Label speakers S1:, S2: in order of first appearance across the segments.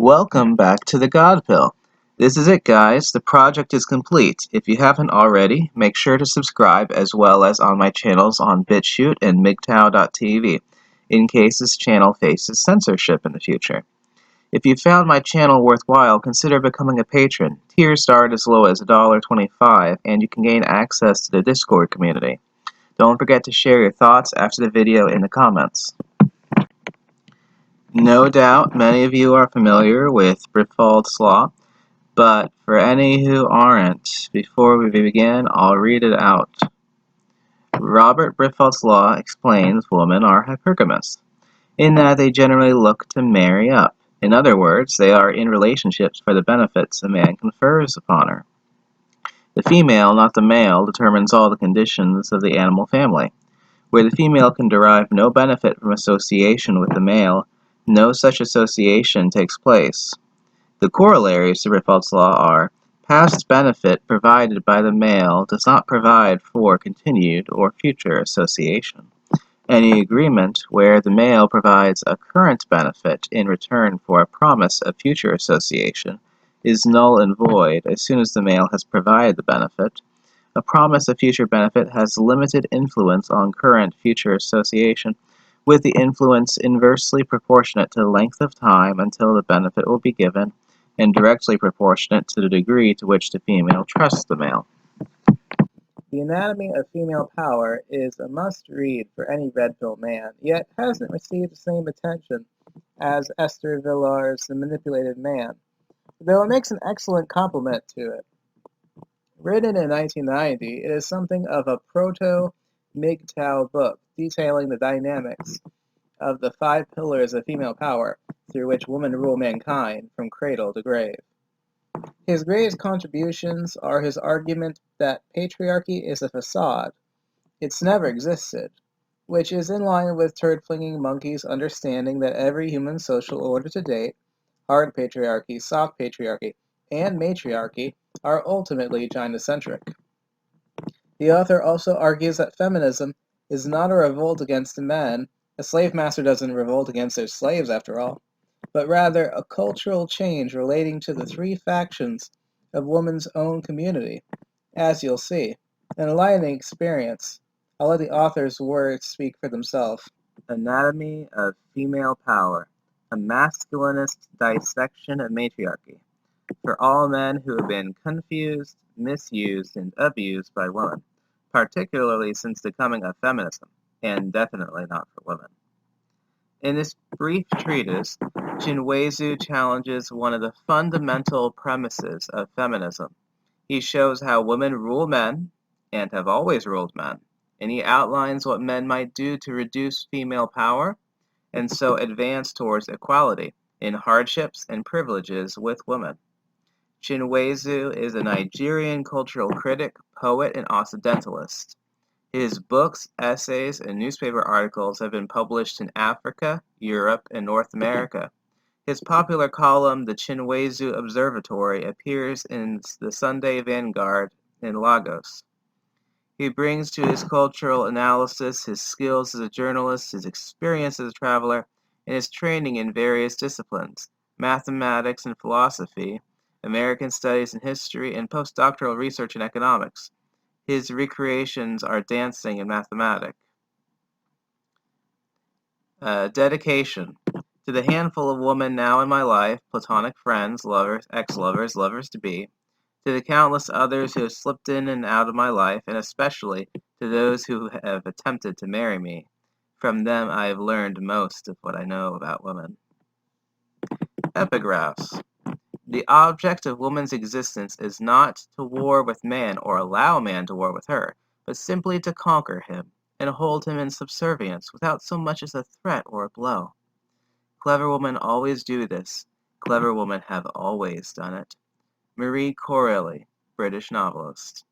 S1: Welcome back to the God Pill. This is it, guys. The project is complete. If you haven't already, make sure to subscribe as well as on my channels on BitChute and mgtow.tv in case this channel faces censorship in the future. If you found my channel worthwhile, consider becoming a patron. Tiers start as low as $1.25 and you can gain access to the Discord community. Don't forget to share your thoughts after the video in the comments. No doubt many of you are familiar with Brifald's Law, but for any who aren't, before we begin, I'll read it out. Robert Brifald's Law explains women are hypergamous, in that they generally look to marry up. In other words, they are in relationships for the benefits a man confers upon her. The female, not the male, determines all the conditions of the animal family. Where the female can derive no benefit from association with the male, no such association takes place. The corollaries to Brifald's Law are, past benefit provided by the male does not provide for continued or future association. Any agreement where the male provides a current benefit in return for a promise of future association is null and void as soon as the male has provided the benefit. A promise of future benefit has limited influence on current future association, with the influence inversely proportionate to the length of time until the benefit will be given, and directly proportionate to the degree to which the female trusts the male.
S2: The Anatomy of Female Power is a must-read for any red pill man, yet hasn't received the same attention as Esther Vilar's The Manipulated Man, though it makes an excellent complement to it. Written in 1990, it is something of a proto-mgtow book detailing the dynamics of the 5 pillars of female power through which women rule mankind from cradle to grave. His greatest contributions are his argument that patriarchy is a facade. It's never existed, which is in line with turd-flinging monkeys' understanding that every human social order to date, hard patriarchy, soft patriarchy, and matriarchy, are ultimately gynocentric. The author also argues that feminism is not a revolt against the men. A slave master doesn't revolt against their slaves, after all, but rather a cultural change relating to the 3 factions of woman's own community, as you'll see. An enlightening experience. I'll let the author's words speak for themselves.
S1: Anatomy of Female Power, a masculinist dissection of matriarchy, for all men who have been confused, misused, and abused by women, particularly since the coming of feminism, and definitely not for women. In this brief treatise, Chinweizu challenges one of the fundamental premises of feminism. He shows how women rule men, and have always ruled men, and he outlines what men might do to reduce female power, and so advance towards equality in hardships and privileges with women. Chinweizu is a Nigerian cultural critic, poet, and occidentalist. His books, essays, and newspaper articles have been published in Africa, Europe, and North America. His popular column, The Chinweizu Observatory, appears in the Sunday Vanguard in Lagos. He brings to his cultural analysis his skills as a journalist, his experience as a traveler, and his training in various disciplines, mathematics and philosophy, American studies and history, and postdoctoral research in economics. His recreations are dancing and mathematics. Dedication. To the handful of women now in my life, platonic friends, lovers, ex-lovers, lovers-to-be, to the countless others who have slipped in and out of my life, and especially to those who have attempted to marry me. From them I have learned most of what I know about women. Epigraphs. The object of woman's existence is not to war with man or allow man to war with her, but simply to conquer him and hold him in subservience without so much as a threat or a blow. Clever women always do this. Clever women have always done it. Marie Corelli, British novelist.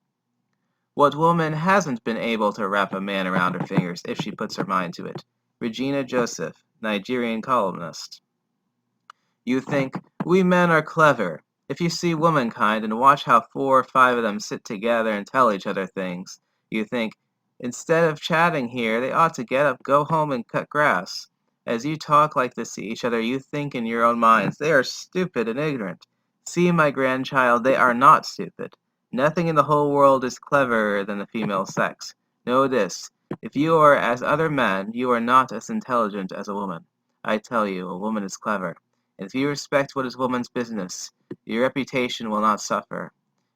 S1: What woman hasn't been able to wrap a man around her fingers if she puts her mind to it? Regina Joseph, Nigerian columnist. You think, we men are clever. If you see womankind and watch how 4 or 5 of them sit together and tell each other things, you think, instead of chatting here, they ought to get up, go home, and cut grass. As you talk like this to each other, you think in your own minds, they are stupid and ignorant. See, my grandchild, they are not stupid. Nothing in the whole world is cleverer than the female sex. Know this, if you are as other men, you are not as intelligent as a woman. I tell you, a woman is clever. And if you respect what is woman's business, your reputation will not suffer,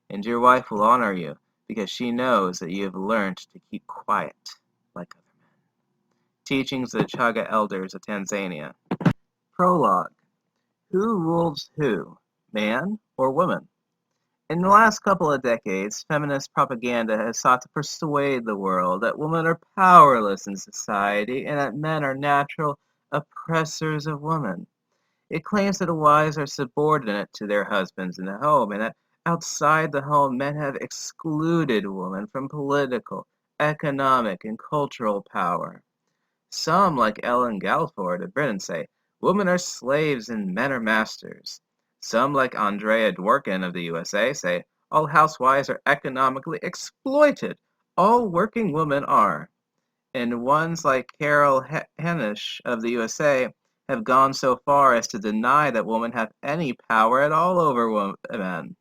S1: and your wife will honor you, because she knows that you have learned to keep quiet, like other men. Teachings of the Chaga elders of Tanzania. Prologue. Who rules who, man or woman? In the last couple of decades, feminist propaganda has sought to persuade the world that women are powerless in society and that men are natural oppressors of women. It claims that wives are subordinate to their husbands in the home and that outside the home men have excluded women from political, economic, and cultural power. Some, like Ellen Galford of Britain, say women are slaves and men are masters. Some, like Andrea Dworkin of the USA, say all housewives are economically exploited. All working women are. And ones like Carol Hanisch of the USA have gone so far as to deny that women have any power at all over men.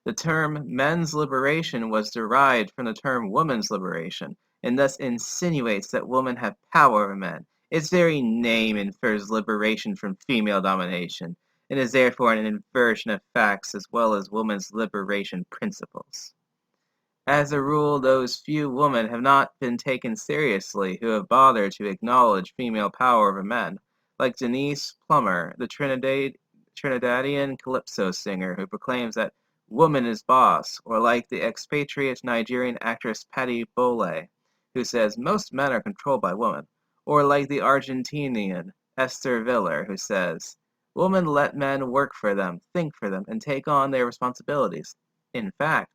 S1: The term men's liberation was derived from the term women's liberation, and thus insinuates that women have power over men. Its very name infers liberation from female domination, and is therefore an inversion of facts as well as women's liberation principles. As a rule, those few women have not been taken seriously who have bothered to acknowledge female power over men, like Denise Plummer, the Trinidadian calypso singer who proclaims that woman is boss, or like the expatriate Nigerian actress Patty Bole, who says most men are controlled by women, or like the Argentinian Ester Vilar, who says, women let men work for them, think for them, and take on their responsibilities. In fact,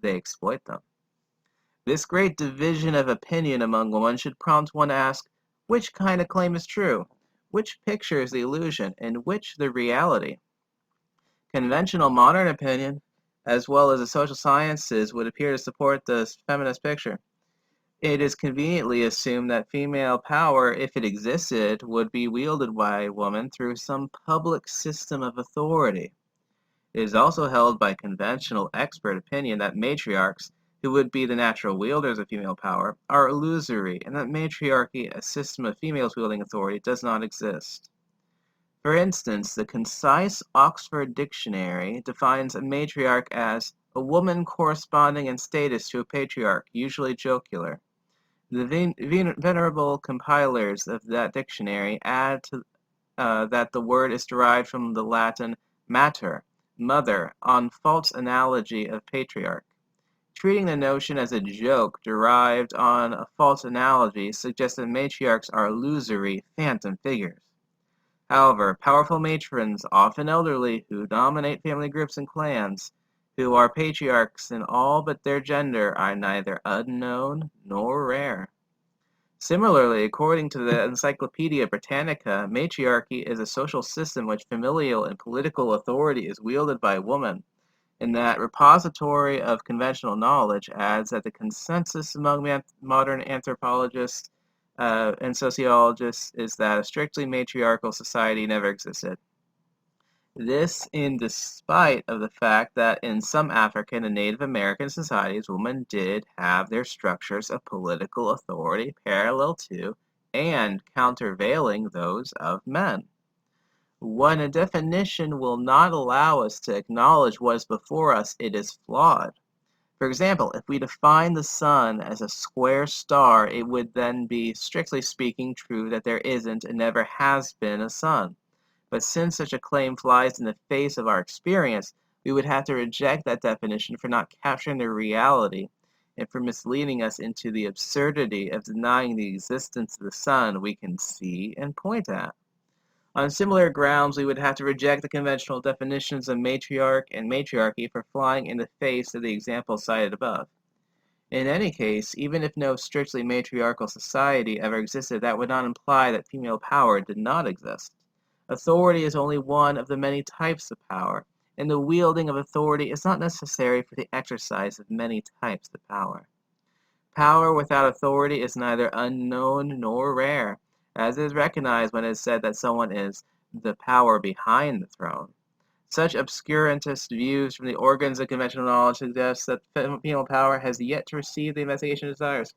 S1: they exploit them. This great division of opinion among women should prompt one to ask, which kind of claim is true? Which picture is the illusion, and which the reality? Conventional modern opinion, as well as the social sciences, would appear to support the feminist picture. It is conveniently assumed that female power, if it existed, would be wielded by a woman through some public system of authority. It is also held by conventional expert opinion that matriarchs, who would be the natural wielders of female power, are illusory, and that matriarchy, a system of females wielding authority, does not exist. For instance, the concise Oxford Dictionary defines a matriarch as a woman corresponding in status to a patriarch, usually jocular. The venerable compilers of that dictionary add to, that the word is derived from the Latin mater, mother, on false analogy of patriarch. Treating the notion as a joke derived on a false analogy suggests that matriarchs are illusory, phantom figures. However, powerful matrons, often elderly, who dominate family groups and clans, who are patriarchs in all but their gender, are neither unknown nor rare. Similarly, according to the Encyclopedia Britannica, matriarchy is a social system in which familial and political authority is wielded by women, and that repository of conventional knowledge adds that the consensus among modern anthropologists and sociologists is that a strictly matriarchal society never existed. This in despite of the fact that in some African and Native American societies, women did have their structures of political authority parallel to and countervailing those of men. When a definition will not allow us to acknowledge what is before us, it is flawed. For example, if we define the sun as a square star, it would then be, strictly speaking, true that there isn't and never has been a sun. But since such a claim flies in the face of our experience, we would have to reject that definition for not capturing the reality and for misleading us into the absurdity of denying the existence of the sun we can see and point at. On similar grounds, we would have to reject the conventional definitions of matriarch and matriarchy for flying in the face of the examples cited above. In any case, even if no strictly matriarchal society ever existed, that would not imply that female power did not exist. Authority is only one of the many types of power, and the wielding of authority is not necessary for the exercise of many types of power. Power without authority is neither unknown nor rare, as is recognized when it is said that someone is the power behind the throne. Such obscurantist views from the organs of conventional knowledge suggest that female power has yet to receive the investigation it desires.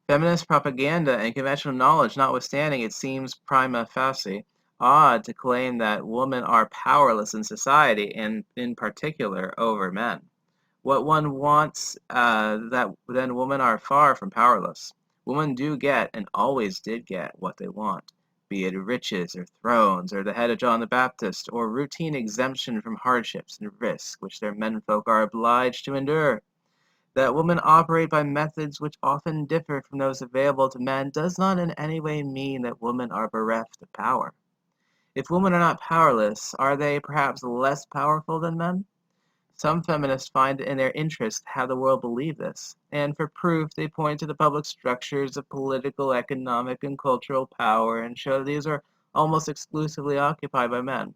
S1: Feminist propaganda and conventional knowledge notwithstanding, it seems prima facie odd to claim that women are powerless in society, and in particular over men. What one wants, that then women are far from powerless. Women do get, and always did get, what they want, be it riches or thrones, or the head of John the Baptist, or routine exemption from hardships and risk which their menfolk are obliged to endure. That women operate by methods which often differ from those available to men does not in any way mean that women are bereft of power. If women are not powerless, are they perhaps less powerful than men? Some feminists find it in their interest to have the world believe this, and for proof they point to the public structures of political, economic, and cultural power and show that these are almost exclusively occupied by men.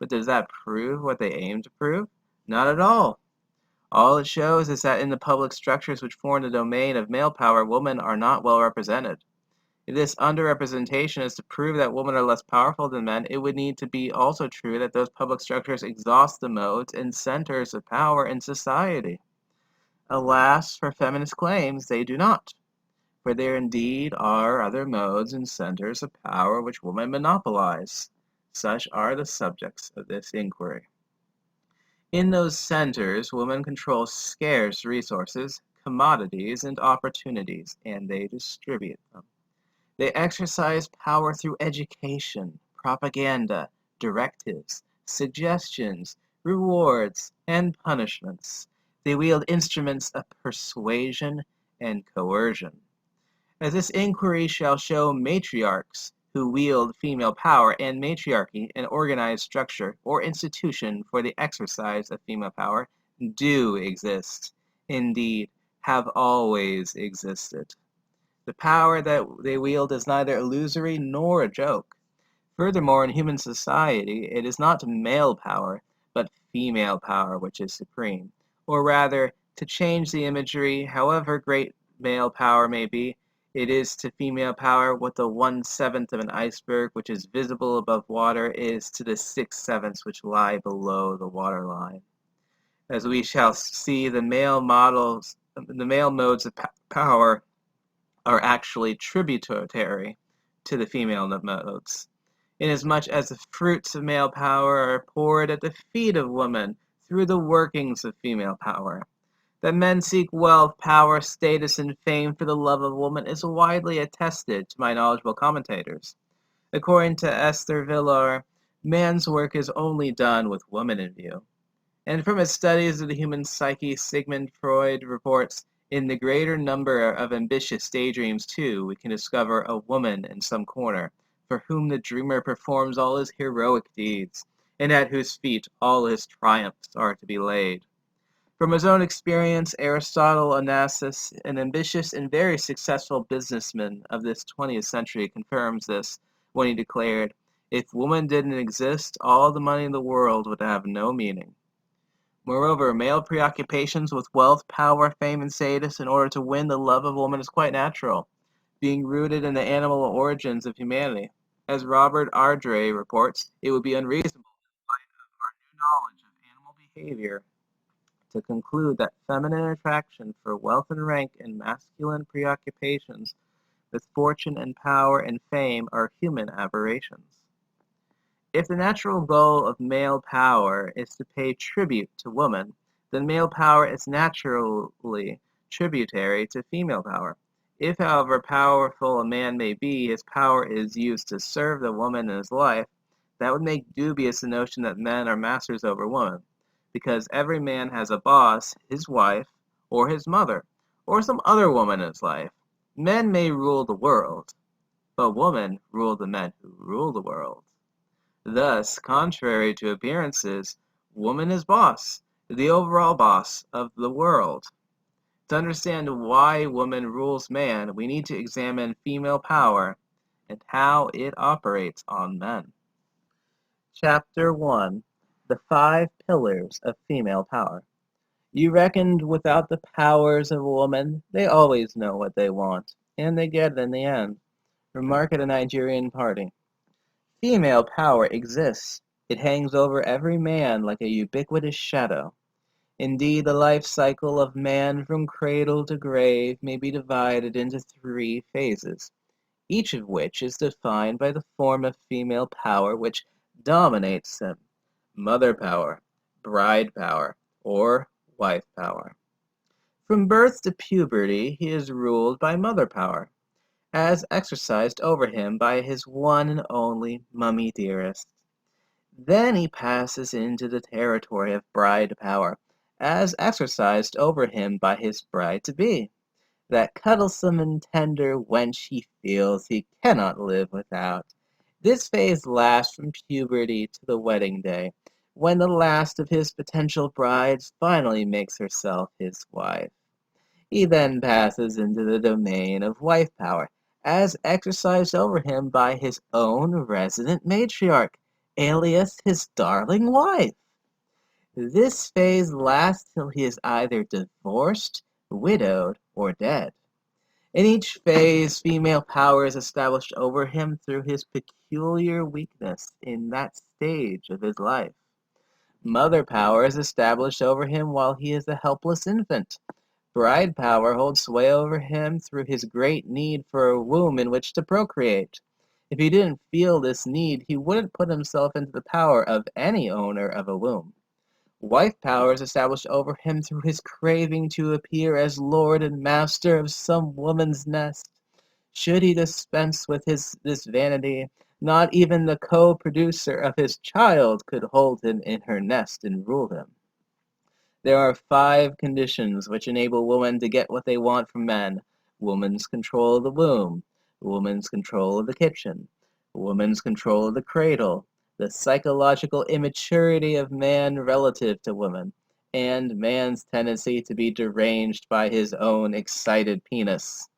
S1: But does that prove what they aim to prove? Not at all. All it shows is that in the public structures which form the domain of male power, women are not well represented. If this underrepresentation is to prove that women are less powerful than men, it would need to be also true that those public structures exhaust the modes and centers of power in society. Alas, for feminist claims, they do not, for there indeed are other modes and centers of power which women monopolize. Such are the subjects of this inquiry. In those centers, women control scarce resources, commodities, and opportunities, and they distribute them. They exercise power through education, propaganda, directives, suggestions, rewards, and punishments. They wield instruments of persuasion and coercion. As this inquiry shall show, matriarchs who wield female power and matriarchy, an organized structure or institution for the exercise of female power, do exist. Indeed, have always existed. The power that they wield is neither illusory nor a joke. Furthermore, in human society, it is not male power, but female power which is supreme. Or rather, to change the imagery, however great male power may be, it is to female power what the 1/7 of an iceberg which is visible above water is to the 6/7 which lie below the waterline. As we shall see, the male modes of power are actually tributary to the female modes, inasmuch as the fruits of male power are poured at the feet of woman through the workings of female power. That men seek wealth, power, status, and fame for the love of woman is widely attested to by knowledgeable commentators. According to Ester Vilar, man's work is only done with woman in view. And from his studies of the human psyche, Sigmund Freud reports, in the greater number of ambitious daydreams, too, we can discover a woman in some corner, for whom the dreamer performs all his heroic deeds, and at whose feet all his triumphs are to be laid. From his own experience, Aristotle Onassis, an ambitious and very successful businessman of this 20th century, confirms this when he declared, "If woman didn't exist, all the money in the world would have no meaning." Moreover, male preoccupations with wealth, power, fame, and status in order to win the love of woman is quite natural, being rooted in the animal origins of humanity. As Robert Ardrey reports, it would be unreasonable, in light of our new knowledge of animal behavior, to conclude that feminine attraction for wealth and rank and masculine preoccupations with fortune and power and fame are human aberrations. If the natural goal of male power is to pay tribute to woman, then male power is naturally tributary to female power. If, however powerful a man may be, his power is used to serve the woman in his life, that would make dubious the notion that men are masters over women, because every man has a boss, his wife, or his mother, or some other woman in his life. Men may rule the world, but women rule the men who rule the world. Thus, contrary to appearances, woman is boss, the overall boss of the world. To understand why woman rules man, we need to examine female power and how it operates on men. Chapter 1: The 5 Pillars of Female Power. You reckoned without the powers of a woman, they always know what they want. and they get it in the end. Remark at a Nigerian party. Female power exists. It hangs over every man like a ubiquitous shadow. Indeed, the life cycle of man from cradle to grave may be divided into 3 phases, each of which is defined by the form of female power which dominates him: mother power, bride power, or wife power. From birth to puberty, he is ruled by mother power, as exercised over him by his one and only mummy dearest. Then he passes into the territory of bride power, as exercised over him by his bride-to-be, that cuddlesome and tender wench he feels he cannot live without. This phase lasts from puberty to the wedding day, when the last of his potential brides finally makes herself his wife. He then passes into the domain of wife power, as exercised over him by his own resident matriarch, alias his darling wife. This phase lasts till he is either divorced, widowed, or dead. In each phase, female power is established over him through his peculiar weakness in that stage of his life. Mother power is established over him while he is a helpless infant. Bride power holds sway over him through his great need for a womb in which to procreate. If he didn't feel this need, he wouldn't put himself into the power of any owner of a womb. Wife power is established over him through his craving to appear as lord and master of some woman's nest. Should he dispense with this vanity, not even the co-producer of his child could hold him in her nest and rule him. There are 5 conditions which enable women to get what they want from men: woman's control of the womb, woman's control of the kitchen, woman's control of the cradle, the psychological immaturity of man relative to woman, and man's tendency to be deranged by his own excited penis.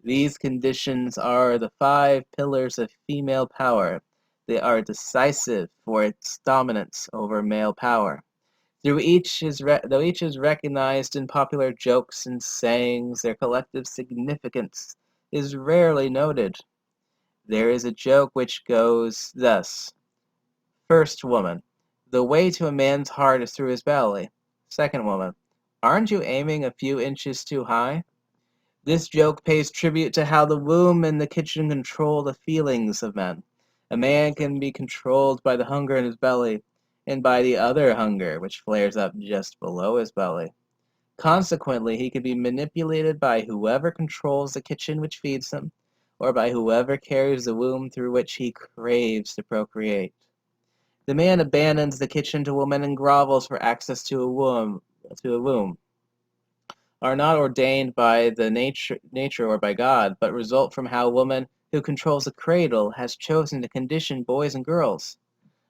S1: These conditions are the 5 pillars of female power. They are decisive for its dominance over male power. Though each is recognized in popular jokes and sayings, their collective significance is rarely noted. There is a joke which goes thus: First woman, the way to a man's heart is through his belly. Second woman, aren't you aiming a few inches too high? This joke pays tribute to how the womb and the kitchen control the feelings of men. A man can be controlled by the hunger in his belly, and by the other hunger which flares up just below his belly. Consequently, he can be manipulated by whoever controls the kitchen which feeds him, or by whoever carries the womb through which he craves to procreate. The man abandons the kitchen to woman and grovels for access to a womb, are not ordained by the nature or by God, but result from how woman who controls the cradle has chosen to condition boys and girls.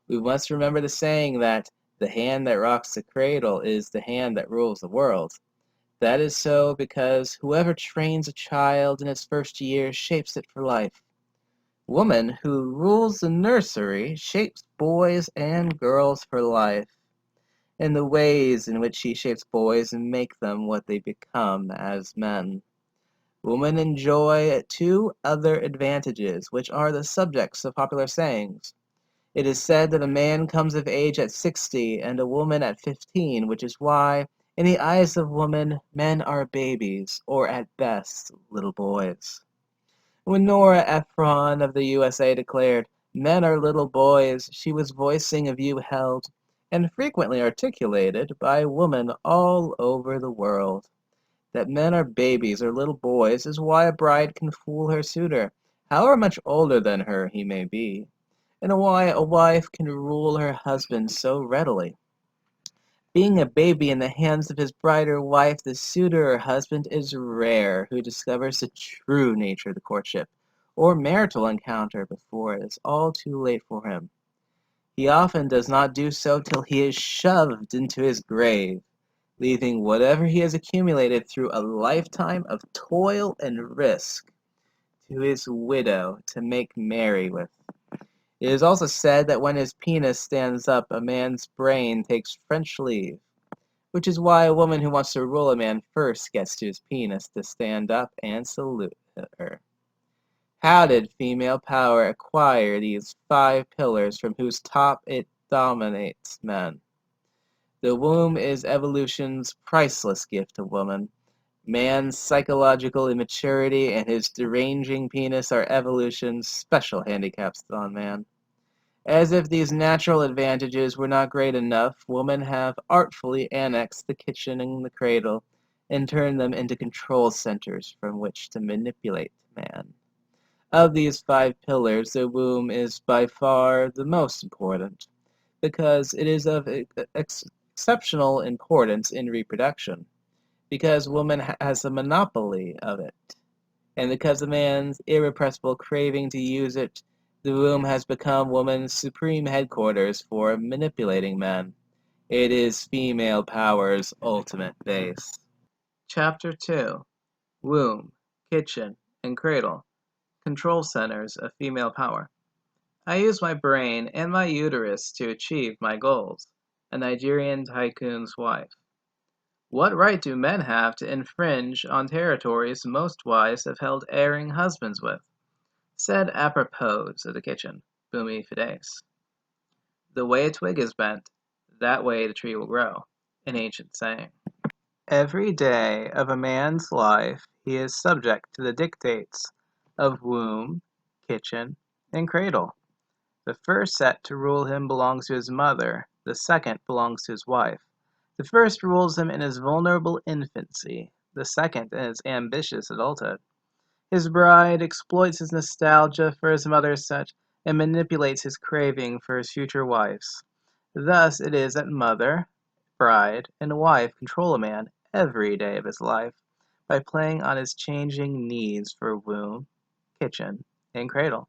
S1: We must remember the saying that the hand that rocks the cradle is the hand that rules the world. That is so because whoever trains a child in its first year shapes it for life. Woman who rules the nursery shapes boys and girls for life, and the ways in which she shapes boys and make them what they become as men. Women enjoy 2 other advantages, which are the subjects of popular sayings. It is said that a man comes of age at 60 and a woman at 15, which is why, in the eyes of women, men are babies, or at best, little boys. When Nora Ephron of the USA declared, "Men are little boys," she was voicing a view held, and frequently articulated, by women all over the world. That men are babies or little boys is why a bride can fool her suitor, however much older than her he may be, and why a wife can rule her husband so readily. Being a baby in the hands of his bride or wife, the suitor or husband is rare who discovers the true nature of the courtship or marital encounter before it is all too late for him. He often does not do so till he is shoved into his grave, leaving whatever he has accumulated through a lifetime of toil and risk to his widow to make merry with. It is also said that when his penis stands up, a man's brain takes French leave, which is why a woman who wants to rule a man first gets to his penis to stand up and How did female power acquire these 5 pillars from whose top it dominates men? The womb is evolution's priceless gift to woman. Man's psychological immaturity and his deranging penis are evolution's special handicaps on man. As if these natural advantages were not great enough, women have artfully annexed the kitchen and the cradle and turned them into control centers from which to manipulate man. Of these 5 pillars, the womb is by far the most important, because it is of exceptional importance in reproduction, because woman has a monopoly of it, and because of man's irrepressible craving to use it, the womb has become woman's supreme headquarters for manipulating men. It is female power's ultimate base. Chapter 2: Womb, Kitchen, and Cradle, Control Centers of Female Power. I use my brain and my uterus to achieve my goals. A Nigerian tycoon's wife. What right do men have to infringe on territories most wives have held erring husbands with? Said apropos of the kitchen, Bumi Fides. The way a twig is bent, that way the tree will grow. An ancient saying. Every day of a man's life he is subject to the dictates of womb, kitchen, and cradle. The first set to rule him belongs to his mother, the second belongs to his wife. The first rules him in his vulnerable infancy, the second in his ambitious adulthood. His bride exploits his nostalgia for his mother's set and manipulates his craving for his future wife's. Thus it is that mother, bride, and wife control a man every day of his life by playing on his changing needs for womb, kitchen, and cradle.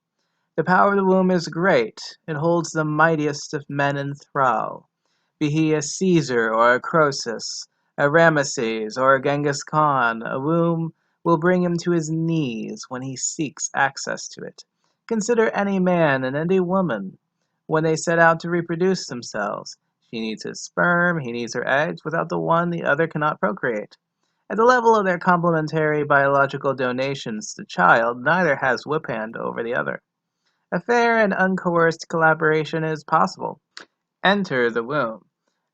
S1: The power of the womb is great. It holds the mightiest of men in thrall. Be he a Caesar or a Croesus, a Ramesses or a Genghis Khan, a womb will bring him to his knees when he seeks access to it. Consider any man and any woman. When they set out to reproduce themselves, she needs his sperm, he needs her eggs. Without the one, the other cannot procreate. At the level of their complementary biological donations to the child, neither has whip hand over the other. A fair and uncoerced collaboration is possible. Enter the womb,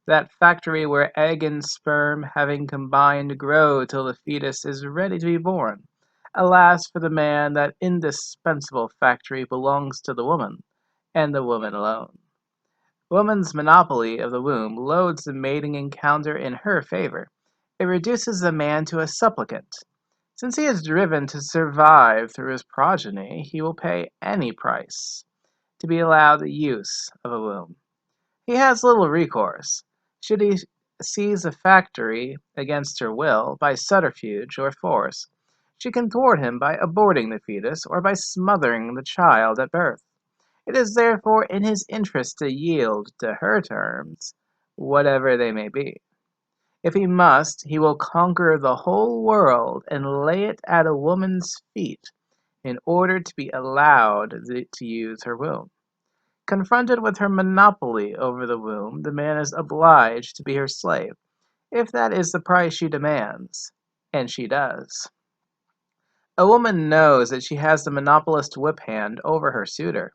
S1: that factory where egg and sperm, having combined, grow till the fetus is ready to be born. Alas for the man, that indispensable factory belongs to the woman, and the woman alone. Woman's monopoly of the womb loads the mating encounter in her favor. It reduces the man to a supplicant. Since he is driven to survive through his progeny, he will pay any price to be allowed the use of a womb. He has little recourse. Should he seize a factory against her will, by subterfuge or force, she can thwart him by aborting the fetus or by smothering the child at birth. It is therefore in his interest to yield to her terms, whatever they may be. If he must, he will conquer the whole world and lay it at a woman's feet in order to be allowed to use her womb. Confronted with her monopoly over the womb, the man is obliged to be her slave, if that is the price she demands, and she does. A woman knows that she has the monopolist's whip hand over her suitor,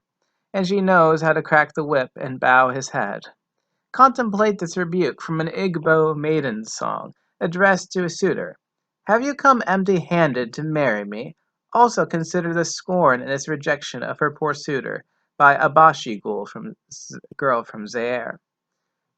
S1: and she knows how to crack the whip and bow his head. Contemplate this rebuke from an Igbo maiden's song, addressed to a suitor. Have you come empty-handed to marry me? Also consider the scorn in its rejection of her poor suitor by a Bashi girl from Zaire.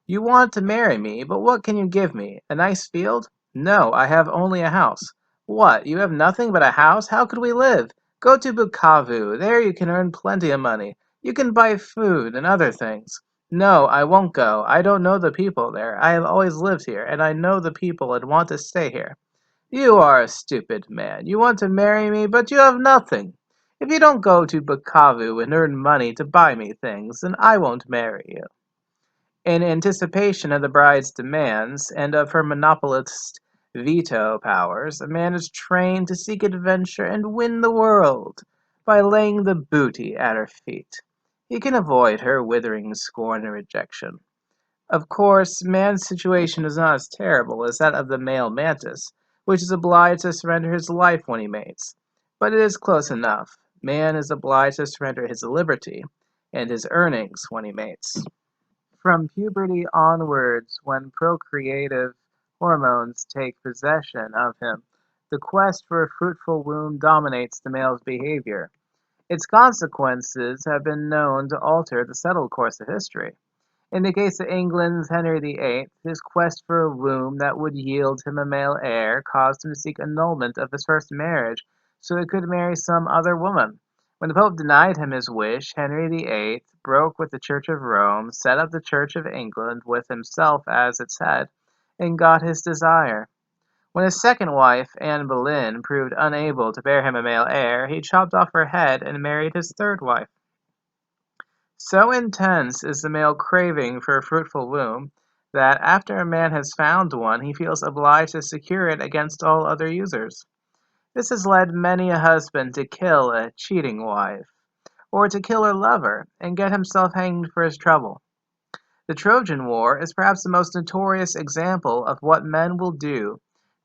S1: You want to marry me, but what can you give me? A nice field? No, I have only a house. What, you have nothing but a house? How could we live? Go to Bukavu. There you can earn plenty of money. You can buy food and other things. No, I won't go. I don't know the people there. I have always lived here, and I know the people and want to stay here. You are a stupid man. You want to marry me, but you have nothing. If you don't go to Bukavu and earn money to buy me things, then I won't marry you. In anticipation of the bride's demands and of her monopolist's veto powers, a man is trained to seek adventure and win the world by laying the booty at her feet. He can avoid her withering scorn and rejection. Of course, man's situation is not as terrible as that of the male mantis, which is obliged to surrender his life when he mates.
S2: but it is close enough. Man is obliged to surrender his liberty and his earnings when he mates. From puberty onwards, when procreative hormones take possession of him, the quest for a fruitful womb dominates the male's behavior. Its consequences have been known to alter the settled course of history. In the case of England's Henry VIII, his quest for a womb that would yield him a male heir caused him to seek annulment of his first marriage so he could marry some other woman. When the Pope denied him his wish, Henry VIII broke with the Church of Rome, set up the Church of England with himself as its head, and got his desire. When his second wife, Anne Boleyn, proved unable to bear him a male heir, he chopped off her head and married his third wife. So intense is the male craving for a fruitful womb that after a man has found one, he feels obliged to secure it against all other users. This has led many a husband to kill a cheating wife, or to kill her lover and get himself hanged for his trouble. The Trojan War is perhaps the most notorious example of what men will do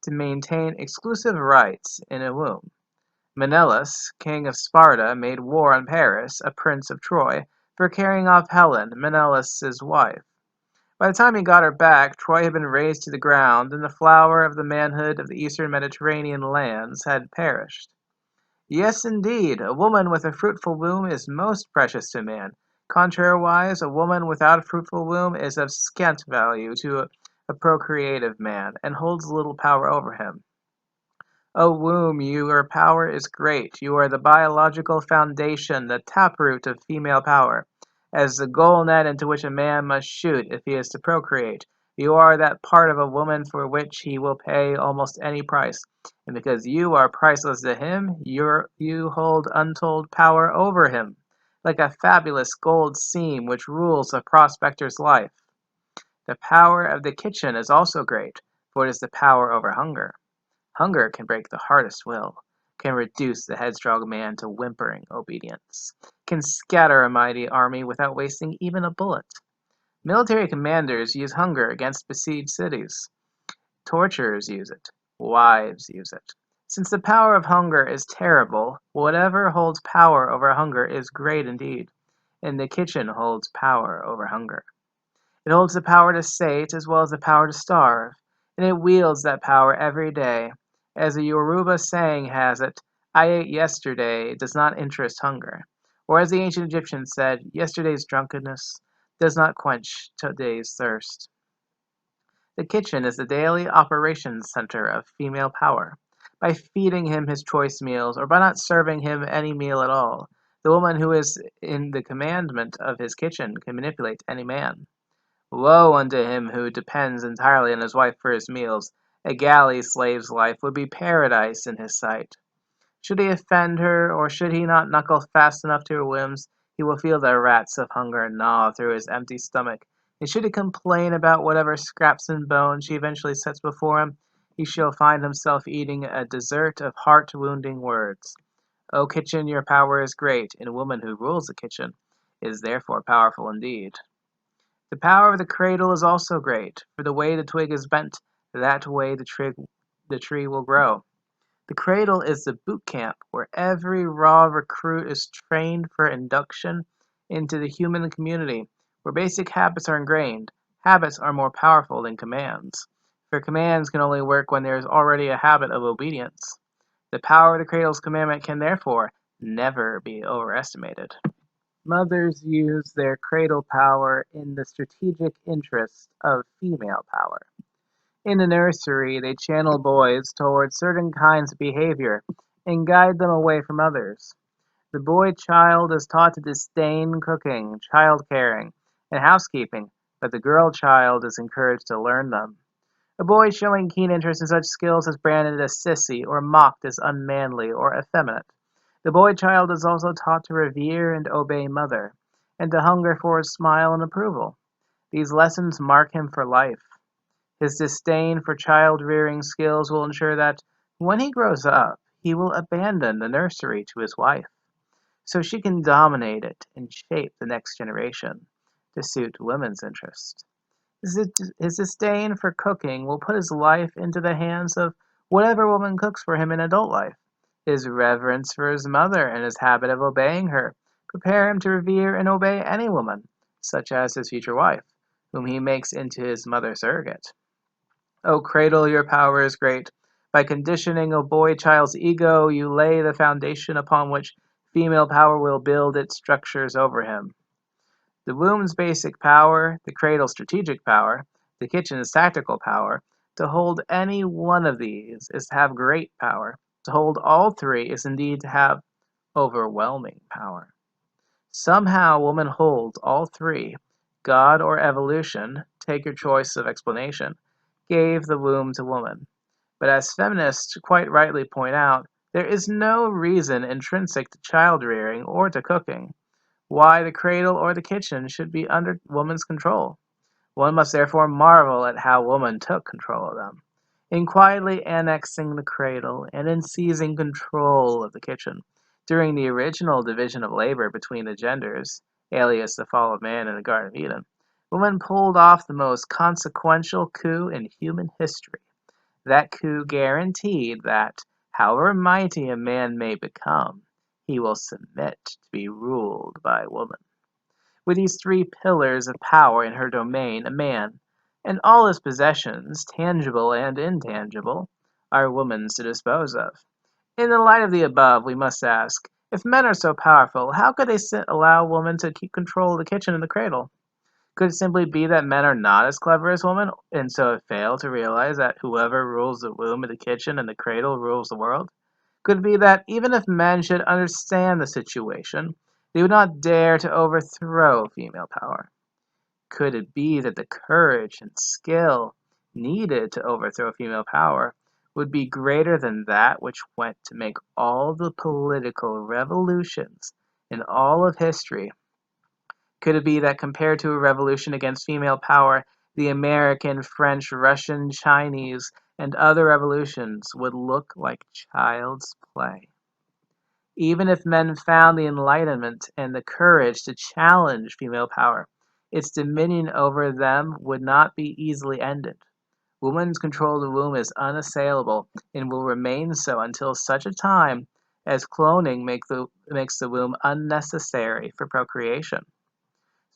S2: to maintain exclusive rights in a womb. Menelaus, king of Sparta, made war on Paris, a prince of Troy, for carrying off Helen, Menelaus's wife. By the time he got her back, Troy had been razed to the ground, and the flower of the manhood of the eastern Mediterranean lands had perished. Yes, indeed, a woman with a fruitful womb is most precious to man. Contrariwise, a woman without a fruitful womb is of scant value to a procreative man, and holds little power over him. O womb, your power is great. You are the biological foundation, the taproot of female power. As the goal net into which a man must shoot if he is to procreate, you are that part of a woman for which he will pay almost any price. And because you are priceless to him, you hold untold power over him, like a fabulous gold seam which rules a prospector's life. The power of the kitchen is also great, for it is the power over hunger. Hunger can break the hardest will, can reduce the headstrong man to whimpering obedience, can scatter a mighty army without wasting even a bullet. Military commanders use hunger against besieged cities. Torturers use it. Wives use it. Since the power of hunger is terrible, whatever holds power over hunger is great indeed, and the kitchen holds power over hunger. It holds the power to sate as well as the power to starve, and it wields that power every day. As a Yoruba saying has it, I ate yesterday does not interest hunger. Or as the ancient Egyptians said, yesterday's drunkenness does not quench today's thirst. The kitchen is the daily operations center of female power. By feeding him his choice meals, or by not serving him any meal at all, the woman who is in the commandment of his kitchen can manipulate any man. Woe unto him who depends entirely on his wife for his meals. A galley slave's life would be paradise in his sight. Should he offend her, or should he not knuckle fast enough to her whims, he will feel the rats of hunger gnaw through his empty stomach, and should he complain about whatever scraps and bones she eventually sets before him, he shall find himself eating a dessert of heart-wounding words. O kitchen, your power is great, and a woman who rules the kitchen is therefore powerful indeed. The power of the cradle is also great, for the way the twig is bent, that way the tree will grow. The cradle is the boot camp where every raw recruit is trained for induction into the human community, where basic habits are ingrained. Habits are more powerful than commands, for commands can only work when there is already a habit of obedience. The power of the cradle's commandment can therefore never be overestimated. Mothers use their cradle power in the strategic interest of female power. In the nursery, they channel boys towards certain kinds of behavior and guide them away from others. The boy child is taught to disdain cooking, child caring, and housekeeping, but the girl child is encouraged to learn them. A boy showing keen interest in such skills is branded as sissy or mocked as unmanly or effeminate. The boy child is also taught to revere and obey mother, and to hunger for a smile and approval. These lessons mark him for life. His disdain for child-rearing skills will ensure that, when he grows up, he will abandon the nursery to his wife, so she can dominate it and shape the next generation to suit women's interests. His disdain for cooking will put his life into the hands of whatever woman cooks for him in adult life. His reverence for his mother and his habit of obeying her prepare him to revere and obey any woman, such as his future wife, whom he makes into his mother surrogate. O cradle, your power is great. By conditioning a boy child's ego, you lay the foundation upon which female power will build its structures over him. The womb's basic power, the cradle's strategic power, the kitchen's tactical power. To hold any one of these is to have great power. To hold all three is indeed to have overwhelming power. Somehow woman holds all three. God or evolution, take your choice of explanation, gave the womb to woman. But as feminists quite rightly point out, there is no reason intrinsic to child rearing or to cooking why the cradle or the kitchen should be under woman's control. One must therefore marvel at how woman took control of them. In quietly annexing the cradle and in seizing control of the kitchen, during the original division of labor between the genders, alias the fall of man in the Garden of Eden, woman pulled off the most consequential coup in human history. That coup guaranteed that, however mighty a man may become, he will submit to be ruled by woman. With these three pillars of power in her domain, a man, and all his possessions, tangible and intangible, are woman's to dispose of. In the light of the above, we must ask, if men are so powerful, how could they allow woman to keep control of the kitchen and the cradle? Could it simply be that men are not as clever as women, and so fail to realize that whoever rules the womb and the kitchen and the cradle rules the world? Could it be that even if men should understand the situation, they would not dare to overthrow female power? Could it be that the courage and skill needed to overthrow female power would be greater than that which went to make all the political revolutions in all of history? Could it be that compared to a revolution against female power, the American, French, Russian, Chinese, and other revolutions would look like child's play? Even if men found the enlightenment and the courage to challenge female power, its dominion over them would not be easily ended. Woman's control of the womb is unassailable and will remain so until such a time as cloning makes the womb unnecessary for procreation.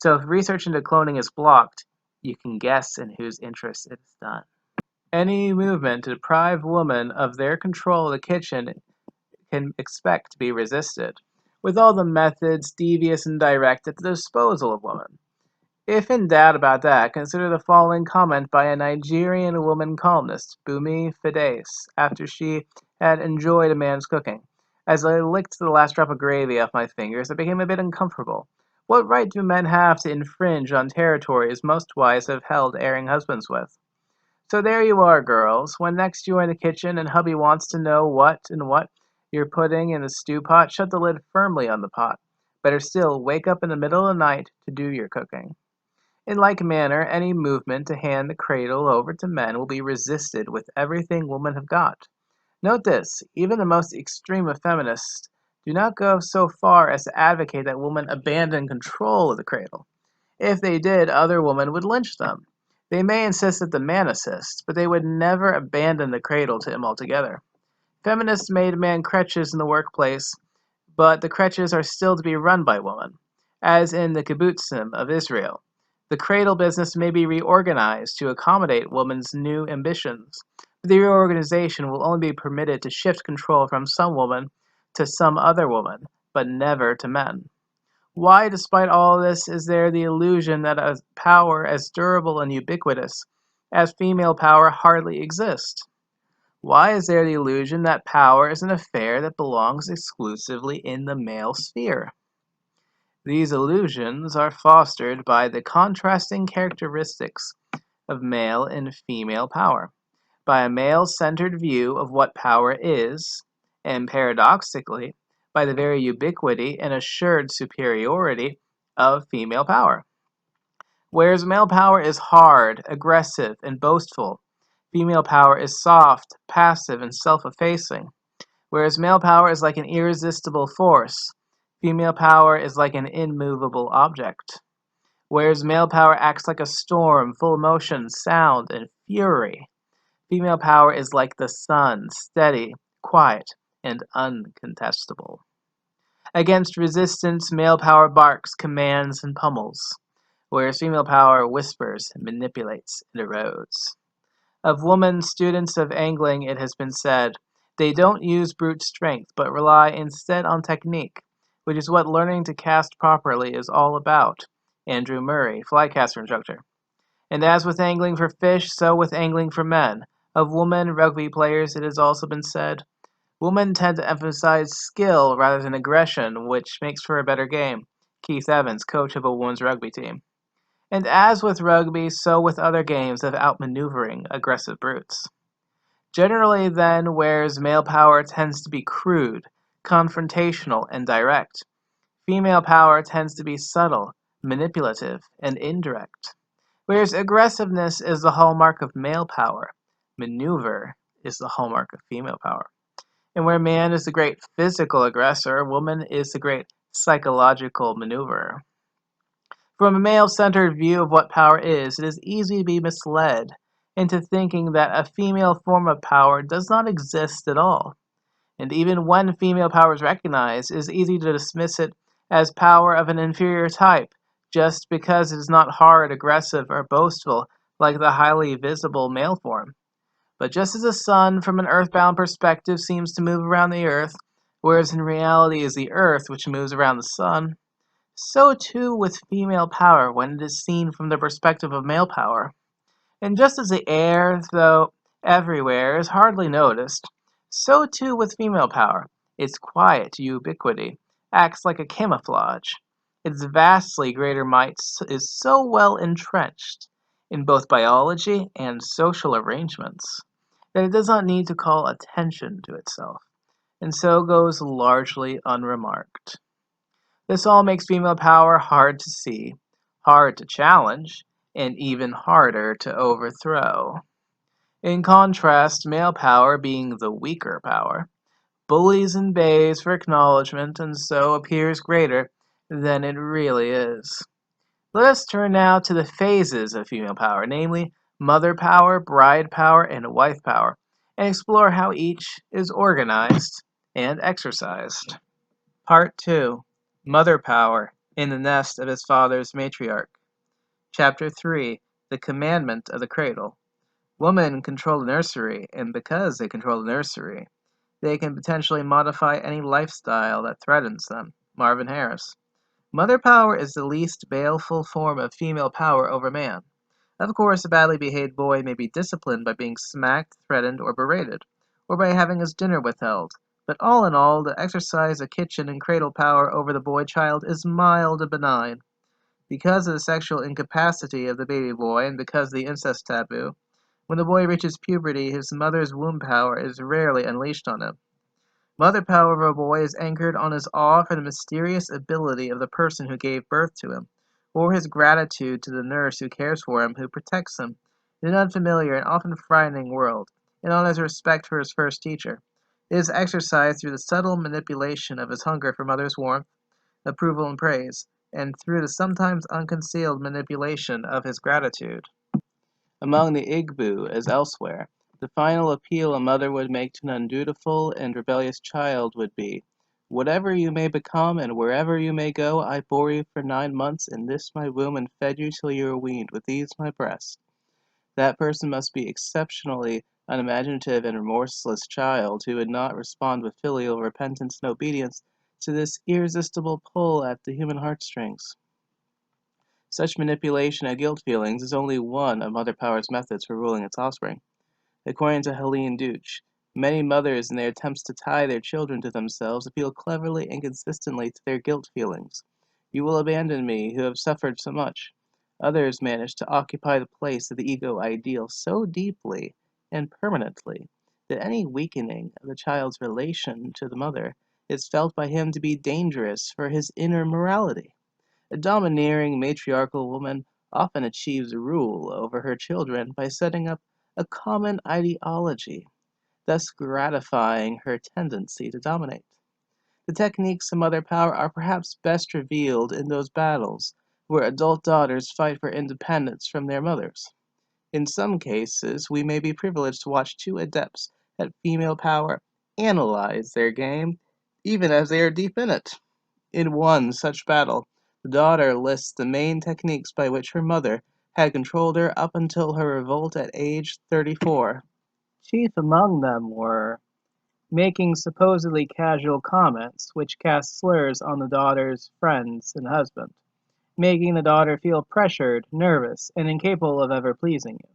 S2: So if research into cloning is blocked, you can guess in whose interest it is done. Any movement to deprive women of their control of the kitchen can expect to be resisted, with all the methods, devious and direct, at the disposal of women. If in doubt about that, consider the following comment by a Nigerian woman columnist, Bumi Fides, after she had enjoyed a man's cooking. As I licked the last drop of gravy off my fingers, I became a bit uncomfortable. What right do men have to infringe on territories most wives have held erring husbands with? So there you are, girls. When next you are in the kitchen and hubby wants to know what you're putting in the stew pot, shut the lid firmly on the pot. Better still, wake up in the middle of the night to do your cooking. In like manner, any movement to hand the cradle over to men will be resisted with everything women have got. Note this, even the most extreme of feminists do not go so far as to advocate that women abandon control of the cradle. If they did, other women would lynch them. They may insist that the man assists, but they would never abandon the cradle to him altogether. Feminists may demand crutches in the workplace, but the crutches are still to be run by women, as in the kibbutzim of Israel. The cradle business may be reorganized to accommodate women's new ambitions, but the reorganization will only be permitted to shift control from some woman to some other woman, but never to men. Why, despite all this, is there the illusion that a power as durable and ubiquitous as female power hardly exists? Why is there the illusion that power is an affair that belongs exclusively in the male sphere? These illusions are fostered by the contrasting characteristics of male and female power, by a male-centered view of what power is, and paradoxically, by the very ubiquity and assured superiority of female power. Whereas male power is hard, aggressive, and boastful, female power is soft, passive, and self-effacing. Whereas male power is like an irresistible force, female power is like an immovable object. Whereas male power acts like a storm, full of motion, sound, and fury, female power is like the sun, steady, quiet, and uncontestable. Against resistance, male power barks, commands, and pummels, whereas female power whispers, manipulates, and erodes. Of women students of angling, it has been said, they don't use brute strength, but rely instead on technique, which is what learning to cast properly is all about. Andrew Murray, flycaster instructor. And as with angling for fish, so with angling for men. Of women rugby players, it has also been said, women tend to emphasize skill rather than aggression, which makes for a better game. Keith Evans, coach of a women's rugby team. And as with rugby, so with other games of outmaneuvering aggressive brutes. Generally, then, whereas male power tends to be crude, confrontational, and direct, female power tends to be subtle, manipulative, and indirect. Whereas aggressiveness is the hallmark of male power, maneuver is the hallmark of female power. And where man is the great physical aggressor, woman is the great psychological maneuverer. From a male-centered view of what power is, it is easy to be misled into thinking that a female form of power does not exist at all. And even when female power is recognized, it is easy to dismiss it as power of an inferior type, just because it is not hard, aggressive, or boastful like the highly visible male form. But just as the sun, from an earthbound perspective, seems to move around the earth, whereas in reality it is the earth which moves around the sun, so too with female power when it is seen from the perspective of male power. And just as the air, though everywhere, is hardly noticed, so too with female power. Its quiet ubiquity acts like a camouflage. Its vastly greater might is so well entrenched in both biology and social arrangements that it does not need to call attention to itself, and so goes largely unremarked. This all makes female power hard to see, hard to challenge, and even harder to overthrow. In contrast, male power, being the weaker power, bullies and bays for acknowledgement and so appears greater than it really is. Let us turn now to the phases of female power, namely mother power, bride power, and wife power, and explore how each is organized and exercised. Part 2. Mother Power in the Nest of His Father's Matriarch. Chapter 3. The Commandment of the Cradle. Women control the nursery, and because they control the nursery, they can potentially modify any lifestyle that threatens them. Marvin Harris. Mother power is the least baleful form of female power over man. Of course, a badly behaved boy may be disciplined by being smacked, threatened, or berated, or by having his dinner withheld. But all in all, the exercise of kitchen and cradle power over the boy child is mild and benign. Because of the sexual incapacity of the baby boy and because of the incest taboo, when the boy reaches puberty, his mother's womb power is rarely unleashed on him. Mother power of a boy is anchored on his awe for the mysterious ability of the person who gave birth to him, or his gratitude to the nurse who cares for him, who protects him in an unfamiliar and often frightening world, and on his respect for his first teacher. It is exercised through the subtle manipulation of his hunger for mother's warmth, approval, and praise, and through the sometimes unconcealed manipulation of his gratitude. Among the Igbo, as elsewhere, the final appeal a mother would make to an undutiful and rebellious child would be, "Whatever you may become and wherever you may go, I bore you for 9 months in this my womb and fed you till you were weaned with these my breasts." That person must be exceptionally unimaginative and remorseless child who would not respond with filial repentance and obedience to this irresistible pull at the human heartstrings. Such manipulation of guilt feelings is only one of Mother Power's methods for ruling its offspring. According to Helene Deutsch, many mothers in their attempts to tie their children to themselves appeal cleverly and consistently to their guilt feelings. "You will abandon me, who have suffered so much." Others manage to occupy the place of the ego ideal so deeply and permanently that any weakening of the child's relation to the mother is felt by him to be dangerous for his inner morality. A domineering matriarchal woman often achieves rule over her children by setting up a common ideology, thus gratifying her tendency to dominate. The techniques of mother power are perhaps best revealed in those battles where adult daughters fight for independence from their mothers. In some cases, we may be privileged to watch two adepts at female power analyze their game, even as they are deep in it. In one such battle, the daughter lists the main techniques by which her mother had controlled her up until her revolt at age 34. Chief among them were making supposedly casual comments which cast slurs on the daughter's friends and husband, making the daughter feel pressured, nervous, and incapable of ever pleasing you,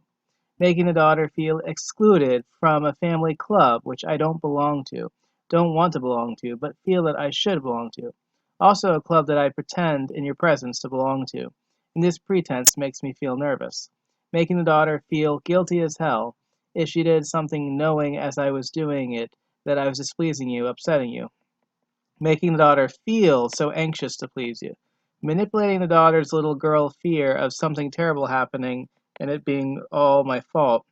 S2: making the daughter feel excluded from a family club which I don't belong to, don't want to belong to, but feel that I should belong to. Also a club that I pretend in your presence to belong to. And this pretense makes me feel nervous. Making the daughter feel guilty as hell if she did something knowing as I was doing it that I was displeasing you, upsetting you. Making the daughter feel so anxious to please you. Manipulating the daughter's little girl fear of something terrible happening and it being all my fault.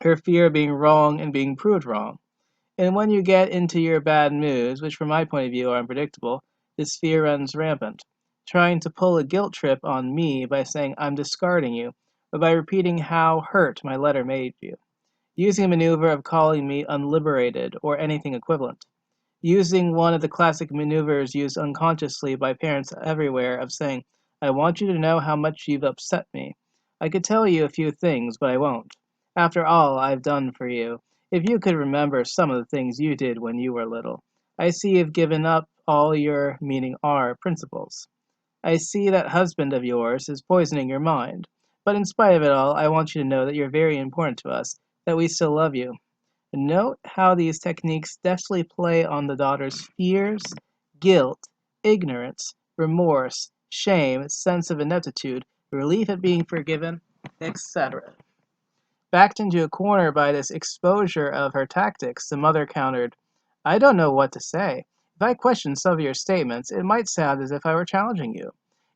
S2: Her fear of being wrong and being proved wrong. And when you get into your bad moods, which from my point of view are unpredictable, this fear runs rampant. Trying to pull a guilt trip on me by saying I'm discarding you, or by repeating how hurt my letter made you. Using a maneuver of calling me unliberated or anything equivalent. Using one of the classic maneuvers used unconsciously by parents everywhere of saying, I want you to know how much you've upset me. I could tell you a few things, but I won't. After all I've done for you, if you could remember some of the things you did when you were little. I see you've given up all your, meaning our, principles. I see that husband of yours is poisoning your mind. But in spite of it all, I want you to know that you're very important to us, that we still love you. Note how these techniques deftly play on the daughter's fears, guilt, ignorance, remorse, shame, sense of ineptitude, relief at being forgiven, etc. Backed into a corner by this exposure of her tactics, the mother countered, I don't know what to say. If I question some of your statements, it might sound as if I were challenging you.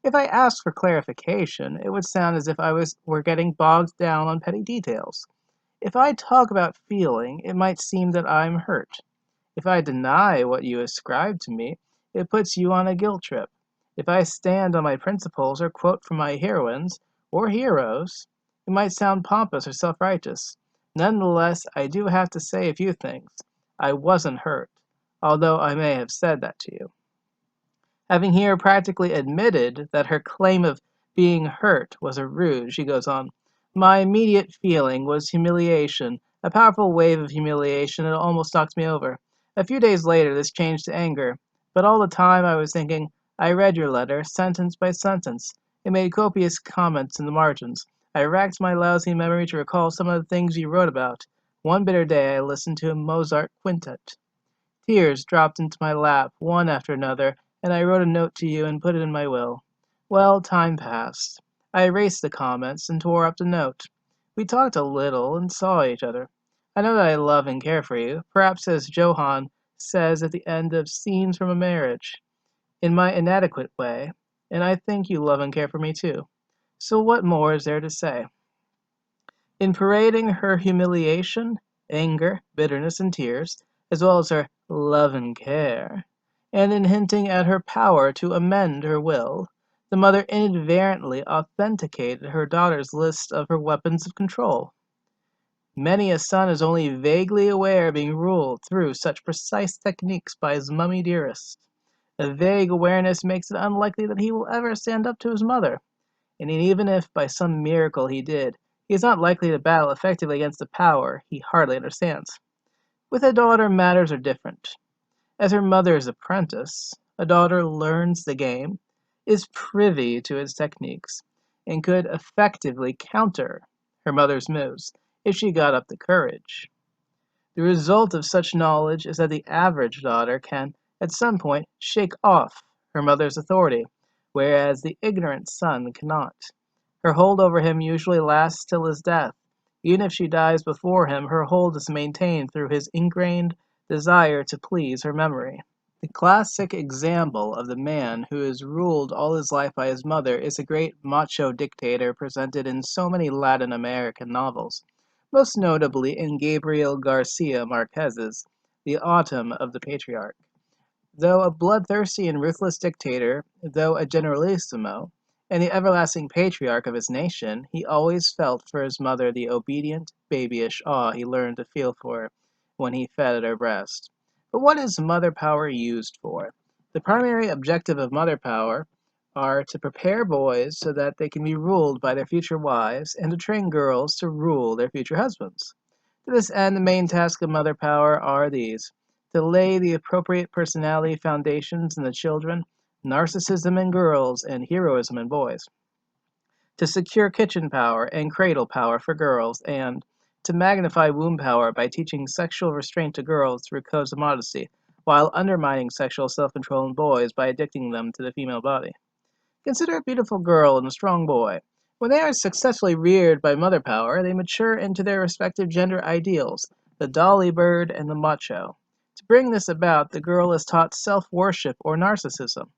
S2: If I asked for clarification, it would sound as if were getting bogged down on petty details. If I talk about feeling, it might seem that I'm hurt. If I deny what you ascribe to me, it puts you on a guilt trip. If I stand on my principles or quote from my heroines or heroes, it might sound pompous or self-righteous. Nonetheless, I do have to say a few things. I wasn't hurt, although I may have said that to you. Having here practically admitted that her claim of being hurt was a ruse, she goes on, my immediate feeling was humiliation, a powerful wave of humiliation that almost knocked me over. A few days later, this changed to anger. But all the time I was thinking, I read your letter, sentence by sentence. It made copious comments in the margins. I racked my lousy memory to recall some of the things you wrote about. One bitter day I listened to a Mozart quintet. Tears dropped into my lap, one after another, and I wrote a note to you and put it in my will. Well, time passed. I erased the comments and tore up the note. We talked a little and saw each other. I know that I love and care for you, perhaps as Johann says at the end of Scenes from a Marriage, in my inadequate way, and I think you love and care for me too. So what more is there to say? In parading her humiliation, anger, bitterness, and tears, as well as her love and care, and in hinting at her power to amend her will, the mother inadvertently authenticated her daughter's list of her weapons of control. Many a son is only vaguely aware of being ruled through such precise techniques by his mummy dearest. A vague awareness makes it unlikely that he will ever stand up to his mother. And even if by some miracle he did, he is not likely to battle effectively against a power he hardly understands. With a daughter, matters are different. As her mother's apprentice, a daughter learns the game, is privy to its techniques, and could effectively counter her mother's moves if she got up the courage. The result of such knowledge is that the average daughter can, at some point, shake off her mother's authority, whereas the ignorant son cannot. Her hold over him usually lasts till his death. Even if she dies before him, her hold is maintained through his ingrained desire to please her memory. The classic example of the man who is ruled all his life by his mother is a great macho dictator presented in so many Latin American novels, most notably in Gabriel Garcia Marquez's The Autumn of the Patriarch. Though a bloodthirsty and ruthless dictator, though a generalissimo, and the everlasting patriarch of his nation, he always felt for his mother the obedient, babyish awe he learned to feel for her, when he fed at her breast. But what is mother power used for? The primary objective of mother power are to prepare boys so that they can be ruled by their future wives and to train girls to rule their future husbands. To this end, the main tasks of mother power are these: to lay the appropriate personality foundations in the children, narcissism in girls, and heroism in boys; to secure kitchen power and cradle power for girls, and to magnify womb power by teaching sexual restraint to girls through codes of modesty, while undermining sexual self-control in boys by addicting them to the female body. Consider a beautiful girl and a strong boy. When they are successfully reared by mother power, they mature into their respective gender ideals, the dolly bird and the macho. To bring this about, the girl is taught self-worship or narcissism,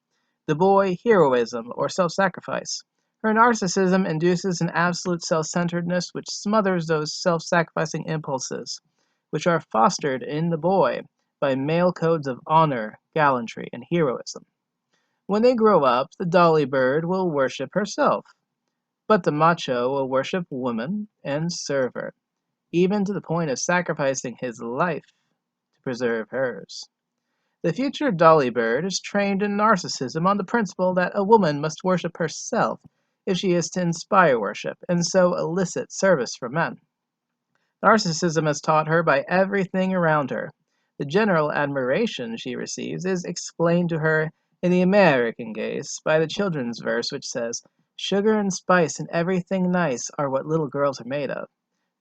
S2: the boy heroism or self-sacrifice. Her narcissism induces an absolute self-centeredness which smothers those self-sacrificing impulses, which are fostered in the boy by male codes of honor, gallantry, and heroism. When they grow up, the dolly bird will worship herself, but the macho will worship woman and serve her, even to the point of sacrificing his life to preserve hers. The future dolly bird is trained in narcissism on the principle that a woman must worship herself if she is to inspire worship, and so elicit service from men. Narcissism is taught her by everything around her. The general admiration she receives is explained to her, in the American case, by the children's verse which says, "Sugar and spice and everything nice are what little girls are made of."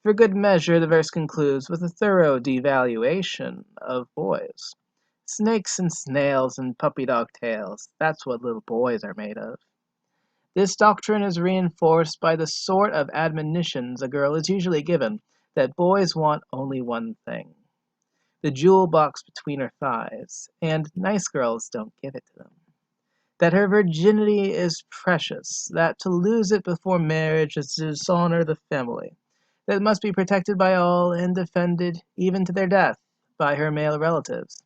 S2: For good measure, the verse concludes with a thorough devaluation of boys. "Snakes and snails and puppy dog tails, that's what little boys are made of." This doctrine is reinforced by the sort of admonitions a girl is usually given, that boys want only one thing: the jewel box between her thighs, and nice girls don't give it to them; that her virginity is precious, that to lose it before marriage is to dishonor the family, that it must be protected by all and defended, even to their death, by her male relatives.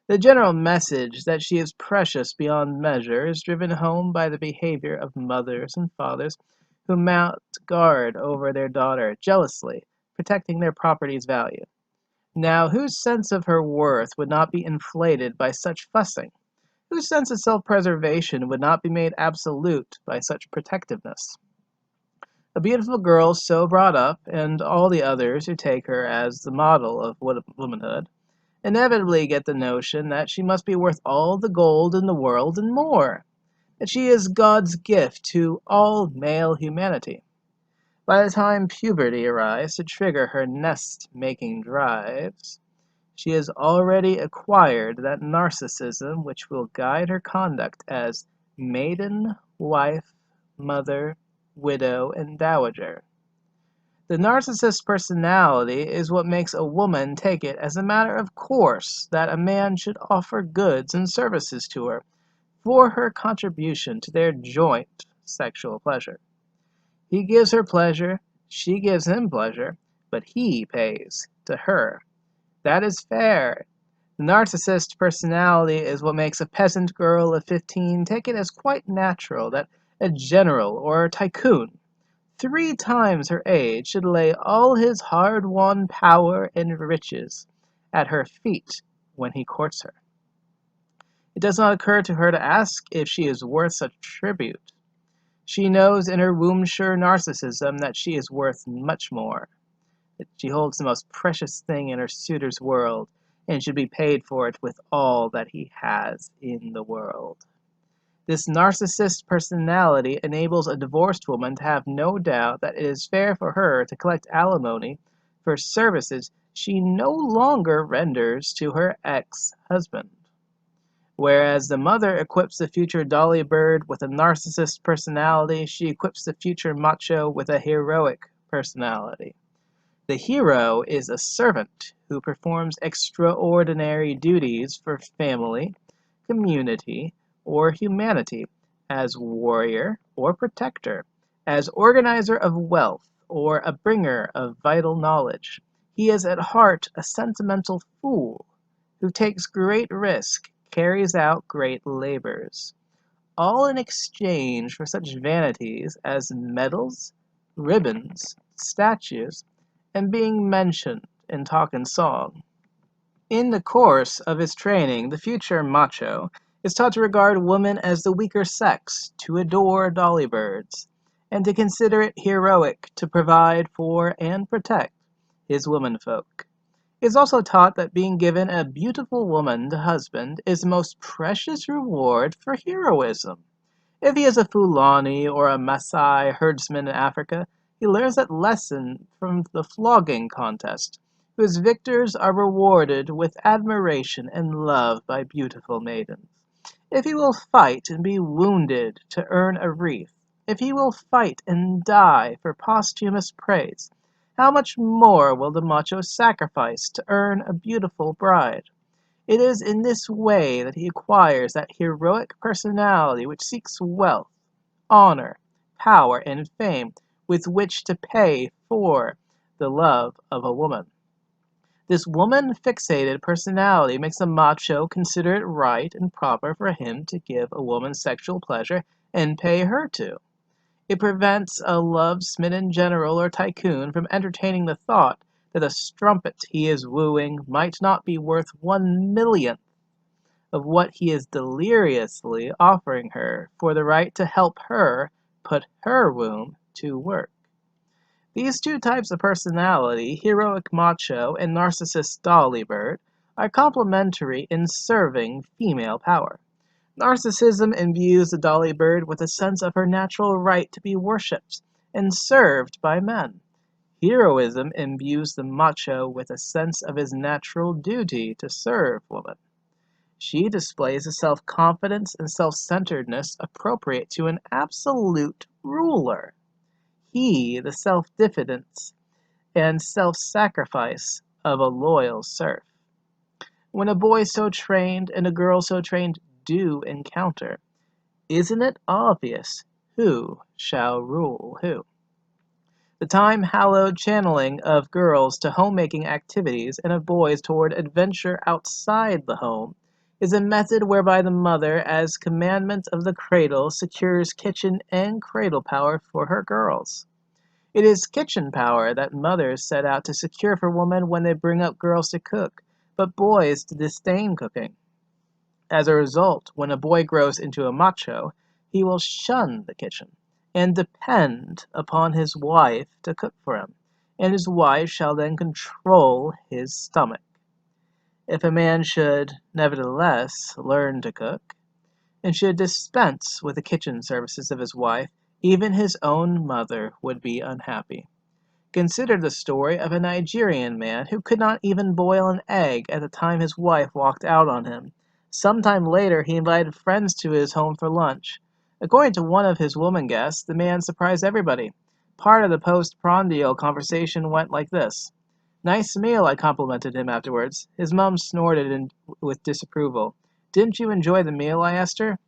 S2: The general message that she is precious beyond measure is driven home by the behavior of mothers and fathers who mount guard over their daughter jealously, protecting their property's value. Now, whose sense of her worth would not be inflated by such fussing? Whose sense of self-preservation would not be made absolute by such protectiveness? A beautiful girl so brought up, and all the others who take her as the model of womanhood, inevitably get the notion that she must be worth all the gold in the world and more, that she is God's gift to all male humanity. By the time puberty arrives to trigger her nest-making drives, she has already acquired that narcissism which will guide her conduct as maiden, wife, mother, widow, and dowager. The narcissist personality is what makes a woman take it as a matter of course that a man should offer goods and services to her for her contribution to their joint sexual pleasure. He gives her pleasure, she gives him pleasure, but he pays to her. That is fair. The narcissist personality is what makes a peasant girl of 15 take it as quite natural that a general or a tycoon 3 times her age should lay all his hard-won power and riches at her feet when he courts her. It does not occur to her to ask if she is worth such tribute. She knows in her womb-sure narcissism that she is worth much more, that she holds the most precious thing in her suitor's world, and should be paid for it with all that he has in the world. This narcissist personality enables a divorced woman to have no doubt that it is fair for her to collect alimony for services she no longer renders to her ex-husband. Whereas the mother equips the future dolly bird with a narcissist personality, she equips the future macho with a heroic personality. The hero is a servant who performs extraordinary duties for family, community, or humanity, as warrior or protector, as organizer of wealth, or a bringer of vital knowledge. He is at heart a sentimental fool, who takes great risk, carries out great labors, all in exchange for such vanities as medals, ribbons, statues, and being mentioned in talk and song. In the course of his training, the future macho is taught to regard woman as the weaker sex, to adore dolly birds, and to consider it heroic to provide for and protect his womenfolk. He is also taught that being given a beautiful woman to husband is the most precious reward for heroism. If he is a Fulani or a Maasai herdsman in Africa, he learns that lesson from the flogging contest, whose victors are rewarded with admiration and love by beautiful maidens. If he will fight and be wounded to earn a wreath, if he will fight and die for posthumous praise, how much more will the macho sacrifice to earn a beautiful bride? It is in this way that he acquires that heroic personality which seeks wealth, honor, power, and fame with which to pay for the love of a woman. This woman-fixated personality makes the macho consider it right and proper for him to give a woman sexual pleasure and pay her to. It prevents a love-smitten general or tycoon from entertaining the thought that the strumpet he is wooing might not be worth 1/1,000,000th of what he is deliriously offering her for the right to help her put her womb to work. These two types of personality, heroic macho and narcissist dolly bird, are complementary in serving female power. Narcissism imbues the dolly bird with a sense of her natural right to be worshipped and served by men. Heroism imbues the macho with a sense of his natural duty to serve woman. She displays a self-confidence and self-centeredness appropriate to an absolute ruler. He, the self-diffidence and self-sacrifice of a loyal serf. When a boy so trained and a girl so trained do encounter, isn't it obvious who shall rule who? The time-hallowed channeling of girls to homemaking activities and of boys toward adventure outside the home is a method whereby the mother, as commandment of the cradle, secures kitchen and cradle power for her girls. It is kitchen power that mothers set out to secure for women when they bring up girls to cook, but boys to disdain cooking. As a result, when a boy grows into a macho, he will shun the kitchen and depend upon his wife to cook for him, and his wife shall then control his stomach. If a man should, nevertheless, learn to cook, and should dispense with the kitchen services of his wife, even his own mother would be unhappy. Consider the story of a Nigerian man who could not even boil an egg at the time his wife walked out on him. Sometime later, he invited friends to his home for lunch. According to one of his woman guests, the man surprised everybody. Part of the post-prandial conversation went like this. "Nice meal," I complimented him afterwards. His mum snorted with disapproval. "Didn't you enjoy the meal?" I asked her.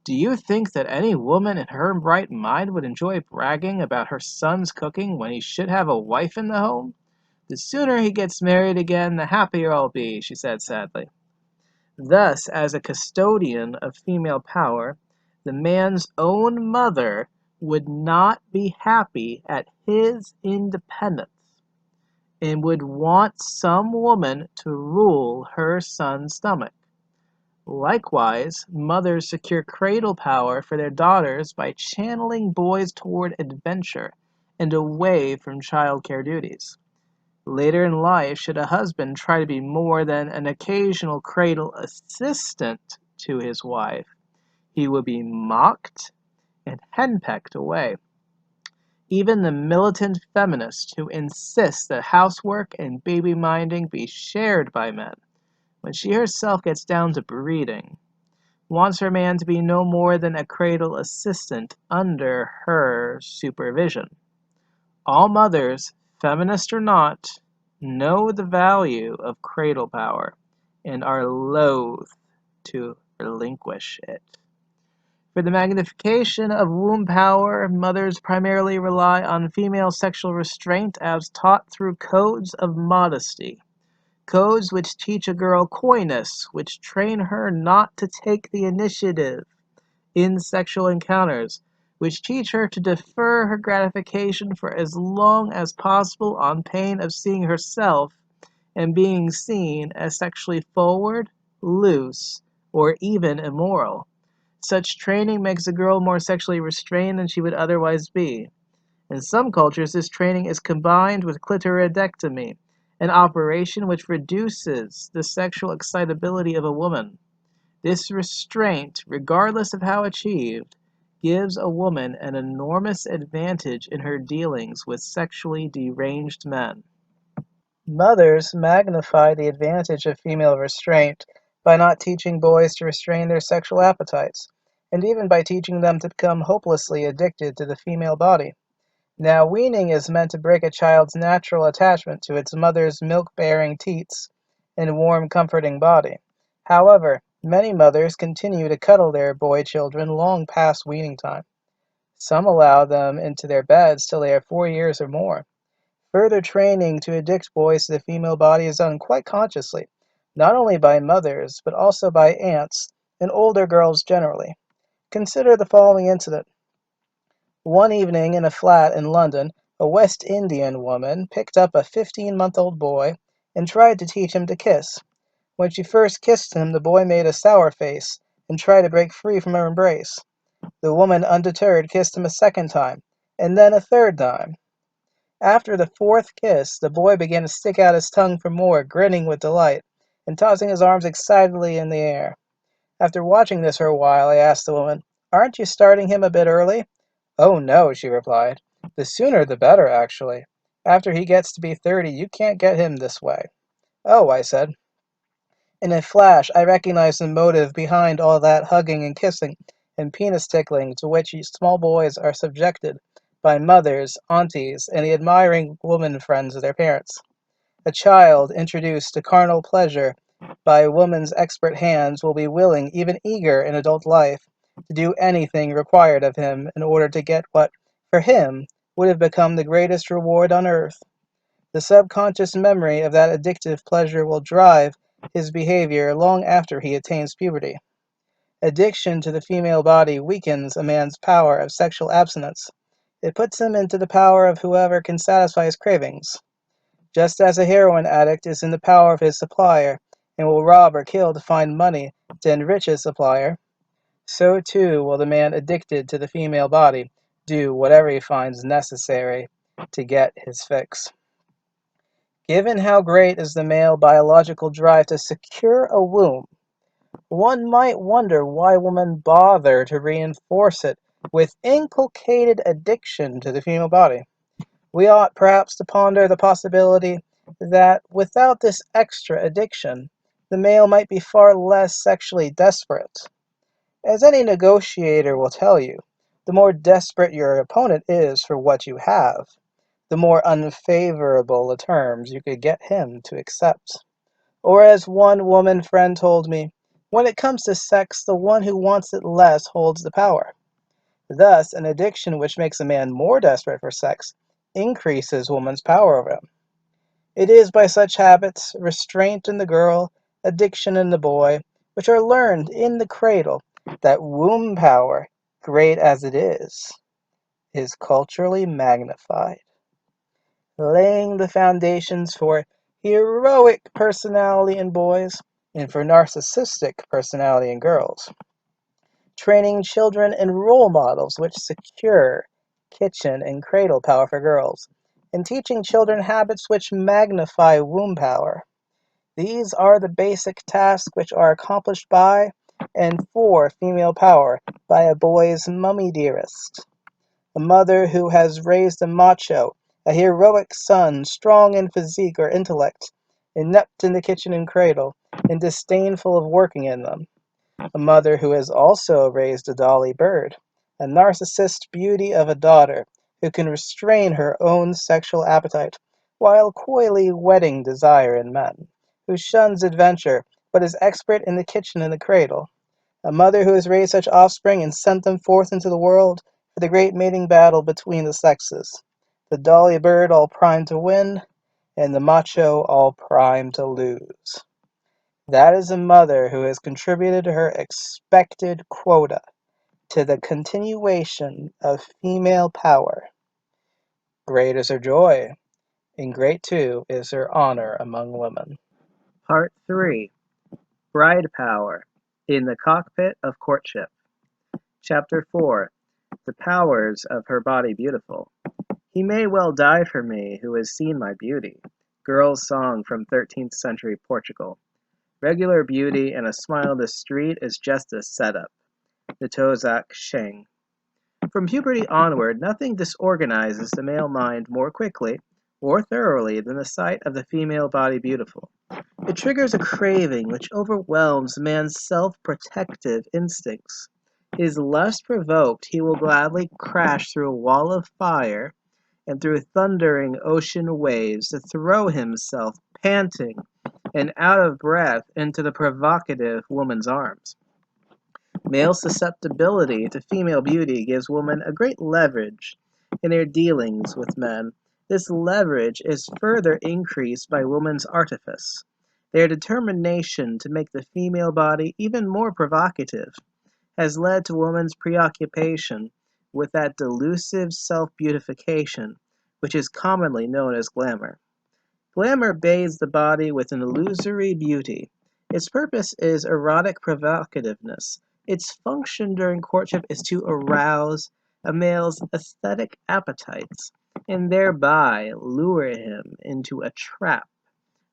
S2: "Do you think that any woman in her right mind would enjoy bragging about her son's cooking when he should have a wife in the home? The sooner he gets married again, the happier I'll be," she said sadly. Thus, as a custodian of female power, the man's own mother would not be happy at his independence and would want some woman to rule her son's stomach. Likewise, mothers secure cradle power for their daughters by channeling boys toward adventure and away from childcare duties. Later in life, should a husband try to be more than an occasional cradle assistant to his wife, he will be mocked and henpecked away. Even the militant feminist who insists that housework and baby minding be shared by men, when she herself gets down to breeding, wants her man to be no more than a cradle assistant under her supervision. All mothers, feminist or not, know the value of cradle power and are loath to relinquish it. For the magnification of womb power, mothers primarily rely on female sexual restraint as taught through codes of modesty. Codes which teach a girl coyness, which train her not to take the initiative in sexual encounters, which teach her to defer her gratification for as long as possible on pain of seeing herself and being seen as sexually forward, loose, or even immoral. Such training makes a girl more sexually restrained than she would otherwise be. In some cultures, this training is combined with clitoridectomy, an operation which reduces the sexual excitability of a woman. This restraint, regardless of how achieved, gives a woman an enormous advantage in her dealings with sexually deranged men. Mothers magnify the advantage of female restraint by not teaching boys to restrain their sexual appetites, and even by teaching them to become hopelessly addicted to the female body. Now, weaning is meant to break a child's natural attachment to its mother's milk-bearing teats and warm, comforting body. However, many mothers continue to cuddle their boy children long past weaning time. Some allow them into their beds till they are 4 years or more. Further training to addict boys to the female body is done quite consciously, not only by mothers, but also by aunts and older girls generally. Consider the following incident. One evening in a flat in London, a West Indian woman picked up a 15-month-old boy and tried to teach him to kiss. When she first kissed him, the boy made a sour face and tried to break free from her embrace. The woman, undeterred, kissed him a second time, and then a third time. After the fourth kiss, the boy began to stick out his tongue for more, grinning with delight, and tossing his arms excitedly in the air. After watching this for a while, I asked the woman, "Aren't you starting him a bit early?" "Oh, no," she replied. "The sooner the better, actually. After he gets to be 30, you can't get him this way." "Oh," I said. In a flash, I recognized the motive behind all that hugging and kissing and penis tickling to which small boys are subjected by mothers, aunties, and the admiring woman friends of their parents. A child introduced to carnal pleasure by a woman's expert hands will be willing, even eager in adult life, to do anything required of him in order to get what, for him, would have become the greatest reward on earth. The subconscious memory of that addictive pleasure will drive his behavior long after he attains puberty. Addiction to the female body weakens a man's power of sexual abstinence. It puts him into the power of whoever can satisfy his cravings. Just as a heroin addict is in the power of his supplier and will rob or kill to find money to enrich his supplier, so too will the man addicted to the female body do whatever he finds necessary to get his fix. Given how great is the male biological drive to secure a womb, one might wonder why women bother to reinforce it with inculcated addiction to the female body. We ought perhaps to ponder the possibility that without this extra addiction, the male might be far less sexually desperate. As any negotiator will tell you, the more desperate your opponent is for what you have, the more unfavorable the terms you could get him to accept. Or as one woman friend told me, when it comes to sex, the one who wants it less holds the power. Thus, an addiction which makes a man more desperate for sex increases woman's power over him. It is by such habits, restraint in the girl, addiction in the boy, which are learned in the cradle, that womb power, great as it is culturally magnified, laying the foundations for heroic personality in boys and for narcissistic personality in girls, training children in role models which secure kitchen and cradle power for girls, and teaching children habits which magnify womb power. These are the basic tasks which are accomplished by and for female power by a boy's mummy dearest. A mother who has raised a macho, a heroic son, strong in physique or intellect, inept in the kitchen and cradle, and disdainful of working in them. A mother who has also raised a dolly bird, a narcissist beauty of a daughter who can restrain her own sexual appetite while coyly whetting desire in men, who shuns adventure but is expert in the kitchen and the cradle. A mother who has raised such offspring and sent them forth into the world for the great mating battle between the sexes, the dolly bird all primed to win, and the macho all primed to lose. That is a mother who has contributed her expected quota to the continuation of female power. Great is her joy, and great too is her honor among women.
S1: Part 3. Bride Power in the Cockpit of Courtship. Chapter 4. The Powers of Her Body Beautiful. He may well die for me who has seen my beauty. Girl's song from 13th century Portugal. Regular beauty and a smile in the street is just a setup. The Tozos Sheng. From puberty onward, nothing disorganizes the male mind more quickly or thoroughly than the sight of the female body beautiful. It triggers a craving which overwhelms man's self-protective instincts. His lust provoked, he will gladly crash through a wall of fire and through thundering ocean waves to throw himself, panting and out of breath, into the provocative woman's arms. Male susceptibility to female beauty gives women a great leverage in their dealings with men. This leverage is further increased by woman's artifice. Their determination to make the female body even more provocative has led to woman's preoccupation with that delusive self-beautification which is commonly known as glamour. Glamour bathes the body with an illusory beauty. Its purpose is erotic provocativeness. Its function during courtship is to arouse a male's aesthetic appetites and thereby lure him into a trap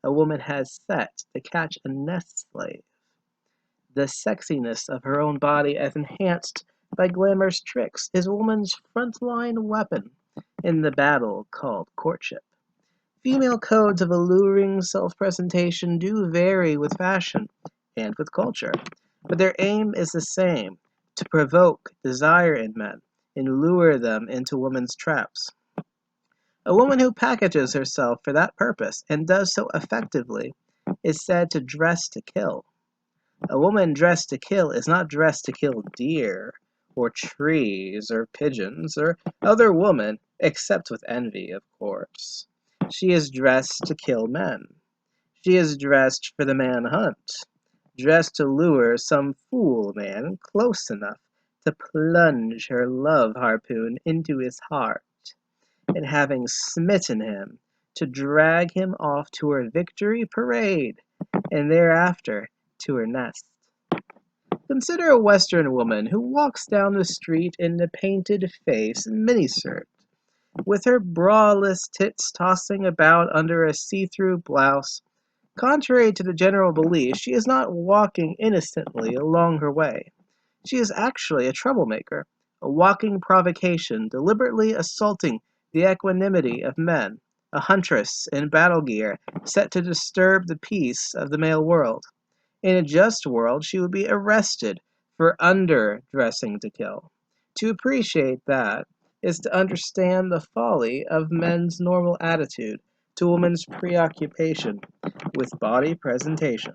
S1: a woman has set to catch a nest slave. The sexiness of her own body as enhanced by glamour's tricks is woman's frontline weapon in the battle called courtship. Female codes of alluring self-presentation do vary with fashion and with culture, but their aim is the same, to provoke desire in men and lure them into women's traps. A woman who packages herself for that purpose and does so effectively is said to dress to kill. A woman dressed to kill is not dressed to kill deer, or trees, or pigeons, or other women, except with envy, of course. She is dressed to kill men. She is dressed for the manhunt, dressed to lure some fool man close enough to plunge her love harpoon into his heart, and having smitten him, to drag him off to her victory parade, and thereafter to her nest. Consider a Western woman who walks down the street in a painted face miniskirt, with her braless tits tossing about under a see-through blouse. Contrary to the general belief, she is not walking innocently along her way. She is actually a troublemaker, a walking provocation, deliberately assaulting the equanimity of men, a huntress in battle gear, set to disturb the peace of the male world. In a just world, she would be arrested for under-dressing to kill. To appreciate that is to understand the folly of men's normal attitude to women's preoccupation with body presentation.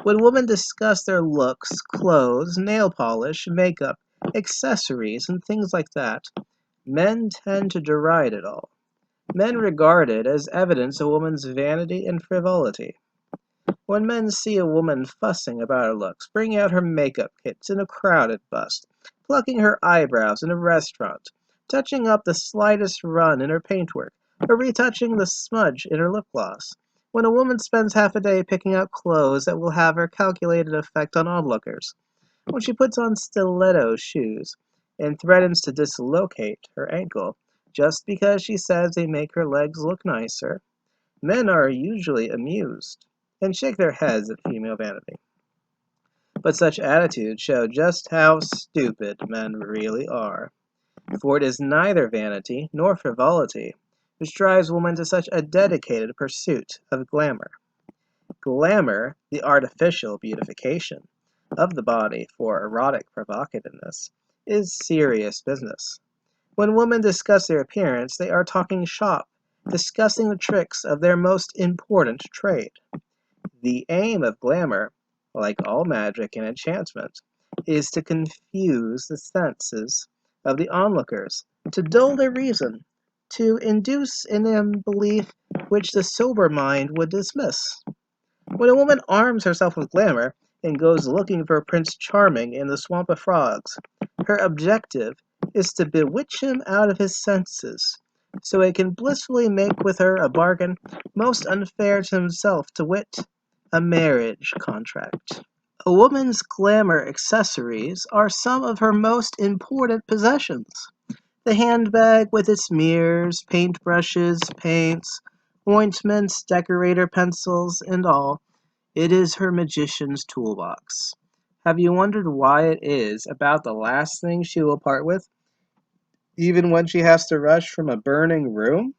S1: When women discuss their looks, clothes, nail polish, makeup, accessories, and things like that, men tend to deride it all. Men regard it as evidence of a woman's vanity and frivolity. When men see a woman fussing about her looks, bringing out her makeup kits in a crowded bus, plucking her eyebrows in a restaurant, touching up the slightest run in her paintwork, or retouching the smudge in her lip gloss. When a woman spends half a day picking out clothes that will have her calculated effect on onlookers. When she puts on stiletto shoes and threatens to dislocate her ankle just because she says they make her legs look nicer, men are usually amused and shake their heads at female vanity. But such attitudes show just how stupid men really are, for it is neither vanity nor frivolity which drives women to such a dedicated pursuit of glamour. Glamour, the artificial beautification of the body for erotic provocativeness, is serious business. When women discuss their appearance, they are talking shop, discussing the tricks of their most important trade. The aim of glamour, like all magic and enchantment, is to confuse the senses of the onlookers, to dull their reason, to induce in them belief which the sober mind would dismiss. When a woman arms herself with glamour and goes looking for Prince Charming in the Swamp of Frogs, her objective is to bewitch him out of his senses,
S2: so he can blissfully make with her a bargain most unfair to himself, to wit, a marriage contract. A woman's glamour accessories are some of her most important possessions. The handbag with its mirrors, paintbrushes, paints, ointments, decorator pencils, and all. It is her magician's toolbox. Have you wondered why it is about the last thing she will part with, even when she has to rush from a burning room?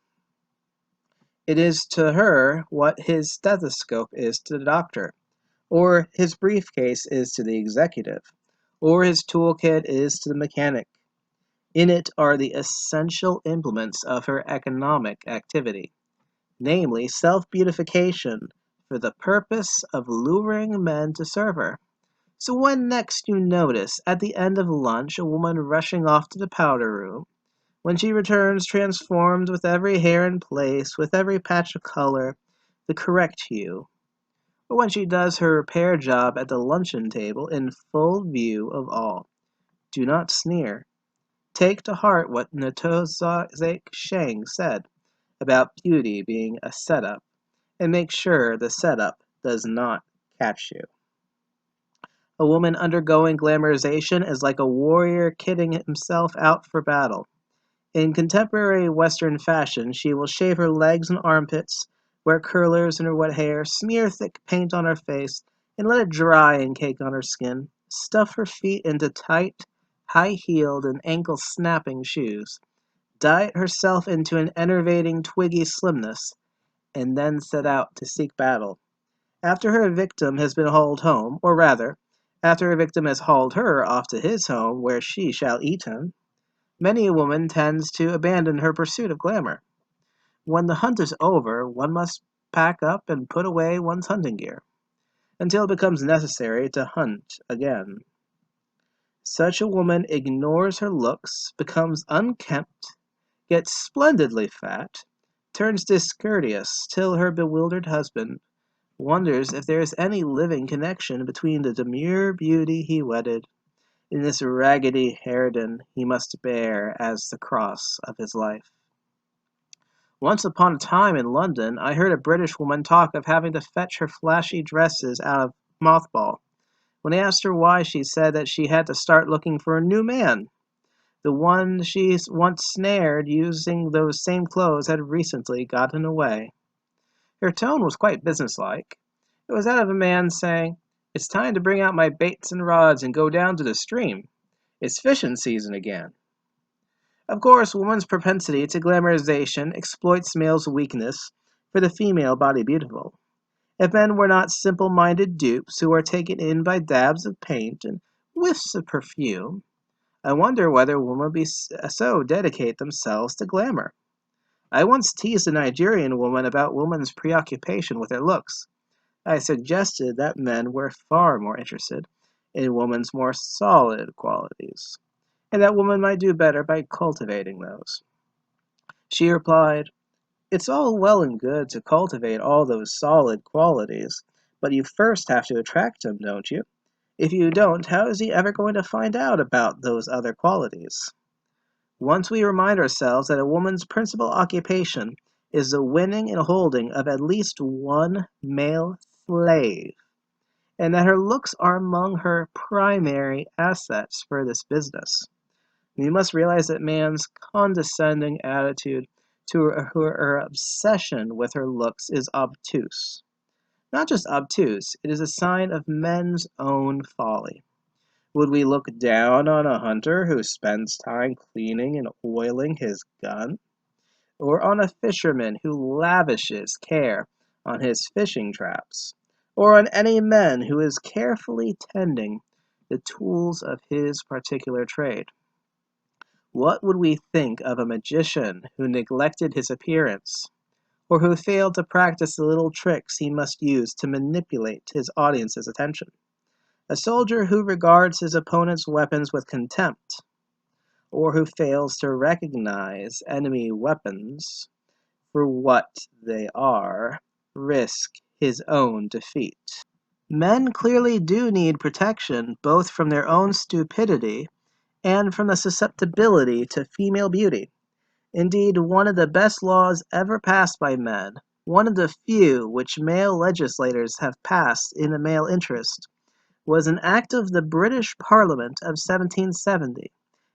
S2: It is to her what his stethoscope is to the doctor, or his briefcase is to the executive, or his toolkit is to the mechanic. In it are the essential implements of her economic activity, namely self-beautification for the purpose of luring men to serve her. So when next you notice at the end of lunch a woman rushing off to the powder room, when she returns transformed with every hair in place, with every patch of color the correct hue, or when she does her repair job at the luncheon table in full view of all, do not sneer. Take to heart what Tezos Shang said about beauty being a setup, and make sure the setup does not catch you. A woman undergoing glamorization is like a warrior kitting himself out for battle. In contemporary Western fashion, she will shave her legs and armpits, wear curlers in her wet hair, smear thick paint on her face, and let it dry and cake on her skin, stuff her feet into tight, high-heeled and ankle-snapping shoes, diet herself into an enervating, twiggy slimness, and then set out to seek battle. After her victim has been hauled home, or rather, after her victim has hauled her off to his home where she shall eat him, many a woman tends to abandon her pursuit of glamour. When the hunt is over, one must pack up and put away one's hunting gear, until it becomes necessary to hunt again. Such a woman ignores her looks, becomes unkempt, gets splendidly fat, turns discourteous till her bewildered husband wonders if there is any living connection between the demure beauty he wedded and this raggedy harridan he must bear as the cross of his life. Once upon a time in London, I heard a British woman talk of having to fetch her flashy dresses out of mothball. When I asked her why, she said that she had to start looking for a new man. The one she once snared using those same clothes had recently gotten away. Her tone was quite businesslike. It was that of a man saying, "It's time to bring out my baits and rods and go down to the stream. It's fishing season again." Of course, woman's propensity to glamorization exploits male's weakness for the female body beautiful. If men were not simple-minded dupes who are taken in by dabs of paint and whiffs of perfume, I wonder whether women would be so dedicate themselves to glamour. I once teased a Nigerian woman about women's preoccupation with their looks. I suggested that men were far more interested in woman's more solid qualities, and that women might do better by cultivating those. She replied, "It's all well and good to cultivate all those solid qualities, but you first have to attract him, don't you? If you don't, how is he ever going to find out about those other qualities?" Once we remind ourselves that a woman's principal occupation is the winning and holding of at least one male slave, and that her looks are among her primary assets for this business, we must realize that man's condescending attitude to her obsession with her looks is obtuse. Not just obtuse, it is a sign of men's own folly. Would we look down on a hunter who spends time cleaning and oiling his gun? Or on a fisherman who lavishes care on his fishing traps? Or on any man who is carefully tending the tools of his particular trade? What would we think of a magician who neglected his appearance, or who failed to practice the little tricks he must use to manipulate his audience's attention? A soldier who regards his opponent's weapons with contempt, or who fails to recognize enemy weapons for what they are, risk his own defeat. Men clearly do need protection both from their own stupidity and from the susceptibility to female beauty. Indeed, one of the best laws ever passed by men, one of the few which male legislators have passed in the male interest, was an act of the British Parliament of 1770.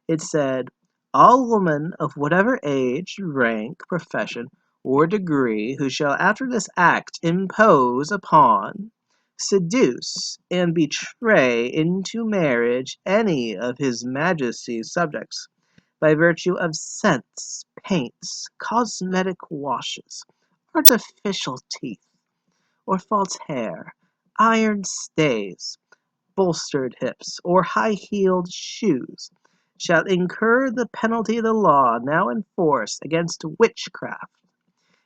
S2: It said, "All women of whatever age, rank, profession, or degree who shall after this act impose upon, seduce, and betray into marriage any of his Majesty's subjects, by virtue of scents, paints, cosmetic washes, artificial teeth, or false hair, iron stays, bolstered hips, or high-heeled shoes, shall incur the penalty of the law now in force against witchcraft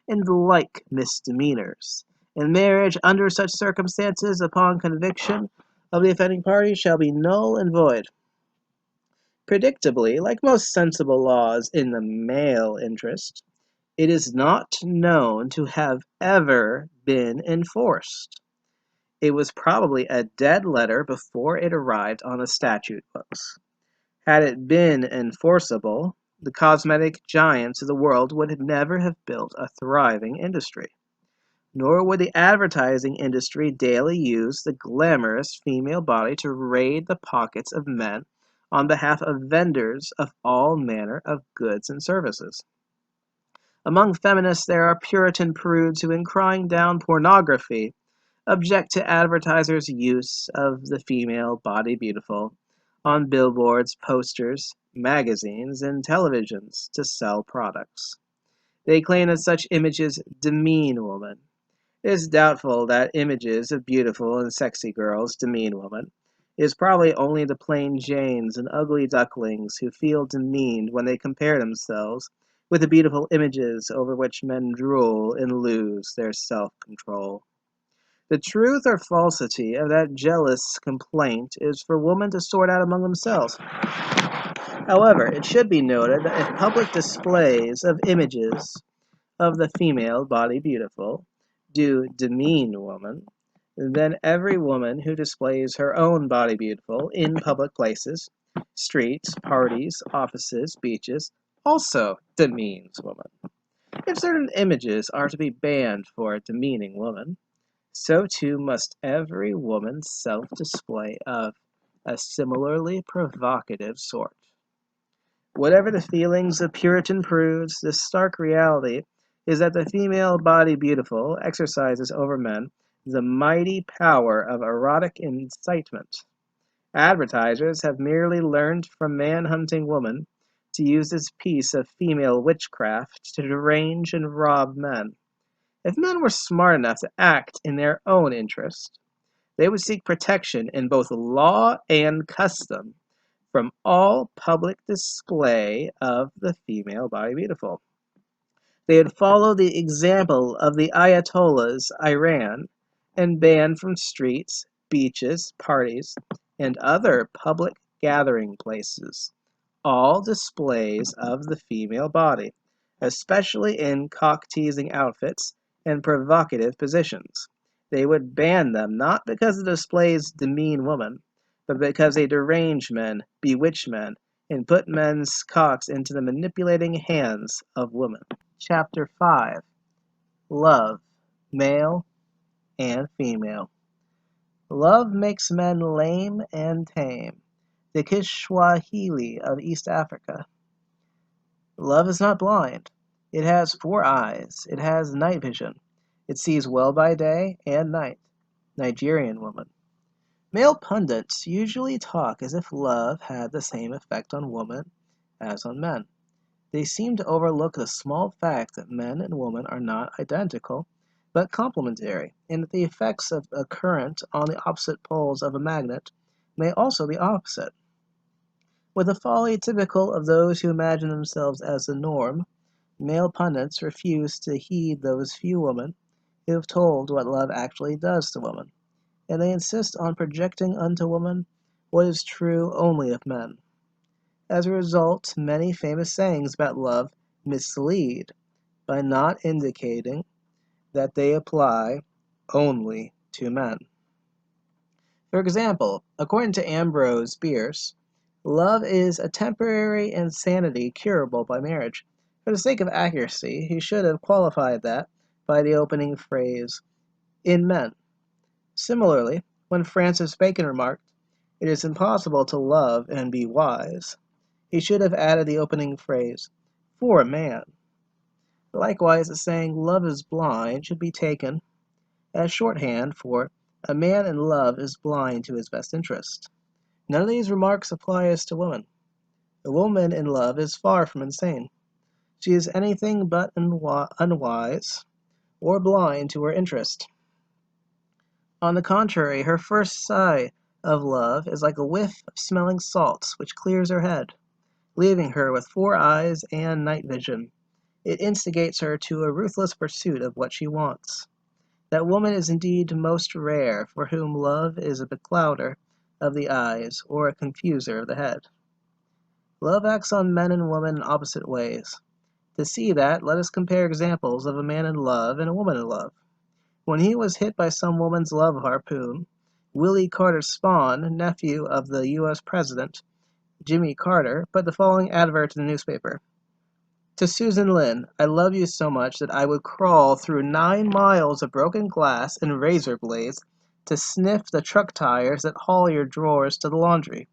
S2: and like misdemeanors. And marriage under such circumstances, upon conviction of the offending party, shall be null and void." Predictably, like most sensible laws in the male interest, it is not known to have ever been enforced. It was probably a dead letter before it arrived on the statute books. Had it been enforceable, the cosmetic giants of the world would never have built a thriving industry. Nor would the advertising industry daily use the glamorous female body to raid the pockets of men on behalf of vendors of all manner of goods and services. Among feminists, there are Puritan prudes who, in crying down pornography, object to advertisers' use of the female body beautiful on billboards, posters, magazines, and televisions to sell products. They claim that such images demean woman. It is doubtful that images of beautiful and sexy girls demean women. It is probably only the plain Janes and ugly ducklings who feel demeaned when they compare themselves with the beautiful images over which men drool and lose their self-control. The truth or falsity of that jealous complaint is for women to sort out among themselves. However, it should be noted that if public displays of images of the female body beautiful do demean woman, then every woman who displays her own body beautiful in public places, streets, parties, offices, beaches, also demeans woman. If certain images are to be banned for demeaning woman, so too must every woman's self-display of a similarly provocative sort. Whatever the feelings of Puritan prudes, the stark reality is that the female body beautiful exercises over men the mighty power of erotic incitement. Advertisers have merely learned from man-hunting woman to use this piece of female witchcraft to derange and rob men. If men were smart enough to act in their own interest, they would seek protection in both law and custom from all public display of the female body beautiful. They would follow the example of the Ayatollahs Iran and ban from streets, beaches, parties, and other public gathering places all displays of the female body, especially in cock-teasing outfits and provocative positions. They would ban them not because the displays demean women, but because they derange men, bewitch men, and put men's cocks into the manipulating hands of women. Chapter 5. Love, Male and Female. Love makes men lame and tame. The Kiswahili of East Africa. Love is not blind. It has 4 eyes. It has night vision. It sees well by day and night. Nigerian woman. Male pundits usually talk as if love had the same effect on women as on men. They seem to overlook the small fact that men and women are not identical, but complementary, and that the effects of a current on the opposite poles of a magnet may also be opposite. With a folly typical of those who imagine themselves as the norm, male pundits refuse to heed those few women who have told what love actually does to women, and they insist on projecting unto women what is true only of men. As a result, many famous sayings about love mislead by not indicating that they apply only to men. For example, according to Ambrose Bierce, love is a temporary insanity curable by marriage, For the sake of accuracy, he should have qualified that by the opening phrase, in men. Similarly, when Francis Bacon remarked, "It is impossible to love and be wise," he should have added the opening phrase, "for a man." Likewise, the saying, "love is blind," should be taken as shorthand for, "a man in love is blind to his best interest." None of these remarks apply as to women. A woman in love is far from insane. She is anything but unwise or blind to her interest. On the contrary, her first sigh of love is like a whiff of smelling salts which clears her head, leaving her with 4 eyes and night vision. It instigates her to a ruthless pursuit of what she wants. That woman is indeed most rare for whom love is a beclouder of the eyes or a confuser of the head. Love acts on men and women in opposite ways. To see that, let us compare examples of a man in love and a woman in love. When he was hit by some woman's love harpoon, Willie Carter's spawn, nephew of the U.S. President, Jimmy Carter, put the following advert in the newspaper. To Susan Lynn, I love you so much that I would crawl through 9 miles of broken glass and razor blades to sniff the truck tires that haul your drawers to the laundry.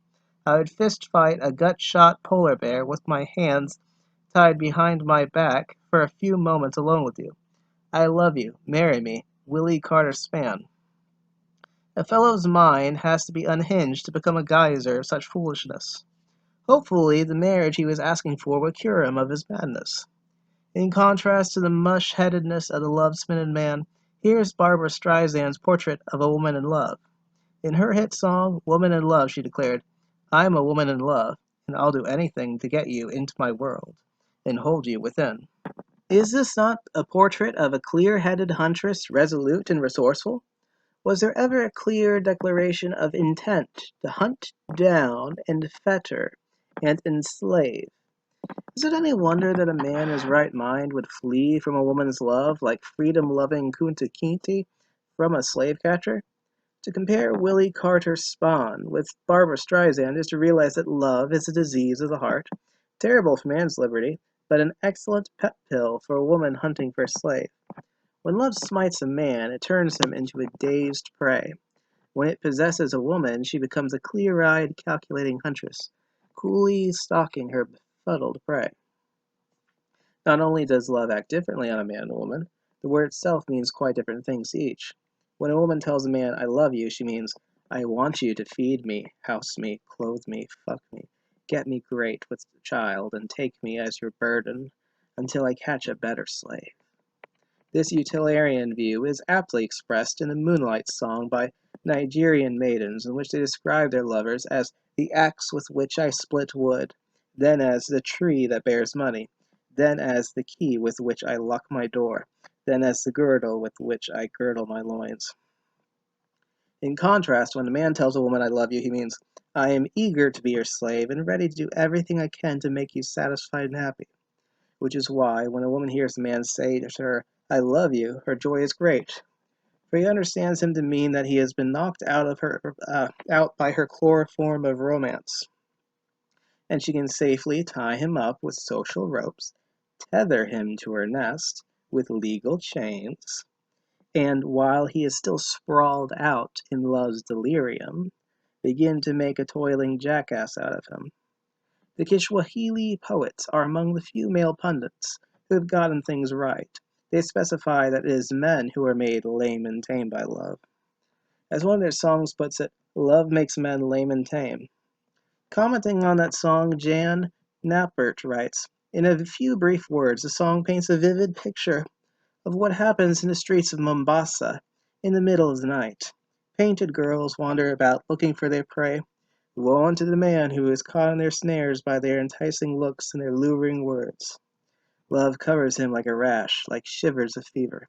S2: I would fist fight a gut-shot polar bear with my hands tied behind my back for a few moments alone with you. I love you. Marry me. Willie Carter Span. A fellow's mind has to be unhinged to become a geyser of such foolishness. Hopefully, the marriage he was asking for would cure him of his madness. In contrast to the mush-headedness of the love-smitten man, here is Barbra Streisand's portrait of a woman in love. In her hit song, Woman in Love, she declared, "I'm a woman in love, and I'll do anything to get you into my world and hold you within." Is this not a portrait of a clear-headed huntress, resolute and resourceful? Was there ever a clear declaration of intent to hunt down and fetter and enslave? Is it any wonder that a man in his right mind would flee from a woman's love like freedom-loving Kunta Kinte from a slave-catcher? To compare Willie Carter's spawn with Barbra Streisand is to realize that love is a disease of the heart, terrible for man's liberty, but an excellent pet pill for a woman hunting for a slave. When love smites a man, it turns him into a dazed prey. When it possesses a woman, she becomes a clear-eyed, calculating huntress, coolly stalking her befuddled prey. Not only does love act differently on a man and a woman, the word itself means quite different things to each. When a woman tells a man, "I love you," she means, "I want you to feed me, house me, clothe me, fuck me, get me great with the child, and take me as your burden until I catch a better slave." This utilitarian view is aptly expressed in the Moonlight Song by Nigerian maidens, in which they describe their lovers as the axe with which I split wood, then as the tree that bears money, then as the key with which I lock my door, then as the girdle with which I girdle my loins. In contrast, when a man tells a woman, "I love you," he means, "I am eager to be your slave and ready to do everything I can to make you satisfied and happy." Which is why, when a woman hears a man say to her, "I love you," her joy is great, for he understands him to mean that he has been knocked out by her chloroform of romance, and she can safely tie him up with social ropes, tether him to her nest with legal chains, and while he is still sprawled out in love's delirium, begin to make a toiling jackass out of him. The Kiswahili poets are among the few male pundits who have gotten things right. They specify that it is men who are made lame and tame by love. As one of their songs puts it, love makes men lame and tame. Commenting on that song, Jan Knappert writes, "In a few brief words, the song paints a vivid picture of what happens in the streets of Mombasa in the middle of the night. Painted girls wander about looking for their prey. Woe unto the man who is caught in their snares by their enticing looks and their luring words. Love covers him like a rash, like shivers of fever.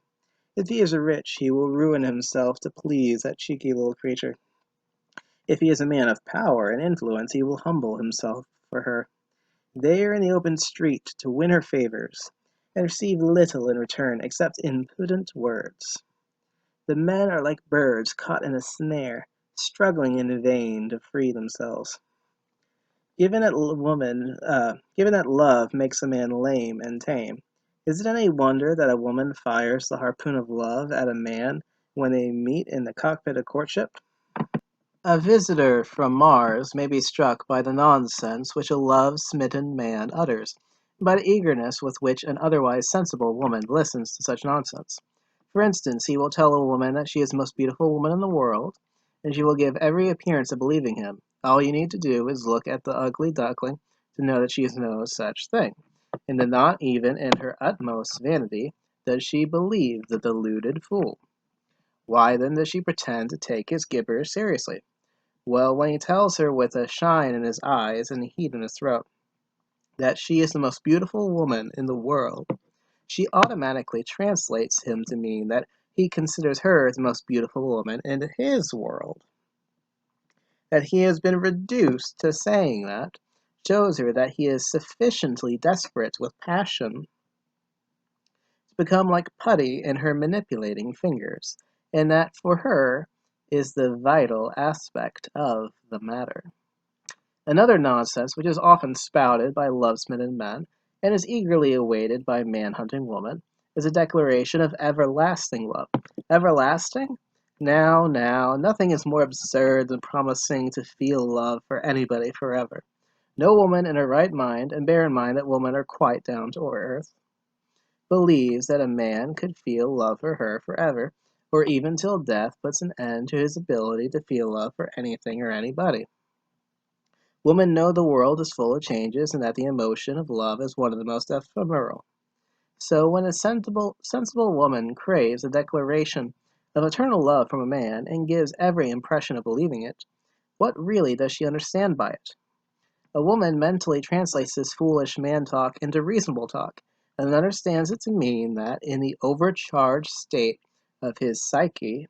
S2: If he is rich, he will ruin himself to please that cheeky little creature. If he is a man of power and influence, he will humble himself for her, there in the open street, to win her favors, and receive little in return except impudent words. The men are like birds caught in a snare, struggling in vain to free themselves. Given that given that love makes a man lame and tame, is it any wonder that a woman fires the harpoon of love at a man when they meet in the cockpit of courtship? A visitor from Mars may be struck by the nonsense which a love-smitten man utters, and by the eagerness with which an otherwise sensible woman listens to such nonsense. For instance, he will tell a woman that she is the most beautiful woman in the world, and she will give every appearance of believing him. All you need to do is look at the ugly duckling to know that she is no such thing, and that not even in her utmost vanity does she believe the deluded fool. Why then does she pretend to take his gibberish seriously? Well, when he tells her with a shine in his eyes and a heat in his throat that she is the most beautiful woman in the world, she automatically translates him to mean that he considers her the most beautiful woman in his world. That he has been reduced to saying that shows her that he is sufficiently desperate with passion to become like putty in her manipulating fingers, and that for her is the vital aspect of the matter. Another nonsense which is often spouted by love-smitten men, and is eagerly awaited by man-hunting women, is a declaration of everlasting love. Everlasting? Now, nothing is more absurd than promising to feel love for anybody forever. No woman in her right mind, and bear in mind that women are quite down to earth, believes that a man could feel love for her forever, or even till death puts an end to his ability to feel love for anything or anybody. Women know the world is full of changes and that the emotion of love is one of the most ephemeral. So when a sensible woman craves a declaration of eternal love from a man and gives every impression of believing it, what really does she understand by it? A woman mentally translates this foolish man talk into reasonable talk, and understands it to mean that in the overcharged state of his psyche,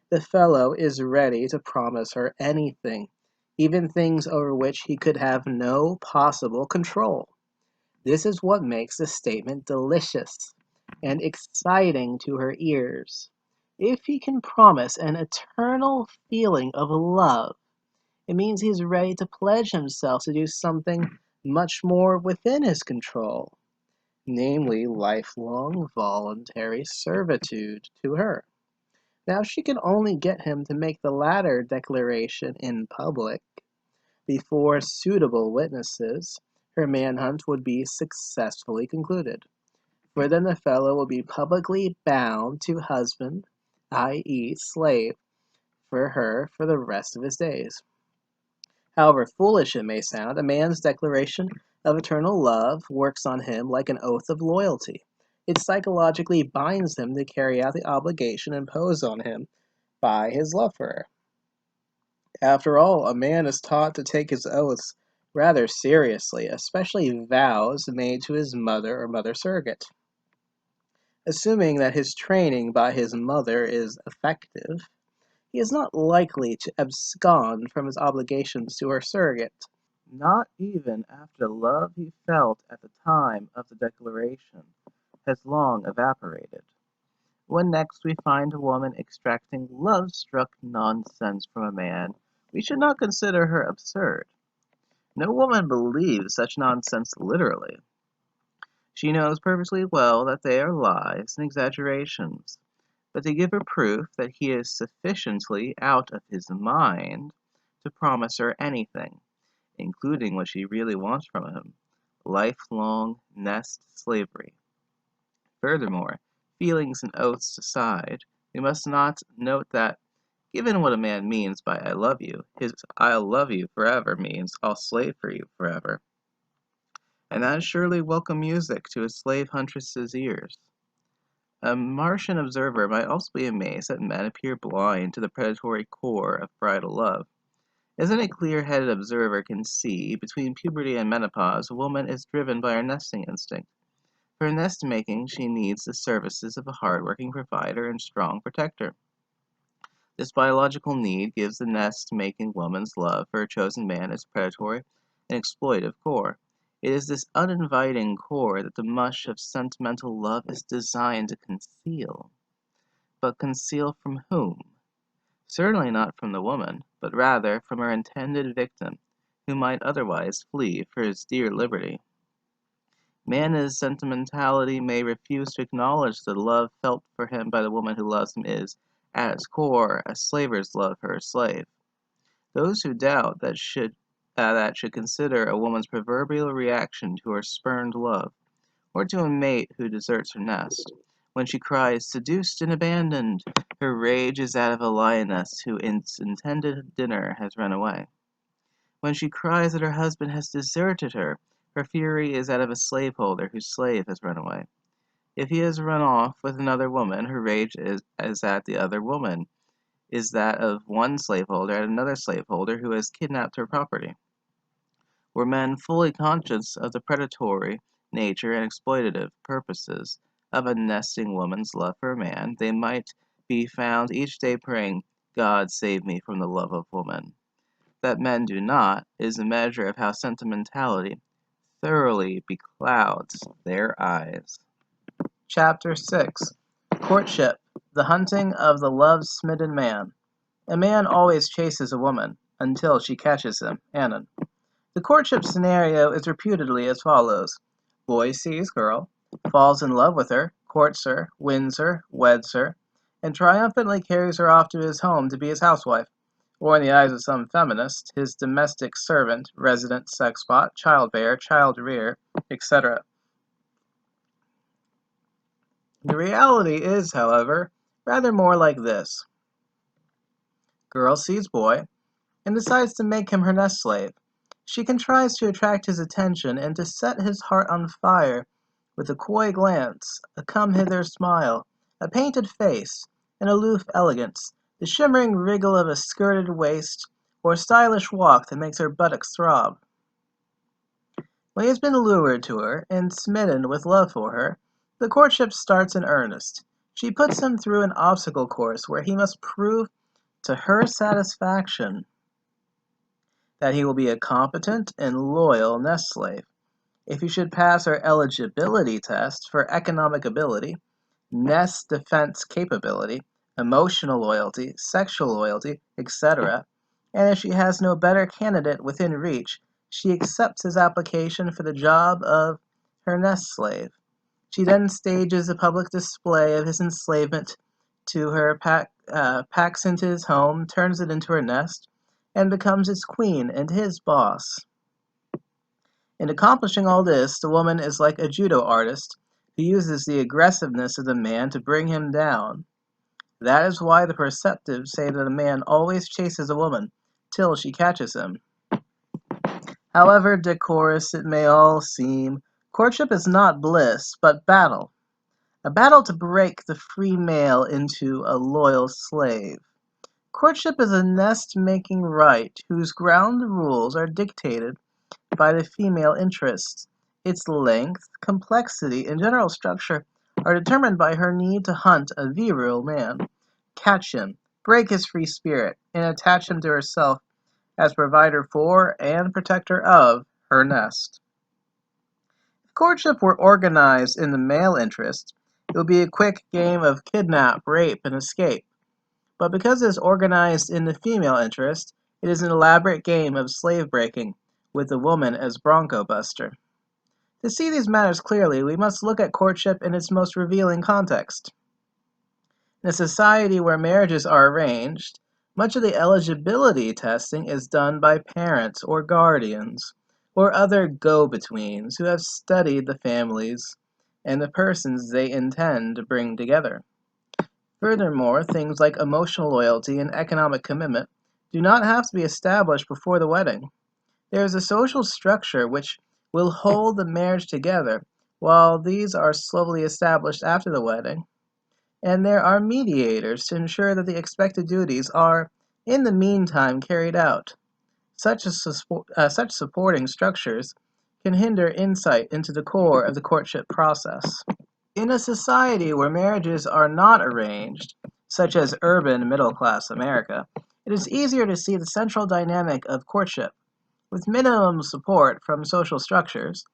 S2: the fellow is ready to promise her anything, even things over which he could have no possible control. This is what makes the statement delicious and exciting to her ears. If he can promise an eternal feeling of love, it means he is ready to pledge himself to do something much more within his control, namely lifelong voluntary servitude to her. Now, if she can only get him to make the latter declaration in public, before suitable witnesses, her manhunt would be successfully concluded. For then the fellow will be publicly bound to husband, i.e., slave, for her for the rest of his days. However foolish it may sound, a man's declaration of eternal love works on him like an oath of loyalty. It psychologically binds him to carry out the obligation imposed on him by his love for her. After all, a man is taught to take his oaths rather seriously, especially vows made to his mother or mother surrogate. Assuming that his training by his mother is effective, he is not likely to abscond from his obligations to her surrogate.
S1: Not even after the love he felt at the time of the declaration has long evaporated. When next we find a woman extracting love-struck nonsense from a man, we should not consider her absurd. No woman believes such nonsense literally. She knows perfectly well that they are lies and exaggerations, but to give her proof that he is sufficiently out of his mind to promise her anything, including what she really wants from him, lifelong nest slavery. Furthermore, feelings and oaths aside, we must not note that, given what a man means by I love you, his I'll love you forever means I'll slave for you forever. And that is surely welcome music to a slave huntress's ears. A Martian observer might also be amazed that men appear blind to the predatory core of bridal love. As any clear-headed observer can see, between puberty and menopause, a woman is driven by her nesting instinct. For nest-making, she needs the services of a hard-working provider and strong protector. This biological need gives the nest-making woman's love for her chosen man its predatory and exploitive core. It is this uninviting core that the mush of sentimental love is designed to conceal. But conceal from whom? Certainly not from the woman, but rather from her intended victim, who might otherwise flee for his dear liberty. Man in his sentimentality may refuse to acknowledge that the love felt for him by the woman who loves him is, at its core, as slavers love her slave. Those who doubt should consider a woman's proverbial reaction to her spurned love, or to a mate who deserts her nest. When she cries, "Seduced and abandoned," her rage is that of a lioness whose intended dinner has run away. When she cries that her husband has deserted her, her fury is that of a slaveholder whose slave has run away. If he has run off with another woman, her rage is at the other woman, is that of one slaveholder at another slaveholder who has kidnapped her property. Were men fully conscious of the predatory nature and exploitative purposes of a nesting woman's love for a man, they might be found each day praying, "God save me from the love of woman." That men do not is a measure of how sentimentality thoroughly beclouds their eyes. Chapter 6. Courtship, the hunting of the love-smitten man. A man always chases a woman until she catches him. Annan. The courtship scenario is reputedly as follows. Boy sees girl, falls in love with her, courts her, wins her, weds her, and triumphantly carries her off to his home to be his housewife, or in the eyes of some feminist, his domestic servant, resident sexbot, child bearer, child rearer, etc. The reality is, however, rather more like this. Girl sees boy and decides to make him her nest slave. She contrives to attract his attention and to set his heart on fire with a coy glance, a come-hither smile, a painted face, an aloof elegance, the shimmering wriggle of a skirted waist, or stylish walk that makes her buttocks throb. When he has been lured to her and smitten with love for her, the courtship starts in earnest. She puts him through an obstacle course where he must prove to her satisfaction that he will be a competent and loyal nest slave. If he should pass her eligibility test for economic ability, nest defense capability, emotional loyalty, sexual loyalty, etc., and if she has no better candidate within reach, she accepts his application for the job of her nest slave. She then stages a public display of his enslavement to her, packs into his home, turns it into her nest, and becomes his queen and his boss. In accomplishing all this, the woman is like a judo artist who uses the aggressiveness of the man to bring him down. That is why the perceptive say that a man always chases a woman till she catches him. However decorous it may all seem, courtship is not bliss, but battle. A battle to break the free male into a loyal slave. Courtship is a nest-making rite whose ground rules are dictated by the female interest. Its length, complexity, and general structure are determined by her need to hunt a virile man, catch him, break his free spirit, and attach him to herself as provider for and protector of her nest. If courtship were organized in the male interest, it would be a quick game of kidnap, rape, and escape. But because it is organized in the female interest, it is an elaborate game of slave breaking, with the woman as bronco buster. To see these matters clearly, we must look at courtship in its most revealing context. In a society where marriages are arranged, much of the eligibility testing is done by parents or guardians, or other go-betweens who have studied the families and the persons they intend to bring together. Furthermore, things like emotional loyalty and economic commitment do not have to be established before the wedding. There is a social structure which will hold the marriage together, while these are slowly established after the wedding, and there are mediators to ensure that the expected duties are, in the meantime, carried out. Such supporting structures can hinder insight into the core of the courtship process. In a society where marriages are not arranged, such as urban middle-class America, it is easier to see the central dynamic of courtship. With minimum support from social structures,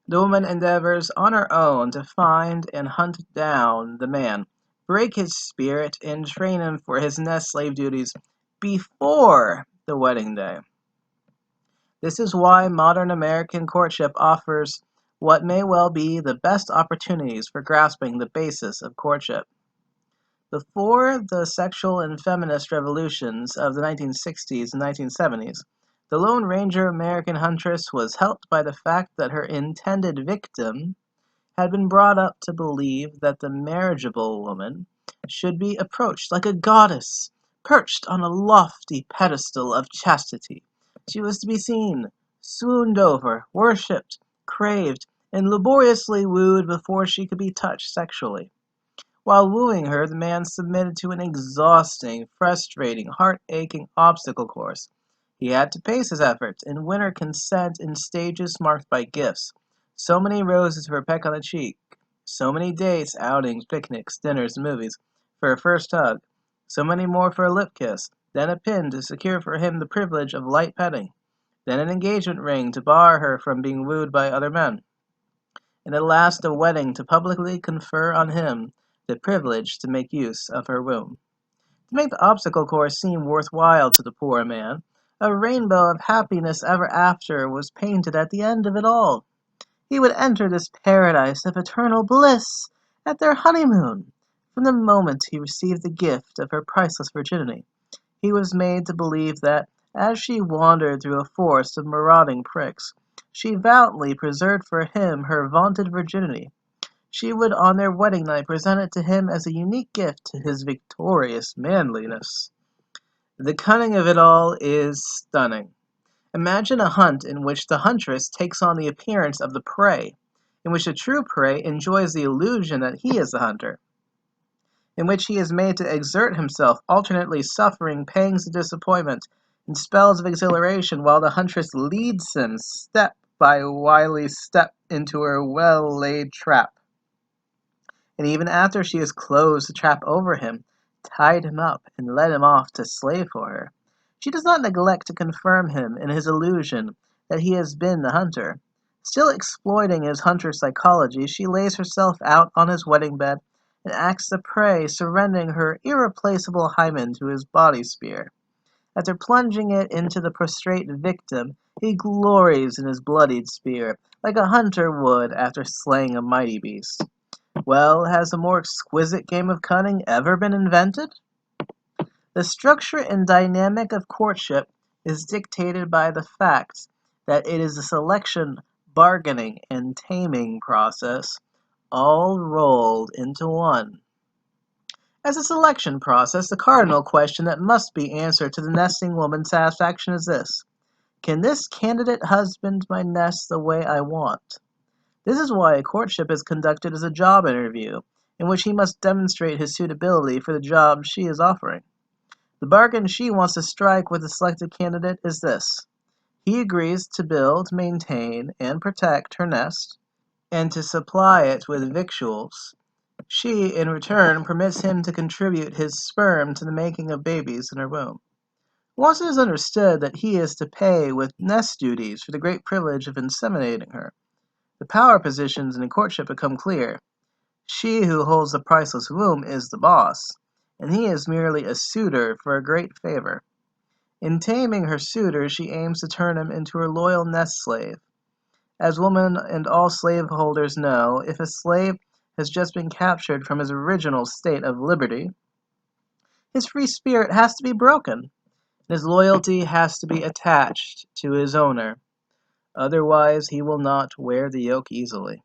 S1: the woman endeavors on her own to find and hunt down the man, break his spirit, and train him for his nest slave duties before the wedding day.
S2: This is why modern American courtship offers what may well be the best opportunities for grasping the basis of courtship. Before the sexual and feminist revolutions of the 1960s and 1970s, the Lone Ranger American huntress was helped by the fact that her intended victim had been brought up to believe that the marriageable woman should be approached like a goddess, perched on a lofty pedestal of chastity. She was to be seen, swooned over, worshipped, craved, and laboriously wooed before she could be touched sexually. While wooing her, the man submitted to an exhausting, frustrating, heart-aching obstacle course. He had to pace his efforts and win her consent in stages marked by gifts. So many roses for a peck on the cheek, so many dates, outings, picnics, dinners, and movies for a first hug, so many more for a lip kiss, then a pin to secure for him the privilege of light petting, then an engagement ring to bar her from being wooed by other men, and at last a wedding to publicly confer on him the privilege to make use of her womb. To make the obstacle course seem worthwhile to the poor man, a rainbow of happiness ever after was painted at the end of it all. He would enter this paradise of eternal bliss at their honeymoon. From the moment he received the gift of her priceless virginity, he was made to believe that, as she wandered through a forest of marauding pricks, she valiantly preserved for him her vaunted virginity. She would on their wedding night present it to him as a unique gift to his victorious manliness. The cunning of it all is stunning. Imagine a hunt in which the huntress takes on the appearance of the prey, in which the true prey enjoys the illusion that he is the hunter, in which he is made to exert himself, alternately suffering pangs of disappointment and spells of exhilaration, while the huntress leads him step by wily step into her well-laid trap. And even after she has closed the trap over him, tied him up, and led him off to slave for her, she does not neglect to confirm him in his illusion that he has been the hunter. Still exploiting his hunter psychology, she lays herself out on his wedding bed and acts the prey, surrendering her irreplaceable hymen to his body spear. After plunging it into the prostrate victim, he glories in his bloodied spear, like a hunter would after slaying a mighty beast. Well, has a more exquisite game of cunning ever been invented? The structure and dynamic of courtship is dictated by the fact that it is a selection, bargaining, and taming process all rolled into one. As a selection process, the cardinal question that must be answered to the nesting woman's satisfaction is this: can this candidate husband my nest the way I want? This is why a courtship is conducted as a job interview, in which he must demonstrate his suitability for the job she is offering. The bargain she wants to strike with the selected candidate is this: he agrees to build, maintain, and protect her nest, and to supply it with victuals. She, in return, permits him to contribute his sperm to the making of babies in her womb. Once it is understood that he is to pay with nest duties for the great privilege of inseminating her, the power positions in a courtship become clear. She who holds the priceless womb is the boss, and he is merely a suitor for a great favor. In taming her suitor, she aims to turn him into her loyal nest slave. As women and all slaveholders know, if a slave has just been captured from his original state of liberty, his free spirit has to be broken, and his loyalty has to be attached to his owner. Otherwise, he will not wear the yoke easily.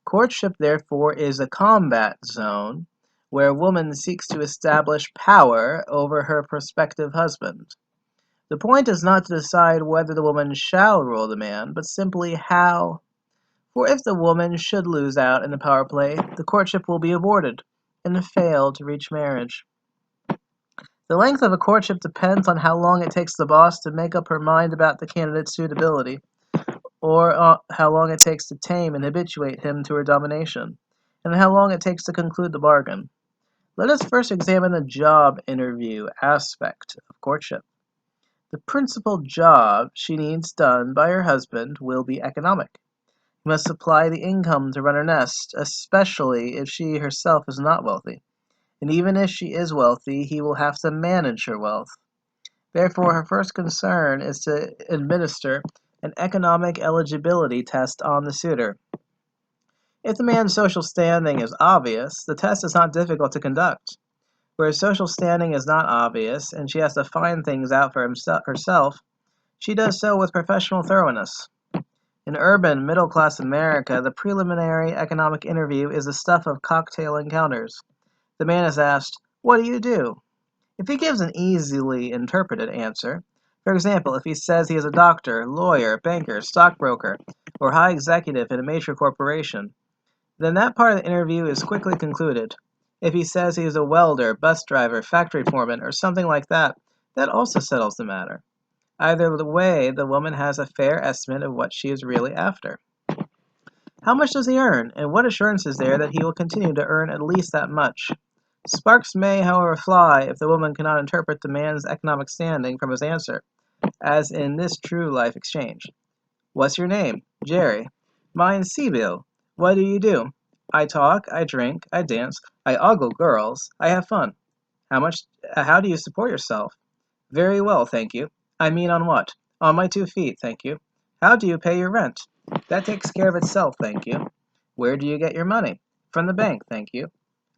S2: Courtship, therefore, is a combat zone where a woman seeks to establish power over her prospective husband. The point is not to decide whether the woman shall rule the man, but simply how. For if the woman should lose out in the power play, the courtship will be aborted and fail to reach marriage. The length of a courtship depends on how long it takes the boss to make up her mind about the candidate's suitability, or how long it takes to tame and habituate him to her domination, and how long it takes to conclude the bargain. Let us first examine the job interview aspect of courtship. The principal job she needs done by her husband will be economic. He must supply the income to run her nest, especially if she herself is not wealthy. And even if she is wealthy, he will have to manage her wealth. Therefore, her first concern is to administer an economic eligibility test on the suitor. If the man's social standing is obvious, the test is not difficult to conduct. Where social standing is not obvious and she has to find things out for herself, she does so with professional thoroughness. In urban, middle-class America, the preliminary economic interview is the stuff of cocktail encounters. The man is asked, "What do you do?" If he gives an easily interpreted answer, for example, if he says he is a doctor, lawyer, banker, stockbroker, or high executive in a major corporation, then that part of the interview is quickly concluded. If he says he is a welder, bus driver, factory foreman, or something like that, that also settles the matter. Either way, the woman has a fair estimate of what she is really after. How much does he earn, and what assurance is there that he will continue to earn at least that much? Sparks may, however, fly if the woman cannot interpret the man's economic standing from his answer, as in this true life exchange. "What's your name?" "Jerry." "Mine's Sibyl. What do you do?" "I talk, I drink, I dance, I ogle girls, I have fun." How do you support yourself?" "Very well, thank you." "I mean on what?" "On my 2 feet, thank you." "How do you pay your rent?" "That takes care of itself, thank you." "Where do you get your money?" "From the bank, thank you."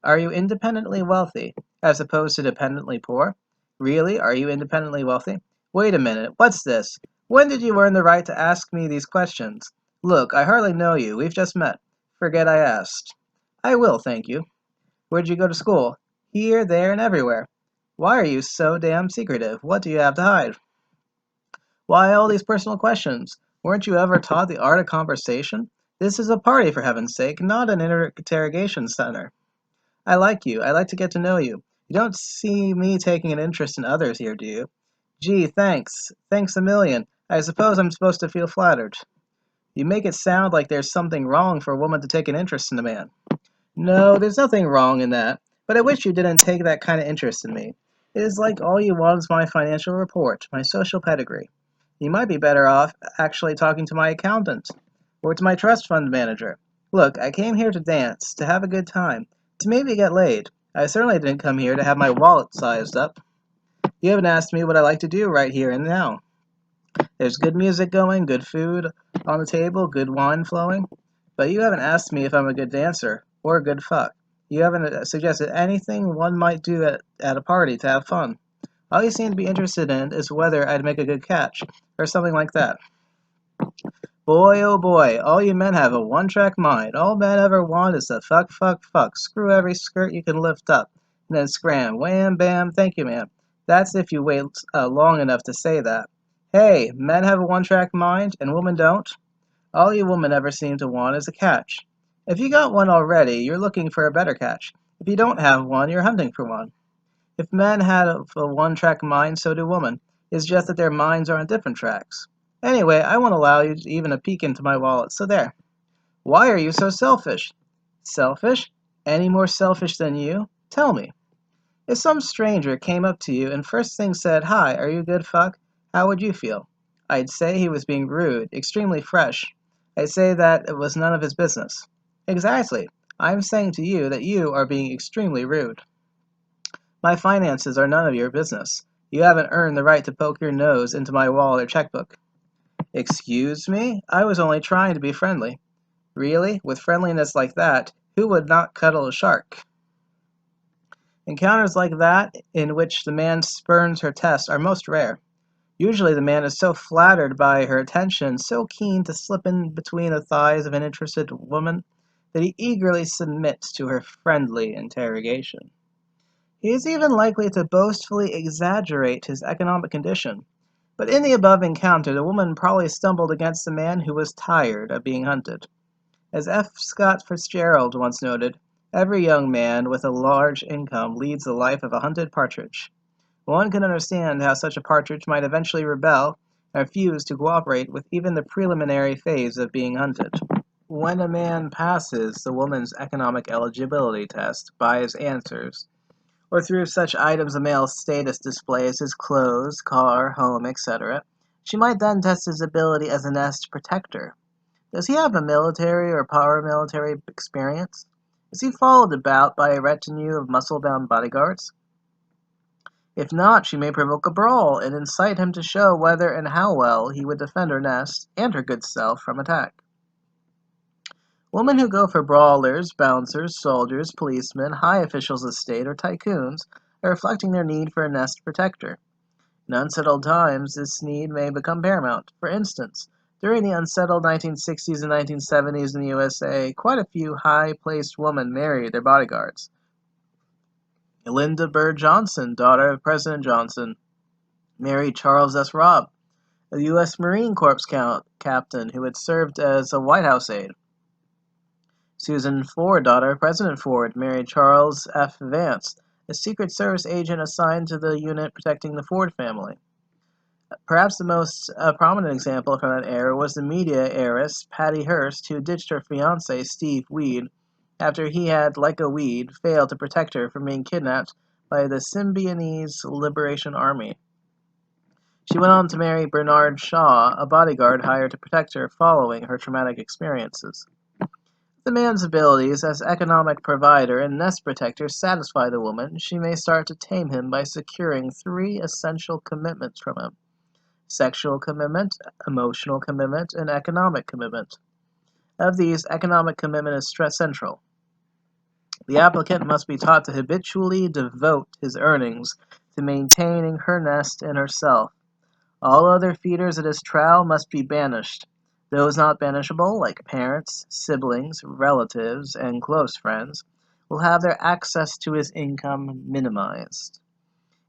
S2: "Are you independently wealthy, as opposed to dependently poor?" "Really, are you independently wealthy?" "Wait a minute, what's this? When did you earn the right to ask me these questions? Look, I hardly know you, we've just met." "Forget I asked." "I will, thank you." "Where'd you go to school?" "Here, there, and everywhere." "Why are you so damn secretive? What do you have to hide?" "Why all these personal questions? Weren't you ever taught the art of conversation? This is a party, for heaven's sake, not an interrogation center. I like you. I like to get to know you. You don't see me taking an interest in others here, do you?" "Gee, thanks. Thanks a million. I suppose I'm supposed to feel flattered." "You make it sound like there's something wrong for a woman to take an interest in a man." "No, there's nothing wrong in that. But I wish you didn't take that kind of interest in me. It is like all you want is my financial report, my social pedigree. You might be better off actually talking to my accountant, or to my trust fund manager. Look, I came here to dance, to have a good time, to maybe get laid. I certainly didn't come here to have my wallet sized up. You haven't asked me what I like to do right here and now. There's good music going, good food on the table, good wine flowing. But you haven't asked me if I'm a good dancer, or a good fuck. You haven't suggested anything one might do at a party to have fun. All you seem to be interested in is whether I'd make a good catch, or something like that. Boy, oh boy, all you men have a one-track mind. All men ever want is to fuck, fuck, fuck. Screw every skirt you can lift up. And then scram. Wham, bam, thank you, ma'am. That's if you wait long enough to say that. Hey, men have a one-track mind, and women don't? All you women ever seem to want is a catch. If you got one already, you're looking for a better catch. If you don't have one, you're hunting for one. If men had a one-track mind, so do women. It's just that their minds are on different tracks. Anyway, I won't allow you even a peek into my wallet, so there. Why are you so selfish? Selfish? Any more selfish than you? Tell me. If some stranger came up to you and first thing said, "Hi, are you a good fuck?" How would you feel? I'd say he was being rude, extremely fresh. I'd say that it was none of his business. Exactly. I'm saying to you that you are being extremely rude. My finances are none of your business. You haven't earned the right to poke your nose into my wallet or checkbook. Excuse me? I was only trying to be friendly. Really? With friendliness like that, who would not cuddle a shark? Encounters like that, in which the man spurns her test, are most rare. Usually the man is so flattered by her attention, so keen to slip in between the thighs of an interested woman, that he eagerly submits to her friendly interrogation. He is even likely to boastfully exaggerate his economic condition. But in the above encounter, the woman probably stumbled against a man who was tired of being hunted. As F. Scott Fitzgerald once noted, every young man with a large income leads the life of a hunted partridge. One can understand how such a partridge might eventually rebel and refuse to cooperate with even the preliminary phase of being hunted. When a man passes the woman's economic eligibility test by his answers, or through such items of male status display as his clothes, car, home, etc., she might then test his ability as a nest protector. Does he have a military or paramilitary experience? Is he followed about by a retinue of muscle-bound bodyguards? If not, she may provoke a brawl and incite him to show whether and how well he would defend her nest and her good self from attack. Women who go for brawlers, bouncers, soldiers, policemen, high officials of state, or tycoons are reflecting their need for a nest protector. In unsettled times, this need may become paramount. For instance, during the unsettled 1960s and 1970s in the USA, quite a few high-placed women married their bodyguards. Linda Bird Johnson, daughter of President Johnson, married Charles S. Robb, a U.S. Marine Corps captain who had served as a White House aide. Susan Ford, daughter of President Ford, married Charles F. Vance, a Secret Service agent assigned to the unit protecting the Ford family. Perhaps the most prominent example from that era was the media heiress Patty Hearst, who ditched her fiancé Steve Weed after he had, like a weed, failed to protect her from being kidnapped by the Symbionese Liberation Army. She went on to marry Bernard Shaw, a bodyguard hired to protect her following her traumatic experiences. The man's abilities as economic provider and nest protector satisfy the woman. She may start to tame him by securing 3 essential commitments from him: sexual commitment, emotional commitment, and economic commitment. Of these, economic commitment is central. The applicant must be taught to habitually devote his earnings to maintaining her nest and herself. All other feeders at his trowel must be banished. Those not banishable, like parents, siblings, relatives, and close friends, will have their access to his income minimized.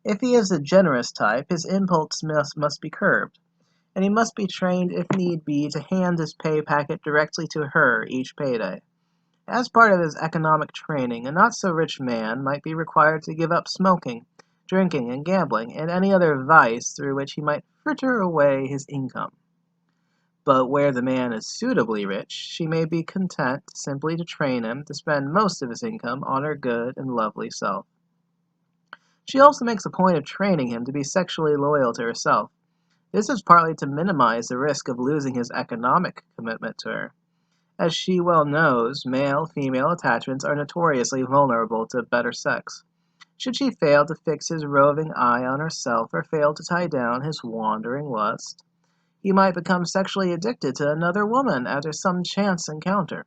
S2: If he is a generous type, his impulse must be curbed, and he must be trained, if need be, to hand his pay packet directly to her each payday. As part of his economic training, a not-so-rich man might be required to give up smoking, drinking, and gambling, and any other vice through which he might fritter away his income. But where the man is suitably rich, she may be content simply to train him to spend most of his income on her good and lovely self. She also makes a point of training him to be sexually loyal to herself. This is partly to minimize the risk of losing his economic commitment to her. As she well knows, male-female attachments are notoriously vulnerable to better sex. Should she fail to fix his roving eye on herself or fail to tie down his wandering lust, he might become sexually addicted to another woman after some chance encounter.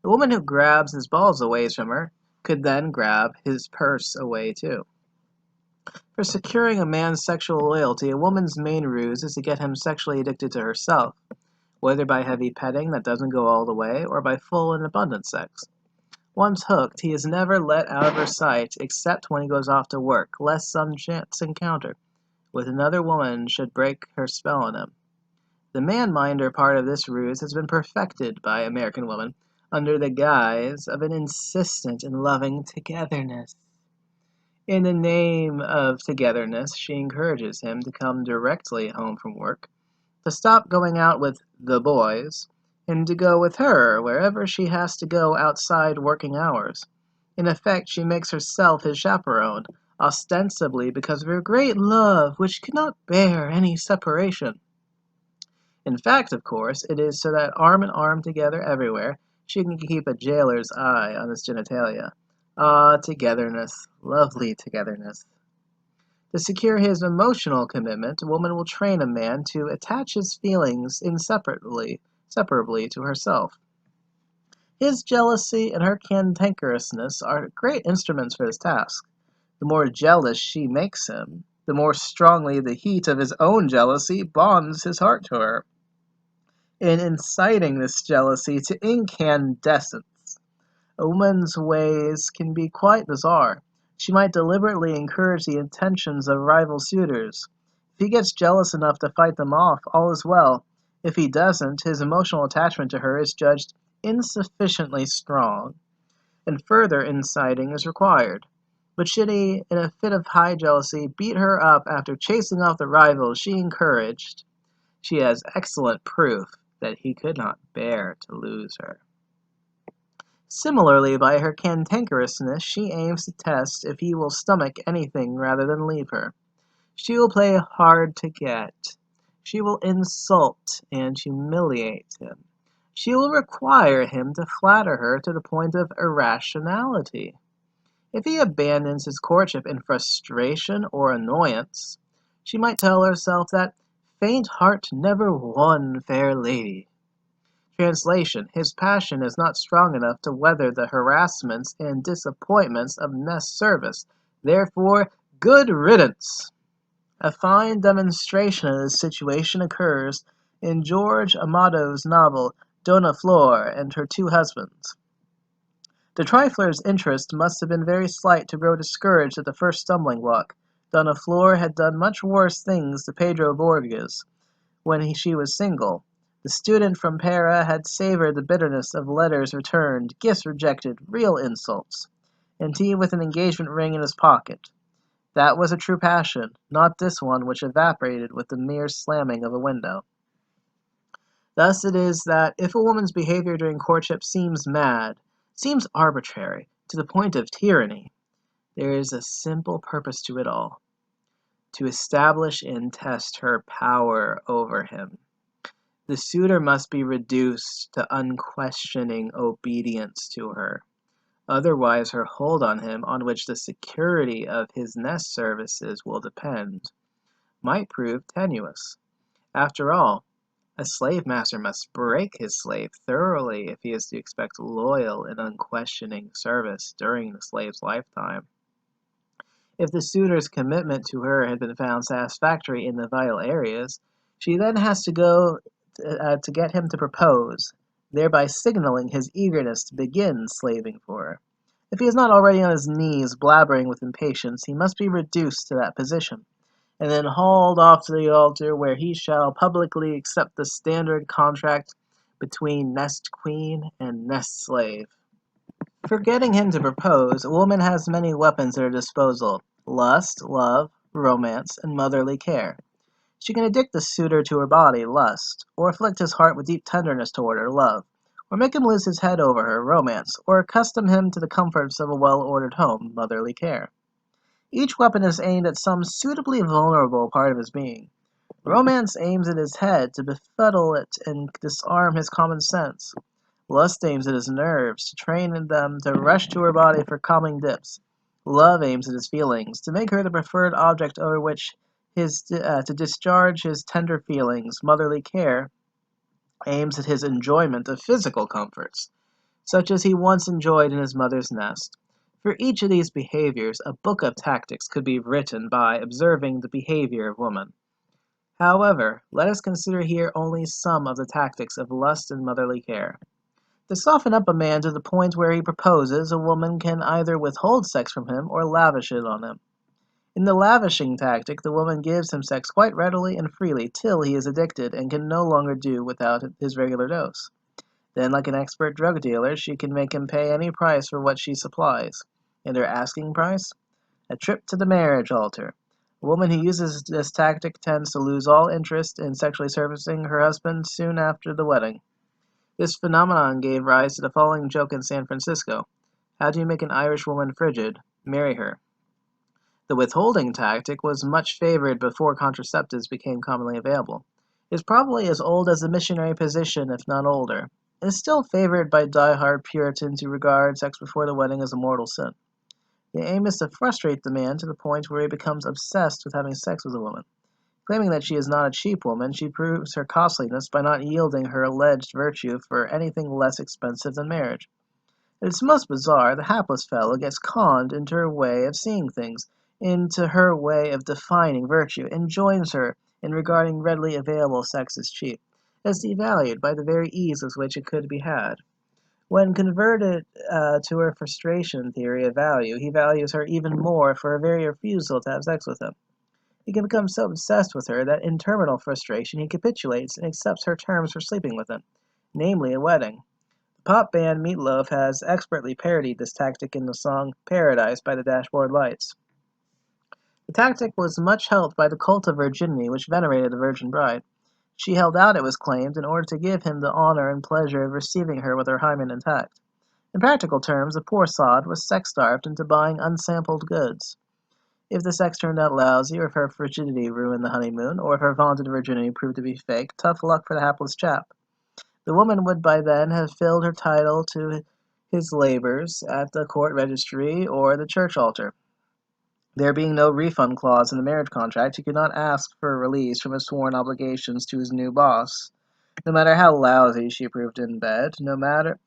S2: The woman who grabs his balls away from her could then grab his purse away too. For securing a man's sexual loyalty, a woman's main ruse is to get him sexually addicted to herself, whether by heavy petting that doesn't go all the way or by full and abundant sex. Once hooked, he is never let out of her sight except when he goes off to work, lest some chance encounter with another woman should break her spell on him. The man-minder part of this ruse has been perfected by American women under the guise of an insistent and loving togetherness. In the name of togetherness, she encourages him to come directly home from work, to stop going out with the boys, and to go with her wherever she has to go outside working hours. In effect, she makes herself his chaperone, ostensibly because of her great love, which cannot bear any separation. In fact, of course, it is so that arm in arm together everywhere, she can keep a jailer's eye on his genitalia. Ah, togetherness, lovely togetherness. To secure his emotional commitment, a woman will train a man to attach his feelings inseparably to herself. His jealousy and her cantankerousness are great instruments for this task. The more jealous she makes him, the more strongly the heat of his own jealousy bonds his heart to her. In inciting this jealousy to incandescence, a woman's ways can be quite bizarre. She might deliberately encourage the intentions of rival suitors. If he gets jealous enough to fight them off, all is well. If he doesn't, his emotional attachment to her is judged insufficiently strong, and further inciting is required. But should he, in a fit of high jealousy, beat her up after chasing off the rivals she encouraged, she has excellent proof that he could not bear to lose her. Similarly, by her cantankerousness, she aims to test if he will stomach anything rather than leave her. She will play hard to get. She will insult and humiliate him. She will require him to flatter her to the point of irrationality. If he abandons his courtship in frustration or annoyance, she might tell herself that faint heart never won fair lady. Translation: his passion is not strong enough to weather the harassments and disappointments of nest service. Therefore, good riddance! A fine demonstration of this situation occurs in George Amado's novel Dona Flor and Her Two Husbands. The trifler's interest must have been very slight to grow discouraged at the first stumbling block. Dona Flor had done much worse things to Pedro Borges when she was single. The student from Para had savored the bitterness of letters returned, gifts rejected, real insults, and he with an engagement ring in his pocket. That was a true passion, not this one which evaporated with the mere slamming of a window. Thus it is that if a woman's behavior during courtship seems mad, seems arbitrary, to the point of tyranny, there is a simple purpose to it all: to establish and test her power over him. The suitor must be reduced to unquestioning obedience to her. Otherwise her hold on him, on which the security of his nest services will depend, might prove tenuous. After all, a slave master must break his slave thoroughly if he is to expect loyal and unquestioning service during the slave's lifetime. If the suitor's commitment to her had been found satisfactory in the vital areas, she then has to go to get him to propose, thereby signaling his eagerness to begin slaving for her. If he is not already on his knees blabbering with impatience, he must be reduced to that position, and then hauled off to the altar, where he shall publicly accept the standard contract between nest queen and nest slave. For getting him to propose, a woman has many weapons at her disposal: lust, love, romance, and motherly care. She can addict the suitor to her body, lust, or afflict his heart with deep tenderness toward her, love, or make him lose his head over her, romance, or accustom him to the comforts of a well-ordered home, motherly care. Each weapon is aimed at some suitably vulnerable part of his being. Romance aims at his head to befuddle it and disarm his common sense. Lust aims at his nerves to train them to rush to her body for calming dips. Love aims at his feelings to make her the preferred object over which to discharge his tender feelings. Motherly care aims at his enjoyment of physical comforts, such as he once enjoyed in his mother's nest. For each of these behaviors, a book of tactics could be written by observing the behavior of woman. However, let us consider here only some of the tactics of lust and motherly care. To soften up a man to the point where he proposes, a woman can either withhold sex from him or lavish it on him. In the lavishing tactic, the woman gives him sex quite readily and freely till he is addicted and can no longer do without his regular dose. Then, like an expert drug dealer, she can make him pay any price for what she supplies. And her asking price? A trip to the marriage altar. A woman who uses this tactic tends to lose all interest in sexually servicing her husband soon after the wedding. This phenomenon gave rise to the following joke in San Francisco: how do you make an Irish woman frigid? Marry her. The withholding tactic was much favored before contraceptives became commonly available. It is probably as old as the missionary position, if not older. It is still favored by die-hard Puritans who regard sex before the wedding as a mortal sin. The aim is to frustrate the man to the point where he becomes obsessed with having sex with a woman. Claiming that she is not a cheap woman, she proves her costliness by not yielding her alleged virtue for anything less expensive than marriage. It is most bizarre. The hapless fellow gets conned into her way of seeing things, into her way of defining virtue, and joins her in regarding readily available sex as cheap, as devalued by the very ease with which it could be had. When converted to her frustration theory of value, he values her even more for her very refusal to have sex with him. He can become so obsessed with her that in terminal frustration he capitulates and accepts her terms for sleeping with him, namely a wedding. The pop band Meat Loaf has expertly parodied this tactic in the song "Paradise" by the Dashboard Lights. The tactic was much helped by the cult of virginity, which venerated the virgin bride. She held out, it was claimed, in order to give him the honor and pleasure of receiving her with her hymen intact. In practical terms, the poor sod was sex-starved into buying unsampled goods. If the sex turned out lousy, or if her frigidity ruined the honeymoon, or if her vaunted virginity proved to be fake, tough luck for the hapless chap. The woman would by then have filled her title to his labors at the court registry or the church altar. There being no refund clause in the marriage contract, he could not ask for a release from his sworn obligations to his new boss, no matter how lousy she proved in bed, no matter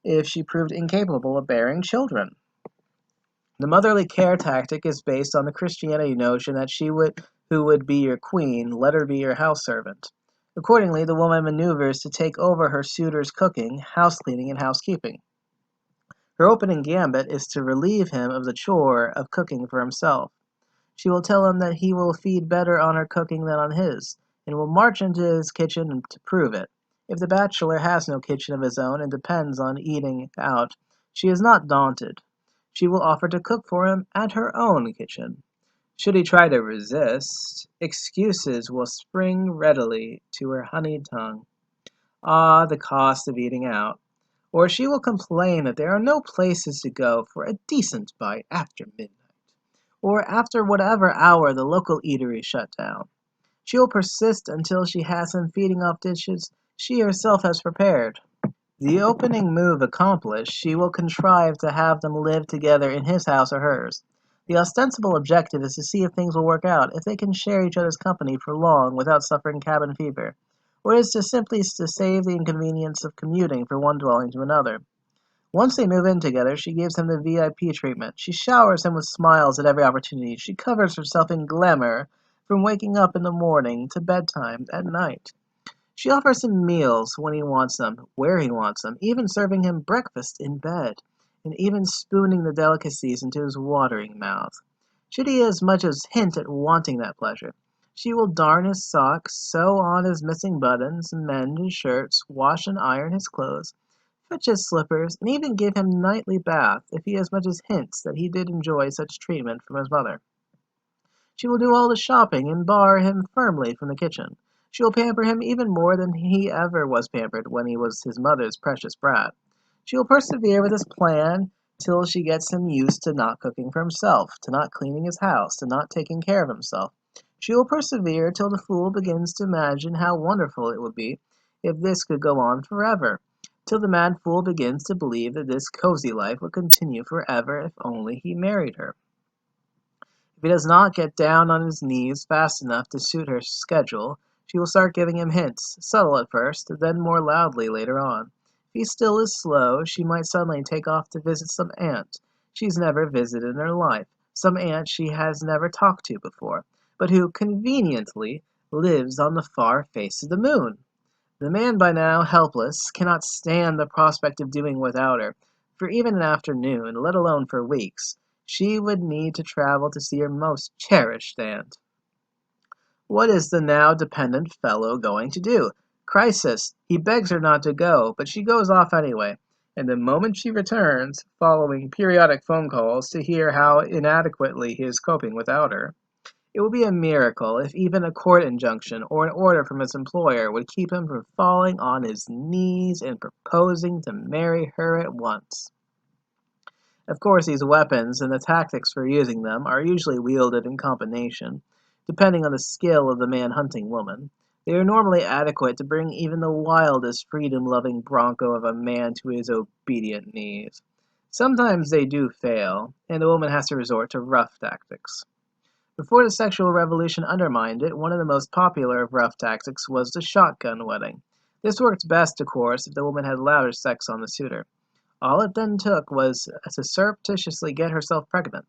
S2: if she proved incapable of bearing children. The motherly care tactic is based on the Christianity notion that who would be your queen, let her be your house servant. Accordingly, the woman maneuvers to take over her suitor's cooking, house cleaning, and housekeeping. Her opening gambit is to relieve him of the chore of cooking for himself. She will tell him that he will feed better on her cooking than on his, and will march into his kitchen to prove it. If the bachelor has no kitchen of his own and depends on eating out, she is not daunted. She will offer to cook for him at her own kitchen. Should he try to resist, excuses will spring readily to her honeyed tongue. Ah, the cost of eating out. Or she will complain that there are no places to go for a decent bite after midnight, or after whatever hour the local eatery shut down. She will persist until she has him feeding off dishes she herself has prepared. The opening move accomplished, she will contrive to have them live together in his house or hers. The ostensible objective is to see if things will work out, if they can share each other's company for long without suffering cabin fever, or is to simply to save the inconvenience of commuting from one dwelling to another. Once they move in together, she gives him the VIP treatment. She showers him with smiles at every opportunity. She covers herself in glamour from waking up in the morning to bedtime at night. She offers him meals when he wants them, where he wants them, even serving him breakfast in bed, and even spooning the delicacies into his watering mouth. Should he as much as hint at wanting that pleasure, she will darn his socks, sew on his missing buttons, mend his shirts, wash and iron his clothes, fetch his slippers, and even give him nightly bath if he as much as hints that he did enjoy such treatment from his mother. She will do all the shopping and bar him firmly from the kitchen. She will pamper him even more than he ever was pampered when he was his mother's precious brat. She will persevere with his plan till she gets him used to not cooking for himself, to not cleaning his house, to not taking care of himself. She will persevere till the fool begins to imagine how wonderful it would be if this could go on forever, till the mad fool begins to believe that this cozy life would continue forever if only he married her. If he does not get down on his knees fast enough to suit her schedule, she will start giving him hints, subtle at first, then more loudly later on. If he still is slow, she might suddenly take off to visit some aunt she's never visited in her life, some aunt she has never talked to before, but who, conveniently, lives on the far face of the moon. The man, by now helpless, cannot stand the prospect of doing without her, for even an afternoon, let alone for weeks. She would need to travel to see her most cherished aunt. What is the now dependent fellow going to do? Crisis! He begs her not to go, but she goes off anyway, and the moment she returns, following periodic phone calls to hear how inadequately he is coping without her, it would be a miracle if even a court injunction or an order from his employer would keep him from falling on his knees and proposing to marry her at once. Of course, these weapons and the tactics for using them are usually wielded in combination, depending on the skill of the man-hunting woman. They are normally adequate to bring even the wildest freedom-loving bronco of a man to his obedient knees. Sometimes they do fail, and the woman has to resort to rough tactics. Before the sexual revolution undermined it, one of the most popular of rough tactics was the shotgun wedding. This worked best, of course, if the woman had louder sex on the suitor. All it then took was to surreptitiously get herself pregnant.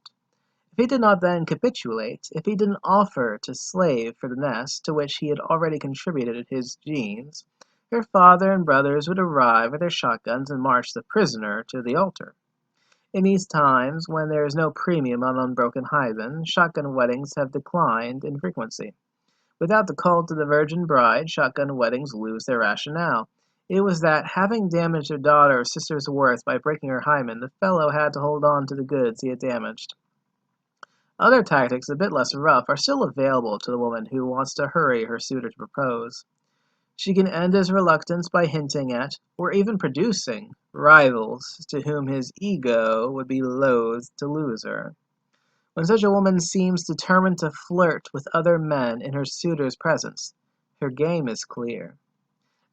S2: If he did not then capitulate, if he didn't offer to slave for the nest to which he had already contributed his genes, her father and brothers would arrive with their shotguns and march the prisoner to the altar. In these times, when there is no premium on unbroken hymen, shotgun weddings have declined in frequency. Without the cult of the virgin bride, shotgun weddings lose their rationale. It was that, having damaged her daughter or sister's worth by breaking her hymen, the fellow had to hold on to the goods he had damaged. Other tactics, a bit less rough, are still available to the woman who wants to hurry her suitor to propose. She can end his reluctance by hinting at, or even producing, rivals to whom his ego would be loath to lose her. When such a woman seems determined to flirt with other men in her suitor's presence, her game is clear.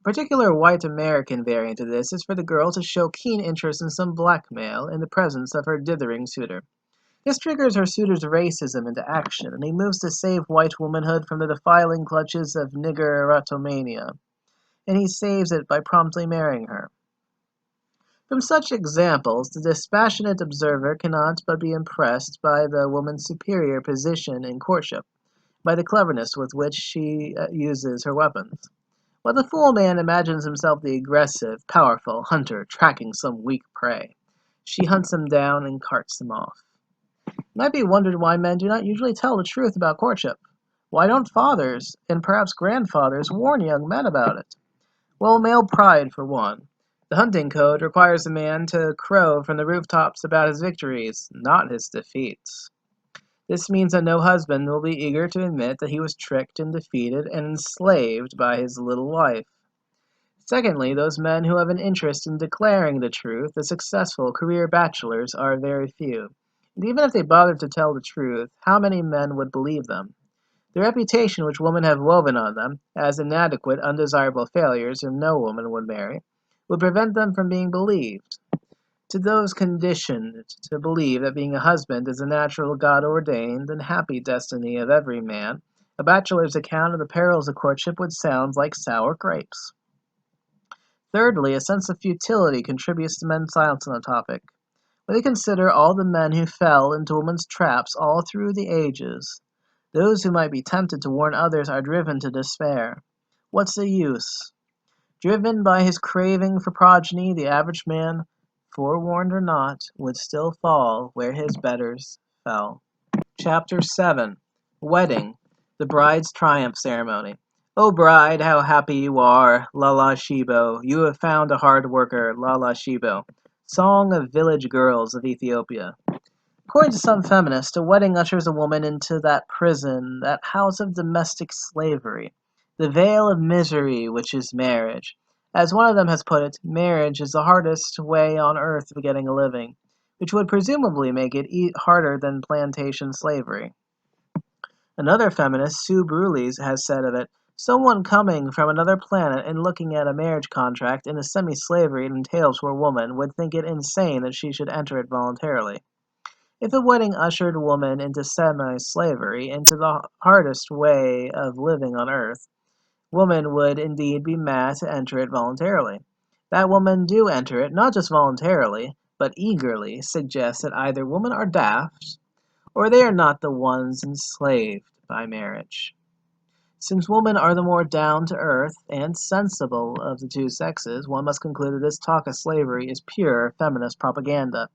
S2: A particular white American variant of this is for the girl to show keen interest in some blackmail in the presence of her dithering suitor. This triggers her suitor's racism into action, and he moves to save white womanhood from the defiling clutches of nigger erotomania, and he saves it by promptly marrying her. From such examples, the dispassionate observer cannot but be impressed by the woman's superior position in courtship, by the cleverness with which she uses her weapons. While the fool man imagines himself the aggressive, powerful hunter tracking some weak prey, she hunts him down and carts him off. It might be wondered why men do not usually tell the truth about courtship. Why don't fathers, and perhaps grandfathers, warn young men about it? Well, male pride, for one. The hunting code requires a man to crow from the rooftops about his victories, not his defeats. This means that no husband will be eager to admit that he was tricked and defeated and enslaved by his little wife. Secondly, those men who have an interest in declaring the truth, the successful career bachelors, are very few. And even if they bothered to tell the truth, how many men would believe them? The reputation which women have woven on them, as inadequate, undesirable failures whom no woman would marry, would prevent them from being believed. To those conditioned to believe that being a husband is a natural God-ordained and happy destiny of every man, a bachelor's account of the perils of courtship would sound like sour grapes. Thirdly, a sense of futility contributes to men's silence on the topic. When they consider all the men who fell into women's traps all through the ages, those who might be tempted to warn others are driven to despair. What's the use? Driven by his craving for progeny, the average man, forewarned or not, would still fall where his betters fell. Chapter 7. Wedding. The Bride's Triumph Ceremony. O bride, how happy you are, Lala Shibo. You have found a hard worker, Lala Shibo. Song of Village Girls of Ethiopia. According to some feminists, a wedding ushers a woman into that prison, that house of domestic slavery, the vale of misery which is marriage. As one of them has put it, marriage is the hardest way on earth of getting a living, which would presumably make it harder than plantation slavery. Another feminist, Sue Bruleys, has said of it, someone coming from another planet and looking at a marriage contract in a semi-slavery it entails for a woman would think it insane that she should enter it voluntarily. If a wedding ushered a woman into semi-slavery, into the hardest way of living on earth, woman would indeed be mad to enter it voluntarily. That women do enter it, not just voluntarily, but eagerly, suggests that either women are daft, or they are not the ones enslaved by marriage. Since women are the more down-to-earth and sensible of the two sexes, one must conclude that this talk of slavery is pure feminist propaganda.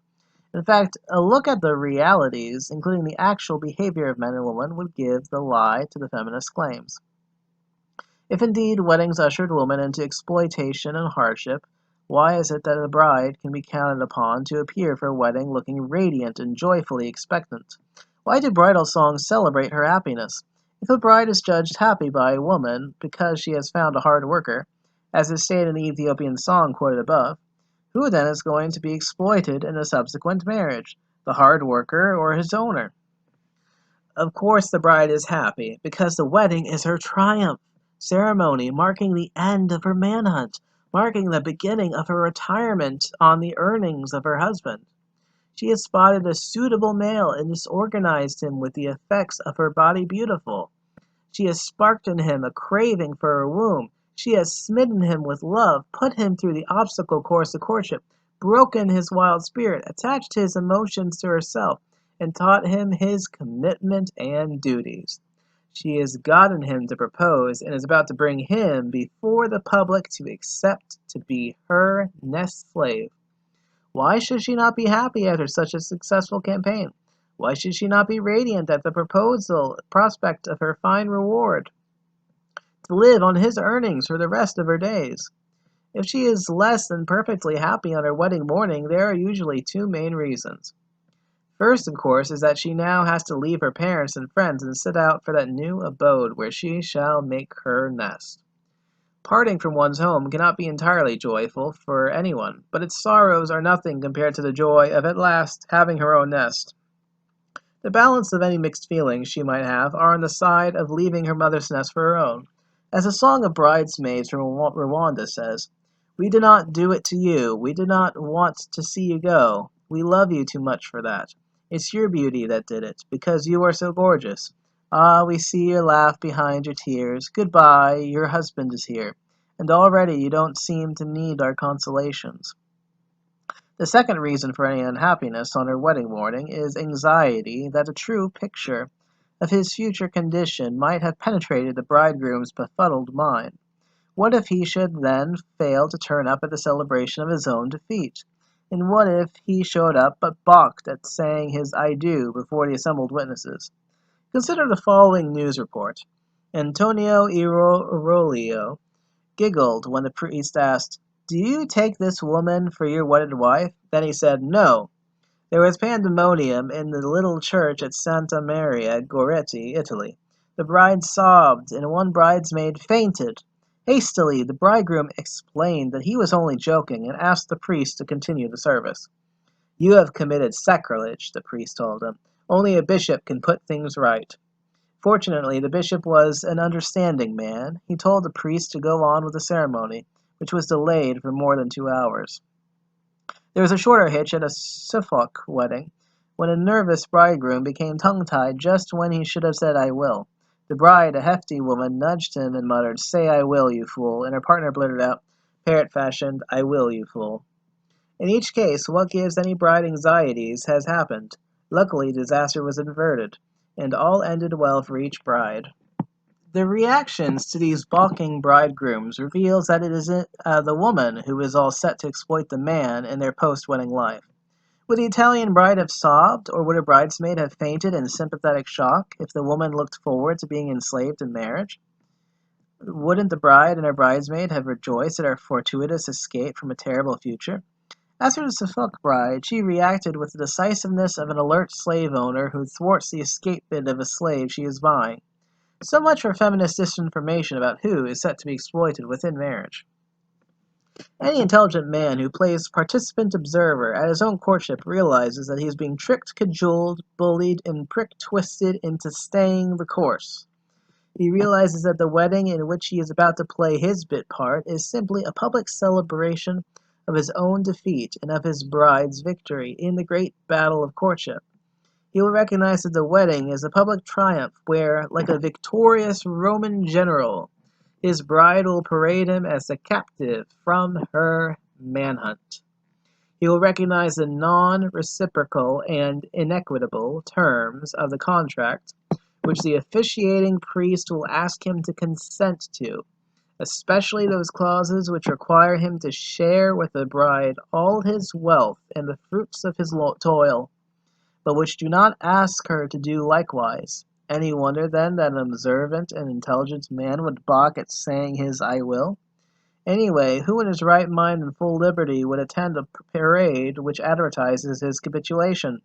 S2: In fact, a look at the realities, including the actual behavior of men and women, would give the lie to the feminist claims. If indeed weddings ushered women into exploitation and hardship, why is it that a bride can be counted upon to appear for a wedding looking radiant and joyfully expectant? Why do bridal songs celebrate her happiness? If a bride is judged happy by a woman because she has found a hard worker, as is stated in the Ethiopian song quoted above, who then is going to be exploited in a subsequent marriage, the hard worker or his owner? Of course the bride is happy, because the wedding is her triumph ceremony marking the end of her manhunt, marking the beginning of her retirement on the earnings of her husband. She has spotted a suitable male and disorganized him with the effects of her body beautiful. She has sparked in him a craving for her womb. She has smitten him with love, put him through the obstacle course of courtship, broken his wild spirit, attached his emotions to herself, and taught him his commitment and duties. She has gotten him to propose and is about to bring him before the public to accept to be her nest slave. Why should she not be happy after such a successful campaign? Why should she not be radiant at the prospect of her fine reward, to live on his earnings for the rest of her days? If she is less than perfectly happy on her wedding morning, there are usually two main reasons. First, of course, is that she now has to leave her parents and friends and set out for that new abode where she shall make her nest. Parting from one's home cannot be entirely joyful for anyone, but its sorrows are nothing compared to the joy of at last having her own nest. The balance of any mixed feelings she might have are on the side of leaving her mother's nest for her own. As a song of bridesmaids from Rwanda says, "We did not do it to you. We did not want to see you go. We love you too much for that. It's your beauty that did it, because you are so gorgeous. Ah, we see your laugh behind your tears. Goodbye, your husband is here. And already you don't seem to need our consolations." The second reason for any unhappiness on her wedding morning is anxiety that a true picture of his future condition might have penetrated the bridegroom's befuddled mind. What if he should then fail to turn up at the celebration of his own defeat? And what if he showed up but balked at saying his "I do" before the assembled witnesses? Consider the following news report. Antonio Irolio giggled when the priest asked, "Do you take this woman for your wedded wife?" Then he said, "No." There was pandemonium in the little church at Santa Maria Goretti, Italy. The bride sobbed, and one bridesmaid fainted. Hastily, the bridegroom explained that he was only joking and asked the priest to continue the service. "You have committed sacrilege," the priest told him. "Only a bishop can put things right." Fortunately, the bishop was an understanding man. He told the priest to go on with the ceremony, which was delayed for more than 2 hours. There was a shorter hitch at a Suffolk wedding, when a nervous bridegroom became tongue-tied just when he should have said "I will." The bride, a hefty woman, nudged him and muttered, "Say I will, you fool," and her partner blurted out, parrot fashioned, "I will, you fool." In each case, what gives any bride anxieties has happened. Luckily, disaster was averted, and all ended well for each bride. The reactions to these balking bridegrooms reveals that it isn't the woman who is all set to exploit the man in their post-wedding life. Would the Italian bride have sobbed, or would a bridesmaid have fainted in sympathetic shock if the woman looked forward to being enslaved in marriage? Wouldn't the bride and her bridesmaid have rejoiced at her fortuitous escape from a terrible future? As for the Suffolk bride, she reacted with the decisiveness of an alert slave owner who thwarts the escape bid of a slave she is buying. So much for feminist disinformation about who is set to be exploited within marriage. Any intelligent man who plays participant observer at his own courtship realizes that he is being tricked, cajoled, bullied, and prick-twisted into staying the course. He realizes that the wedding in which he is about to play his bit part is simply a public celebration of his own defeat and of his bride's victory in the great battle of courtship. He will recognize that the wedding is a public triumph where, like a victorious Roman general, his bride will parade him as the captive from her manhunt. He will recognize the non-reciprocal and inequitable terms of the contract which the officiating priest will ask him to consent to, especially those clauses which require him to share with the bride all his wealth and the fruits of his toil, but which do not ask her to do likewise. Any wonder, then, that an observant and intelligent man would balk at saying his "I will"? Anyway, who in his right mind and full liberty would attend a parade which advertises his capitulation?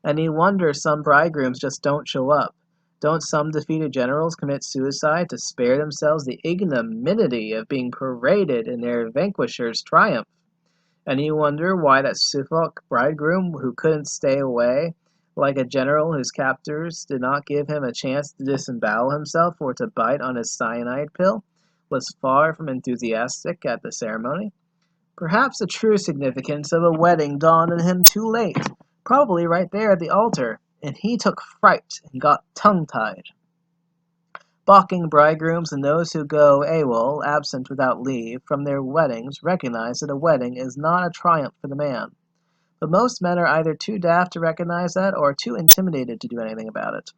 S2: Any wonder some bridegrooms just don't show up? Don't some defeated generals commit suicide to spare themselves the ignominy of being paraded in their vanquisher's triumph? And you wonder why that Suffolk bridegroom, who couldn't stay away, like a general whose captors did not give him a chance to disembowel himself or to bite on his cyanide pill, was far from enthusiastic at the ceremony? Perhaps the true significance of a wedding dawned on him too late, probably right there at the altar, and he took fright and got tongue-tied. Balking bridegrooms and those who go AWOL, absent without leave, from their weddings recognize that a wedding is not a triumph for the man. But most men are either too daft to recognize that or too intimidated to do anything about it.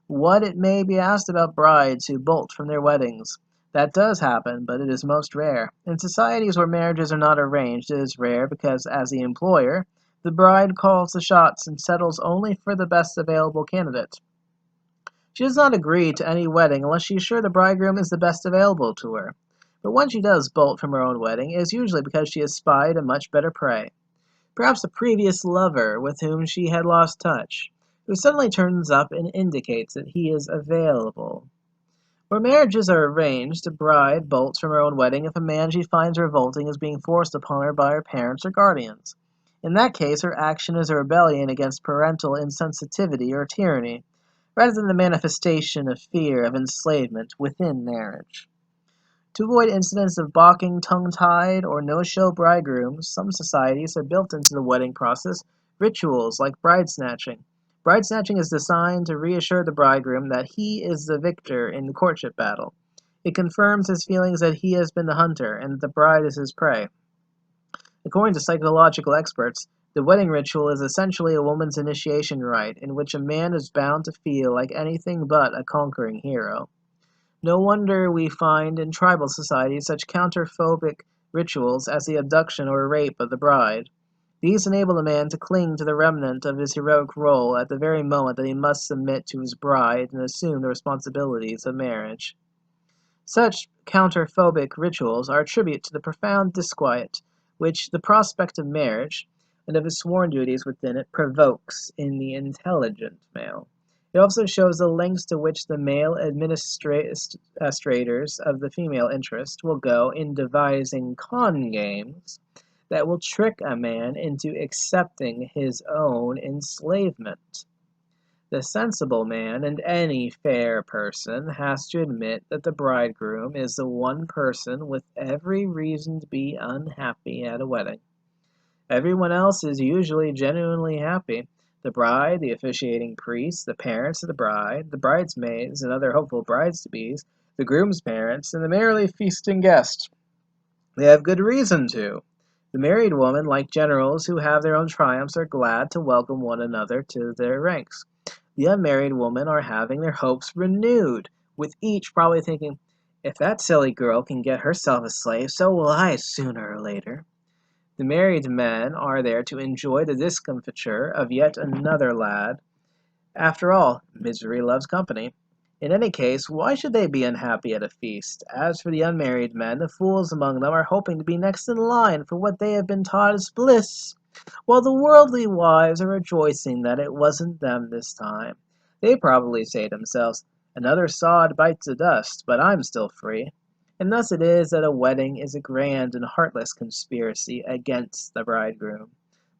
S2: What, it may be asked, about brides who bolt from their weddings? That does happen, but it is most rare. In societies where marriages are not arranged, it is rare because, as the employer, the bride calls the shots and settles only for the best available candidate. She does not agree to any wedding unless she is sure the bridegroom is the best available to her. But when she does bolt from her own wedding, it is usually because she has spied a much better prey. Perhaps a previous lover with whom she had lost touch, who suddenly turns up and indicates that he is available. Where marriages are arranged, a bride bolts from her own wedding if a man she finds revolting is being forced upon her by her parents or guardians. In that case, her action is a rebellion against parental insensitivity or tyranny, rather than the manifestation of fear of enslavement within marriage. To avoid incidents of balking, tongue-tied, or no-show bridegrooms, some societies have built into the wedding process rituals like bride snatching. Bride snatching is designed to reassure the bridegroom that he is the victor in the courtship battle. It confirms his feelings that he has been the hunter and that the bride is his prey. According to psychological experts, the wedding ritual is essentially a woman's initiation rite in which a man is bound to feel like anything but a conquering hero. No wonder we find in tribal societies such counterphobic rituals as the abduction or rape of the bride. These enable the man to cling to the remnant of his heroic role at the very moment that he must submit to his bride and assume the responsibilities of marriage. Such counterphobic rituals are a tribute to the profound disquiet which the prospect of marriage, and of his sworn duties within it, provokes in the intelligent male. It also shows the lengths to which the male administrators of the female interest will go in devising con games that will trick a man into accepting his own enslavement. The sensible man and any fair person has to admit that the bridegroom is the one person with every reason to be unhappy at a wedding. Everyone else is usually genuinely happy. The bride, the officiating priest, the parents of the bride, the bridesmaids and other hopeful brides-to-bes, the groom's parents, and the merrily feasting guests. They have good reason to. The married women, like generals who have their own triumphs, are glad to welcome one another to their ranks. The unmarried women are having their hopes renewed, with each probably thinking, if that silly girl can get herself a slave, so will I sooner or later. The married men are there to enjoy the discomfiture of yet another lad. After all, misery loves company. In any case, why should they be unhappy at a feast? As for the unmarried men, the fools among them are hoping to be next in line for what they have been taught as bliss, while the worldly wives are rejoicing that it wasn't them this time. They probably say to themselves, another sod bites the dust, but I'm still free. And thus it is that a wedding is a grand and heartless conspiracy against the bridegroom.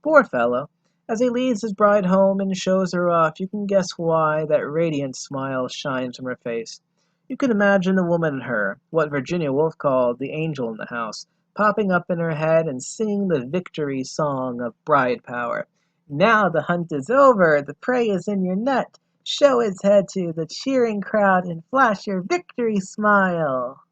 S2: Poor fellow! As he leads his bride home and shows her off, you can guess why that radiant smile shines from her face. You can imagine the woman in her, what Virginia Woolf called the angel in the house, popping up in her head and singing the victory song of bride power. Now the hunt is over, the prey is in your net. Show its head to the cheering crowd and flash your victory smile.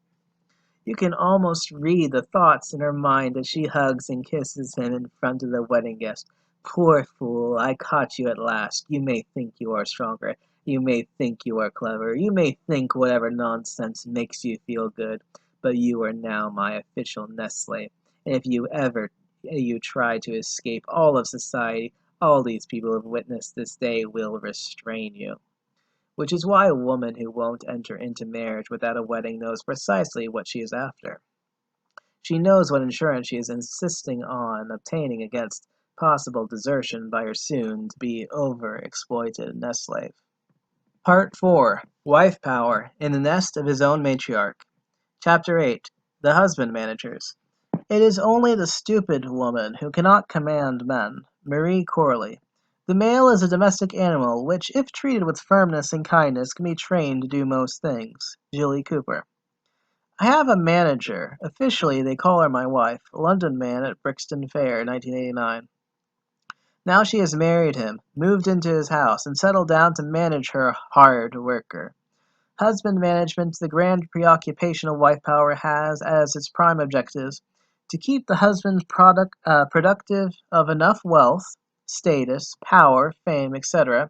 S2: You can almost read the thoughts in her mind as she hugs and kisses him in front of the wedding guests. Poor fool, I caught you at last. You may think you are stronger. You may think you are clever. You may think whatever nonsense makes you feel good. But you are now my official nest slave. And if you try to escape all of society, all these people who have witnessed this day will restrain you. Which is why a woman who won't enter into marriage without a wedding knows precisely what she is after. She knows what insurance she is insisting on obtaining against possible desertion by her soon-to-be overexploited nest slave. Part 4. Wife Power in the Nest of His Own Matriarch. Chapter 8. The Husband Managers. It is only the stupid woman who cannot command men. Marie Corley. The male is a domestic animal which, if treated with firmness and kindness, can be trained to do most things. Jilly Cooper. I have a manager. Officially, they call her my wife. A London man at Brixton Fair, 1989. Now she has married him, moved into his house, and settled down to manage her hard worker. Husband management, the grand preoccupation of wife power, has as its prime objectives to keep the husband productive of enough wealth, status, power, fame, etc.,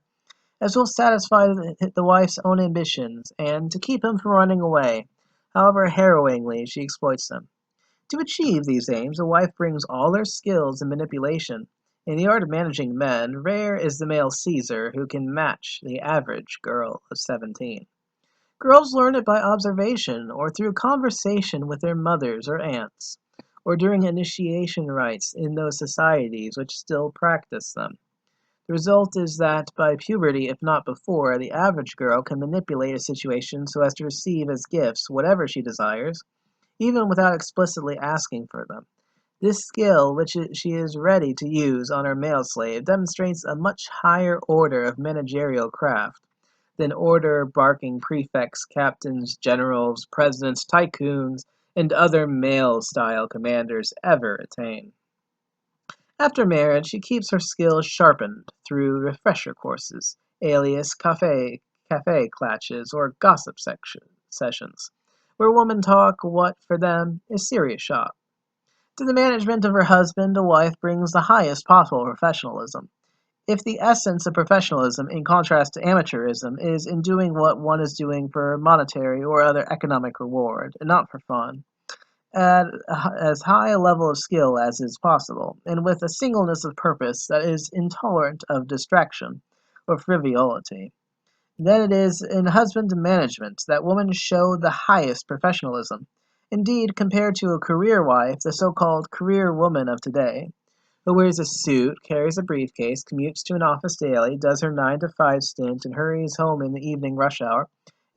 S2: as will satisfy the wife's own ambitions, and to keep him from running away, however harrowingly she exploits them. To achieve these aims, a wife brings all her skills in manipulation. In the art of managing men, rare is the male Caesar who can match the average girl of 17. Girls learn it by observation, or through conversation with their mothers or aunts, or during initiation rites in those societies which still practice them. The result is that by puberty, if not before, the average girl can manipulate a situation so as to receive as gifts whatever she desires, even without explicitly asking for them. This skill, which she is ready to use on her male slave, demonstrates a much higher order of managerial craft. than order-barking prefects, captains, generals, presidents, tycoons, and other male-style commanders ever attain. After marriage, she keeps her skills sharpened through refresher courses, alias cafe clatches, or gossip sessions, where women talk what, for them, is serious shop. To the management of her husband, a wife brings the highest possible professionalism. If the essence of professionalism, in contrast to amateurism, is in doing what one is doing for monetary or other economic reward, and not for fun, at as high a level of skill as is possible, and with a singleness of purpose that is intolerant of distraction or frivolity, then it is in husband management that women show the highest professionalism. Indeed, compared to a career wife, the so-called career woman of today, who wears a suit, carries a briefcase, commutes to an office daily, does her 9 to 5 stint, and hurries home in the evening rush hour,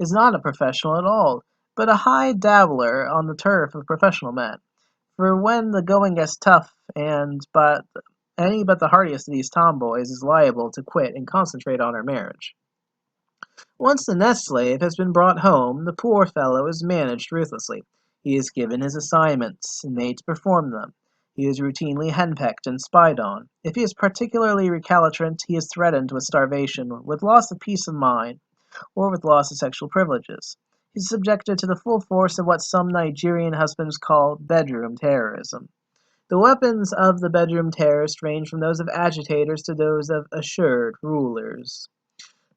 S2: is not a professional at all, but a high dabbler on the turf of professional men. For when the going gets tough, any but the hardiest of these tomboys is liable to quit and concentrate on her marriage. Once the nest slave has been brought home, the poor fellow is managed ruthlessly. He is given his assignments and made to perform them. He is routinely henpecked and spied on. If he is particularly recalcitrant, he is threatened with starvation, with loss of peace of mind, or with loss of sexual privileges. He is subjected to the full force of what some Nigerian husbands call bedroom terrorism. The weapons of the bedroom terrorist range from those of agitators to those of assured rulers.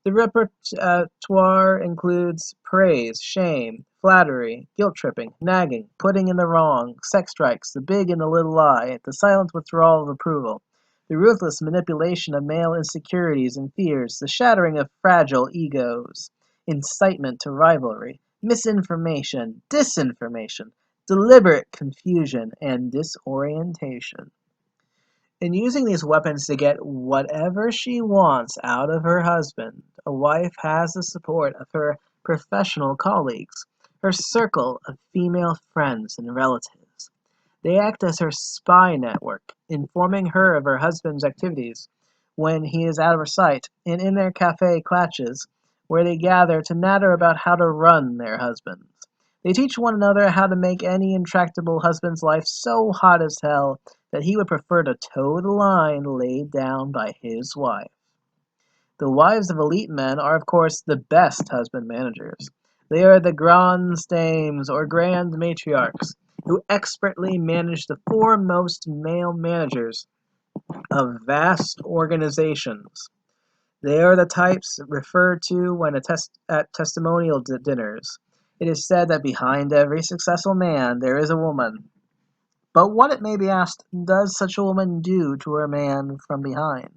S2: The repertoire includes praise, shame, flattery, guilt-tripping, nagging, putting in the wrong, sex strikes, the big and the little lie, the silent withdrawal of approval, the ruthless manipulation of male insecurities and fears, the shattering of fragile egos, incitement to rivalry, misinformation, disinformation, deliberate confusion, and disorientation. In using these weapons to get whatever she wants out of her husband, a wife has the support of her professional colleagues, her circle of female friends and relatives. They act as her spy network, informing her of her husband's activities when he is out of her sight, and in their cafe clatches, where they gather to natter about how to run their husbands. They teach one another how to make any intractable husband's life so hot as hell that he would prefer to toe the line laid down by his wife. The wives of elite men are, of course, the best husband managers. They are the grandes dames or grand matriarchs who expertly manage the foremost male managers of vast organizations. They are the types referred to when at testimonial dinners. It is said that behind every successful man there is a woman. But what, it may be asked, does such a woman do to her man from behind?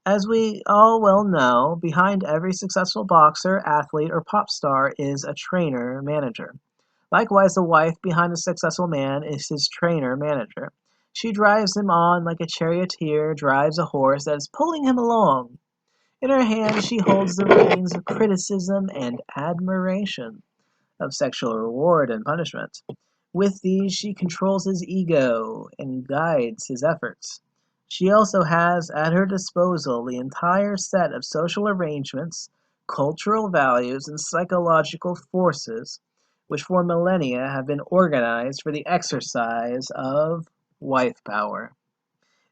S2: As we all well know, behind every successful boxer, athlete, or pop star is a trainer manager. Likewise, the wife behind a successful man is his trainer manager. She drives him on like a charioteer drives a horse that is pulling him along. In her hand, she holds the reins of criticism and admiration, of sexual reward and punishment. With these, she controls his ego and guides his efforts. She also has at her disposal the entire set of social arrangements, cultural values, and psychological forces which for millennia have been organized for the exercise of wife power.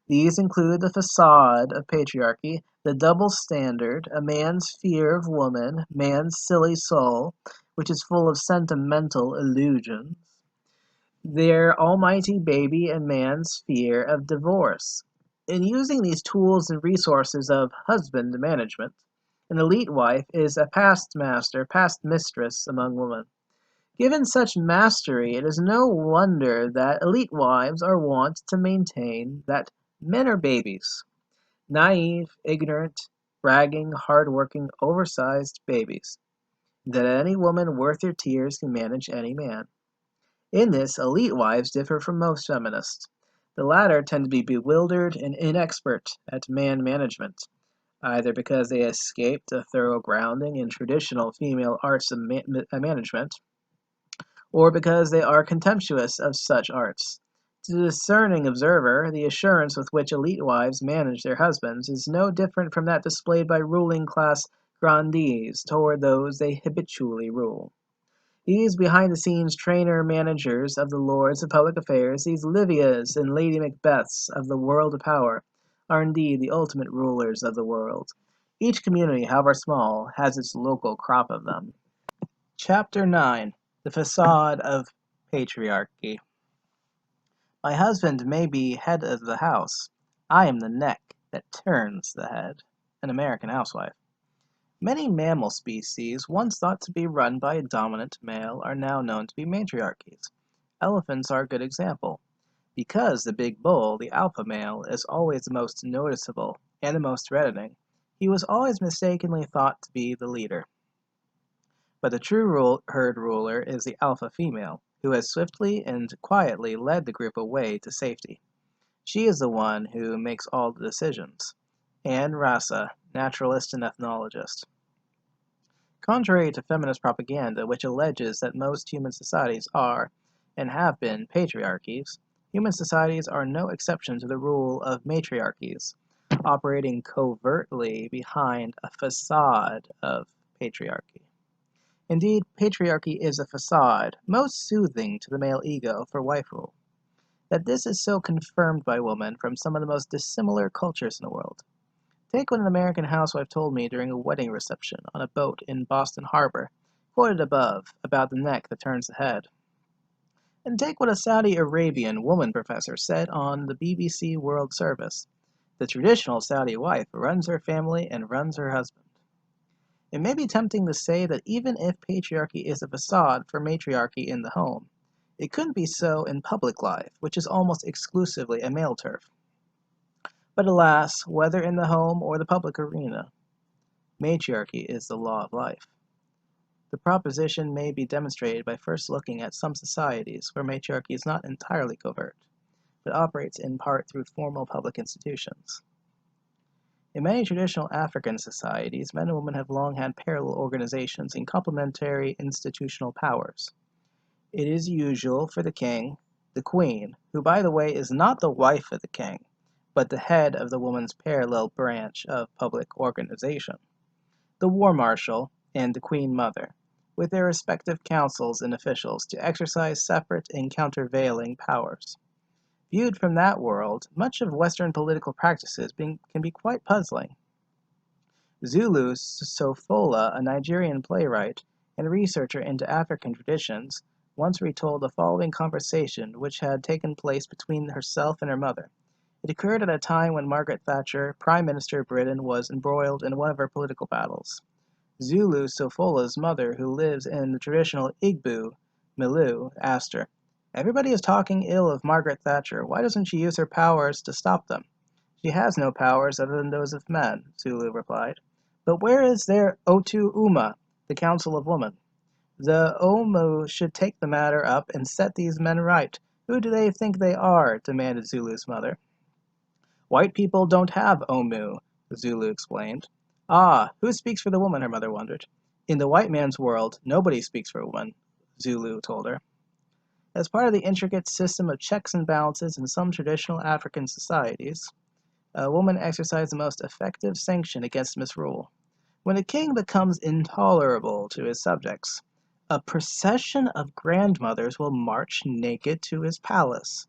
S2: These include the facade of patriarchy, the double standard, a man's fear of woman, man's silly soul, which is full of sentimental illusions, their almighty baby, and man's fear of divorce. In using these tools and resources of husband management, an elite wife is a past master, past mistress among women. Given such mastery, it is no wonder that elite wives are wont to maintain that men are babies, naive, ignorant, bragging, hard-working, oversized babies, that any woman worth her tears can manage any man. In this, elite wives differ from most feminists. The latter tend to be bewildered and inexpert at man management, either because they escaped a thorough grounding in traditional female arts of management, or because they are contemptuous of such arts. To the discerning observer, the assurance with which elite wives manage their husbands is no different from that displayed by ruling class grandees toward those they habitually rule. These behind-the-scenes trainer-managers of the lords of public affairs, these Livias and Lady Macbeths of the world of power, are indeed the ultimate rulers of the world. Each community, however small, has its local crop of them. Chapter 9. The Facade of Patriarchy. My husband may be head of the house. I am the neck that turns the head. An American housewife. Many mammal species, once thought to be run by a dominant male, are now known to be matriarchies. Elephants are a good example. Because the big bull, the alpha male, is always the most noticeable and the most threatening, he was always mistakenly thought to be the leader. But the true herd ruler is the alpha female, who has swiftly and quietly led the group away to safety. She is the one who makes all the decisions. Anne Rasa, naturalist and ethnologist. Contrary to feminist propaganda, which alleges that most human societies are, and have been, patriarchies, human societies are no exception to the rule of matriarchies, operating covertly behind a facade of patriarchy. Indeed, patriarchy is a facade, most soothing to the male ego for wife rule. That this is so confirmed by women from some of the most dissimilar cultures in the world. Take what an American housewife told me during a wedding reception on a boat in Boston Harbor, quoted above, about the neck that turns the head. And take what a Saudi Arabian woman professor said on the BBC World Service. The traditional Saudi wife runs her family and runs her husband. It may be tempting to say that even if patriarchy is a facade for matriarchy in the home, it couldn't be so in public life, which is almost exclusively a male turf. But alas, whether in the home or the public arena, matriarchy is the law of life. The proposition may be demonstrated by first looking at some societies where matriarchy is not entirely covert, but operates in part through formal public institutions. In many traditional African societies, men and women have long had parallel organizations and complementary institutional powers. It is usual for the king, the queen, who by the way is not the wife of the king, but the head of the woman's parallel branch of public organization, the war marshal, and the queen mother, with their respective councils and officials to exercise separate and countervailing powers. Viewed from that world, much of Western political practices can be quite puzzling. Zulu Sofola, a Nigerian playwright and researcher into African traditions, once retold the following conversation which had taken place between herself and her mother. It occurred at a time when Margaret Thatcher, Prime Minister of Britain, was embroiled in one of her political battles. Zulu Sofola's mother, who lives in the traditional Igbo milieu, asked her, "Everybody is talking ill of Margaret Thatcher. Why doesn't she use her powers to stop them?" "She has no powers other than those of men," Zulu replied. "But where is their Otu Uma, the Council of Women? The Omu should take the matter up and set these men right. Who do they think they are?" demanded Zulu's mother. "White people don't have Omu," Zulu explained. "Ah, who speaks for the woman?" her mother wondered. "In the white man's world, nobody speaks for a woman," Zulu told her. As part of the intricate system of checks and balances in some traditional African societies, a woman exercised the most effective sanction against misrule. When a king becomes intolerable to his subjects, a procession of grandmothers will march naked to his palace.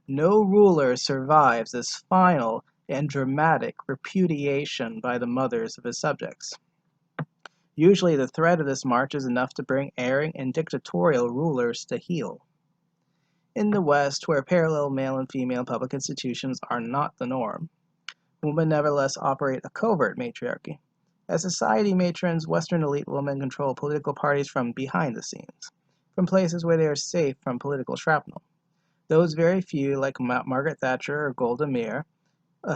S2: No ruler survives this final and dramatic repudiation by the mothers of his subjects. Usually the threat of this march is enough to bring erring and dictatorial rulers to heel. In the West, where parallel male and female public institutions are not the norm, women nevertheless operate a covert matriarchy. As society matrons, Western elite women control political parties from behind the scenes, from places where they are safe from political shrapnel. Those very few, like Margaret Thatcher or Golda Meir,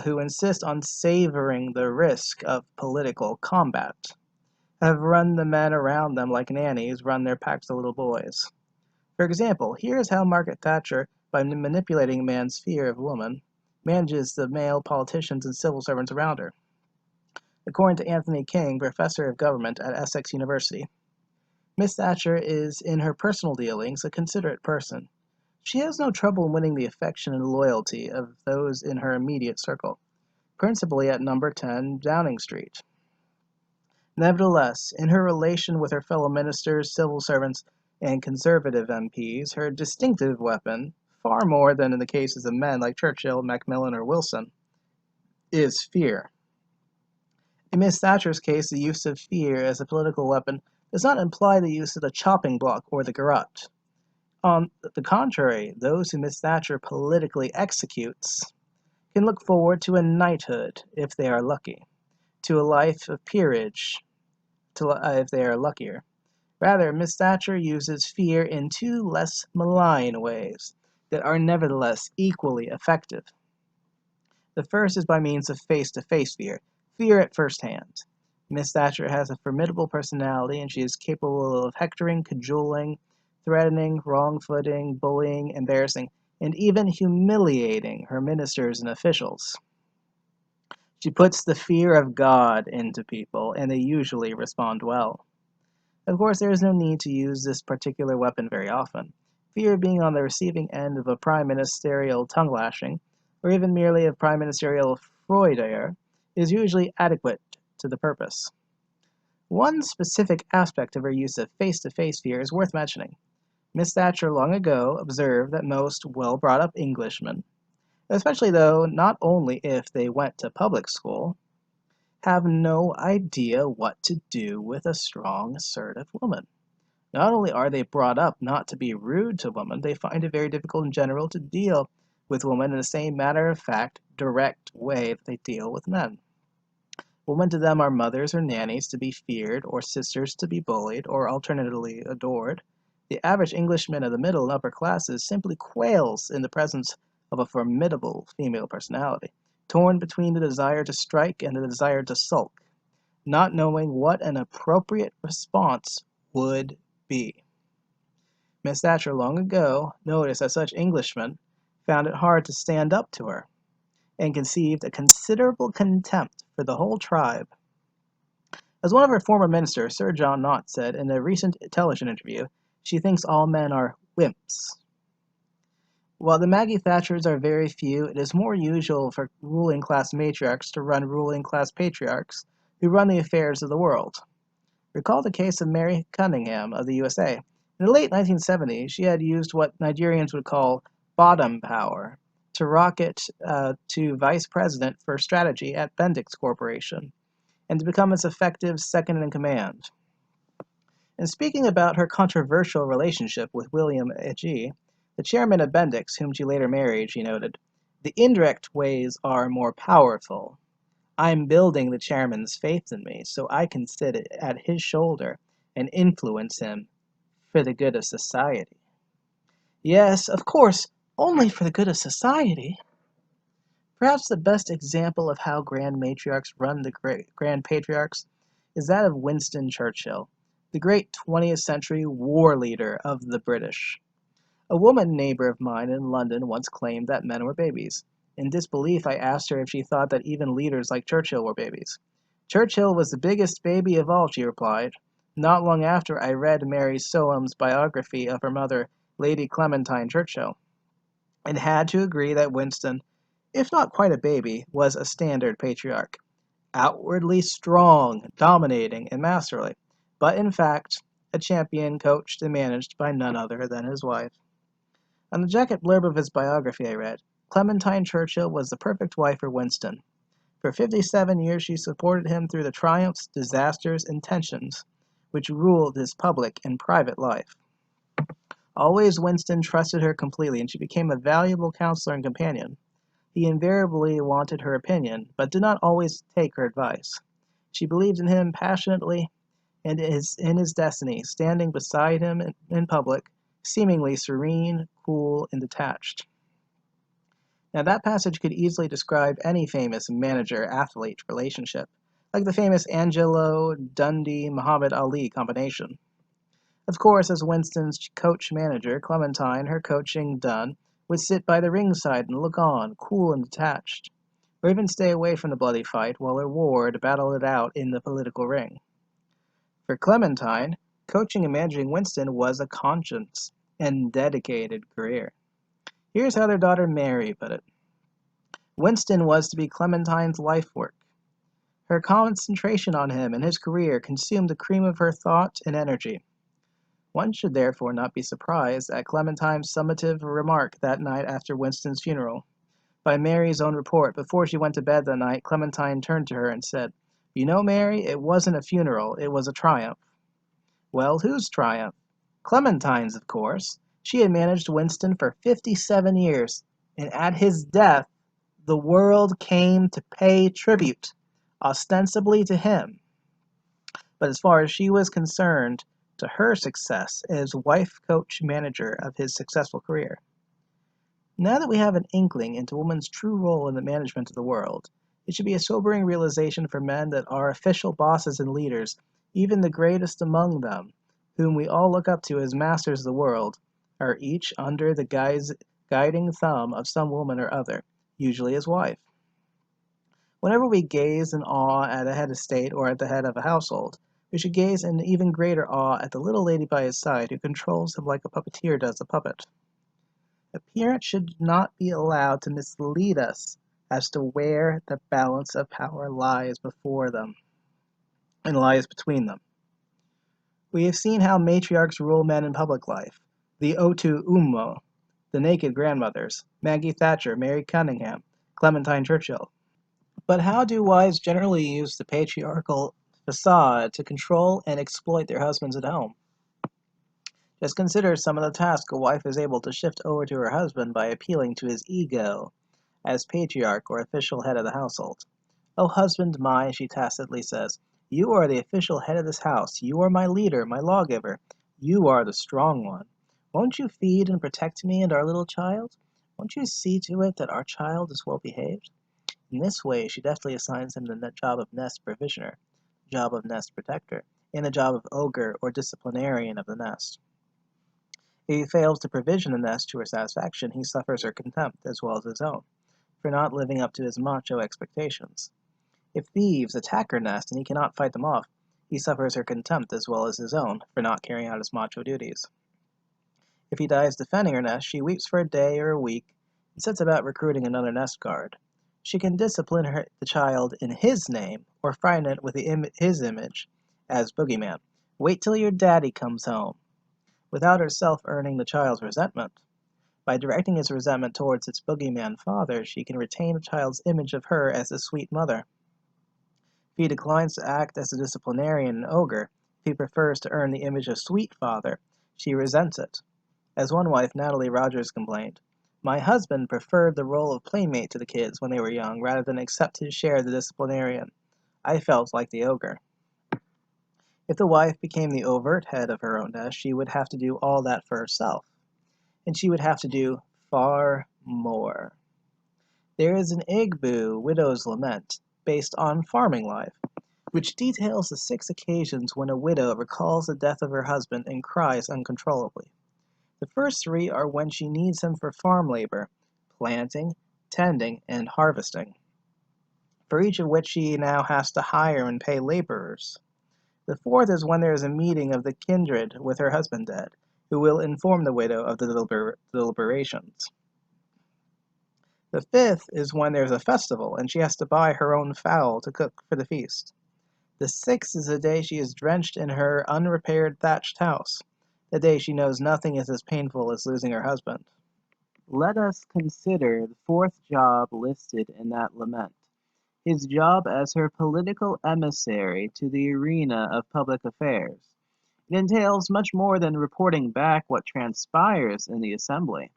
S2: who insist on savoring the risk of political combat, have run the men around them like nannies run their packs of little boys. For example, here is how Margaret Thatcher, by manipulating man's fear of woman, manages the male politicians and civil servants around her. According to Anthony King, professor of government at Essex University, Miss Thatcher is, in her personal dealings, a considerate person. She has no trouble winning the affection and loyalty of those in her immediate circle, principally at number 10 Downing Street. Nevertheless, in her relation with her fellow ministers, civil servants, and conservative MPs, her distinctive weapon, far more than in the cases of men like Churchill, Macmillan, or Wilson, is fear. In Miss Thatcher's case, the use of fear as a political weapon does not imply the use of the chopping block or the garrote. On the contrary, those who Miss Thatcher politically executes can look forward to a knighthood if they are lucky, to a life of peerage if they are luckier. Rather, Miss Thatcher uses fear in two less malign ways that are nevertheless equally effective. The first is by means of face-to-face fear, fear at first hand. Miss Thatcher has a formidable personality, and she is capable of hectoring, cajoling, threatening, wrong-footing, bullying, embarrassing, and even humiliating her ministers and officials. She puts the fear of God into people, and they usually respond well. Of course, there is no need to use this particular weapon very often. Fear of being on the receiving end of a prime ministerial tongue-lashing, or even merely a prime ministerial freudier, is usually adequate to the purpose. One specific aspect of her use of face-to-face fear is worth mentioning. Miss Thatcher long ago observed that most well-brought-up Englishmen, especially though not only if they went to public school, have no idea what to do with a strong, assertive woman. Not only are they brought up not to be rude to women, they find it very difficult in general to deal with women in the same matter-of-fact, direct way that they deal with men. Women to them are mothers or nannies to be feared, or sisters to be bullied, or alternately adored. The average Englishman of the middle and upper classes simply quails in the presence of a formidable female personality, torn between the desire to strike and the desire to sulk, not knowing what an appropriate response would be. Miss Thatcher long ago noticed that such Englishmen found it hard to stand up to her, and conceived a considerable contempt for the whole tribe. As one of her former ministers, Sir John Knott, said in a recent television interview, she thinks all men are wimps. While the Maggie Thatchers are very few, it is more usual for ruling class matriarchs to run ruling class patriarchs who run the affairs of the world. Recall the case of Mary Cunningham of the USA. In the late 1970s, she had used what Nigerians would call bottom power to rocket to vice president for strategy at Bendix Corporation, and to become its effective second-in-command. And speaking about her controversial relationship with William G., the chairman of Bendix, whom she later married, she noted, "The indirect ways are more powerful. I'm building the chairman's faith in me, so I can sit at his shoulder and influence him for the good of society." Yes, of course, only for the good of society. Perhaps the best example of how grand matriarchs run the grand patriarchs is that of Winston Churchill, the great 20th century war leader of the British. A woman neighbor of mine in London once claimed that men were babies. In disbelief, I asked her if she thought that even leaders like Churchill were babies. "Churchill was the biggest baby of all," she replied. Not long after, I read Mary Soam's biography of her mother, Lady Clementine Churchill, and had to agree that Winston, if not quite a baby, was a standard patriarch. Outwardly strong, dominating, and masterly, but in fact, a champion coached and managed by none other than his wife. On the jacket blurb of his biography I read, "Clementine Churchill was the perfect wife for Winston. For 57 years she supported him through the triumphs, disasters, and tensions which ruled his public and private life. Always Winston trusted her completely, and she became a valuable counselor and companion. He invariably wanted her opinion, but did not always take her advice. She believed in him passionately and in his destiny, standing beside him in public, seemingly serene, cool, and detached." Now that passage could easily describe any famous manager-athlete relationship, like the famous Angelo Dundee-Muhammad Ali combination. Of course, as Winston's coach-manager, Clementine, her coaching done, would sit by the ringside and look on, cool and detached, or even stay away from the bloody fight while her ward battled it out in the political ring. For Clementine, coaching and managing Winston was a conscience and dedicated career. Here's how their daughter Mary put it. Winston was to be Clementine's life work. Her concentration on him and his career consumed the cream of her thought and energy. One should therefore not be surprised at Clementine's summative remark that night after Winston's funeral. By Mary's own report, before she went to bed that night, Clementine turned to her and said, "You know, Mary, it wasn't a funeral, it was a triumph." Well, whose triumph? Clementine's, of course. She had managed Winston for 57 years, and at his death, the world came to pay tribute, ostensibly to him. But as far as she was concerned, to her success as wife, coach, manager of his successful career. Now that we have an inkling into woman's true role in the management of the world, it should be a sobering realization for men that our official bosses and leaders, even the greatest among them, whom we all look up to as masters of the world, are each under the guiding thumb of some woman or other, usually his wife. Whenever we gaze in awe at a head of state or at the head of a household, we should gaze in even greater awe at the little lady by his side who controls him like a puppeteer does a puppet. Appearance should not be allowed to mislead us as to where the balance of power lies before them and lies between them. We have seen how matriarchs rule men in public life. The Otu Ummo, the naked grandmothers, Maggie Thatcher, Mary Cunningham, Clementine Churchill. But how do wives generally use the patriarchal facade to control and exploit their husbands at home? Just consider some of the tasks a wife is able to shift over to her husband by appealing to his ego as patriarch or official head of the household. "Oh, husband mine," she tacitly says, "you are the official head of this house. You are my leader, my lawgiver. You are the strong one. Won't you feed and protect me and our little child? Won't you see to it that our child is well behaved?" In this way, she deftly assigns him the job of nest provisioner, the job of nest protector, and the job of ogre or disciplinarian of the nest. If he fails to provision the nest to her satisfaction, he suffers her contempt, as well as his own, for not living up to his macho expectations. If thieves attack her nest and he cannot fight them off, he suffers her contempt as well as his own, for not carrying out his macho duties. If he dies defending her nest, she weeps for a day or a week and sets about recruiting another nest guard. She can discipline the child in his name, or frighten it with his image as boogeyman. "Wait till your daddy comes home," without herself earning the child's resentment. By directing his resentment towards its boogeyman father, she can retain the child's image of her as a sweet mother. If he declines to act as a disciplinarian and ogre, if he prefers to earn the image of sweet father, she resents it. As one wife, Natalie Rogers, complained, "My husband preferred the role of playmate to the kids when they were young rather than accept his share of the disciplinarian. I felt like the ogre." If the wife became the overt head of her own nest, she would have to do all that for herself. And she would have to do far more. There is an Igbo widow's lament, based on farming life, which details the 6 occasions when a widow recalls the death of her husband and cries uncontrollably. The first 3 are when she needs him for farm labor, planting, tending, and harvesting, for each of which she now has to hire and pay laborers. The 4th is when there is a meeting of the kindred with her husband dead, who will inform the widow of the deliberations. The 5th is when there's a festival and she has to buy her own fowl to cook for the feast. The 6th is the day she is drenched in her unrepaired thatched house, the day she knows nothing is as painful as losing her husband. Let us consider the 4th job listed in that lament, his job as her political emissary to the arena of public affairs. It entails much more than reporting back what transpires in the assembly.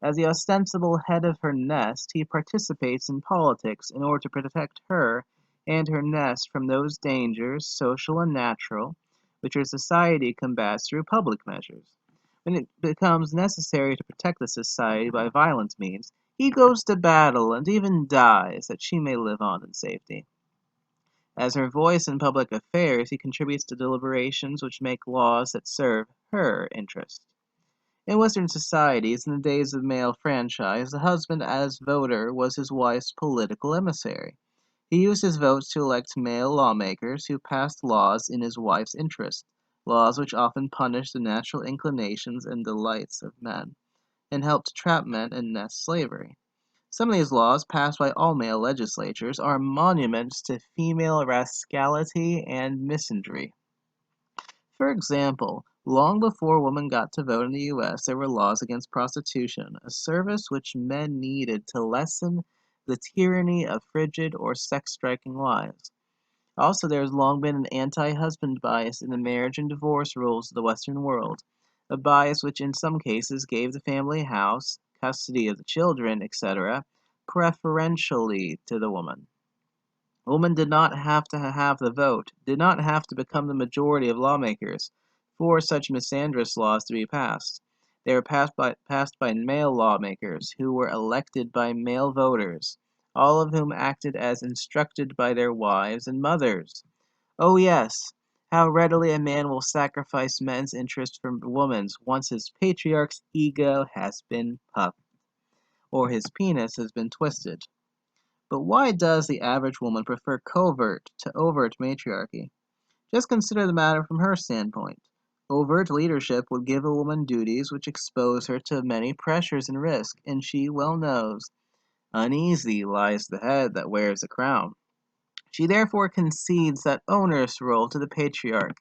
S2: As the ostensible head of her nest, he participates in politics in order to protect her and her nest from those dangers, social and natural, which her society combats through public measures. When it becomes necessary to protect the society by violent means, he goes to battle and even dies that she may live on in safety. As her voice in public affairs, he contributes to deliberations which make laws that serve her interest. In Western societies, in the days of male franchise, the husband as voter was his wife's political emissary. He used his votes to elect male lawmakers who passed laws in his wife's interest, laws which often punished the natural inclinations and delights of men, and helped to trap men in nest slavery. Some of these laws, passed by all male legislatures, are monuments to female rascality and misandry. For example, long before women got to vote in the U.S., there were laws against prostitution, a service which men needed to lessen the tyranny of frigid or sex-striking wives. Also, there has long been an anti-husband bias in the marriage and divorce rules of the Western world, a bias which in some cases gave the family house, custody of the children, etc., preferentially to the woman. Women did not have to have the vote, did not have to become the majority of lawmakers for such misandrous laws to be passed. They were passed by male lawmakers who were elected by male voters, all of whom acted as instructed by their wives and mothers. Oh, yes, how readily a man will sacrifice men's interest for woman's once his patriarch's ego has been puffed, or his penis has been twisted. But why does the average woman prefer covert to overt matriarchy? Just consider the matter from her standpoint. Overt leadership would give a woman duties which expose her to many pressures and risks, and she well knows, uneasy lies the head that wears the crown. She therefore concedes that onerous role to the patriarch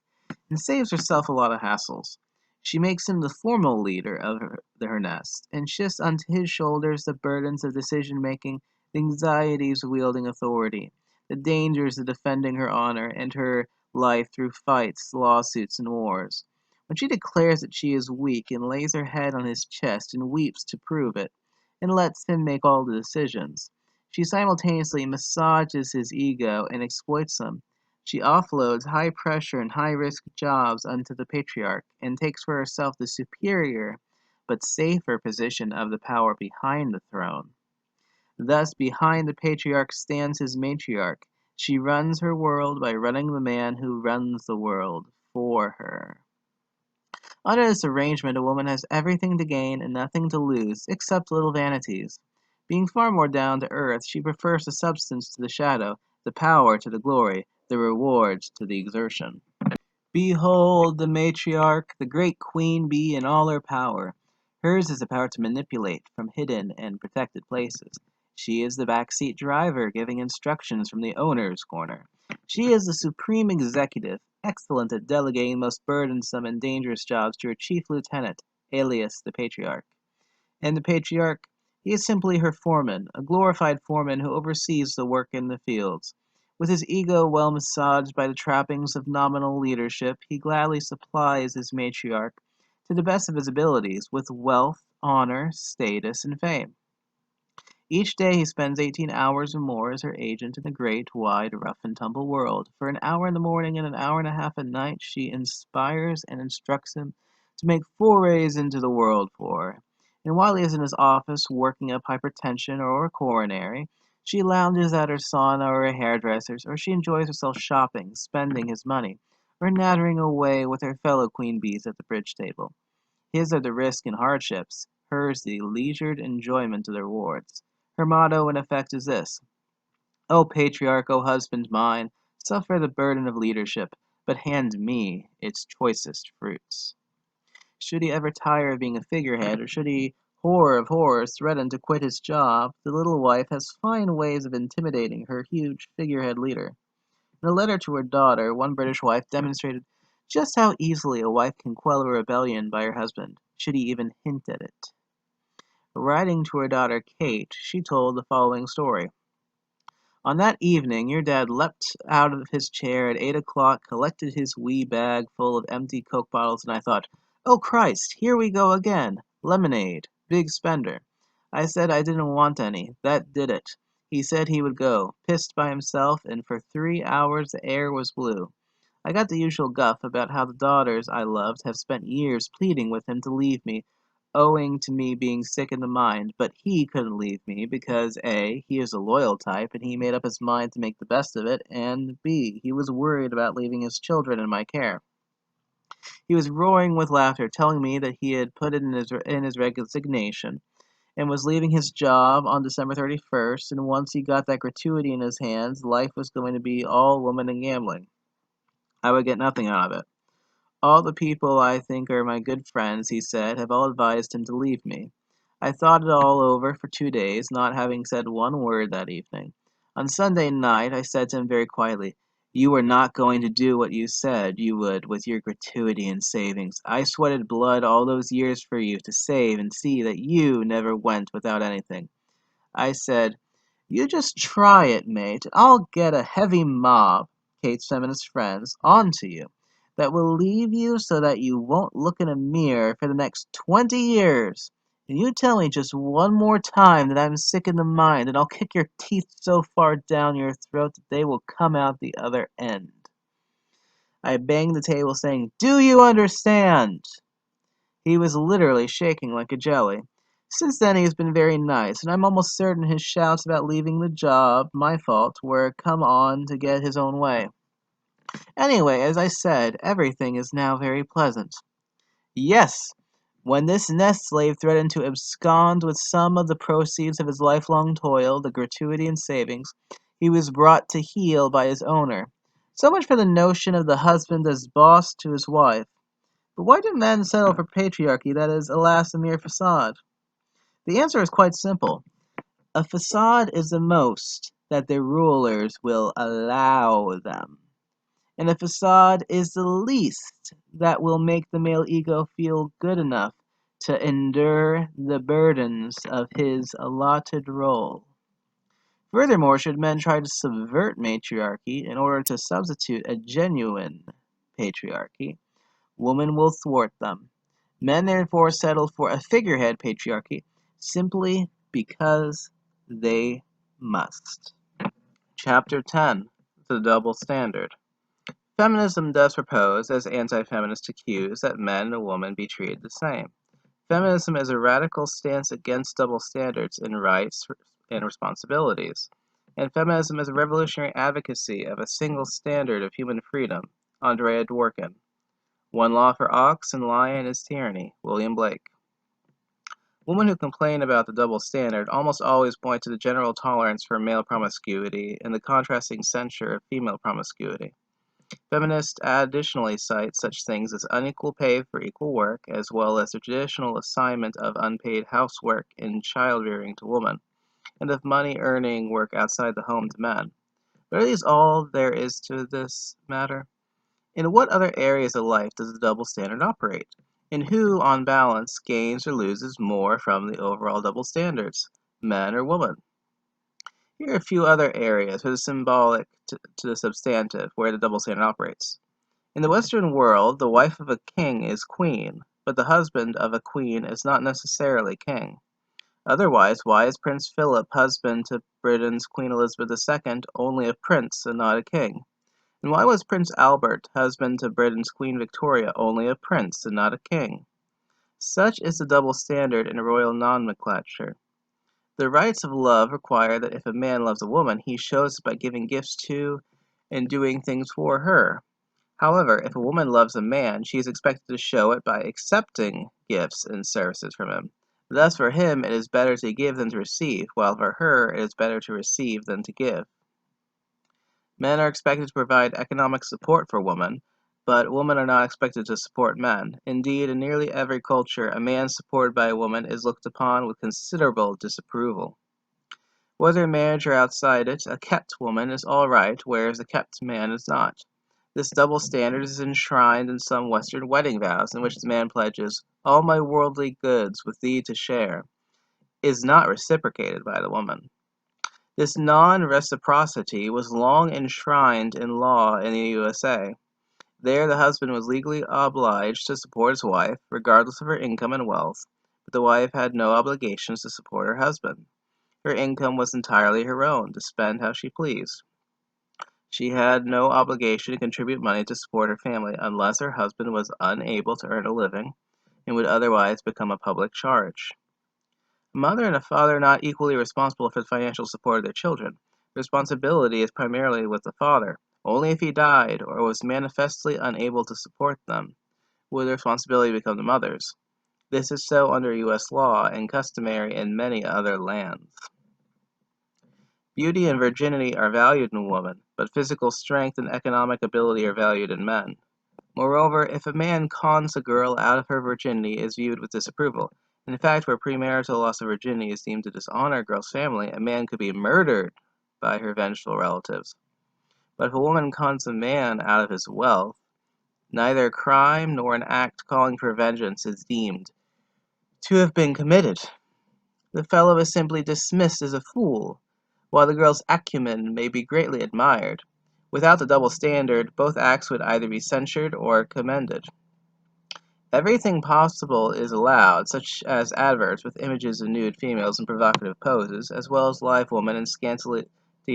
S2: and saves herself a lot of hassles. She makes him the formal leader of her nest and shifts onto his shoulders the burdens of decision making, the anxieties of wielding authority, the dangers of defending her honor and her life through fights, lawsuits, and wars. When she declares that she is weak and lays her head on his chest and weeps to prove it, and lets him make all the decisions, she simultaneously massages his ego and exploits him. She offloads high pressure and high risk jobs onto the patriarch and takes for herself the superior but safer position of the power behind the throne. Thus, behind the patriarch stands his matriarch. She runs her world by running the man who runs the world for her. Under this arrangement, a woman has everything to gain and nothing to lose, except little vanities. Being far more down to earth, she prefers the substance to the shadow, the power to the glory, the rewards to the exertion. Behold the matriarch, the great queen bee in all her power. Hers is the power to manipulate from hidden and protected places. She is the backseat driver giving instructions from the owner's corner. She is the supreme executive, excellent at delegating most burdensome and dangerous jobs to her chief lieutenant, alias the patriarch. And the patriarch, he is simply her foreman, a glorified foreman who oversees the work in the fields. With his ego well massaged by the trappings of nominal leadership, he gladly supplies his matriarch, to the best of his abilities, with wealth, honor, status, and fame. Each day he spends 18 hours or more as her agent in the great, wide, rough and tumble world. For an hour in the morning and an hour and a half at night, she inspires and instructs him to make forays into the world for her. And while he is in his office working up hypertension or a coronary, she lounges at her sauna or her hairdresser's, or she enjoys herself shopping, spending his money, or nattering away with her fellow queen bees at the bridge table. His are the risks and hardships, hers the leisured enjoyment of the rewards. Her motto, in effect, is this: O patriarch, O husband mine, suffer the burden of leadership, but hand me its choicest fruits. Should he ever tire of being a figurehead, or should he, horror of horrors, threaten to quit his job, the little wife has fine ways of intimidating her huge figurehead leader. In a letter to her daughter, one British wife demonstrated just how easily a wife can quell a rebellion by her husband, should he even hint at it. Writing to her daughter Kate, she told the following story. On that evening, your dad leapt out of his chair at 8 o'clock, collected his wee bag full of empty Coke bottles, and I thought, oh Christ, here we go again. Lemonade. Big spender. I said I didn't want any. That did it. He said he would go, pissed by himself, and for 3 hours the air was blue. I got the usual guff about how the daughters I loved have spent years pleading with him to leave me, owing to me being sick in the mind, but he couldn't leave me because A, he is a loyal type and he made up his mind to make the best of it, and B, he was worried about leaving his children in my care. He was roaring with laughter, telling me that he had put it in his resignation and was leaving his job on December 31st, and once he got that gratuity in his hands, life was going to be all woman and gambling. I would get nothing out of it. All the people I think are my good friends, he said, have all advised him to leave me. I thought it all over for 2 days, not having said one word that evening. On Sunday night, I said to him very quietly, "You are not going to do what you said you would with your gratuity and savings. I sweated blood all those years for you to save and see that you never went without anything." I said, "You just try it, mate. I'll get a heavy mob, Kate's feminist friends, onto you that will leave you so that you won't look in a mirror for the next 20 years. And you tell me just one more time that I'm sick in the mind, and I'll kick your teeth so far down your throat that they will come out the other end." I banged the table, saying, "Do you understand?" He was literally shaking like a jelly. Since then he has been very nice, and I'm almost certain his shouts about leaving the job, my fault, were come on to get his own way. Anyway, as I said, everything is now very pleasant. Yes, when this nest slave threatened to abscond with some of the proceeds of his lifelong toil, the gratuity and savings, he was brought to heel by his owner. So much for the notion of the husband as boss to his wife. But why do men settle for patriarchy that is, alas, a mere facade? The answer is quite simple. A facade is the most that their rulers will allow them. And a facade is the least that will make the male ego feel good enough to endure the burdens of his allotted role. Furthermore, should men try to subvert matriarchy in order to substitute a genuine patriarchy, woman will thwart them. Men therefore settle for a figurehead patriarchy simply because they must. Chapter 10. The Double Standard. Feminism does propose, as anti-feminists accuse, that men and women be treated the same. Feminism is a radical stance against double standards in rights and responsibilities. And feminism is a revolutionary advocacy of a single standard of human freedom. Andrea Dworkin. One law for ox and lion is tyranny. William Blake. Women who complain about the double standard almost always point to the general tolerance for male promiscuity and the contrasting censure of female promiscuity. Feminists additionally cite such things as unequal pay for equal work, as well as the traditional assignment of unpaid housework and child-rearing to women, and of money-earning work outside the home to men. But are these all there is to this matter? In what other areas of life does the double standard operate? And who, on balance, gains or loses more from the overall double standards, men or women? Here are a few other areas for the symbolic to the substantive where the double standard operates. In the Western world, the wife of a king is queen, but the husband of a queen is not necessarily king. Otherwise, why is Prince Philip husband to Britain's Queen Elizabeth II only a prince and not a king? And why was Prince Albert husband to Britain's Queen Victoria only a prince and not a king? Such is the double standard in royal nomenclature. The rights of love require that if a man loves a woman, he shows it by giving gifts to and doing things for her. However, if a woman loves a man, she is expected to show it by accepting gifts and services from him. Thus, for him, it is better to give than to receive, while for her, it is better to receive than to give. Men are expected to provide economic support for women, but women are not expected to support men. Indeed, in nearly every culture, a man supported by a woman is looked upon with considerable disapproval. Whether in marriage or outside it, a kept woman is all right, whereas a kept man is not. This double standard is enshrined in some Western wedding vows, in which the man pledges, "All my worldly goods with thee to share," is not reciprocated by the woman. This non-reciprocity was long enshrined in law in the USA. There the husband was legally obliged to support his wife, regardless of her income and wealth, but the wife had no obligations to support her husband. Her income was entirely her own, to spend how she pleased. She had no obligation to contribute money to support her family unless her husband was unable to earn a living and would otherwise become a public charge. A mother and a father are not equally responsible for the financial support of their children. The responsibility is primarily with the father. Only if he died or was manifestly unable to support them would the responsibility become the mother's. This is so under U.S. law and customary in many other lands. Beauty and virginity are valued in women, but physical strength and economic ability are valued in men. Moreover, if a man cons a girl out of her virginity, it is viewed with disapproval,
S1: In fact, where premarital loss of virginity is deemed to dishonor a girl's family, a man could be murdered by her vengeful relatives. But if a woman cons a man out of his wealth, neither a crime nor an act calling for vengeance is deemed to have been committed. The fellow is simply dismissed as a fool, while the girl's acumen may be greatly admired. Without the double standard, both acts would either be censured or commended. Everything possible is allowed, such as adverts with images of nude females in provocative poses, as well as live women in scantily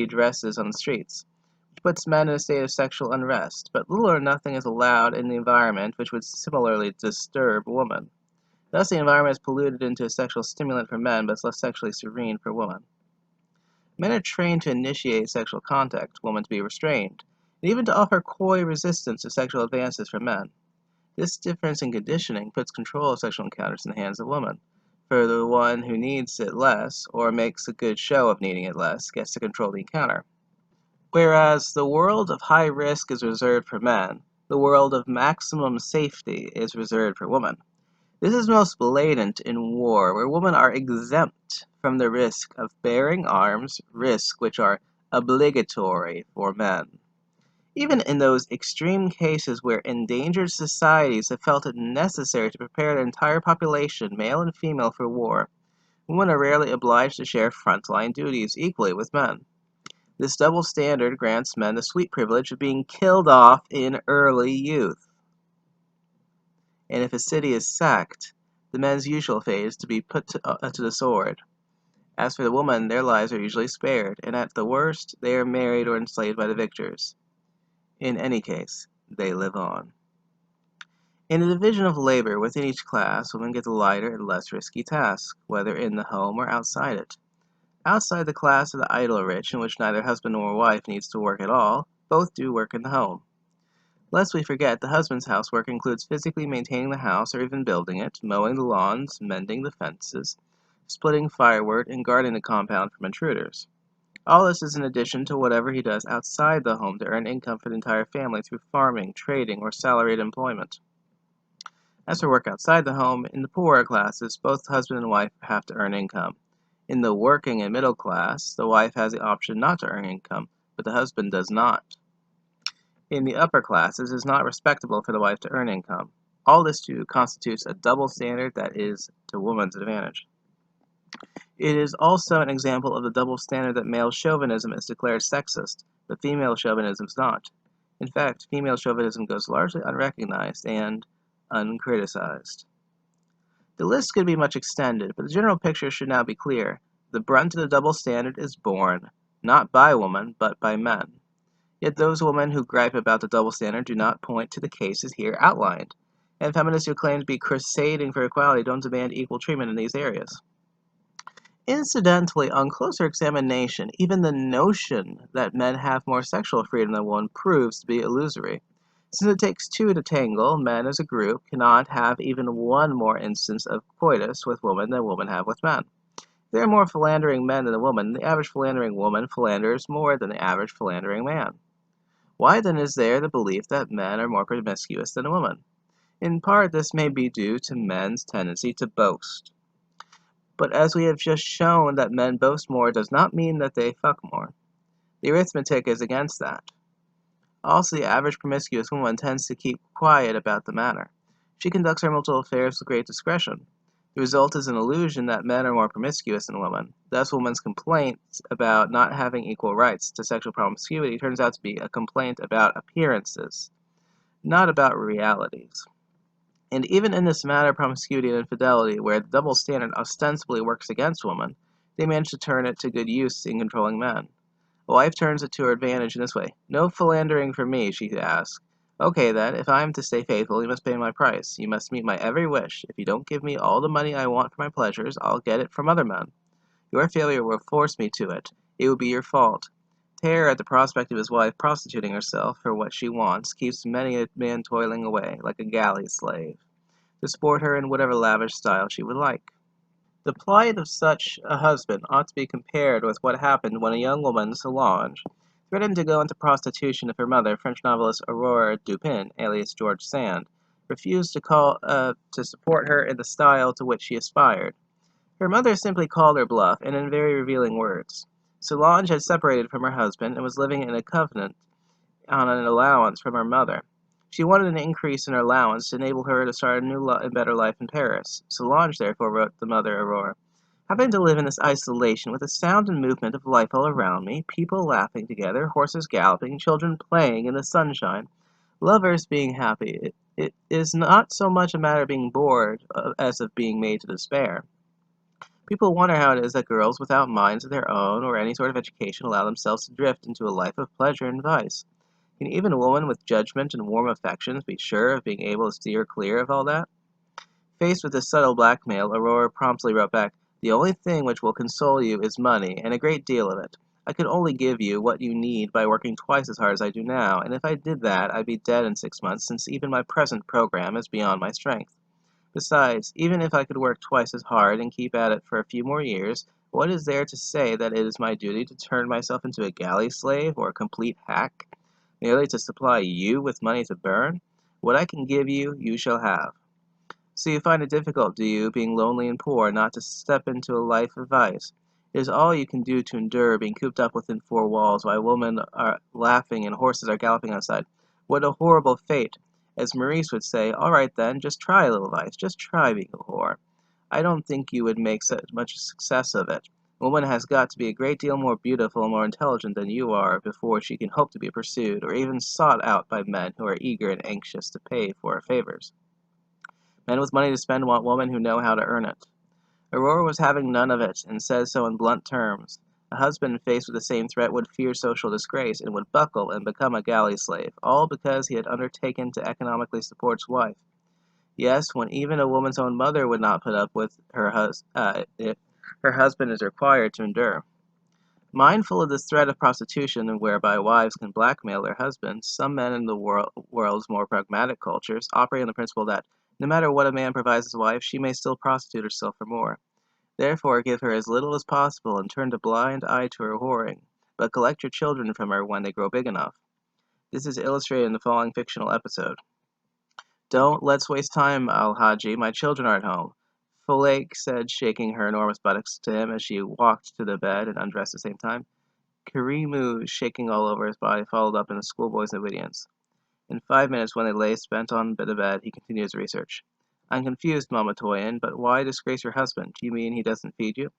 S1: dresses on the streets, which puts men in a state of sexual unrest, but little or nothing is allowed in the environment which would similarly disturb women. Thus the environment is polluted into a sexual stimulant for men, but is less sexually serene for women. Men are trained to initiate sexual contact, women to be restrained, and even to offer coy resistance to sexual advances from men. This difference in conditioning puts control of sexual encounters in the hands of women, for the one who needs it less, or makes a good show of needing it less, gets to control the encounter. Whereas the world of high risk is reserved for men, the world of maximum safety is reserved for women. This is most blatant in war, where women are exempt from the risk of bearing arms, risks which are obligatory for men. Even in those extreme cases where endangered societies have felt it necessary to prepare their entire population, male and female, for war, women are rarely obliged to share frontline duties equally with men. This double standard grants men the sweet privilege of being killed off in early youth. And if a city is sacked, the men's usual fate is to be put to the sword. As for the women, their lives are usually spared, and at the worst, they are married or enslaved by the victors. In any case, they live on. In the division of labor within each class, women get the lighter and less risky task, whether in the home or outside it. Outside the class of the idle rich, in which neither husband nor wife needs to work at all, both do work in the home. Lest we forget, the husband's housework includes physically maintaining the house or even building it, mowing the lawns, mending the fences, splitting firewood, and guarding the compound from intruders. All this is in addition to whatever he does outside the home to earn income for the entire family through farming, trading, or salaried employment. As for work outside the home, in the poorer classes, both husband and wife have to earn income. In the working and middle class, the wife has the option not to earn income, but the husband does not. In the upper classes, it is not respectable for the wife to earn income. All this too constitutes a double standard that is to woman's advantage. It is also an example of the double standard that male chauvinism is declared sexist, but female chauvinism is not. In fact, female chauvinism goes largely unrecognized and uncriticized. The list could be much extended, but the general picture should now be clear. The brunt of the double standard is borne, not by women, but by men. Yet those women who gripe about the double standard do not point to the cases here outlined, and feminists who claim to be crusading for equality don't demand equal treatment in these areas. Incidentally, on closer examination, even the notion that men have more sexual freedom than women proves to be illusory. Since it takes two to tangle, men as a group cannot have even one more instance of coitus with women than women have with men. If there are more philandering men than a woman, the average philandering woman philanders more than the average philandering man. Why then is there the belief that men are more promiscuous than women? In part, this may be due to men's tendency to boast. But as we have just shown that men boast more does not mean that they fuck more. The arithmetic is against that. Also, the average promiscuous woman tends to keep quiet about the matter. She conducts her marital affairs with great discretion. The result is an illusion that men are more promiscuous than women. Thus, women's complaints about not having equal rights to sexual promiscuity turns out to be a complaint about appearances, not about realities. And even in this matter of promiscuity and infidelity, where the double standard ostensibly works against women, they manage to turn it to good use in controlling men. A wife turns it to her advantage in this way. No philandering for me, she asks. Okay then, if I am to stay faithful, you must pay my price. You must meet my every wish. If you don't give me all the money I want for my pleasures, I'll get it from other men. Your failure will force me to it. It will be your fault. Terror at the prospect of his wife prostituting herself for what she wants keeps many a man toiling away, like a galley slave, to sport her in whatever lavish style she would like. The plight of such a husband ought to be compared with what happened when a young woman, Solange, threatened to go into prostitution if her mother, French novelist Aurore Dupin, alias George Sand, refused to support her in the style to which she aspired. Her mother simply called her bluff, and in very revealing words. Solange had separated from her husband and was living in a covenant on an allowance from her mother. She wanted an increase in her allowance to enable her to start a new and better life in Paris. Solange therefore wrote the mother Aurora, "Having to live in this isolation with the sound and movement of life all around me, people laughing together, horses galloping, children playing in the sunshine, lovers being happy, it is not so much a matter of being bored as of being made to despair. People wonder how it is that girls without minds of their own or any sort of education allow themselves to drift into a life of pleasure and vice. Can even a woman with judgment and warm affections be sure of being able to steer clear of all that?" Faced with this subtle blackmail, Aurora promptly wrote back, "The only thing which will console you is money, and a great deal of it. I could only give you what you need by working twice as hard as I do now, and if I did that, I'd be dead in 6 months, since even my present program is beyond my strength. Besides, even if I could work twice as hard and keep at it for a few more years, what is there to say that it is my duty to turn myself into a galley slave or a complete hack, merely to supply you with money to burn? What I can give you, you shall have. So you find it difficult, do you, being lonely and poor, not to step into a life of vice? It is all you can do to endure being cooped up within four walls while women are laughing and horses are galloping outside. What a horrible fate! As Maurice would say, all right then, just try a little vice, just try being a whore. I don't think you would make much success of it. A woman has got to be a great deal more beautiful and more intelligent than you are before she can hope to be pursued or even sought out by men who are eager and anxious to pay for her favors. Men with money to spend want women who know how to earn it. Aurora was having none of it, and says so in blunt terms. A husband faced with the same threat would fear social disgrace, and would buckle and become a galley slave, all because he had undertaken to economically support his wife. Yes, when even a woman's own mother would not put up with if her husband is required to endure. Mindful of this threat of prostitution, and whereby wives can blackmail their husbands, some men in the world's more pragmatic cultures operate on the principle that, no matter what a man provides his wife, she may still prostitute herself for more. Therefore, give her as little as possible and turn a blind eye to her whoring, but collect your children from her when they grow big enough. This is illustrated in the following fictional episode. Let's waste time, Al-Haji. My children are at home," Folake said, shaking her enormous buttocks to him as she walked to the bed and undressed at the same time. Karimu, shaking all over his body, followed up in a schoolboy's obedience. In 5 minutes, when they lay spent on the bed, he continued his research. "I'm confused, Mama Toyin, but why disgrace your husband? Do you mean he doesn't feed you?"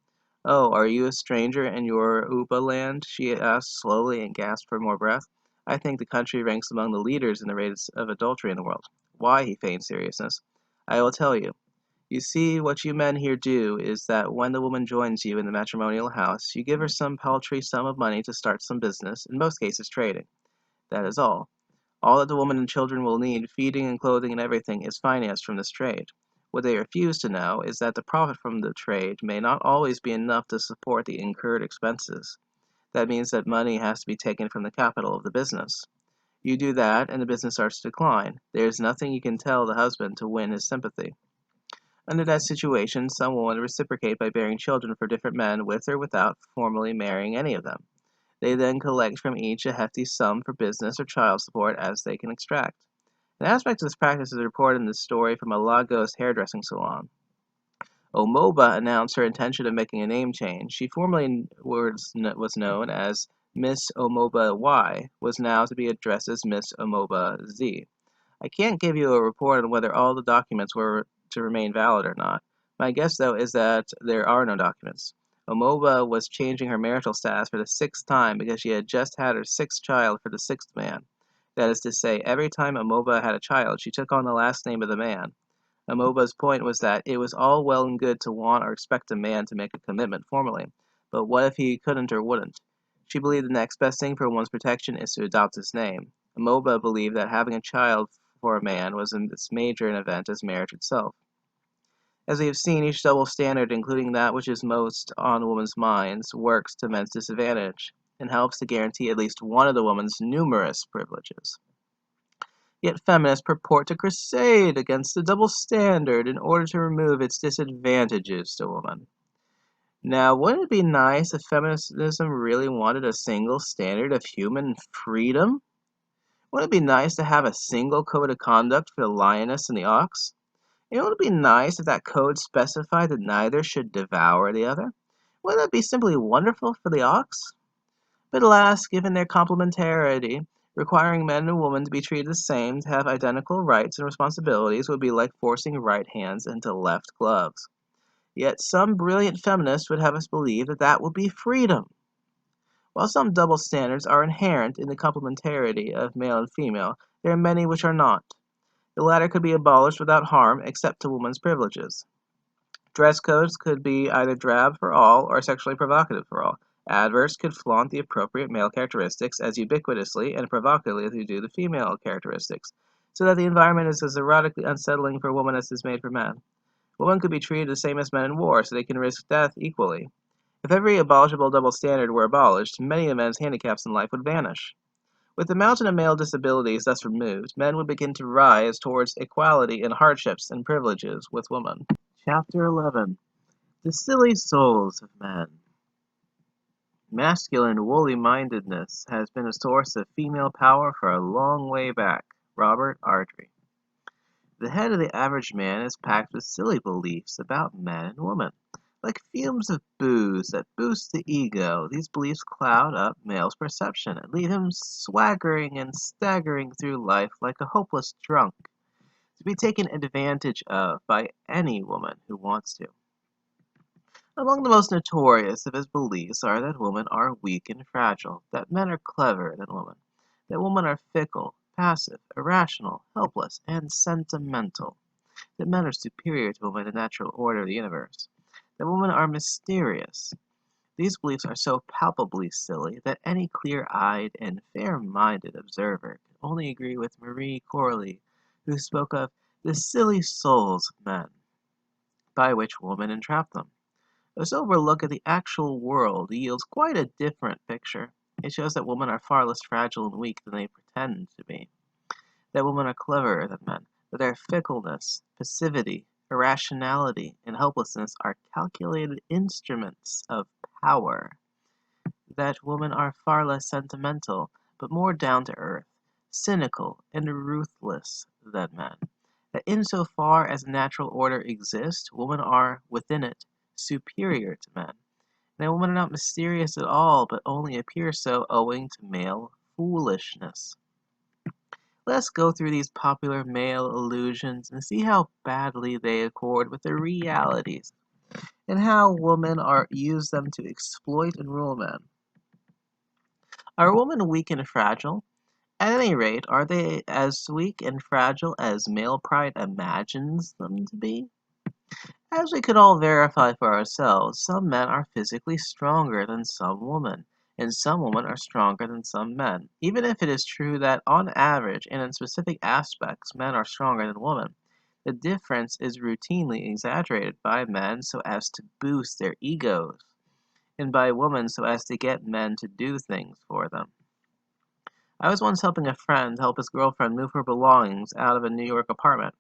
S1: "Oh, are you a stranger in your Uba land?" she asked slowly and gasped for more breath. "I think the country ranks among the leaders in the rates of adultery in the world." "Why?" he feigned seriousness. "I will tell you. You see, what you men here do is that when the woman joins you in the matrimonial house, you give her some paltry sum of money to start some business, in most cases trading. That is all. All that the woman and children will need, feeding and clothing and everything, is financed from this trade. What they refuse to know is that the profit from the trade may not always be enough to support the incurred expenses. That means that money has to be taken from the capital of the business. You do that, and the business starts to decline. There is nothing you can tell the husband to win his sympathy. Under that situation, some women reciprocate by bearing children for different men with or without formally marrying any of them. They then collect from each a hefty sum for business or child support as they can extract. An aspect of this practice is reported in this story from a Lagos hairdressing salon. Omoba announced her intention of making a name change. She formerly was known as Miss Omoba Y, was now to be addressed as Miss Omoba Z. I can't give you a report on whether all the documents were to remain valid or not. My guess, though, is that there are no documents. Omoba was changing her marital status for the 6th time because she had just had her 6th child for the 6th man. That is to say, every time Omoba had a child, she took on the last name of the man. Amoba's point was that it was all well and good to want or expect a man to make a commitment formally, but what if he couldn't or wouldn't? She believed the next best thing for one's protection is to adopt his name. Amoba believed that having a child for a man was as major an event as marriage itself. As we have seen, each double standard, including that which is most on women's minds, works to men's disadvantage, and helps to guarantee at least one of the woman's numerous privileges. Yet feminists purport to crusade against the double standard in order to remove its disadvantages to women. Now, wouldn't it be nice if feminism really wanted a single standard of human freedom? Wouldn't it be nice to have a single code of conduct for the lioness and the ox? And wouldn't it be nice if that code specified that neither should devour the other? Wouldn't that be simply wonderful for the ox? But alas, given their complementarity, requiring men and women to be treated the same, to have identical rights and responsibilities, would be like forcing right hands into left gloves. Yet some brilliant feminists would have us believe that that would be freedom. While some double standards are inherent in the complementarity of male and female, there are many which are not. The latter could be abolished without harm except to women's privileges. Dress codes could be either drab for all or sexually provocative for all. Adverts could flaunt the appropriate male characteristics as ubiquitously and provocatively as they do the female characteristics, so that the environment is as erotically unsettling for women as is made for men. Women could be treated the same as men in war, so they can risk death equally. If every abolishable double standard were abolished, many of men's handicaps in life would vanish. With the mountain of male disabilities thus removed, men would begin to rise towards equality in hardships and privileges with women. Chapter 11. The Silly Souls of Men. Masculine woolly-mindedness has been a source of female power for a long way back. Robert Ardrey. The head of the average man is packed with silly beliefs about man and woman. Like fumes of booze that boost the ego, these beliefs cloud up male's perception and leave him swaggering and staggering through life like a hopeless drunk, to be taken advantage of by any woman who wants to. Among the most notorious of his beliefs are that women are weak and fragile, that men are cleverer than women, that women are fickle, passive, irrational, helpless, and sentimental, that men are superior to women in the natural order of the universe, that women are mysterious. These beliefs are so palpably silly that any clear-eyed and fair-minded observer can only agree with Marie Corley, who spoke of the silly souls of men, by which women entrap them. A sober look at the actual world yields quite a different picture. It shows that women are far less fragile and weak than they pretend to be, that women are cleverer than men, that their fickleness, passivity, irrationality, and helplessness are calculated instruments of power, that women are far less sentimental, but more down to earth, cynical, and ruthless than men, that insofar as natural order exists, women are, within it, superior to men, and that women are not mysterious at all, but only appear so owing to male foolishness. Let us go through these popular male illusions and see how badly they accord with the realities, and how women use them to exploit and rule men. Are women weak and fragile? At any rate, are they as weak and fragile as male pride imagines them to be? As we could all verify for ourselves, some men are physically stronger than some women, and some women are stronger than some men. Even if it is true that, on average, and in specific aspects, men are stronger than women, the difference is routinely exaggerated by men so as to boost their egos, and by women so as to get men to do things for them. I was once helping a friend help his girlfriend move her belongings out of a New York apartment.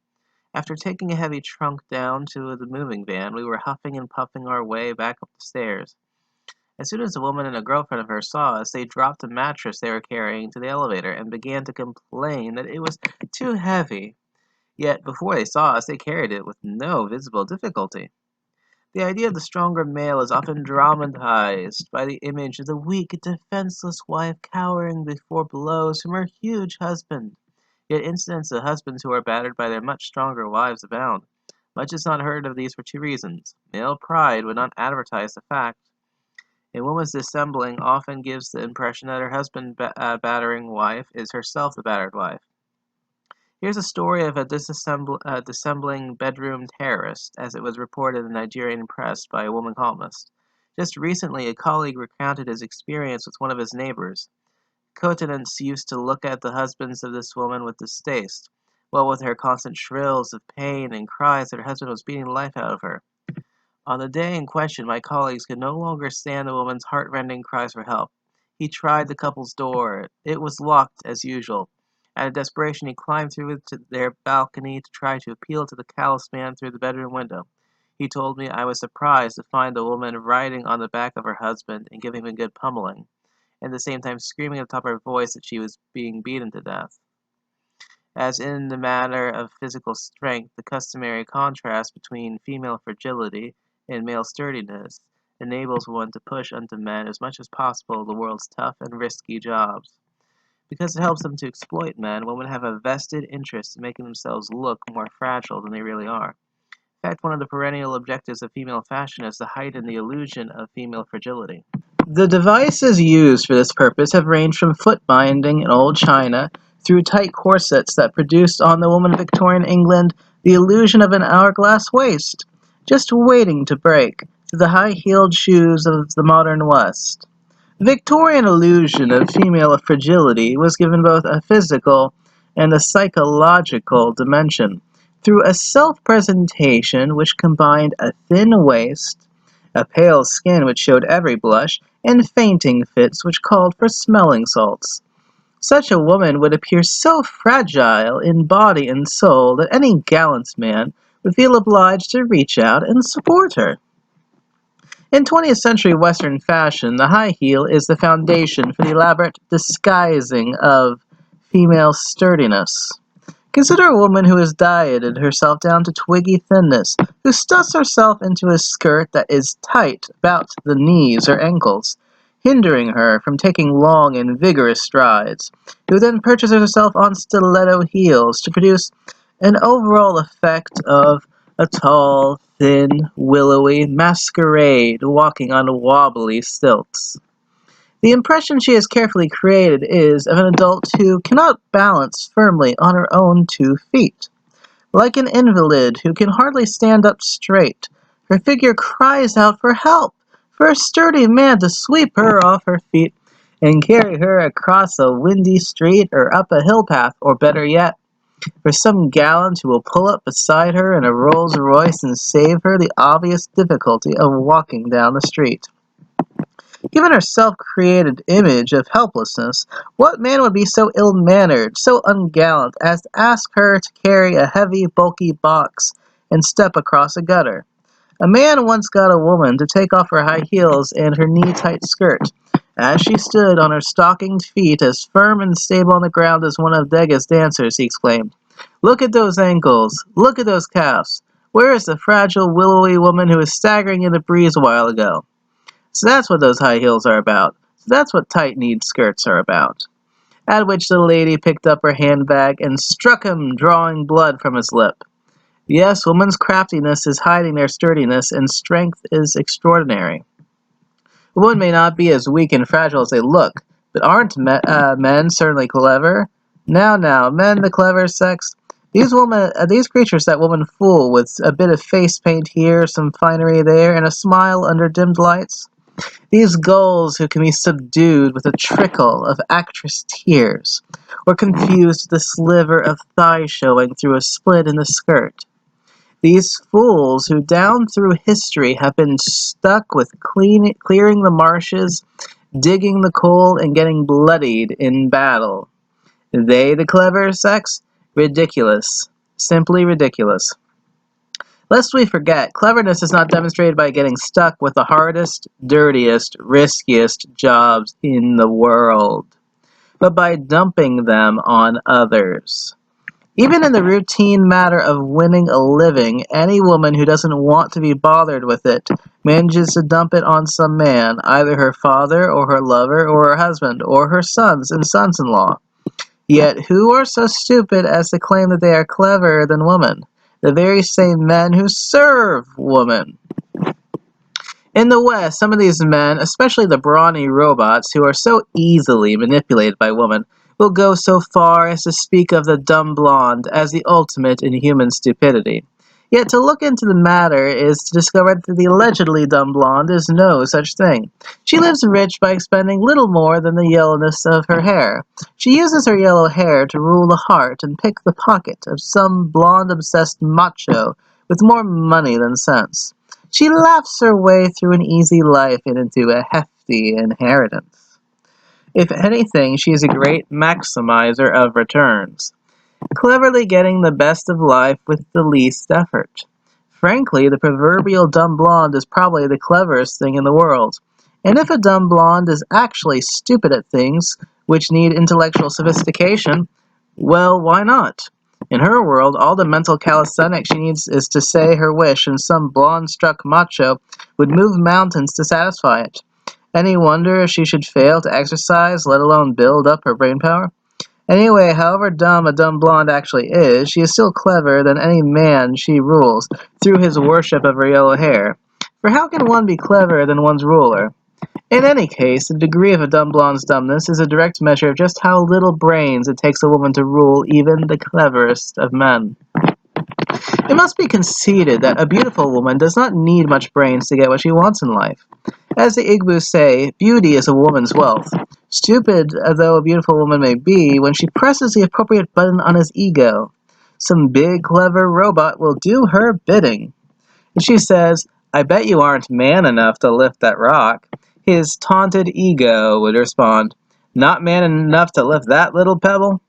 S1: After taking a heavy trunk down to the moving van, we were huffing and puffing our way back up the stairs. As soon as a woman and a girlfriend of hers saw us, they dropped a mattress they were carrying to the elevator and began to complain that it was too heavy. Yet, before they saw us, they carried it with no visible difficulty. The idea of the stronger male is often dramatized by the image of the weak, defenseless wife cowering before blows from her huge husband. Yet incidents of husbands who are battered by their much stronger wives abound. Much is not heard of these for two reasons. Male pride would not advertise the fact. A woman's dissembling often gives the impression that her husband battering wife is herself the battered wife. Here's a story of a dissembling bedroom terrorist, as it was reported in the Nigerian press by a woman columnist. Just recently, a colleague recounted his experience with one of his neighbors. Co-tenants used to look at the husbands of this woman with distaste, what with her constant shrills of pain and cries that her husband was beating the life out of her. On the day in question, my colleagues could no longer stand the woman's heart-rending cries for help. He tried the couple's door. It was locked, as usual. Out of desperation, he climbed through to their balcony to try to appeal to the callous man through the bedroom window. He told me I was surprised to find the woman riding on the back of her husband and giving him a good pummeling, and at the same time screaming at the top of her voice that she was being beaten to death. As in the matter of physical strength, the customary contrast between female fragility and male sturdiness enables one to push unto men as much as possible the world's tough and risky jobs. Because it helps them to exploit men, women have a vested interest in making themselves look more fragile than they really are. In fact, one of the perennial objectives of female fashion is to heighten the illusion of female fragility.
S2: The devices used for this purpose have ranged from foot binding in old China through tight corsets that produced on the woman of Victorian England the illusion of an hourglass waist, just waiting to break, to the high-heeled shoes of the modern West. The Victorian illusion of female fragility was given both a physical and a psychological dimension through a self-presentation which combined a thin waist, a pale skin which showed every blush, and fainting fits which called for smelling salts. Such a woman would appear so fragile in body and soul that any gallant man would feel obliged to reach out and support her. In 20th century Western fashion, the high heel is the foundation for the elaborate disguising of female sturdiness. Consider a woman who has dieted herself down to twiggy thinness, who stuffs herself into a skirt that is tight about the knees or ankles, hindering her from taking long and vigorous strides, who then perches herself on stiletto heels to produce an overall effect of a tall, thin, willowy masquerade walking on wobbly stilts. The impression she has carefully created is of an adult who cannot balance firmly on her own 2 feet. Like an invalid who can hardly stand up straight, her figure cries out for help, for a sturdy man to sweep her off her feet and carry her across a windy street or up a hill path, or better yet, for some gallant who will pull up beside her in a Rolls Royce and save her the obvious difficulty of walking down the street. Given her self-created image of helplessness, what man would be so ill-mannered, so ungallant, as to ask her to carry a heavy, bulky box and step across a gutter? A man once got a woman to take off her high heels and her knee-tight skirt. As she stood on her stockinged feet, as firm and stable on the ground as one of Degas' dancers, he exclaimed, "Look at those ankles! Look at those calves! Where is the fragile, willowy woman who was staggering in the breeze a while ago?" So that's what those high heels are about. So that's what tight-kneed skirts are about. At which the lady picked up her handbag and struck him, drawing blood from his lip. Yes, woman's craftiness is hiding their sturdiness, and strength is extraordinary. Women may not be as weak and fragile as they look, but aren't men certainly clever? Now, men, the clever sex. These creatures that women fool with a bit of face paint here, some finery there, and a smile under dimmed lights. These gulls who can be subdued with a trickle of actress tears, or confused with a sliver of thigh showing through a split in the skirt. These fools who down through history have been stuck with clearing the marshes, digging the coal, and getting bloodied in battle. They the clever sex? Ridiculous. Simply ridiculous. Lest we forget, cleverness is not demonstrated by getting stuck with the hardest, dirtiest, riskiest jobs in the world, but by dumping them on others. Even in the routine matter of winning a living, any woman who doesn't want to be bothered with it manages to dump it on some man, either her father or her lover or her husband or her sons and sons-in-law. Yet who are so stupid as to claim that they are cleverer than women? The very same men who serve women. In the West, some of these men, especially the brawny robots who are so easily manipulated by women, will go so far as to speak of the dumb blonde as the ultimate in human stupidity. Yet to look into the matter is to discover that the allegedly dumb blonde is no such thing. She lives rich by expending little more than the yellowness of her hair. She uses her yellow hair to rule the heart and pick the pocket of some blonde-obsessed macho with more money than sense. She laughs her way through an easy life and into a hefty inheritance. If anything, she is a great maximizer of returns, cleverly getting the best of life with the least effort. Frankly, the proverbial dumb blonde is probably the cleverest thing in the world. And if a dumb blonde is actually stupid at things which need intellectual sophistication, Well, why not? In her world, all the mental calisthenics she needs is to say her wish, and some blonde-struck macho would move mountains to satisfy it. Any wonder if she should fail to exercise, let alone build up her brain power? Anyway, however dumb a dumb blonde actually is, she is still cleverer than any man she rules, through his worship of her yellow hair. For how can one be cleverer than one's ruler? In any case, the degree of a dumb blonde's dumbness is a direct measure of just how little brains it takes a woman to rule even the cleverest of men. It must be conceded that a beautiful woman does not need much brains to get what she wants in life. As the Igbos say, beauty is a woman's wealth. Stupid though a beautiful woman may be, when she presses the appropriate button on his ego, some big, clever robot will do her bidding. If she says, "I bet you aren't man enough to lift that rock," his taunted ego would respond, "Not man enough to lift that little pebble?"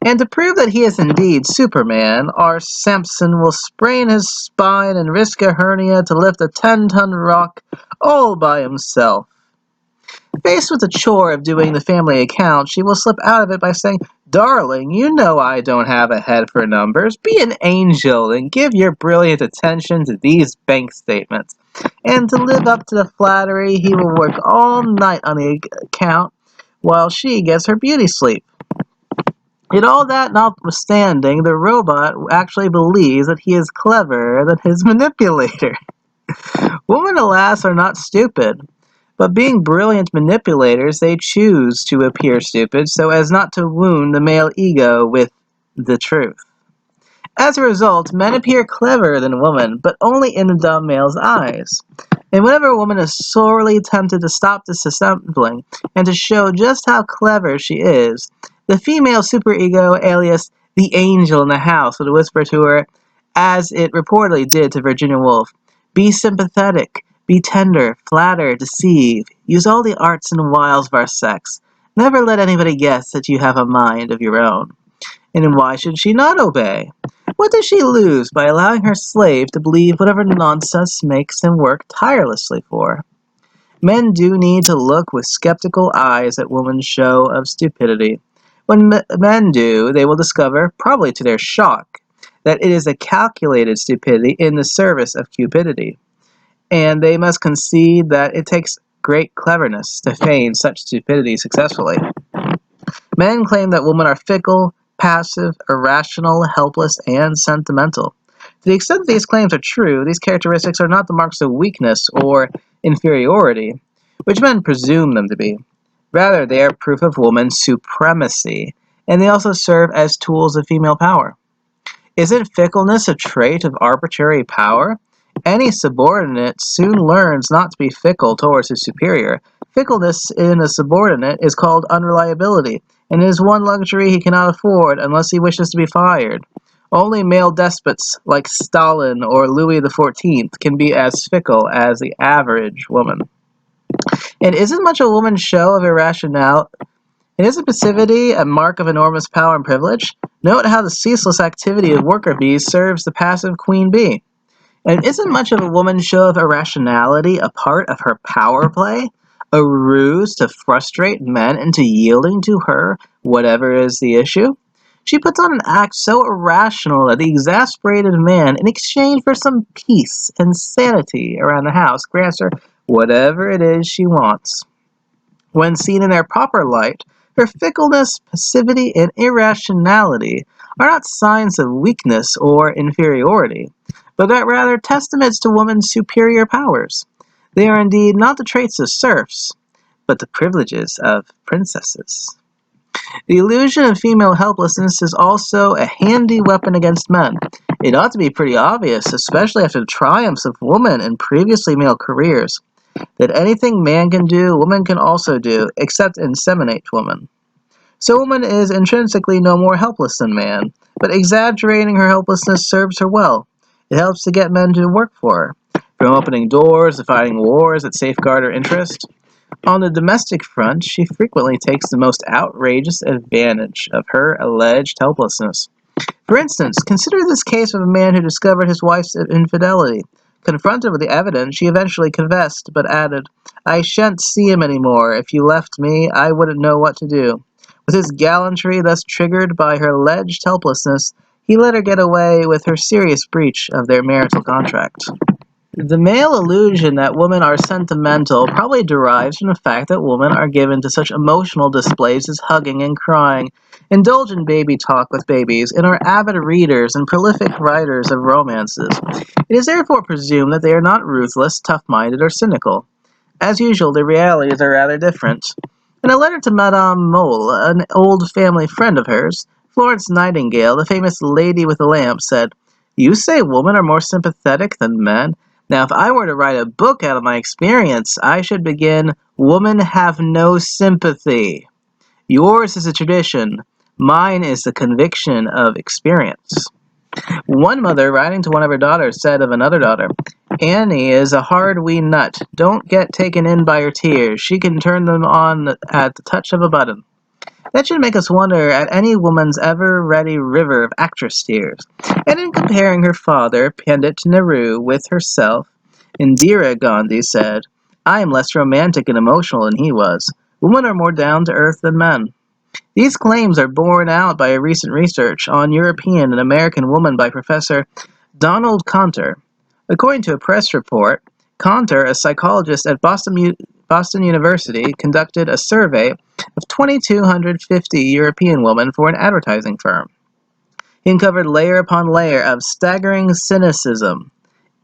S2: And to prove that he is indeed Superman, our Samson will sprain his spine and risk a hernia to lift a 10-ton rock all by himself. Faced with the chore of doing the family account, she will slip out of it by saying, "Darling, you know I don't have a head for numbers. Be an angel and give your brilliant attention to these bank statements." And to live up to the flattery, he will work all night on the account while she gets her beauty sleep. Yet all that notwithstanding, the robot actually believes that he is cleverer than his manipulator. Women, alas, are not stupid. But being brilliant manipulators, they choose to appear stupid so as not to wound the male ego with the truth. As a result, men appear cleverer than women, but only in the dumb male's eyes. And whenever a woman is sorely tempted to stop this dissembling and to show just how clever she is, the female superego, alias the angel in the house, would whisper to her, as it reportedly did to Virginia Woolf, "Be sympathetic, be tender, flatter, deceive, use all the arts and wiles of our sex. Never let anybody guess that you have a mind of your own." And why should she not obey? What does she lose by allowing her slave to believe whatever nonsense makes him work tirelessly for? Men do need to look with skeptical eyes at women's show of stupidity. When men do, they will discover, probably to their shock, that it is a calculated stupidity in the service of cupidity. And they must concede that it takes great cleverness to feign such stupidity successfully. Men claim that women are fickle, passive, irrational, helpless, and sentimental. To the extent that these claims are true, these characteristics are not the marks of weakness or inferiority, which men presume them to be. Rather, they are proof of woman's supremacy, and they also serve as tools of female power. Isn't fickleness a trait of arbitrary power? Any subordinate soon learns not to be fickle towards his superior. Fickleness in a subordinate is called unreliability, and is one luxury he cannot afford unless he wishes to be fired. Only male despots like Stalin or Louis XIV can be as fickle as the average woman. And isn't much a woman's show of irrationality? And isn't passivity a mark of enormous power and privilege? Note how the ceaseless activity of worker bees serves the passive queen bee. And isn't much of a woman's show of irrationality a part of her power play? A ruse to frustrate men into yielding to her, whatever is the issue? She puts on an act so irrational that the exasperated man, in exchange for some peace and sanity around the house, grants her whatever it is she wants. When seen in their proper light, her fickleness, passivity, and irrationality are not signs of weakness or inferiority, but are rather testaments to woman's superior powers. They are indeed not the traits of serfs, but the privileges of princesses. The illusion of female helplessness is also a handy weapon against men. It ought to be pretty obvious, especially after the triumphs of women in previously male careers, that anything man can do, woman can also do, except inseminate woman. So woman is intrinsically no more helpless than man, but exaggerating her helplessness serves her well. It helps to get men to work for her, from opening doors to fighting wars that safeguard her interest. On the domestic front, she frequently takes the most outrageous advantage of her alleged helplessness. For instance, consider this case of a man who discovered his wife's infidelity. Confronted with the evidence, she eventually confessed, but added, "I shan't see him any more. If you left me, I wouldn't know what to do." With his gallantry thus triggered by her alleged helplessness, he let her get away with her serious breach of their marital contract. The male illusion that women are sentimental probably derives from the fact that women are given to such emotional displays as hugging and crying, indulge in baby talk with babies, and are avid readers and prolific writers of romances. It is therefore presumed that they are not ruthless, tough-minded, or cynical. As usual, the realities are rather different. In a letter to Madame Mohl, an old family friend of hers, Florence Nightingale, the famous lady with the lamp, said, "You say women are more sympathetic than men? Now, if I were to write a book out of my experience, I should begin, 'Women have no sympathy.' Yours is a tradition. Mine is the conviction of experience." One mother, writing to one of her daughters, said of another daughter, "Annie is a hard wee nut. Don't get taken in by her tears. She can turn them on at the touch of a button." That should make us wonder at any woman's ever-ready river of actress tears. And in comparing her father, Pandit Nehru, with herself, Indira Gandhi said, "I am less romantic and emotional than he was. Women are more down-to-earth than men." These claims are borne out by a recent research on European and American women by Professor Donald Conter. According to a press report, Conter, a psychologist at Boston University, conducted a survey of 2,250 European women for an advertising firm. He uncovered layer upon layer of staggering cynicism.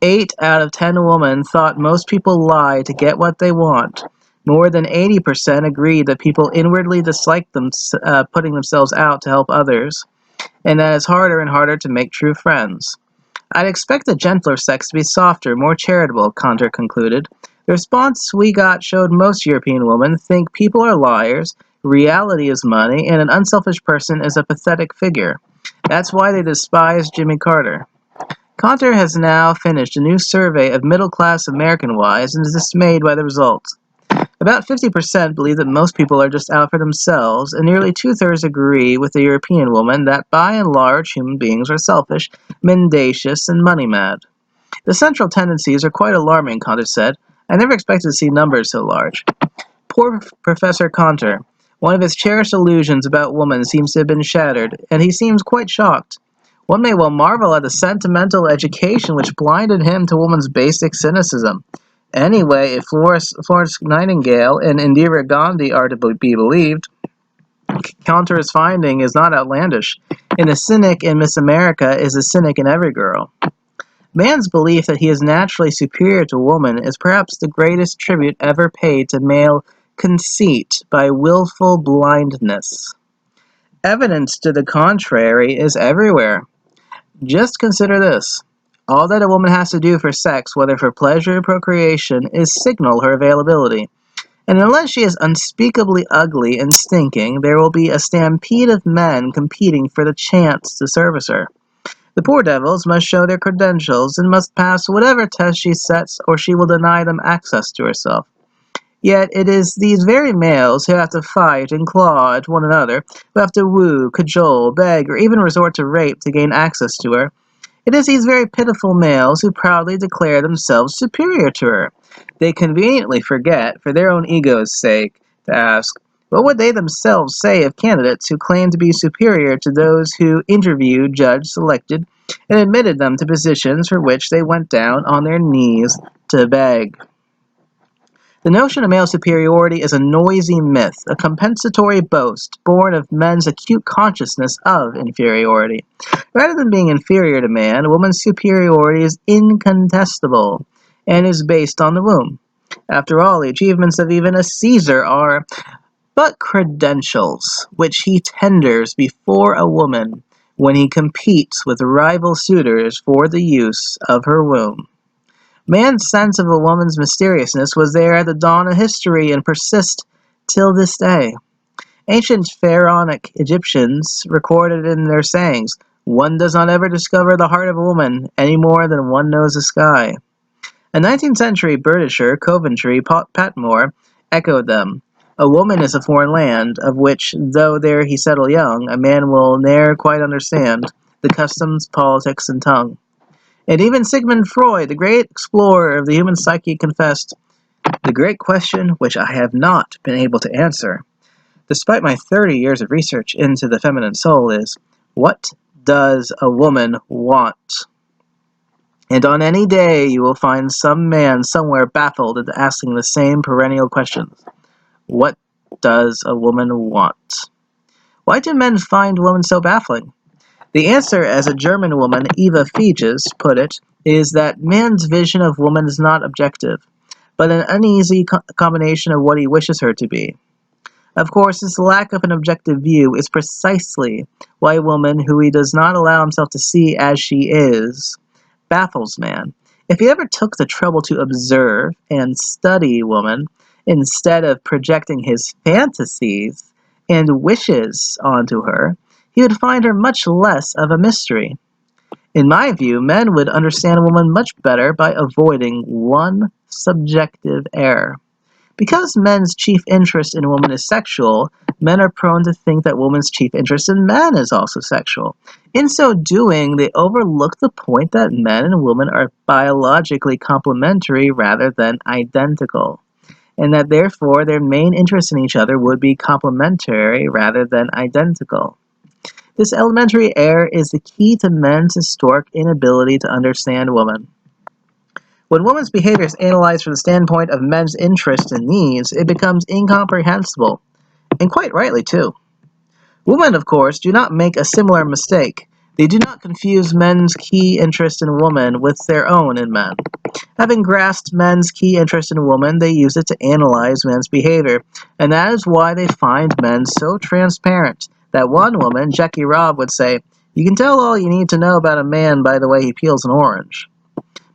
S2: 8 out of 10 women thought most people lie to get what they want. More than 80% agreed that people inwardly dislike them putting themselves out to help others, and that it's harder and harder to make true friends. "I'd expect the gentler sex to be softer, more charitable," Conter concluded. "The response we got showed most European women think people are liars, reality is money, and an unselfish person is a pathetic figure. That's why they despise Jimmy Carter." Conter has now finished a new survey of middle-class American wives and is dismayed by the results. About 50% believe that most people are just out for themselves, and nearly two-thirds agree with the European woman that by and large human beings are selfish, mendacious, and money-mad. "The central tendencies are quite alarming," Conter said. "I never expected to see numbers so large." Poor Professor Conter. One of his cherished illusions about woman seems to have been shattered, and he seems quite shocked. One may well marvel at the sentimental education which blinded him to woman's basic cynicism. Anyway, if Florence Nightingale and Indira Gandhi are to be believed, Conter's finding is not outlandish. And a cynic in Miss America is a cynic in every girl. Man's belief that he is naturally superior to woman is perhaps the greatest tribute ever paid to male conceit by willful blindness. Evidence to the contrary is everywhere. Just consider this. All that a woman has to do for sex, whether for pleasure or procreation, is signal her availability. And unless she is unspeakably ugly and stinking, there will be a stampede of men competing for the chance to service her. The poor devils must show their credentials and must pass whatever test she sets, or she will deny them access to herself. Yet it is these very males who have to fight and claw at one another, who have to woo, cajole, beg, or even resort to rape to gain access to her. It is these very pitiful males who proudly declare themselves superior to her. They conveniently forget, for their own ego's sake, to ask, what would they themselves say of candidates who claim to be superior to those who interviewed, judged, selected, and admitted them to positions for which they went down on their knees to beg? The notion of male superiority is a noisy myth, a compensatory boast born of men's acute consciousness of inferiority. Rather than being inferior to man, a woman's superiority is incontestable and is based on the womb. After all, the achievements of even a Caesar are but credentials which he tenders before a woman when he competes with rival suitors for the use of her womb. Man's sense of a woman's mysteriousness was there at the dawn of history and persists till this day. Ancient pharaonic Egyptians recorded in their sayings, "One does not ever discover the heart of a woman any more than one knows the sky." A 19th century Britisher, Coventry Patmore, echoed them. "A woman is a foreign land, of which, though there he settle young, a man will ne'er quite understand the customs, politics, and tongue." And even Sigmund Freud, the great explorer of the human psyche, confessed, "The great question which I have not been able to answer despite my 30 years of research into the feminine soul, is, what does a woman want? And on any day you will find some man somewhere baffled at asking the same perennial questions. What does a woman want? Why do men find women so baffling? The answer, as a German woman, Eva Figes, put it, is that man's vision of woman is not objective, but an uneasy combination of what he wishes her to be. Of course, this lack of an objective view is precisely why a woman who he does not allow himself to see as she is baffles man. If he ever took the trouble to observe and study woman, instead of projecting his fantasies and wishes onto her, he would find her much less of a mystery. In my view, men would understand a woman much better by avoiding one subjective error. Because men's chief interest in a woman is sexual, men are prone to think that woman's chief interest in men is also sexual. In so doing, they overlook the point that men and women are biologically complementary rather than identical, and that therefore their main interest in each other would be complementary rather than identical. This elementary error is the key to men's historic inability to understand woman. When women's behavior is analyzed from the standpoint of men's interests and needs, it becomes incomprehensible, and quite rightly too. Women, of course, do not make a similar mistake. They do not confuse men's key interest in woman with their own in men. Having grasped men's key interest in woman, they use it to analyze men's behavior, and that is why they find men so transparent that one woman, Jackie Robb, would say, "You can tell all you need to know about a man by the way he peels an orange."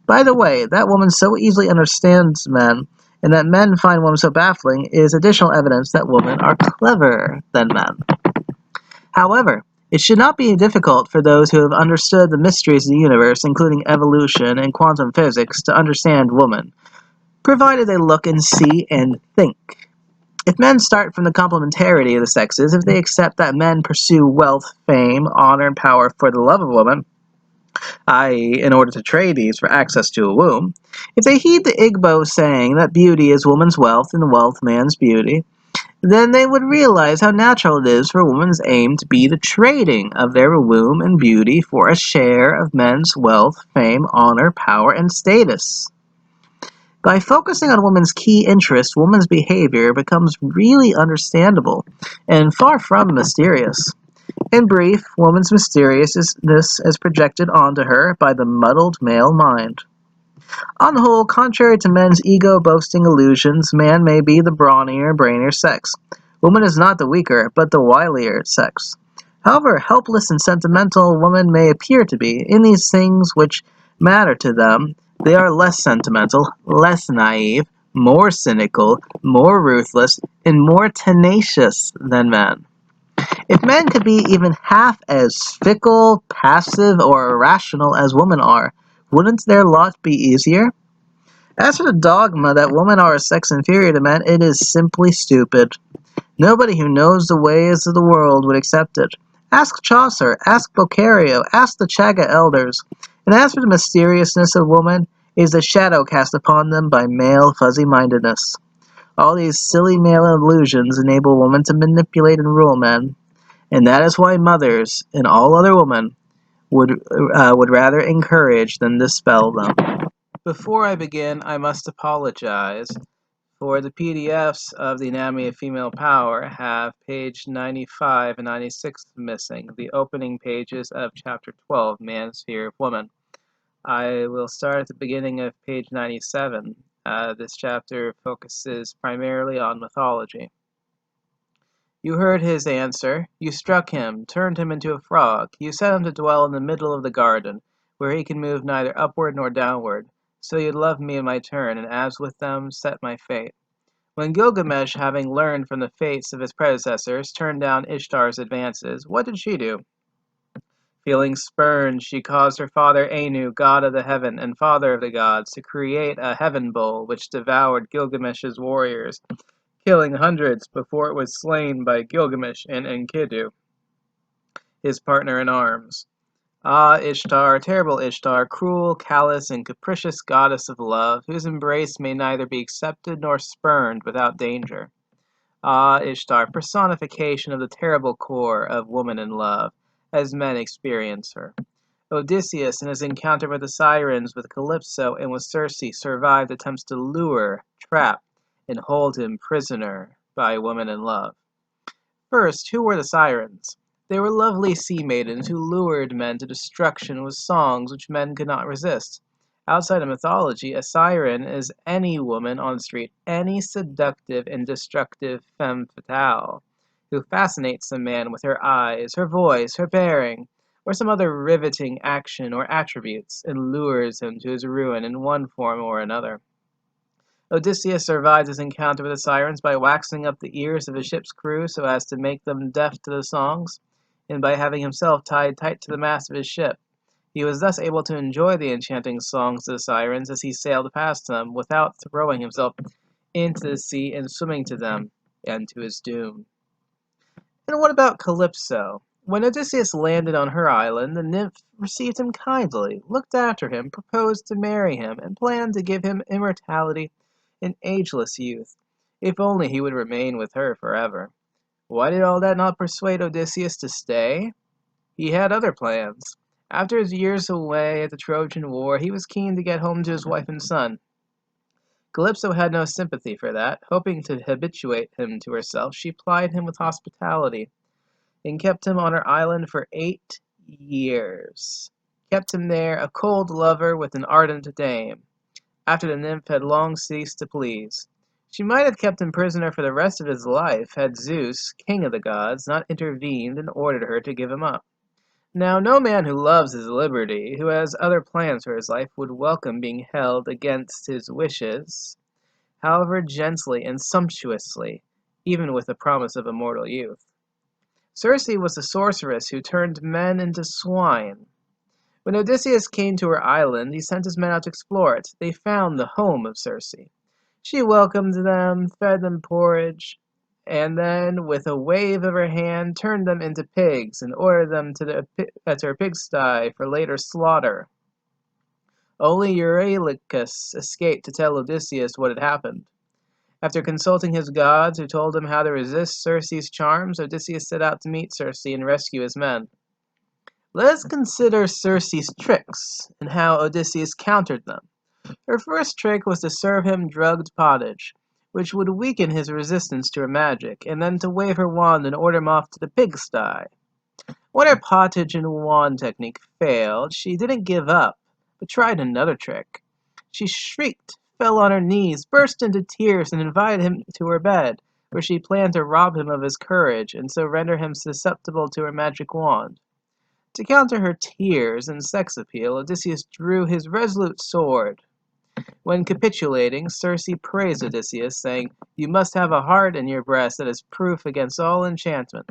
S2: By the way, that woman so easily understands men, and that men find women so baffling, is additional evidence that women are cleverer than men. However, it should not be difficult for those who have understood the mysteries of the universe, including evolution and quantum physics, to understand woman, provided they look and see and think. If men start from the complementarity of the sexes, if they accept that men pursue wealth, fame, honor, and power for the love of woman, i.e., in order to trade these for access to a womb, if they heed the Igbo saying that beauty is woman's wealth and wealth man's beauty, then they would realize how natural it is for women's aim to be the trading of their womb and beauty for a share of men's wealth, fame, honor, power, and status. By focusing on women's key interest, woman's behavior becomes really understandable and far from mysterious. In brief, woman's mysteriousness is projected onto her by the muddled male mind. On the whole, contrary to men's ego-boasting illusions, man may be the brawnier, brainier sex. Woman is not the weaker, but the wilier sex. However helpless and sentimental woman may appear to be, in these things which matter to them, they are less sentimental, less naive, more cynical, more ruthless, and more tenacious than men. If men could be even half as fickle, passive, or irrational as women are, wouldn't their lot be easier? As for the dogma that women are a sex inferior to men, it is simply stupid. Nobody who knows the ways of the world would accept it. Ask Chaucer, ask Bocario, ask the Chaga elders. And as for the mysteriousness of woman, it is the shadow cast upon them by male fuzzy-mindedness. All these silly male illusions enable women to manipulate and rule men, and that is why mothers and all other women would rather encourage than dispel them. Before I begin, I must apologize, for the PDFs of the Anatomy of Female Power have page 95 and 96 missing, the opening pages of Chapter 12, Man's Fear of Woman. I will start at the beginning of page 97. This chapter focuses primarily on mythology. You heard his answer. You struck him, turned him into a frog. You set him to dwell in the middle of the garden, where he can move neither upward nor downward. So you loved me in my turn, and as with them set my fate. When Gilgamesh, having learned from the fates of his predecessors, turned down Ishtar's advances, what did she do? Feeling spurned, she caused her father Anu, god of the heaven and father of the gods, to create a heaven bull which devoured Gilgamesh's warriors, killing hundreds before it was slain by Gilgamesh and Enkidu, his partner in arms. Ah, Ishtar, terrible Ishtar, cruel, callous, and capricious goddess of love, whose embrace may neither be accepted nor spurned without danger. Ah, Ishtar, personification of the terrible core of woman in love, as men experience her. Odysseus, in his encounter with the Sirens, with Calypso, and with Circe, survived attempts to lure, trap, and hold him prisoner by a woman in love. First, who were the Sirens? They were lovely sea maidens who lured men to destruction with songs which men could not resist. Outside of mythology, a siren is any woman on the street, any seductive and destructive femme fatale, who fascinates a man with her eyes, her voice, her bearing, or some other riveting action or attributes, and lures him to his ruin in one form or another. Odysseus survived his encounter with the Sirens by waxing up the ears of his ship's crew so as to make them deaf to the songs, and by having himself tied tight to the mast of his ship. He was thus able to enjoy the enchanting songs of the Sirens as he sailed past them, without throwing himself into the sea and swimming to them, and to his doom. And what about Calypso? When Odysseus landed on her island, the nymph received him kindly, looked after him, proposed to marry him, and planned to give him immortality and ageless youth, if only he would remain with her forever. Why did all that not persuade Odysseus to stay? He had other plans. After his years away at the Trojan War, he was keen to get home to his wife and son. Calypso had no sympathy for that. Hoping to habituate him to herself, she plied him with hospitality, and kept him on her island for 8 years. Kept him there, a cold lover with an ardent dame, after the nymph had long ceased to please. She might have kept him prisoner for the rest of his life, had Zeus, king of the gods, not intervened and ordered her to give him up. Now, no man who loves his liberty, who has other plans for his life, would welcome being held against his wishes, however gently and sumptuously, even with the promise of immortal youth. Circe was the sorceress who turned men into swine. When Odysseus came to her island, he sent his men out to explore it. They found the home of Circe. She welcomed them, fed them porridge, and then, with a wave of her hand, turned them into pigs and ordered them to her pigsty for later slaughter. Only Eurylochus escaped to tell Odysseus what had happened. After consulting his gods, who told him how to resist Circe's charms, Odysseus set out to meet Circe and rescue his men. Let us consider Circe's tricks and how Odysseus countered them. Her first trick was to serve him drugged pottage, which would weaken his resistance to her magic, and then to wave her wand and order him off to the pigsty. When her pottage and wand technique failed, she didn't give up, but tried another trick. She shrieked, fell on her knees, burst into tears, and invited him to her bed, where she planned to rob him of his courage, and so render him susceptible to her magic wand. To counter her tears and sex appeal, Odysseus drew his resolute sword. When capitulating, Circe praised Odysseus, saying, "You must have a heart in your breast that is proof against all enchantment."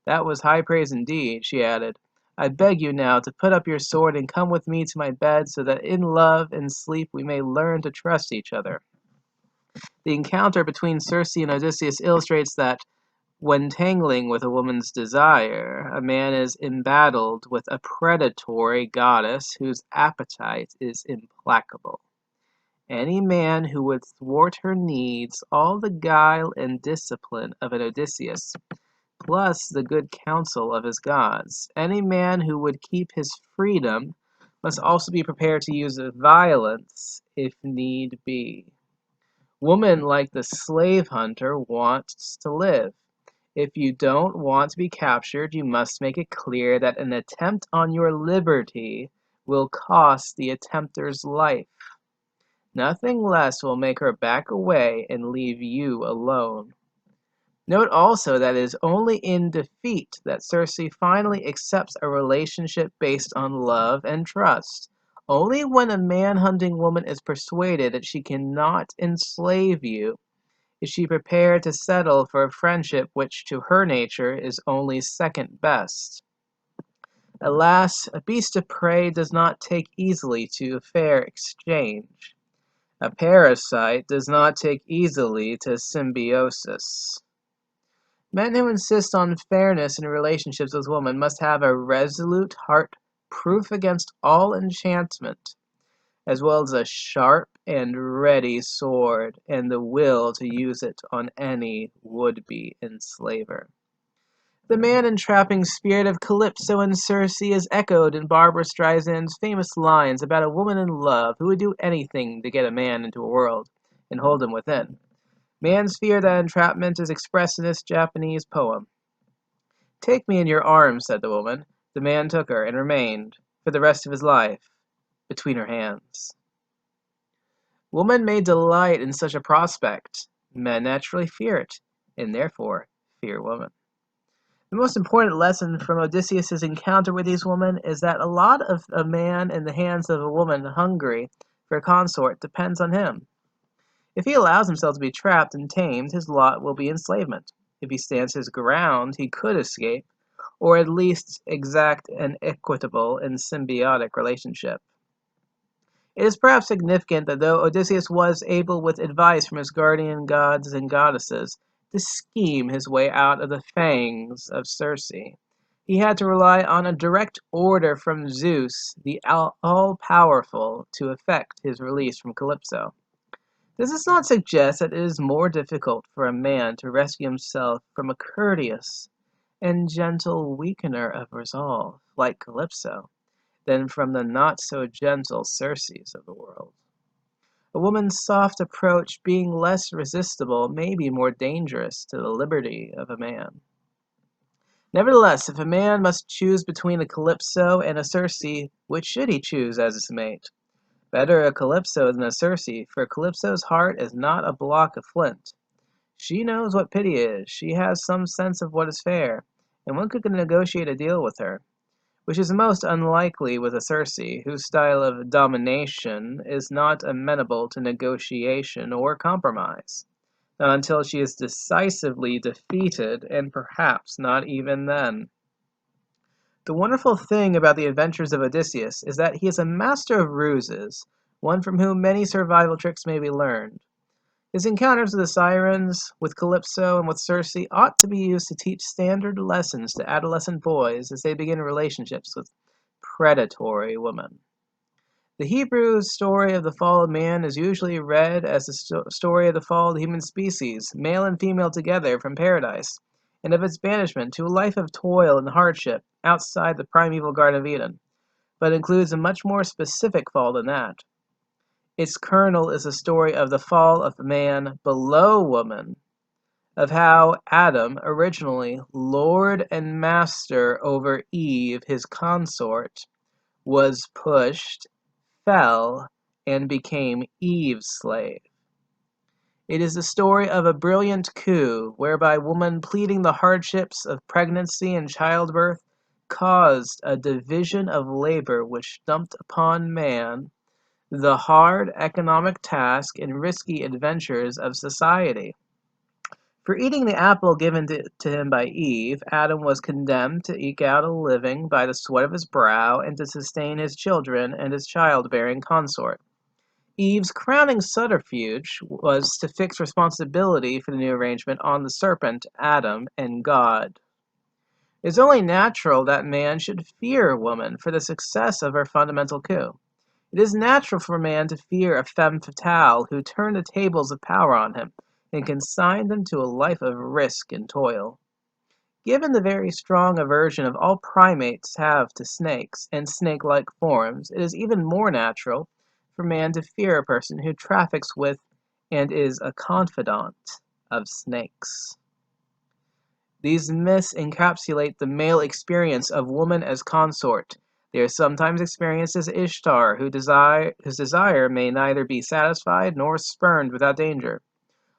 S2: That was high praise indeed, she added. "I beg you now to put up your sword and come with me to my bed, so that in love and sleep we may learn to trust each other." The encounter between Circe and Odysseus illustrates that, when tangling with a woman's desire, a man is embattled with a predatory goddess whose appetite is implacable. Any man who would thwart her needs all the guile and discipline of an Odysseus, plus the good counsel of his gods. Any man who would keep his freedom must also be prepared to use violence if need be. Woman, like the slave hunter, wants to live. If you don't want to be captured, you must make it clear that an attempt on your liberty will cost the attempter's life. Nothing less will make her back away and leave you alone. Note also that it is only in defeat that Circe finally accepts a relationship based on love and trust. Only when a man-hunting woman is persuaded that she cannot enslave you is she prepared to settle for a friendship which to her nature is only second best. Alas, a beast of prey does not take easily to fair exchange. A parasite does not take easily to symbiosis. Men who insist on fairness in relationships with women must have a resolute heart proof against all enchantment, as well as a sharp and ready sword and the will to use it on any would-be enslaver. The man-entrapping spirit of Calypso and Circe is echoed in Barbara Streisand's famous lines about a woman in love who would do anything to get a man into a world and hold him within. Man's fear that entrapment is expressed in this Japanese poem. "Take me in your arms," said the woman. The man took her and remained, for the rest of his life, between her hands. Woman may delight in such a prospect. Men naturally fear it, and therefore fear woman. The most important lesson from Odysseus' encounter with these women is that a lot of a man in the hands of a woman hungry for a consort depends on him. If he allows himself to be trapped and tamed, his lot will be enslavement. If he stands his ground, he could escape, or at least exact an equitable and symbiotic relationship. It is perhaps significant that though Odysseus was able, with advice from his guardian gods and goddesses, to scheme his way out of the fangs of Circe, he had to rely on a direct order from Zeus, the all-powerful, to effect his release from Calypso. This does not suggest that it is more difficult for a man to rescue himself from a courteous and gentle weakener of resolve, like Calypso, than from the not-so-gentle Circes of the world. A woman's soft approach, being less resistible, may be more dangerous to the liberty of a man. Nevertheless, if a man must choose between a Calypso and a Circe, which should he choose as his mate? Better a Calypso than a Circe, for Calypso's heart is not a block of flint. She knows what pity is, she has some sense of what is fair, and one could negotiate a deal with her, which is most unlikely with a Circe, whose style of domination is not amenable to negotiation or compromise, not until she is decisively defeated, and perhaps not even then. The wonderful thing about the adventures of Odysseus is that he is a master of ruses, one from whom many survival tricks may be learned. His encounters with the sirens, with Calypso, and with Circe ought to be used to teach standard lessons to adolescent boys as they begin relationships with predatory women. The Hebrew story of the fall of man is usually read as the story of the fall of the human species, male and female together, from paradise, and of its banishment to a life of toil and hardship outside the primeval Garden of Eden, but includes a much more specific fall than that. Its kernel is a story of the fall of man below woman, of how Adam, originally lord and master over Eve, his consort, was pushed, fell, and became Eve's slave. It is the story of a brilliant coup whereby woman, pleading the hardships of pregnancy and childbirth, caused a division of labor which dumped upon man the hard economic task and risky adventures of society. For eating the apple given to him by Eve, Adam was condemned to eke out a living by the sweat of his brow and to sustain his children and his childbearing consort. Eve's crowning subterfuge was to fix responsibility for the new arrangement on the serpent, Adam, and God. It is only natural that man should fear woman for the success of her fundamental coup. It is natural for man to fear a femme fatale who turned the tables of power on him and consigned him to a life of risk and toil. Given the very strong aversion of all primates have to snakes and snake-like forms, it is even more natural for man to fear a person who traffics with and is a confidant of snakes. These myths encapsulate the male experience of woman as consort. They are sometimes experienced as Ishtar, whose desire may neither be satisfied nor spurned without danger,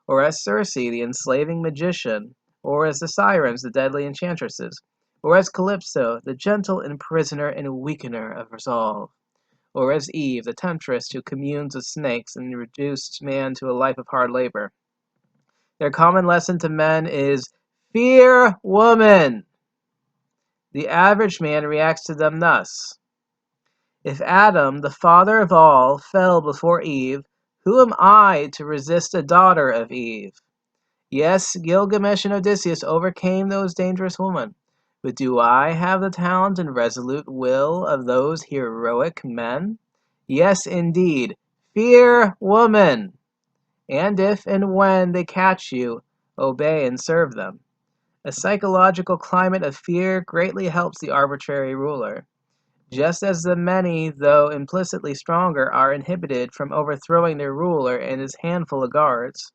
S2: or as Circe, the enslaving magician, or as the sirens, the deadly enchantresses, or as Calypso, the gentle imprisoner and weakener of resolve, or as Eve, the temptress who communes with snakes and reduced man to a life of hard labor. Their common lesson to men is, fear woman! The average man reacts to them thus. If Adam, the father of all, fell before Eve, who am I to resist a daughter of Eve? Yes, Gilgamesh and Odysseus overcame those dangerous women, but do I have the talent and resolute will of those heroic men? Yes, indeed. Fear woman, and if and when they catch you, obey and serve them. A psychological climate of fear greatly helps the arbitrary ruler. Just as the many, though implicitly stronger, are inhibited from overthrowing their ruler and his handful of guards,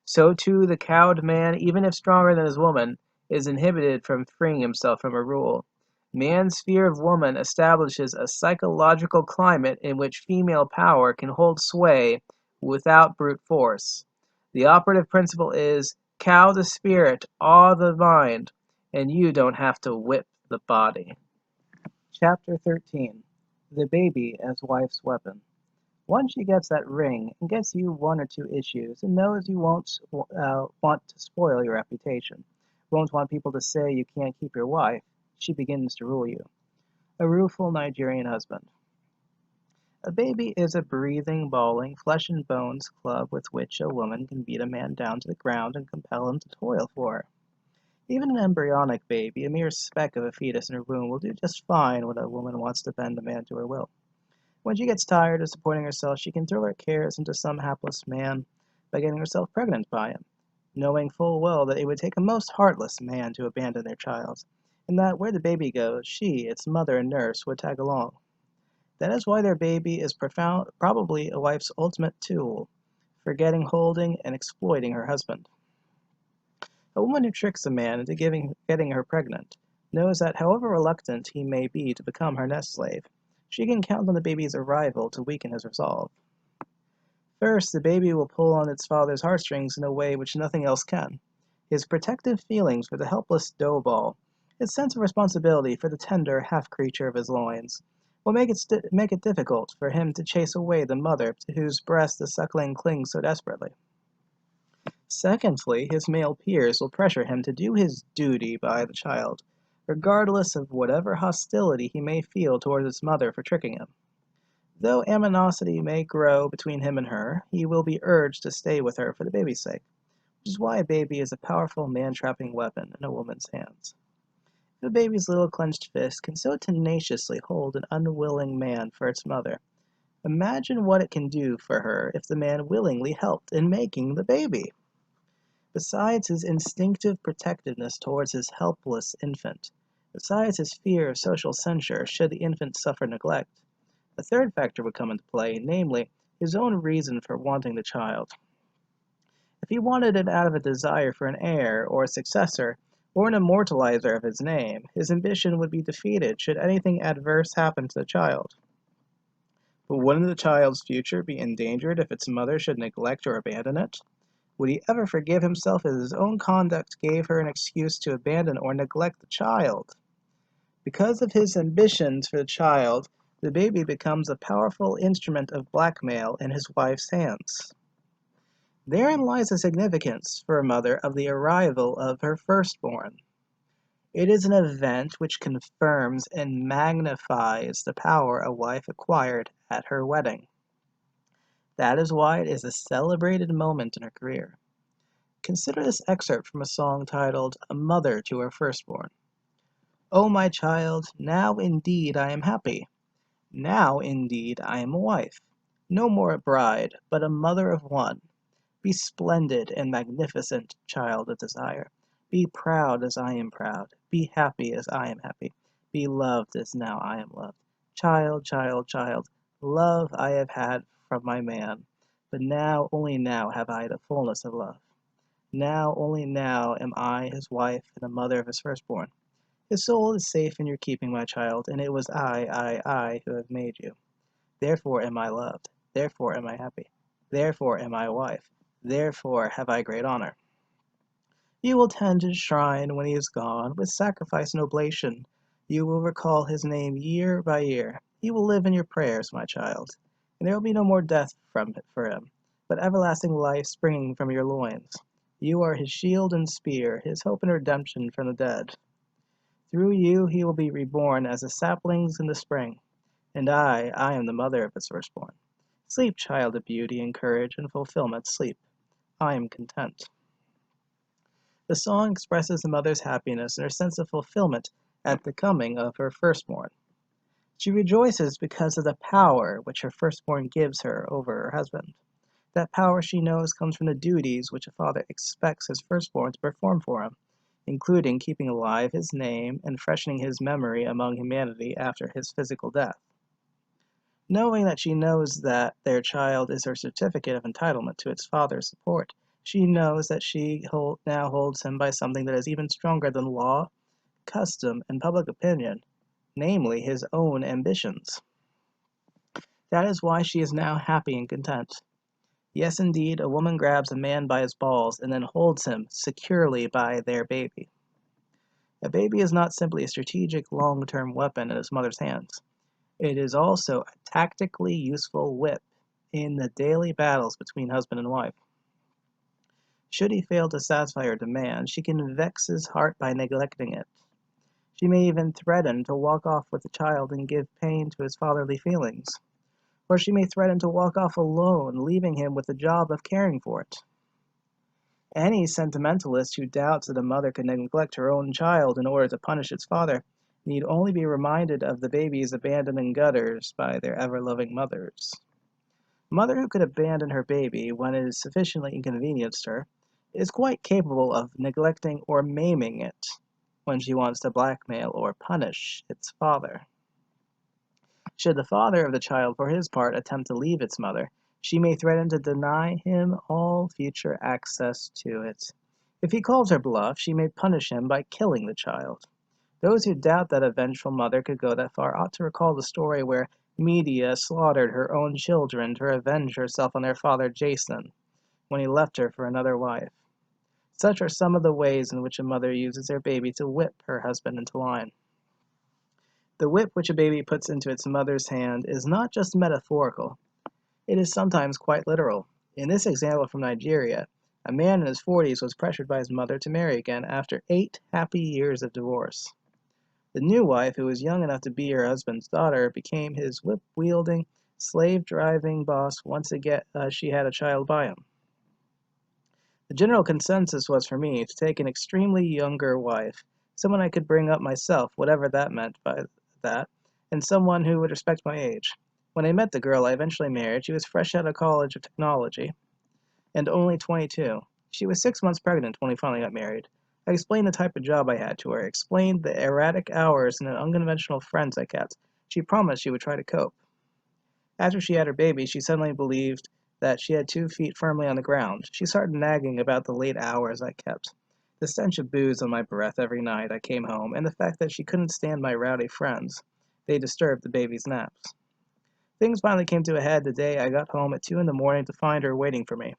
S2: so too the cowed man, even if stronger than his woman, is inhibited from freeing himself from a rule. Man's fear of woman establishes a psychological climate in which female power can hold sway without brute force. The operative principle is cow the spirit, awe the mind, and you don't have to whip the body. Chapter 13. The Baby as Wife's Weapon. Once she gets that ring and gets you one or two issues and knows you won't want to spoil your reputation, won't want people to say you can't keep your wife, she begins to rule you. A rueful Nigerian husband. A baby is a breathing, bawling, flesh and bones club with which a woman can beat a man down to the ground and compel him to toil for her. Even an embryonic baby, a mere speck of a fetus in her womb, will do just fine when a woman wants to bend a man to her will. When she gets tired of supporting herself, she can throw her cares into some hapless man by getting herself pregnant by him, knowing full well that it would take a most heartless man to abandon their child, and that where the baby goes, she, its mother and nurse, would tag along. That is why their baby is probably a wife's ultimate tool for getting, holding, and exploiting her husband. A woman who tricks a man into getting her pregnant knows that however reluctant he may be to become her nest slave, she can count on the baby's arrival to weaken his resolve. First, the baby will pull on its father's heartstrings in a way which nothing else can. His protective feelings for the helpless dough ball, his sense of responsibility for the tender half-creature of his loins, will make it difficult for him to chase away the mother to whose breast the suckling clings so desperately. Secondly, his male peers will pressure him to do his duty by the child, regardless of whatever hostility he may feel towards its mother for tricking him. Though animosity may grow between him and her, he will be urged to stay with her for the baby's sake, which is why a baby is a powerful man-trapping weapon in a woman's hands. If a baby's little clenched fist can so tenaciously hold an unwilling man for its mother, imagine what it can do for her if the man willingly helped in making the baby. Besides his instinctive protectiveness towards his helpless infant, besides his fear of social censure should the infant suffer neglect, a third factor would come into play, namely, his own reason for wanting the child. If he wanted it out of a desire for an heir or a successor, or an immortalizer of his name, his ambition would be defeated should anything adverse happen to the child. But wouldn't the child's future be endangered if its mother should neglect or abandon it? Would he ever forgive himself if his own conduct gave her an excuse to abandon or neglect the child? Because of his ambitions for the child, the baby becomes a powerful instrument of blackmail in his wife's hands. Therein lies the significance for a mother of the arrival of her firstborn. It is an event which confirms and magnifies the power a wife acquired at her wedding. That is why it is a celebrated moment in her career. Consider this excerpt from a song titled "A Mother to Her Firstborn." "O my child, now indeed I am happy. Now indeed I am a wife. No more a bride, but a mother of one. Be splendid and magnificent, child of desire. Be proud as I am proud. Be happy as I am happy. Be loved as now I am loved. Child, child, child, love I have had from my man, but now, only now, have I the fullness of love. Now, only now, am I his wife and the mother of his firstborn. His soul is safe in your keeping, my child, and it was I who have made you. Therefore am I loved. Therefore am I happy. Therefore am I a wife. Therefore have I great honor. You will tend his shrine when he is gone, with sacrifice and oblation. You will recall his name year by year. He will live in your prayers, my child, and there will be no more death for him, but everlasting life springing from your loins. You are his shield and spear, his hope and redemption from the dead. Through you he will be reborn as the saplings in the spring, and I am the mother of his firstborn. Sleep, child of beauty and courage and fulfillment, sleep. I am content." The song expresses the mother's happiness and her sense of fulfillment at the coming of her firstborn. She rejoices because of the power which her firstborn gives her over her husband. That power she knows comes from the duties which a father expects his firstborn to perform for him, including keeping alive his name and freshening his memory among humanity after his physical death. Knowing that she knows that their child is her certificate of entitlement to its father's support, she knows that she now holds him by something that is even stronger than law, custom, and public opinion, namely his own ambitions. That is why she is now happy and content. Yes, indeed, a woman grabs a man by his balls and then holds him securely by their baby. A baby is not simply a strategic long-term weapon in its mother's hands. It is also a tactically useful whip in the daily battles between husband and wife. Should he fail to satisfy her demand, she can vex his heart by neglecting it. She may even threaten to walk off with the child and give pain to his fatherly feelings. Or she may threaten to walk off alone, leaving him with the job of caring for it. Any sentimentalist who doubts that a mother could neglect her own child in order to punish its father need only be reminded of the babies abandoned in gutters by their ever-loving mothers. A mother who could abandon her baby when it is sufficiently inconvenienced her is quite capable of neglecting or maiming it when she wants to blackmail or punish its father. Should the father of the child, for his part, attempt to leave its mother, she may threaten to deny him all future access to it. If he calls her bluff, she may punish him by killing the child. Those who doubt that a vengeful mother could go that far ought to recall the story where Medea slaughtered her own children to revenge herself on their father Jason when he left her for another wife. Such are some of the ways in which a mother uses her baby to whip her husband into line. The whip which a baby puts into its mother's hand is not just metaphorical, it is sometimes quite literal. In this example from Nigeria, a man in his 40s was pressured by his mother to marry again after 8 happy years of divorce. The new wife, who was young enough to be her husband's daughter, became his whip-wielding, slave-driving boss once again she had a child by him. The general consensus was for me to take an extremely younger wife, someone I could bring up myself, whatever that meant by that, and someone who would respect my age. When I met the girl I eventually married, she was fresh out of College of Technology and only 22. She was 6 months pregnant when we finally got married. I explained the type of job I had to her, explained the erratic hours and the unconventional friends I kept. She promised she would try to cope. After she had her baby, she suddenly believed that she had 2 feet firmly on the ground. She started nagging about the late hours I kept, the stench of booze on my breath every night I came home, and the fact that she couldn't stand my rowdy friends. They disturbed the baby's naps. Things finally came to a head the day I got home at 2 in the morning to find her waiting for me.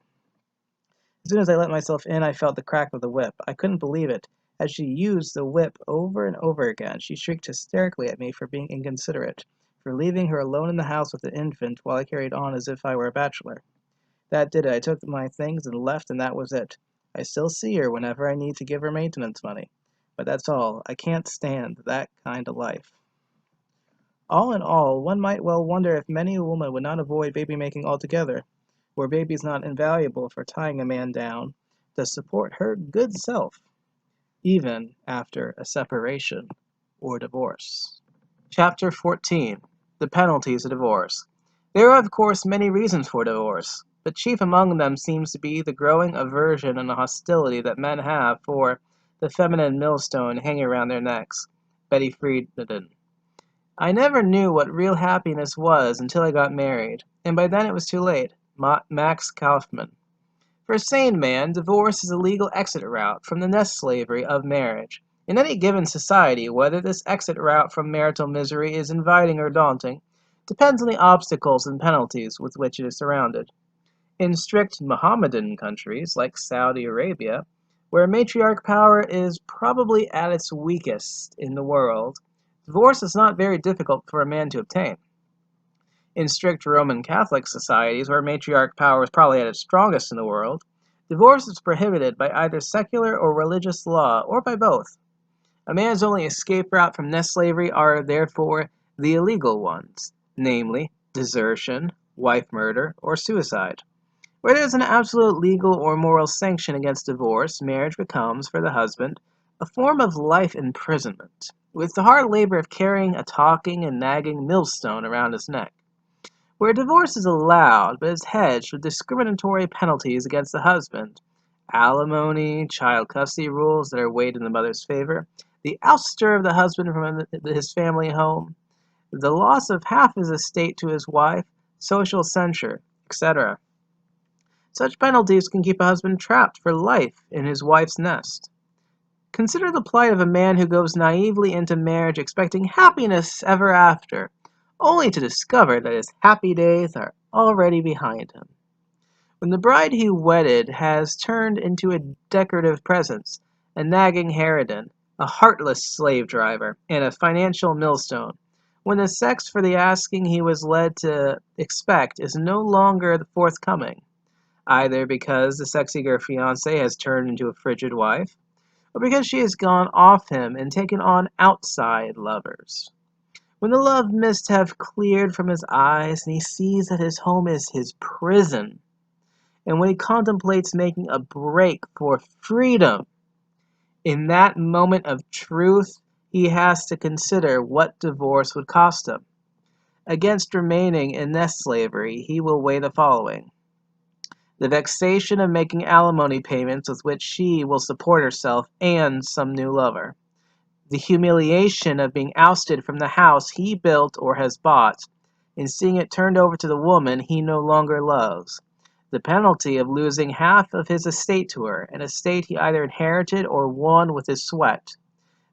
S2: As soon as I let myself in, I felt the crack of the whip. I couldn't believe it. As she used the whip over and over again, she shrieked hysterically at me for being inconsiderate, for leaving her alone in the house with the infant while I carried on as if I were a bachelor. That did it. I took my things and left, and that was it. I still see her whenever I need to give her maintenance money. But that's all. I can't stand that kind of life. All in all, one might well wonder if many a woman would not avoid baby-making altogether. Were babies not invaluable for tying a man down to support her good self, even after a separation or divorce? Chapter 14. The Penalties of Divorce. There are, of course, many reasons for divorce, but chief among them seems to be the growing aversion and hostility that men have for the feminine millstone hanging around their necks. Betty Friedan. I never knew what real happiness was until I got married, and by then it was too late. Max Kaufman. For a sane man, divorce is a legal exit route from the nest slavery of marriage. In any given society, whether this exit route from marital misery is inviting or daunting, depends on the obstacles and penalties with which it is surrounded. In strict Mohammedan countries, like Saudi Arabia, where matriarch power is probably at its weakest in the world, divorce is not very difficult for a man to obtain. In strict Roman Catholic societies, where matriarch power is probably at its strongest in the world, divorce is prohibited by either secular or religious law, or by both. A man's only escape route from nest slavery are, therefore, the illegal ones, namely, desertion, wife murder, or suicide. Where there is an absolute legal or moral sanction against divorce, marriage becomes, for the husband, a form of life imprisonment. with the hard labor of carrying a talking and nagging millstone around his neck. Where divorce is allowed, but is hedged with discriminatory penalties against the husband, alimony, child custody rules that are weighed in the mother's favor, the ouster of the husband from his family home, the loss of half his estate to his wife, social censure, etc. Such penalties can keep a husband trapped for life in his wife's nest. Consider the plight of a man who goes naively into marriage expecting happiness ever after, only to discover that his happy days are already behind him. When the bride he wedded has turned into a decorative presence, a nagging harridan, a heartless slave driver, and a financial millstone, when the sex for the asking he was led to expect is no longer forthcoming, either because the sex-eager fiancée has turned into a frigid wife, or because she has gone off him and taken on outside lovers. When the love mist have cleared from his eyes and he sees that his home is his prison, and when he contemplates making a break for freedom, in that moment of truth, he has to consider what divorce would cost him. Against remaining in nest slavery, he will weigh the following: the vexation of making alimony payments with which she will support herself and some new lover, the humiliation of being ousted from the house he built or has bought, and seeing it turned over to the woman he no longer loves, the penalty of losing half of his estate to her, an estate he either inherited or won with his sweat,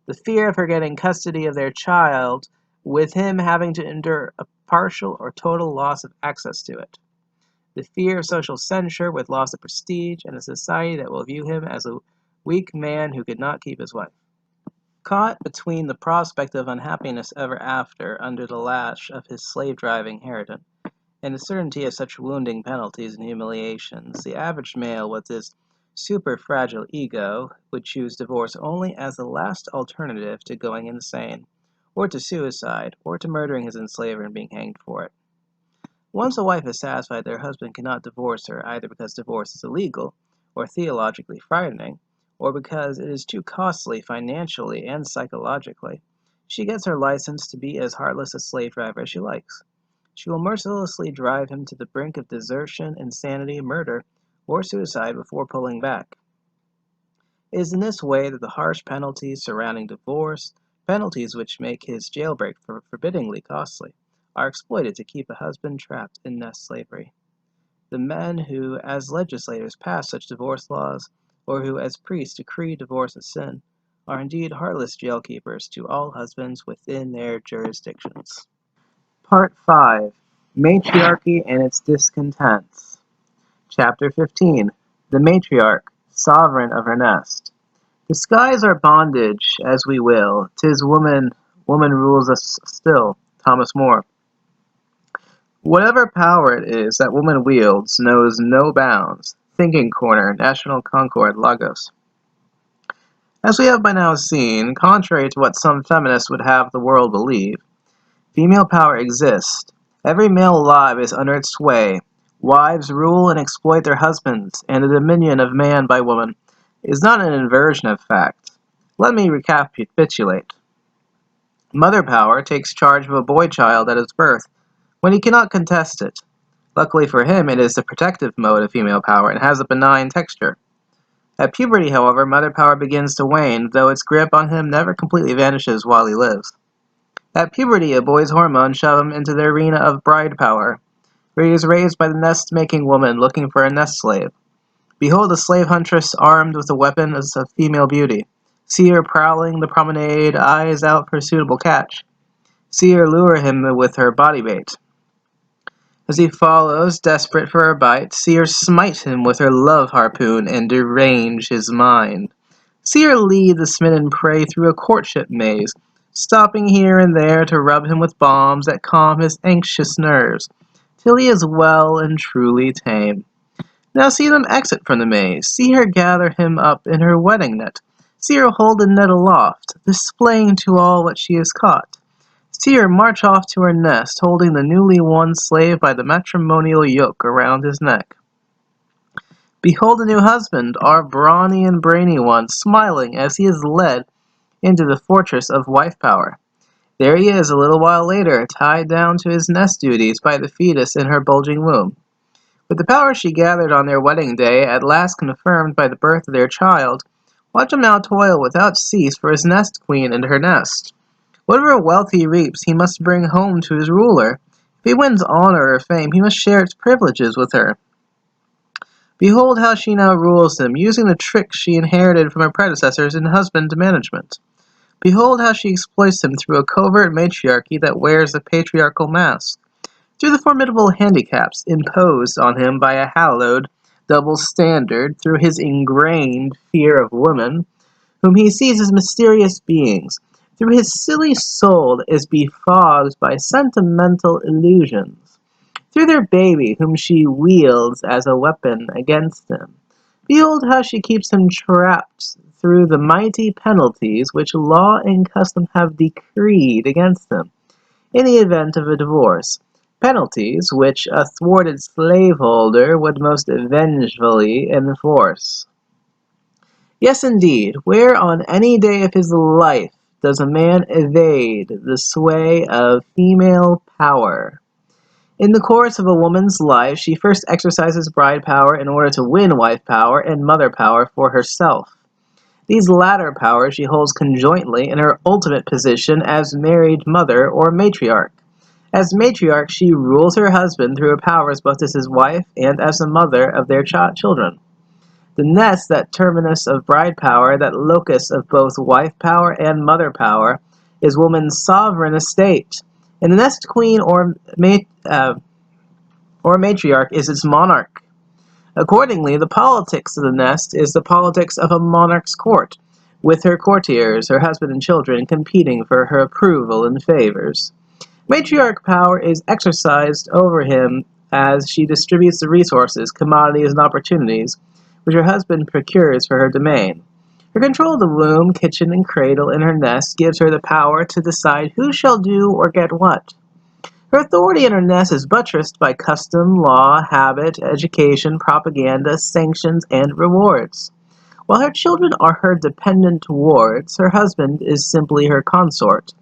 S2: the fear of her getting custody of their child, with him having to endure a partial or total loss of access to it, the fear of social censure with loss of prestige, and a society that will view him as a weak man who could not keep his wife. Caught between the prospect of unhappiness ever after under the lash of his slave-driving harridan, and the certainty of such wounding penalties and humiliations, the average male with his super-fragile ego would choose divorce only as the last alternative to going insane, or to suicide, or to murdering his enslaver and being hanged for it. Once a wife is satisfied that her husband cannot divorce her either because divorce is illegal, or theologically frightening, or because it is too costly financially and psychologically, she gets her license to be as heartless a slave driver as she likes. She will mercilessly drive him to the brink of desertion, insanity, murder, or suicide before pulling back. It is in this way that the harsh penalties surrounding divorce, penalties which make his jailbreak forbiddingly costly, are exploited to keep a husband trapped in nest slavery. The men who, as legislators, pass such divorce laws, or who, as priests, decree divorce a sin, are indeed heartless jailkeepers to all husbands within their jurisdictions.
S1: Part 5. Matriarchy and its Discontents. Chapter 15. The Matriarch, Sovereign of her Nest. Disguise our bondage as we will, 'tis woman rules us still. Thomas More. Whatever power it is that woman wields knows no bounds. Thinking Corner, National Concord, Lagos. As we have by now seen, contrary to what some feminists would have the world believe, female power exists. Every male alive is under its sway. Wives rule and exploit their husbands, and the dominion of man by woman is not an inversion of fact. Let me recapitulate. Mother power takes charge of a boy child at its birth, when he cannot contest it. Luckily for him, it is the protective mode of female power and has a benign texture. At puberty, however, mother power begins to wane, though its grip on him never completely vanishes while he lives. At puberty, a boy's hormones shove him into the arena of bride power, where he is raised by the nest-making woman looking for a nest slave. Behold a slave huntress armed with the weapons of female beauty. See her prowling the promenade, eyes out for a suitable catch. See her lure him with her body bait. As he follows, desperate for a bite, see her smite him with her love harpoon and derange his mind. See her lead the smitten prey through a courtship maze, stopping here and there to rub him with balms that calm his anxious nerves, till he is well and truly tame. Now see them exit from the maze. See her gather him up in her wedding net. See her hold the net aloft, displaying to all what she has caught. See her march off to her nest, holding the newly won slave by the matrimonial yoke around his neck. Behold a new husband, our brawny and brainy one, smiling as he is led
S2: into the fortress of wife power. There he is a little while later, tied down to his nest duties by the fetus in her bulging womb. With the power she gathered on their wedding day at last confirmed by the birth of their child, watch him now toil without cease for his nest queen and her nest. Whatever wealth he reaps, he must bring home to his ruler. If he wins honor or fame, he must share its privileges with her. Behold how she now rules him, using the tricks she inherited from her predecessors in husband management. Behold how she exploits him through a covert matriarchy that wears a patriarchal mask, through the formidable handicaps imposed on him by a hallowed double standard, through his ingrained fear of women, whom he sees as mysterious beings, through his silly soul that is befogged by sentimental illusions, through their baby whom she wields as a weapon against him. Behold how she keeps him trapped through the mighty penalties which law and custom have decreed against him in the event of a divorce, penalties which a thwarted slaveholder would most vengefully enforce. Yes, indeed, where on any day of his life does a man evade the sway of female power? In the course of a woman's life, she first exercises bride power in order to win wife power and mother power for herself. These latter powers she holds conjointly in her ultimate position as married mother or matriarch. As matriarch, she rules her husband through her powers both as his wife and as the mother of their children. The nest, that terminus of bride power, that locus of both wife power and mother power, is woman's sovereign estate, and the nest queen or matriarch is its monarch. Accordingly, the politics of the nest is the politics of a monarch's court, with her courtiers, her husband and children, competing for her approval and favors. Matriarch power is exercised over him as she distributes the resources, commodities, and opportunities which her husband procures for her domain. Her control of the womb, kitchen, and cradle in her nest gives her the power to decide who shall do or get what. Her authority in her nest is buttressed by custom, law, habit, education, propaganda, sanctions, and rewards. While her children are her dependent wards, her husband is simply her consort,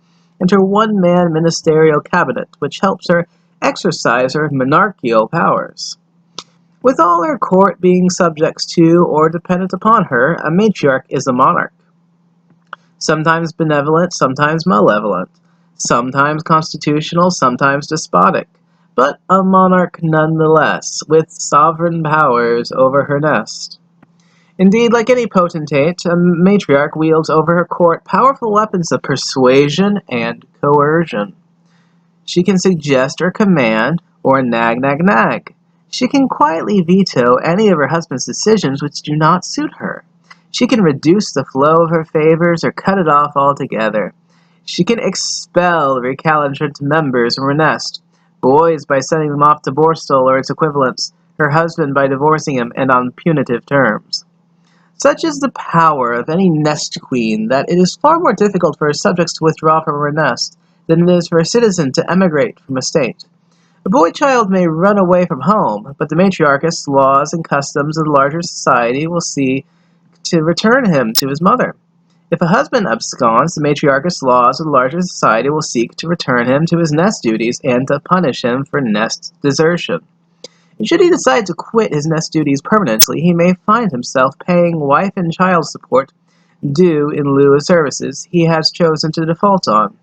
S2: and her one-man ministerial cabinet, which helps her exercise her monarchical powers. With all her court being subjects to or dependent upon her, a matriarch is a monarch. Sometimes benevolent, sometimes malevolent, sometimes constitutional, sometimes despotic, but a monarch nonetheless, with sovereign powers over her nest. Indeed, like any potentate, a matriarch wields over her court powerful weapons of persuasion and coercion. She can suggest or command, or nag, nag, nag. She can quietly veto any of her husband's decisions which do not suit her. She can reduce the flow of her favors or cut it off altogether. She can expel recalcitrant members from her nest, boys by sending them off to Borstal or its equivalents, her husband by divorcing him and on punitive terms. Such is the power of any nest queen that it is far more difficult for her subjects to withdraw from her nest than it is for a citizen to emigrate from a state. A boy child may run away from home, but the matriarch's laws and customs of the larger society will see to return him to his mother. If a husband absconds, the matriarch's laws of the larger society will seek to return him to his nest duties and to punish him for nest desertion. And should he decide to quit his nest duties permanently, he may find himself paying wife and child support due in lieu of services he has chosen to default on.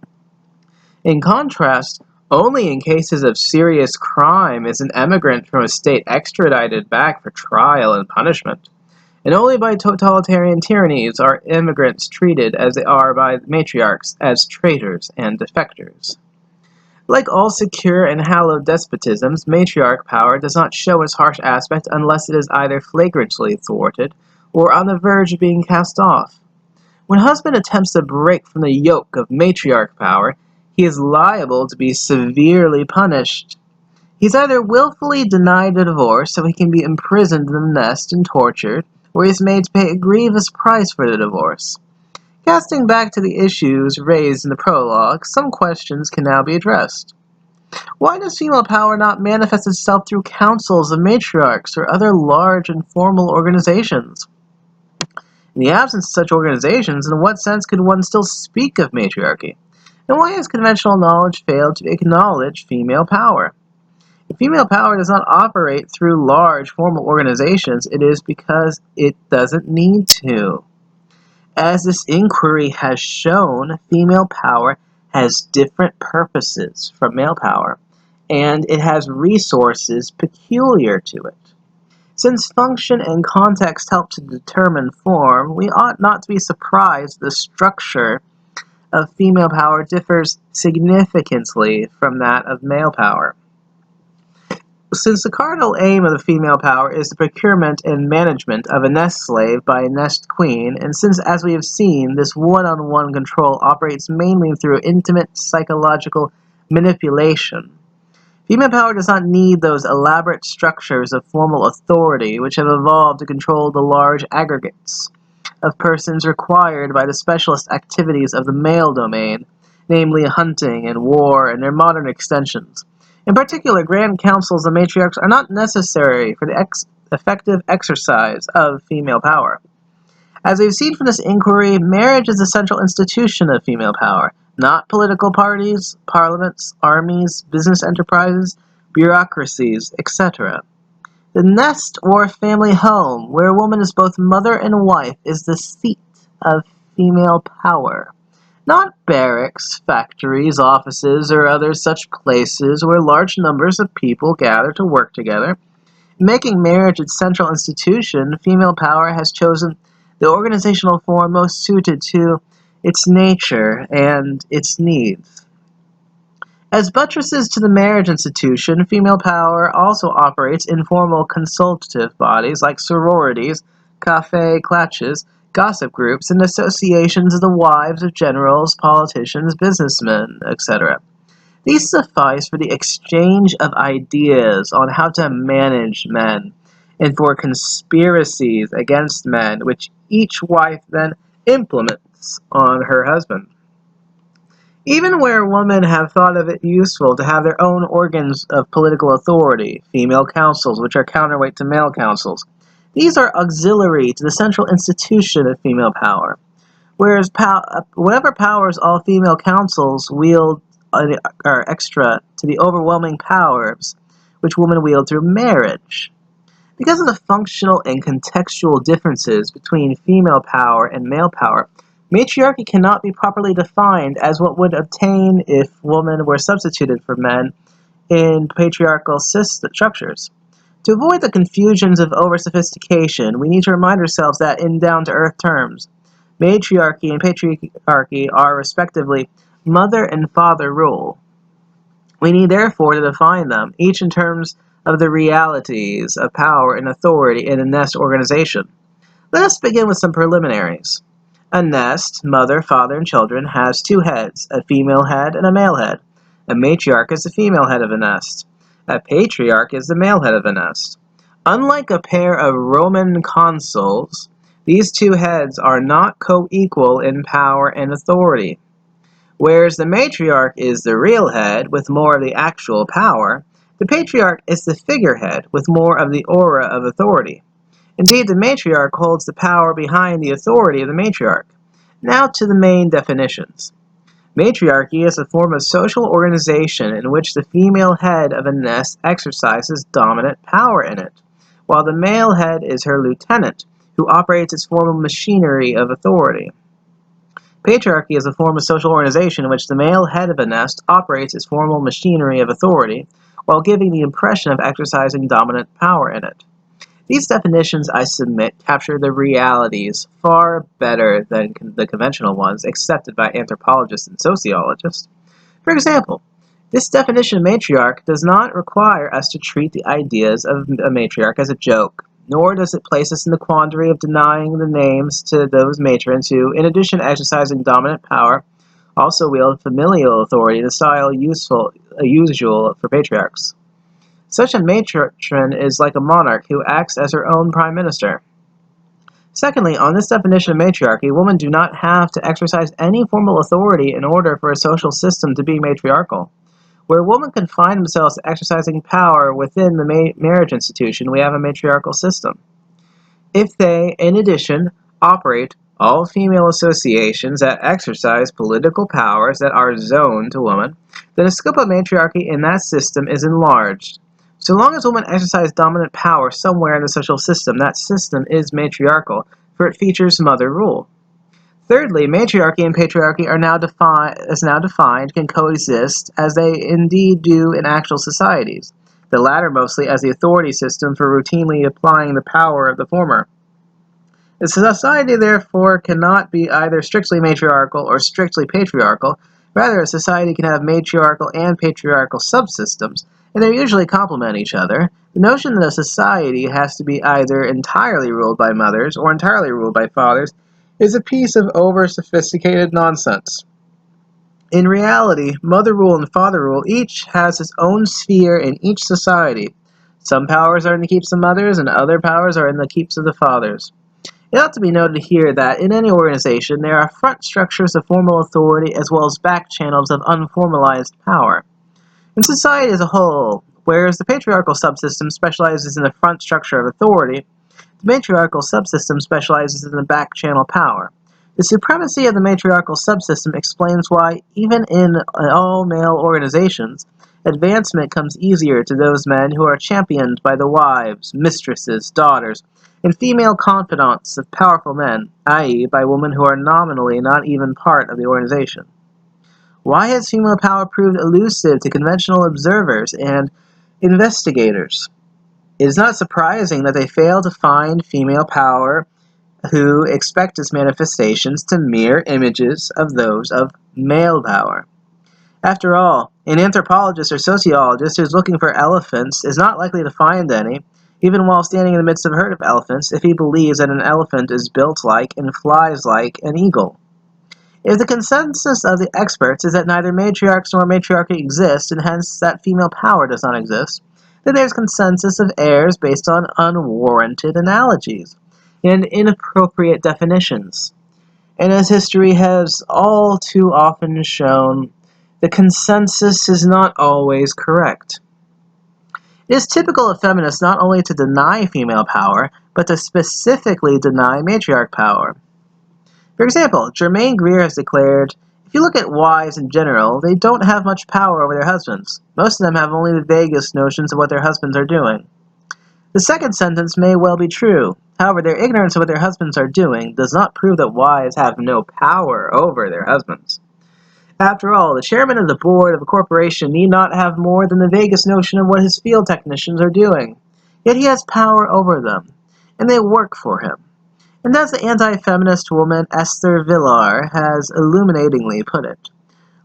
S2: In contrast, only in cases of serious crime is an emigrant from a state extradited back for trial and punishment, and only by totalitarian tyrannies are immigrants treated as they are by matriarchs, as traitors and defectors. Like all secure and hallowed despotisms, matriarch power does not show its harsh aspect unless it is either flagrantly thwarted or on the verge of being cast off. When a husband attempts to break from the yoke of matriarch power, he is liable to be severely punished. He is either willfully denied a divorce so he can be imprisoned in the nest and tortured, or he is made to pay a grievous price for the divorce. Casting back to the issues raised in the prologue, some questions can now be addressed. Why does female power not manifest itself through councils of matriarchs or other large and formal organizations? In the absence of such organizations, in what sense could one still speak of matriarchy? And why has conventional knowledge failed to acknowledge female power? If female power does not operate through large formal organizations, it is because it doesn't need to. As this inquiry has shown, female power has different purposes from male power, and it has resources peculiar to it. Since function and context help to determine form, we ought not to be surprised the structure of female power differs significantly from that of male power. Since the cardinal aim of the female power is the procurement and management of a nest slave by a nest queen, and since, as we have seen, this one-on-one control operates mainly through intimate psychological manipulation, female power does not need those elaborate structures of formal authority which have evolved to control the large aggregates of persons required by the specialist activities of the male domain, namely hunting and war and their modern extensions. In particular, grand councils and matriarchs are not necessary for the effective exercise of female power. As we've seen from this inquiry, marriage is the central institution of female power, not political parties, parliaments, armies, business enterprises, bureaucracies, etc. The nest or family home, where a woman is both mother and wife, is the seat of female power. Not barracks, factories, offices, or other such places where large numbers of people gather to work together. Making marriage its central institution, female power has chosen the organizational form most suited to its nature and its needs. As buttresses to the marriage institution, female power also operates informal consultative bodies like sororities, café clatches, gossip groups, and associations of the wives of generals, politicians, businessmen, etc. These suffice for the exchange of ideas on how to manage men, and for conspiracies against men, which each wife then implements on her husband. Even where women have thought of it useful to have their own organs of political authority, female councils, which are counterweight to male councils, these are auxiliary to the central institution of female power. Whereas whatever powers all female councils wield are extra to the overwhelming powers which women wield through marriage. Because of the functional and contextual differences between female power and male power, matriarchy cannot be properly defined as what would obtain if women were substituted for men in patriarchal structures. To avoid the confusions of over-sophistication, we need to remind ourselves that in down-to-earth terms, matriarchy and patriarchy are respectively mother and father rule. We need therefore to define them, each in terms of the realities of power and authority in a nest organization. Let us begin with some preliminaries. A nest, mother, father, and children, has two heads, a female head and a male head. A matriarch is the female head of a nest. A patriarch is the male head of a nest. Unlike a pair of Roman consuls, these two heads are not co-equal in power and authority. Whereas the matriarch is the real head with more of the actual power, the patriarch is the figurehead with more of the aura of authority. Indeed, the matriarch holds the power behind the authority of the matriarch. Now to the main definitions. Matriarchy is a form of social organization in which the female head of a nest exercises dominant power in it, while the male head is her lieutenant, who operates its formal machinery of authority. Patriarchy is a form of social organization in which the male head of a nest operates its formal machinery of authority, while giving the impression of exercising dominant power in it. These definitions, I submit, capture the realities far better than the conventional ones accepted by anthropologists and sociologists. For example, this definition of matriarch does not require us to treat the ideas of a matriarch as a joke, nor does it place us in the quandary of denying the names to those matrons who, in addition to exercising dominant power, also wield familial authority in the style usual for patriarchs. Such a matron is like a monarch who acts as her own prime minister. Secondly, on this definition of matriarchy, women do not have to exercise any formal authority in order for a social system to be matriarchal. Where women confine themselves to exercising power within the marriage institution, we have a matriarchal system. If they, in addition, operate all-female associations that exercise political powers that are zoned to women, then the scope of matriarchy in that system is enlarged. So long as women exercise dominant power somewhere in the social system, that system is matriarchal, for it features mother rule. Thirdly, matriarchy and patriarchy are now defined can coexist as they indeed do in actual societies, the latter mostly as the authority system for routinely applying the power of the former. The society, therefore, cannot be either strictly matriarchal or strictly patriarchal. Rather, a society can have matriarchal and patriarchal subsystems, and they usually complement each other. The notion that a society has to be either entirely ruled by mothers or entirely ruled by fathers is a piece of over-sophisticated nonsense. In reality, mother rule and father rule each has its own sphere in each society. Some powers are in the keeps of mothers, and other powers are in the keeps of the fathers. It ought to be noted here that in any organization there are front structures of formal authority as well as back channels of unformalized power. In society as a whole, whereas the patriarchal subsystem specializes in the front structure of authority, the matriarchal subsystem specializes in the back channel power. The supremacy of the matriarchal subsystem explains why, even in all-male organizations, advancement comes easier to those men who are championed by the wives, mistresses, daughters, and female confidants of powerful men, i.e., by women who are nominally not even part of the organization. Why has female power proved elusive to conventional observers and investigators? It is not surprising that they fail to find female power who expect its manifestations to mirror images of those of male power. After all, an anthropologist or sociologist who is looking for elephants is not likely to find any, even while standing in the midst of a herd of elephants, if he believes that an elephant is built like and flies like an eagle. If the consensus of the experts is that neither matriarchs nor matriarchy exist, and hence that female power does not exist, then there's consensus of errors based on unwarranted analogies and inappropriate definitions. And as history has all too often shown, the consensus is not always correct. It is typical of feminists not only to deny female power, but to specifically deny matriarch power. For example, Germaine Greer has declared, if you look at wives in general, they don't have much power over their husbands. Most of them have only the vaguest notions of what their husbands are doing. The second sentence may well be true. However, their ignorance of what their husbands are doing does not prove that wives have no power over their husbands. After all, the chairman of the board of a corporation need not have more than the vaguest notion of what his field technicians are doing. Yet he has power over them, and they work for him. And as the anti-feminist woman Esther Vilar has illuminatingly put it,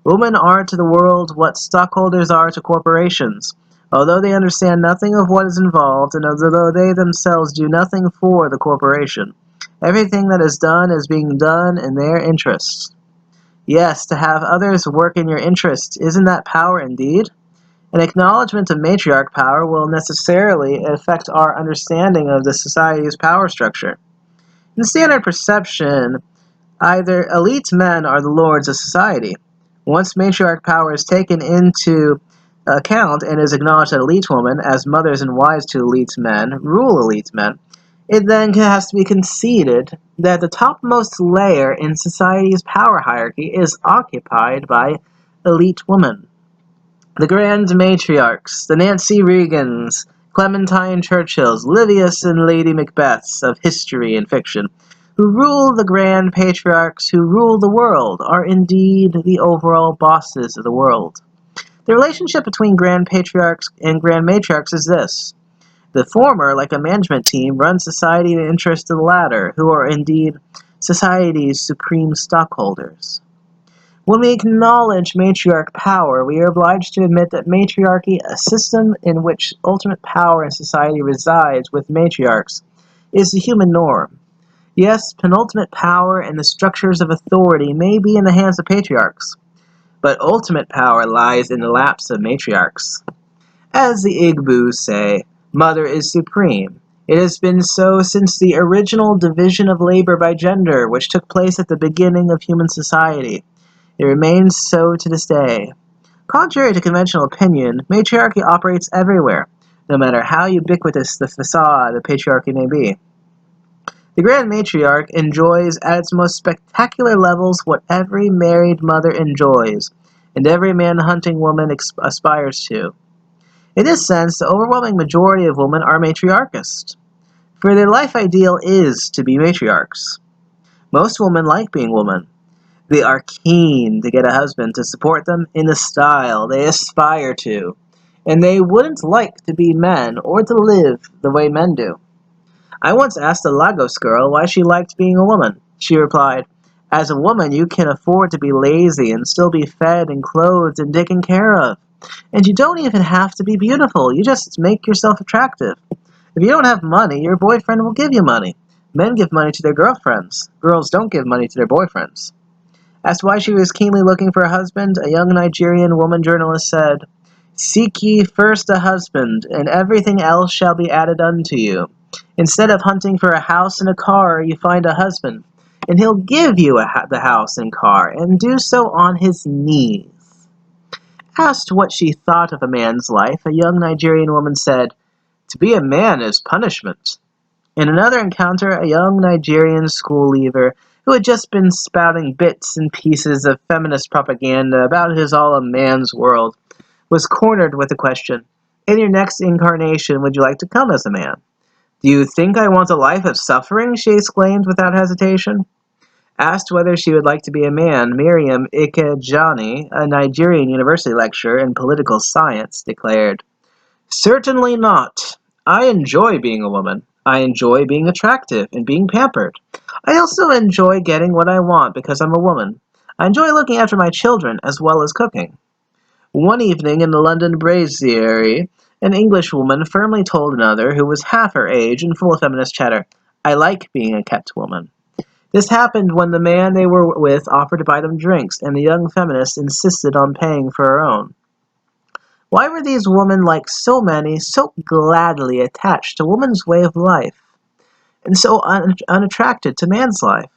S2: women are to the world what stockholders are to corporations. Although they understand nothing of what is involved, and although they themselves do nothing for the corporation, everything that is done is being done in their interests. Yes, to have others work in your interest, isn't that power indeed? An acknowledgement of matriarch power will necessarily affect our understanding of the society's power structure. In standard perception, either elite men are the lords of society. Once matriarch power is taken into account and is acknowledged that elite women, as mothers and wives to elite men, rule elite men, it then has to be conceded that the topmost layer in society's power hierarchy is occupied by elite women. The grand matriarchs, the Nancy Reagans, Clementine Churchills, Livius and Lady Macbeths of history and fiction, who rule the grand patriarchs who rule the world, are indeed the overall bosses of the world. The relationship between grand patriarchs and grand matriarchs is this. The former, like a management team, runs society in the interest of the latter, who are indeed society's supreme stockholders. When we acknowledge matriarch power, we are obliged to admit that matriarchy, a system in which ultimate power in society resides with matriarchs, is the human norm. Yes, penultimate power and the structures of authority may be in the hands of patriarchs, but ultimate power lies in the laps of matriarchs. As the Igbos say, mother is supreme. It has been so since the original division of labor by gender, which took place at the beginning of human society. It remains so to this day. Contrary to conventional opinion, matriarchy operates everywhere, no matter how ubiquitous the facade of patriarchy may be. The Grand Matriarch enjoys at its most spectacular levels what every married mother enjoys, and every man-hunting woman aspires to. In this sense, the overwhelming majority of women are matriarchist, for their life ideal is to be matriarchs. Most women like being women. They are keen to get a husband to support them in the style they aspire to, and they wouldn't like to be men or to live the way men do. I once asked a Lagos girl why she liked being a woman. She replied, "As a woman, you can afford to be lazy and still be fed and clothed and taken care of. And you don't even have to be beautiful. You just make yourself attractive. If you don't have money, your boyfriend will give you money. Men give money to their girlfriends. Girls don't give money to their boyfriends." Asked why she was keenly looking for a husband, a young Nigerian woman journalist said, "Seek ye first a husband, and everything else shall be added unto you. Instead of hunting for a house and a car, you find a husband, and he'll give you the house and car, and do so on his knees." Asked what she thought of a man's life, a young Nigerian woman said, "To be a man is punishment." In another encounter, a young Nigerian school leaver who had just been spouting bits and pieces of feminist propaganda about his all a man's world was cornered with the question, "In your next incarnation, would you like to come as a man?" "Do you think I want a life of suffering?" she exclaimed without hesitation. Asked whether she would like to be a man, Miriam Ikejani, a Nigerian university lecturer in political science, declared, "Certainly not. I enjoy being a woman. I enjoy being attractive and being pampered. I also enjoy getting what I want because I'm a woman. I enjoy looking after my children as well as cooking." One evening in the London Brasserie, an Englishwoman firmly told another, who was half her age and full of feminist chatter, "I like being a kept woman." This happened when the man they were with offered to buy them drinks, and the young feminist insisted on paying for her own. Why were these women, like so many, so gladly attached to woman's way of life, and so unattracted to man's life?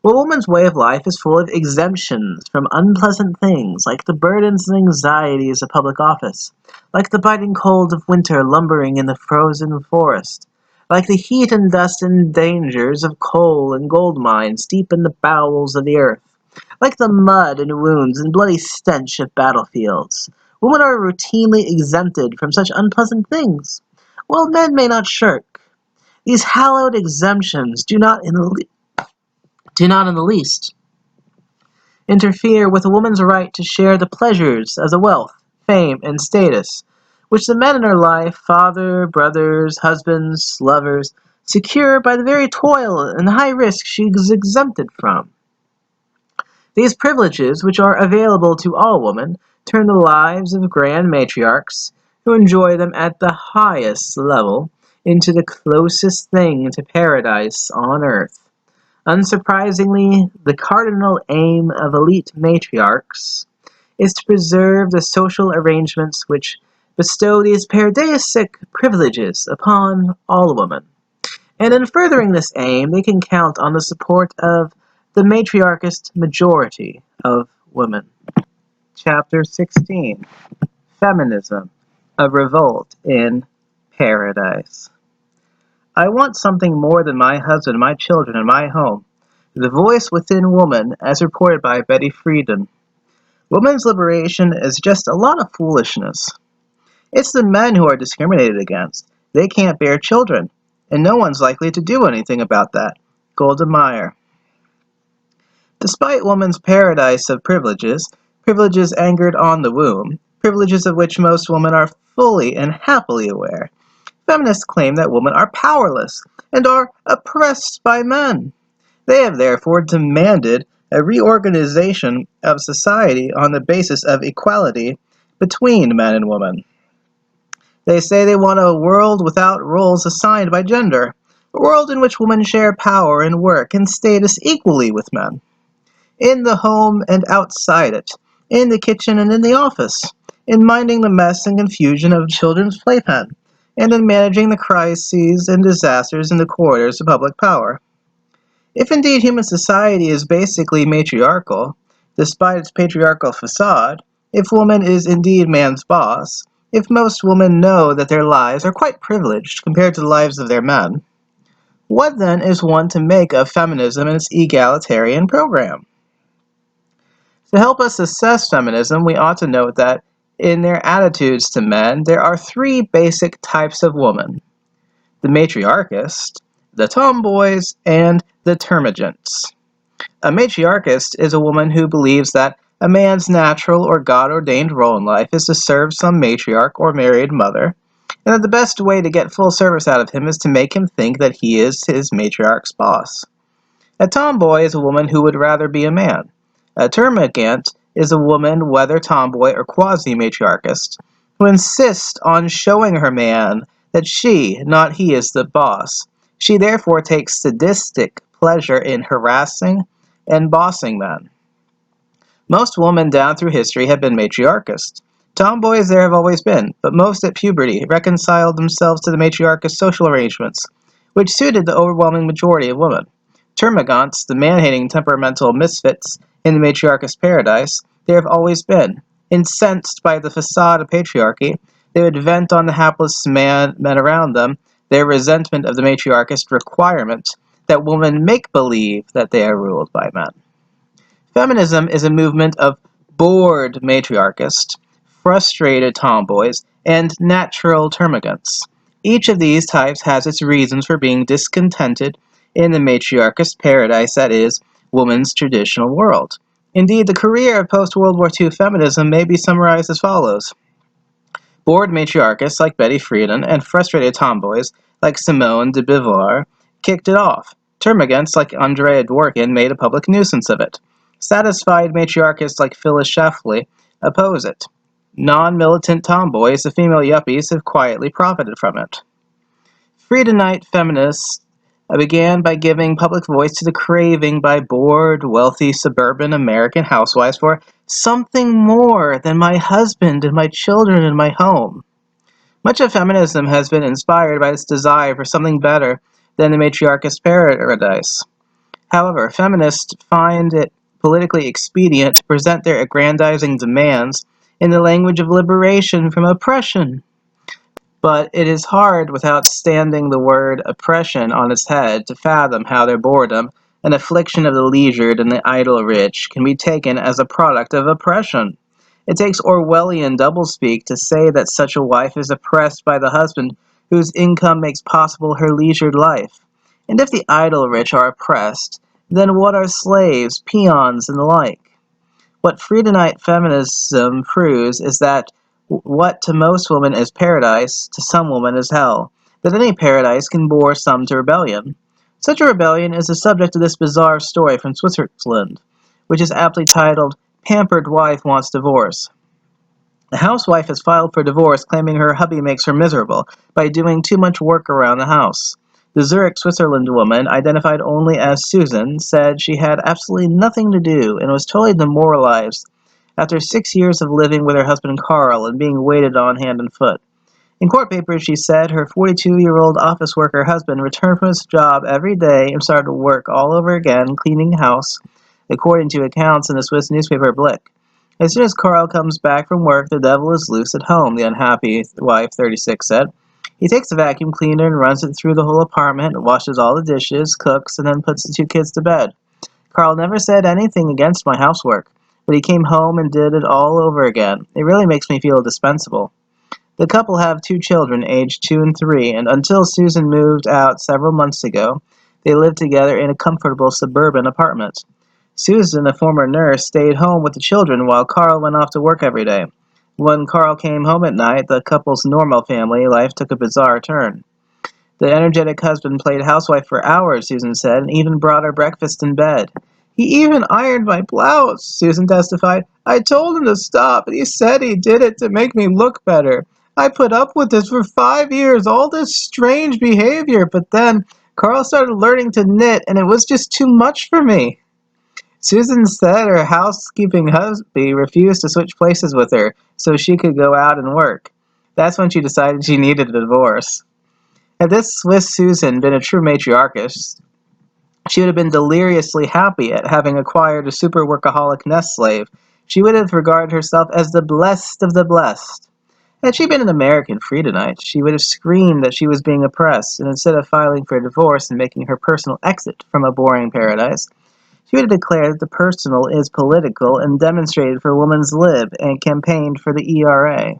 S2: Well, woman's way of life is full of exemptions from unpleasant things, like the burdens and anxieties of public office, like the biting cold of winter lumbering in the frozen forest, like the heat and dust and dangers of coal and gold mines deep in the bowels of the earth, like the mud and wounds and bloody stench of battlefields. Women are routinely exempted from such unpleasant things, while men may not shirk. These hallowed exemptions do not in the least interfere with a woman's right to share the pleasures of the wealth, fame, and status, which the men in her life, father, brothers, husbands, lovers, secure by the very toil and high risk she is exempted from. These privileges, which are available to all women, turn the lives of grand matriarchs, who enjoy them at the highest level, into the closest thing to paradise on earth. Unsurprisingly, the cardinal aim of elite matriarchs is to preserve the social arrangements which bestow these paradisiac privileges upon all women. And in furthering this aim, they can count on the support of the matriarchist majority of women. Chapter 16. Feminism, a Revolt in Paradise. I want something more than my husband, my children, and my home. The voice within woman, as reported by Betty Friedan. Women's liberation is just a lot of foolishness. It's the men who are discriminated against. They can't bear children, and no one's likely to do anything about that. Golda Meir. Despite woman's paradise of privileges, privileges anchored on the womb, privileges of which most women are fully and happily aware, feminists claim that women are powerless and are oppressed by men. They have therefore demanded a reorganization of society on the basis of equality between men and women. They say they want a world without roles assigned by gender, a world in which women share power and work and status equally with men, in the home and outside it, in the kitchen and in the office, in minding the mess and confusion of children's playpen, and in managing the crises and disasters in the corridors of public power. If indeed human society is basically matriarchal, despite its patriarchal facade, if woman is indeed man's boss, if most women know that their lives are quite privileged compared to the lives of their men, What then is one to make of feminism and its egalitarian program? To help us assess feminism, we ought to note that in their attitudes to men, there are three basic types of woman: the matriarchist, the tomboys, and the termagants. A matriarchist is a woman who believes that a man's natural or God-ordained role in life is to serve some matriarch or married mother, and that the best way to get full service out of him is to make him think that he is his matriarch's boss. A tomboy is a woman who would rather be a man. A termagant is a woman, whether tomboy or quasi-matriarchist, who insists on showing her man that she, not he, is the boss. She therefore takes sadistic pleasure in harassing and bossing men. Most women down through history have been matriarchists. Tomboys there have always been, but most at puberty reconciled themselves to the matriarchist social arrangements, which suited the overwhelming majority of women. Termagants, the man-hating temperamental misfits in the matriarchist paradise, there have always been. Incensed by the facade of patriarchy, they would vent on the hapless men around them their resentment of the matriarchist requirement that women make believe that they are ruled by men. Feminism is a movement of bored matriarchists, frustrated tomboys, and natural termagants. Each of these types has its reasons for being discontented in the matriarchist paradise that is woman's traditional world. Indeed, the career of post-World War II feminism may be summarized as follows. Bored matriarchists like Betty Friedan and frustrated tomboys like Simone de Beauvoir kicked it off. Termagants like Andrea Dworkin made a public nuisance of it. Satisfied matriarchists like Phyllis Schlafly oppose it. Non-militant tomboys, the female yuppies, have quietly profited from it. Friedanite feminists began by giving public voice to the craving by bored, wealthy, suburban American housewives for something more than my husband and my children and my home. Much of feminism has been inspired by this desire for something better than the matriarchist paradise. However, feminists find it politically expedient to present their aggrandizing demands in the language of liberation from oppression. But it is hard, without standing the word oppression on its head, to fathom how their boredom, an affliction of the leisured and the idle rich, can be taken as a product of oppression. It takes Orwellian doublespeak to say that such a wife is oppressed by the husband whose income makes possible her leisured life. And if the idle rich are oppressed, then what are slaves, peons, and the like? What Friedanite feminism proves is that what to most women is paradise, to some women is hell, that any paradise can bore some to rebellion. Such a rebellion is the subject of this bizarre story from Switzerland, which is aptly titled, Pampered Wife Wants Divorce. The housewife has filed for divorce, claiming her hubby makes her miserable by doing too much work around the house. The Zurich, Switzerland woman, identified only as Susan, said she had absolutely nothing to do and was totally demoralized after 6 years of living with her husband Carl and being waited on hand and foot. In court papers, she said her 42-year-old office worker husband returned from his job every day and started to work all over again, cleaning the house, according to accounts in the Swiss newspaper Blick. As soon as Carl comes back from work, the devil is loose at home, the unhappy wife, 36, said. He takes the vacuum cleaner and runs it through the whole apartment, washes all the dishes, cooks, and then puts the two kids to bed. Carl never said anything against my housework, but he came home and did it all over again. It really makes me feel dispensable. The couple have 2 children, aged 2 and 3, and until Susan moved out several months ago, they lived together in a comfortable suburban apartment. Susan, a former nurse, stayed home with the children while Carl went off to work every day. When Carl came home at night, the couple's normal family life took a bizarre turn. The energetic husband played housewife for hours, Susan said, and even brought her breakfast in bed. He even ironed my blouse, Susan testified. I told him to stop, and he said he did it to make me look better. I put up with this for 5 years, all this strange behavior, but then Carl started learning to knit, and it was just too much for me. Susan said her housekeeping husband refused to switch places with her so she could go out and work. That's when she decided she needed a divorce. Had this Swiss Susan been a true matriarchist, she would have been deliriously happy at having acquired a super workaholic nest slave. She would have regarded herself as the blessed of the blessed. Had she been an American Friedanite, she would have screamed that she was being oppressed, and instead of filing for a divorce and making her personal exit from a boring paradise, she would have declared that the personal is political and demonstrated for women's lib and campaigned for the ERA.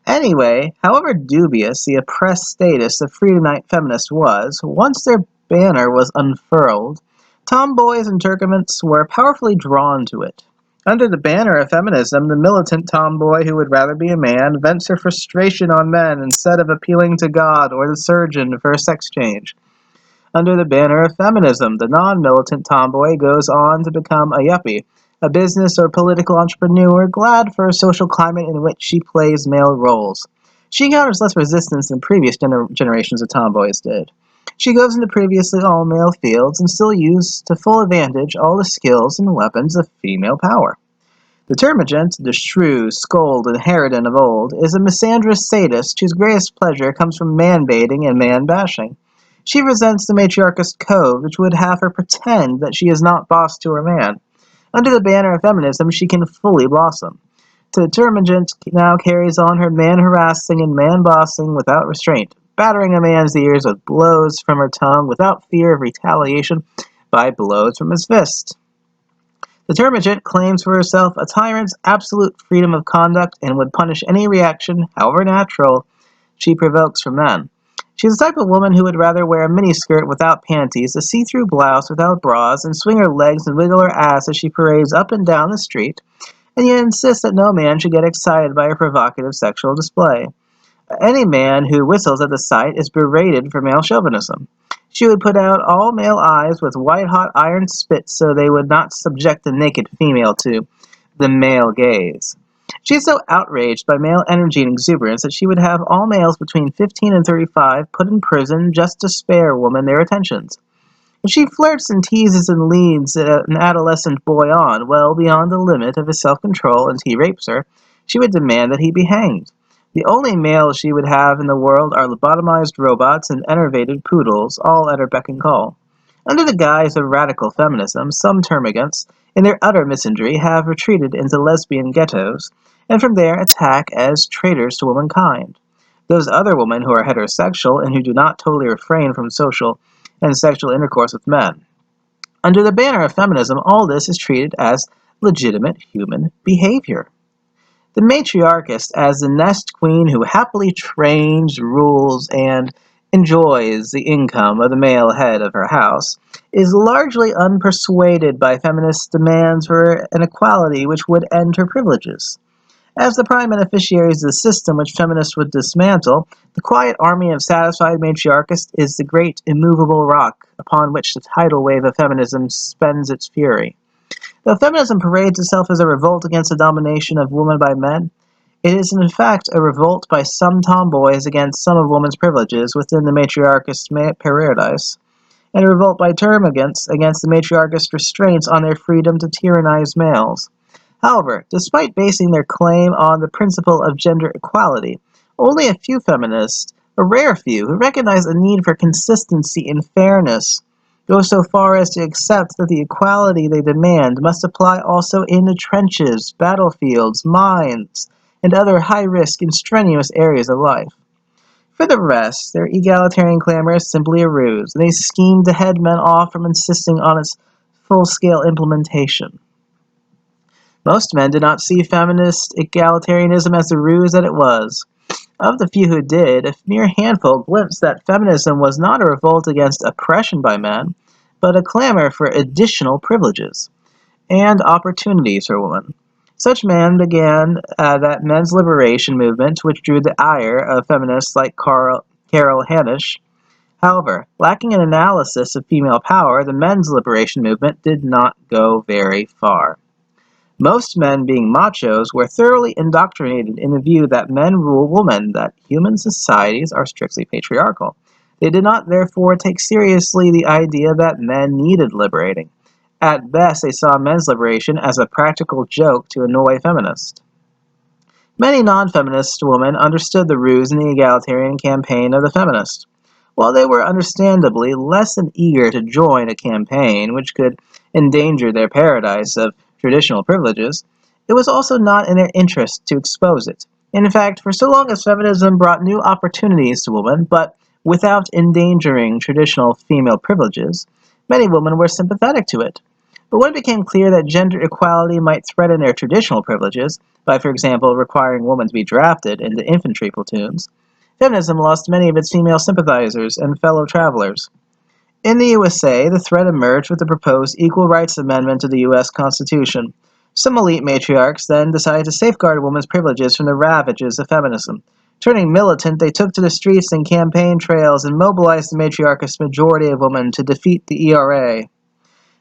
S2: Anyway, however dubious the oppressed status of Friedanite feminists was, once their banner was unfurled, tomboys and Turkomants were powerfully drawn to it. Under the banner of feminism, the militant tomboy who would rather be a man vents her frustration on men instead of appealing to God or the surgeon for a sex change. Under the banner of feminism, the non-militant tomboy goes on to become a yuppie, a business or political entrepreneur glad for a social climate in which she plays male roles. She encounters less resistance than previous generations of tomboys did. She goes into previously all-male fields and still uses to full advantage all the skills and weapons of female power. The termagant, the shrew, scold, and harridan of old, is a misandrous sadist whose greatest pleasure comes from man-baiting and man-bashing. She resents the matriarchist code, which would have her pretend that she is not boss to her man. Under the banner of feminism, she can fully blossom. The termagant now carries on her man-harassing and man-bossing without restraint, battering a man's ears with blows from her tongue without fear of retaliation by blows from his fist. The termagant claims for herself a tyrant's absolute freedom of conduct and would punish any reaction, however natural, she provokes from men. She is the type of woman who would rather wear a miniskirt without panties, a see-through blouse without bras, and swing her legs and wiggle her ass as she parades up and down the street, and yet insists that no man should get excited by her provocative sexual display. Any man who whistles at the sight is berated for male chauvinism. She would put out all male eyes with white-hot iron spit so they would not subject the naked female to the male gaze. She is so outraged by male energy and exuberance that she would have all males between 15 and 35 put in prison just to spare women their attentions. If she flirts and teases and leads an adolescent boy on well beyond the limit of his self-control and he rapes her, she would demand that he be hanged. The only males she would have in the world are lobotomized robots and enervated poodles, all at her beck and call. Under the guise of radical feminism, some termagants, in their utter misandry, have retreated into lesbian ghettos, and from there attack as traitors to womankind. Those other women who are heterosexual and who do not totally refrain from social and sexual intercourse with men. Under the banner of feminism, all this is treated as legitimate human behavior. The matriarchist, as the nest queen who happily trains, rules, and enjoys the income of the male head of her house, is largely unpersuaded by feminist demands for an equality which would end her privileges. As the prime beneficiaries of the system which feminists would dismantle, the quiet army of satisfied matriarchists is the great immovable rock upon which the tidal wave of feminism spends its fury. Though feminism parades itself as a revolt against the domination of women by men, it is in fact a revolt by some tomboys against some of women's privileges within the matriarchist paradise, and a revolt by termagants against the matriarchist restraints on their freedom to tyrannize males. However, despite basing their claim on the principle of gender equality, only a few feminists, a rare few, who recognize the need for consistency and fairness, go so far as to accept that the equality they demand must apply also in the trenches, battlefields, mines, and other high-risk and strenuous areas of life. For the rest, their egalitarian clamor is simply a ruse, and they scheme to head men off from insisting on its full-scale implementation. Most men did not see feminist egalitarianism as the ruse that it was. Of the few who did, a mere handful glimpsed that feminism was not a revolt against oppression by men, but a clamor for additional privileges and opportunities for women. Such men began that men's liberation movement, which drew the ire of feminists like Carol Hanisch. However, lacking an analysis of female power, the men's liberation movement did not go very far. Most men, being machos, were thoroughly indoctrinated in the view that men rule women, that human societies are strictly patriarchal. They did not therefore take seriously the idea that men needed liberating. At best, they saw men's liberation as a practical joke to annoy feminists. Many non-feminist women understood the ruse in the egalitarian campaign of the feminists. While they were understandably less than eager to join a campaign which could endanger their paradise of traditional privileges, it was also not in their interest to expose it. In fact, for so long as feminism brought new opportunities to women, but without endangering traditional female privileges, many women were sympathetic to it. But when it became clear that gender equality might threaten their traditional privileges, by, for example, requiring women to be drafted into infantry platoons, feminism lost many of its female sympathizers and fellow travelers. In the USA, the threat emerged with the proposed Equal Rights Amendment to the U.S. Constitution. Some elite matriarchs then decided to safeguard women's privileges from the ravages of feminism. Turning militant, they took to the streets and campaign trails and mobilized the matriarchist majority of women to defeat the ERA.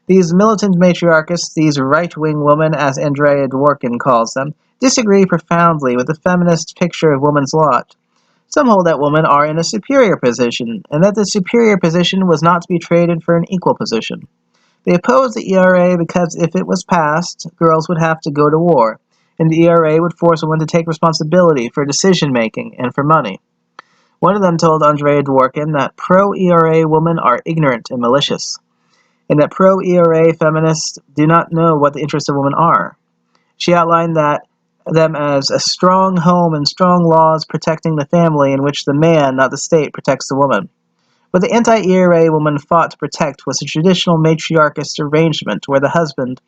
S2: These militant matriarchists, these right-wing women, as Andrea Dworkin calls them, disagree profoundly with the feminist picture of woman's lot. Some hold that women are in a superior position, and that the superior position was not to be traded for an equal position. They oppose the ERA because if it was passed, girls would have to go to war, and the ERA would force women to take responsibility for decision-making and for money. One of them told Andrea Dworkin that pro-ERA women are ignorant and malicious, and that pro-ERA feminists do not know what the interests of women are. She outlined them as a strong home and strong laws protecting the family in which the man, not the state, protects the woman. What the anti-ERA woman fought to protect was a traditional matriarchist arrangement where the husband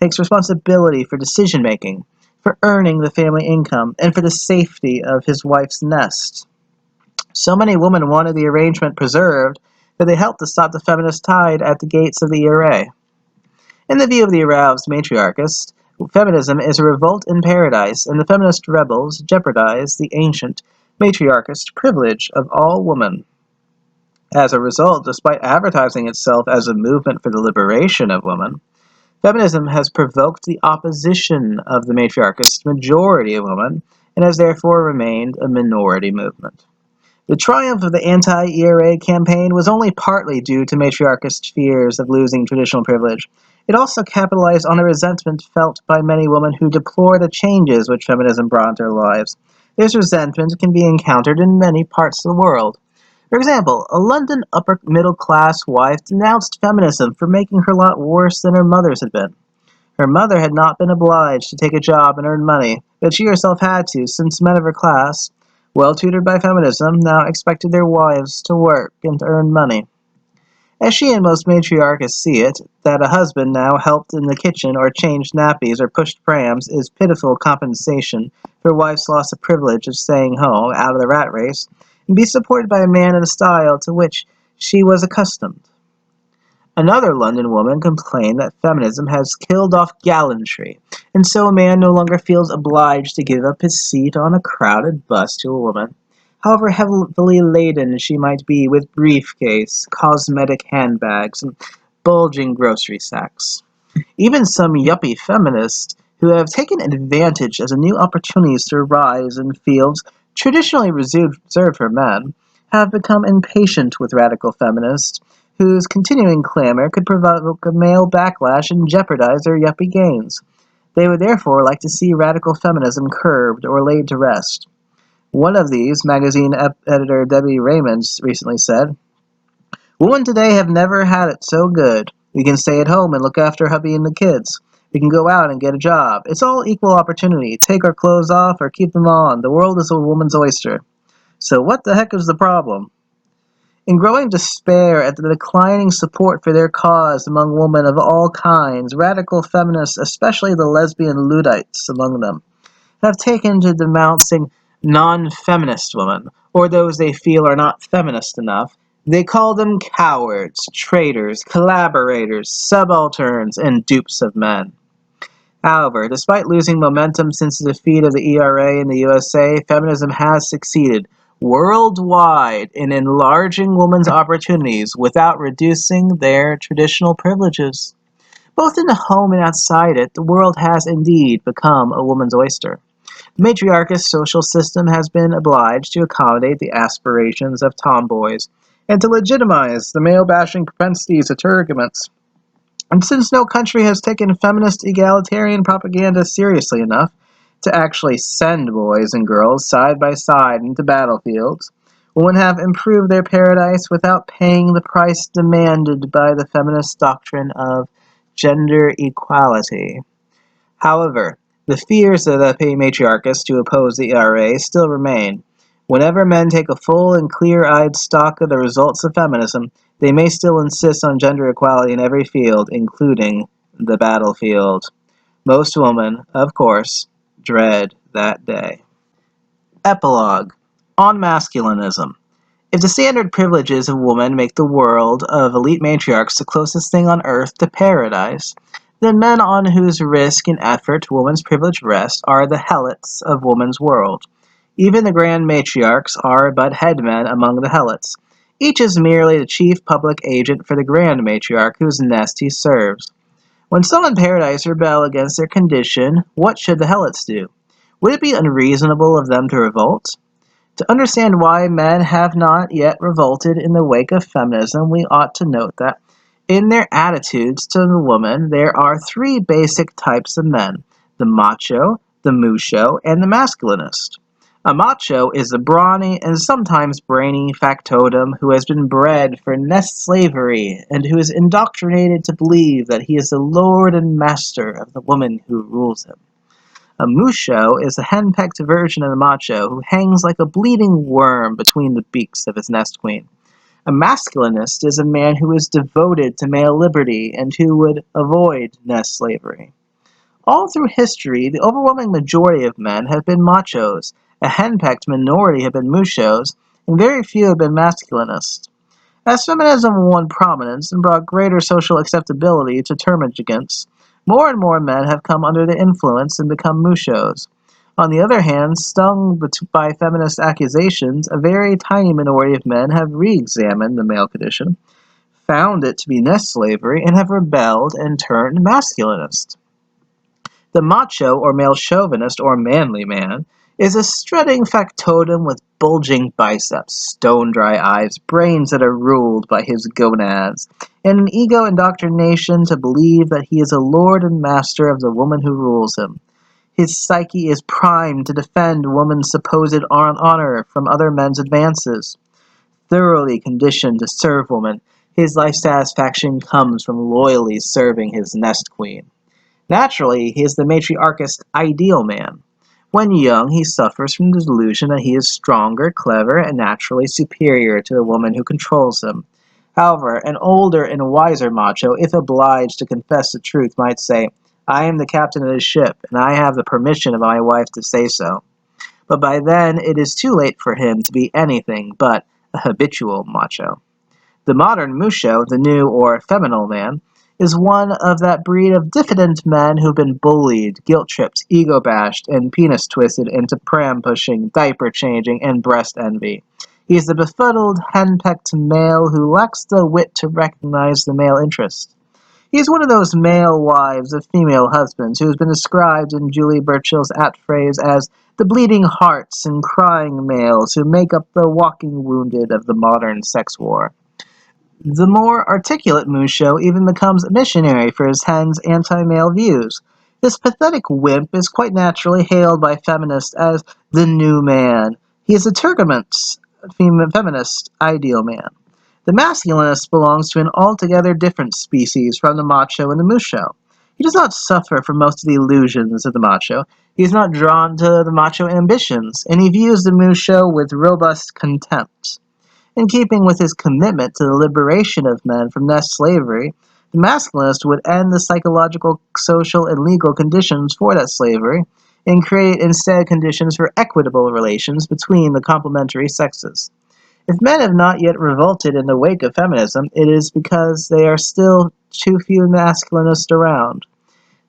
S2: takes responsibility for decision-making, for earning the family income, and for the safety of his wife's nest. So many women wanted the arrangement preserved that they helped to stop the feminist tide at the gates of the ERA. In the view of the aroused matriarchist, feminism is a revolt in paradise, and the feminist rebels jeopardize the ancient matriarchist privilege of all women. As a result, despite advertising itself as a movement for the liberation of women, feminism has provoked the opposition of the matriarchist majority of women, and has therefore remained a minority movement. The triumph of the anti-ERA campaign was only partly due to matriarchist fears of losing traditional privilege. It also capitalized on a resentment felt by many women who deplore the changes which feminism brought into their lives. This resentment can be encountered in many parts of the world. For example, a London upper-middle-class wife denounced feminism for making her lot worse than her mother's had been. Her mother had not been obliged to take a job and earn money, but she herself had to, since men of her class, well tutored by feminism, now expected their wives to work and to earn money. As she and most matriarchists see it, that a husband now helped in the kitchen or changed nappies or pushed prams is pitiful compensation for a wife's loss of privilege of staying home, out of the rat race, and be supported by a man in a style to which she was accustomed. Another London woman complained that feminism has killed off gallantry, and so a man no longer feels obliged to give up his seat on a crowded bus to a woman, however heavily laden she might be with briefcase, cosmetic handbags, and bulging grocery sacks. Even some yuppie feminists who have taken advantage of the new opportunities to rise in fields traditionally reserved for men have become impatient with radical feminists whose continuing clamor could provoke a male backlash and jeopardize their yuppie gains. They would therefore like to see radical feminism curbed or laid to rest. One of these, magazine editor Debbie Raymond recently said, "Women today have never had it so good. We can stay at home and look after hubby and the kids. We can go out and get a job. It's all equal opportunity. Take our clothes off or keep them on. The world is a woman's oyster. So what the heck is the problem?" In growing despair at the declining support for their cause among women of all kinds, radical feminists, especially the lesbian Luddites among them, have taken to denouncing non-feminist women, or those they feel are not feminist enough. They call them cowards, traitors, collaborators, subalterns, and dupes of men. However, despite losing momentum since the defeat of the ERA in the USA, feminism has succeeded worldwide in enlarging women's opportunities without reducing their traditional privileges. Both in the home and outside it, the world has indeed become a woman's oyster. The matriarchist social system has been obliged to accommodate the aspirations of tomboys and to legitimize the male-bashing propensities of terragants. And since no country has taken feminist egalitarian propaganda seriously enough to actually send boys and girls side by side into battlefields, women have improved their paradise without paying the price demanded by the feminist doctrine of gender equality. However, The fears of the matriarchists to oppose the ERA still remain. Whenever men take a full and clear-eyed stock of the results of feminism, they may still insist on gender equality in every field, including the battlefield. Most women, of course, dread that day. Epilogue on masculinism. If the standard privileges of women make the world of elite matriarchs the closest thing on earth to paradise, then men on whose risk and effort woman's privilege rests are the helots of woman's world. Even the grand matriarchs are but headmen among the helots. Each is merely the chief public agent for the grand matriarch whose nest he serves. When some in paradise rebel against their condition, what should the helots do? Would it be unreasonable of them to revolt? To understand why men have not yet revolted in the wake of feminism, we ought to note that in their attitudes to the woman, there are three basic types of men: the macho, the musho, and the masculinist. A macho is a brawny and sometimes brainy factotum who has been bred for nest slavery and who is indoctrinated to believe that he is the lord and master of the woman who rules him. A musho is a henpecked version of the macho who hangs like a bleeding worm between the beaks of his nest queen. A masculinist is a man who is devoted to male liberty and who would avoid nest slavery. All through history, the overwhelming majority of men have been machos, a henpecked minority have been mushos, and very few have been masculinists. As feminism won prominence and brought greater social acceptability to termagants, more and more men have come under the influence and become mushos. On the other hand, stung by feminist accusations, a very tiny minority of men have re-examined the male condition, found it to be nest slavery, and have rebelled and turned masculinist. The macho, or male chauvinist, or manly man, is a strutting factotum with bulging biceps, stone-dry eyes, brains that are ruled by his gonads, and an ego indoctrination to believe that he is a lord and master of the woman who rules him. His psyche is primed to defend woman's supposed honor from other men's advances. Thoroughly conditioned to serve woman, his life satisfaction comes from loyally serving his nest queen. Naturally, he is the matriarchist ideal man. When young, he suffers from the delusion that he is stronger, clever, and naturally superior to the woman who controls him. However, an older and wiser macho, if obliged to confess the truth, might say, "I am the captain of this ship, and I have the permission of my wife to say so." But by then, it is too late for him to be anything but a habitual macho. The modern musho, the new or feminine man, is one of that breed of diffident men who've been bullied, guilt-tripped, ego-bashed, and penis-twisted into pram-pushing, diaper-changing, and breast envy. He is the befuddled, henpecked male who lacks the wit to recognize the male interest. He is one of those male wives of female husbands who has been described in Julie Burchill's apt phrase as the bleeding hearts and crying males who make up the walking wounded of the modern sex war. The more articulate Musho even becomes a missionary for his hen's anti-male views. This pathetic wimp is quite naturally hailed by feminists as the new man. He is a Turgoman's feminist ideal man. The masculinist belongs to an altogether different species from the macho and the musho. He does not suffer from most of the illusions of the macho. He is not drawn to the macho ambitions, and he views the musho with robust contempt. In keeping with his commitment to the liberation of men from nest slavery, the masculinist would end the psychological, social, and legal conditions for that slavery, and create instead conditions for equitable relations between the complementary sexes. If men have not yet revolted in the wake of feminism, it is because there are still too few masculinists around.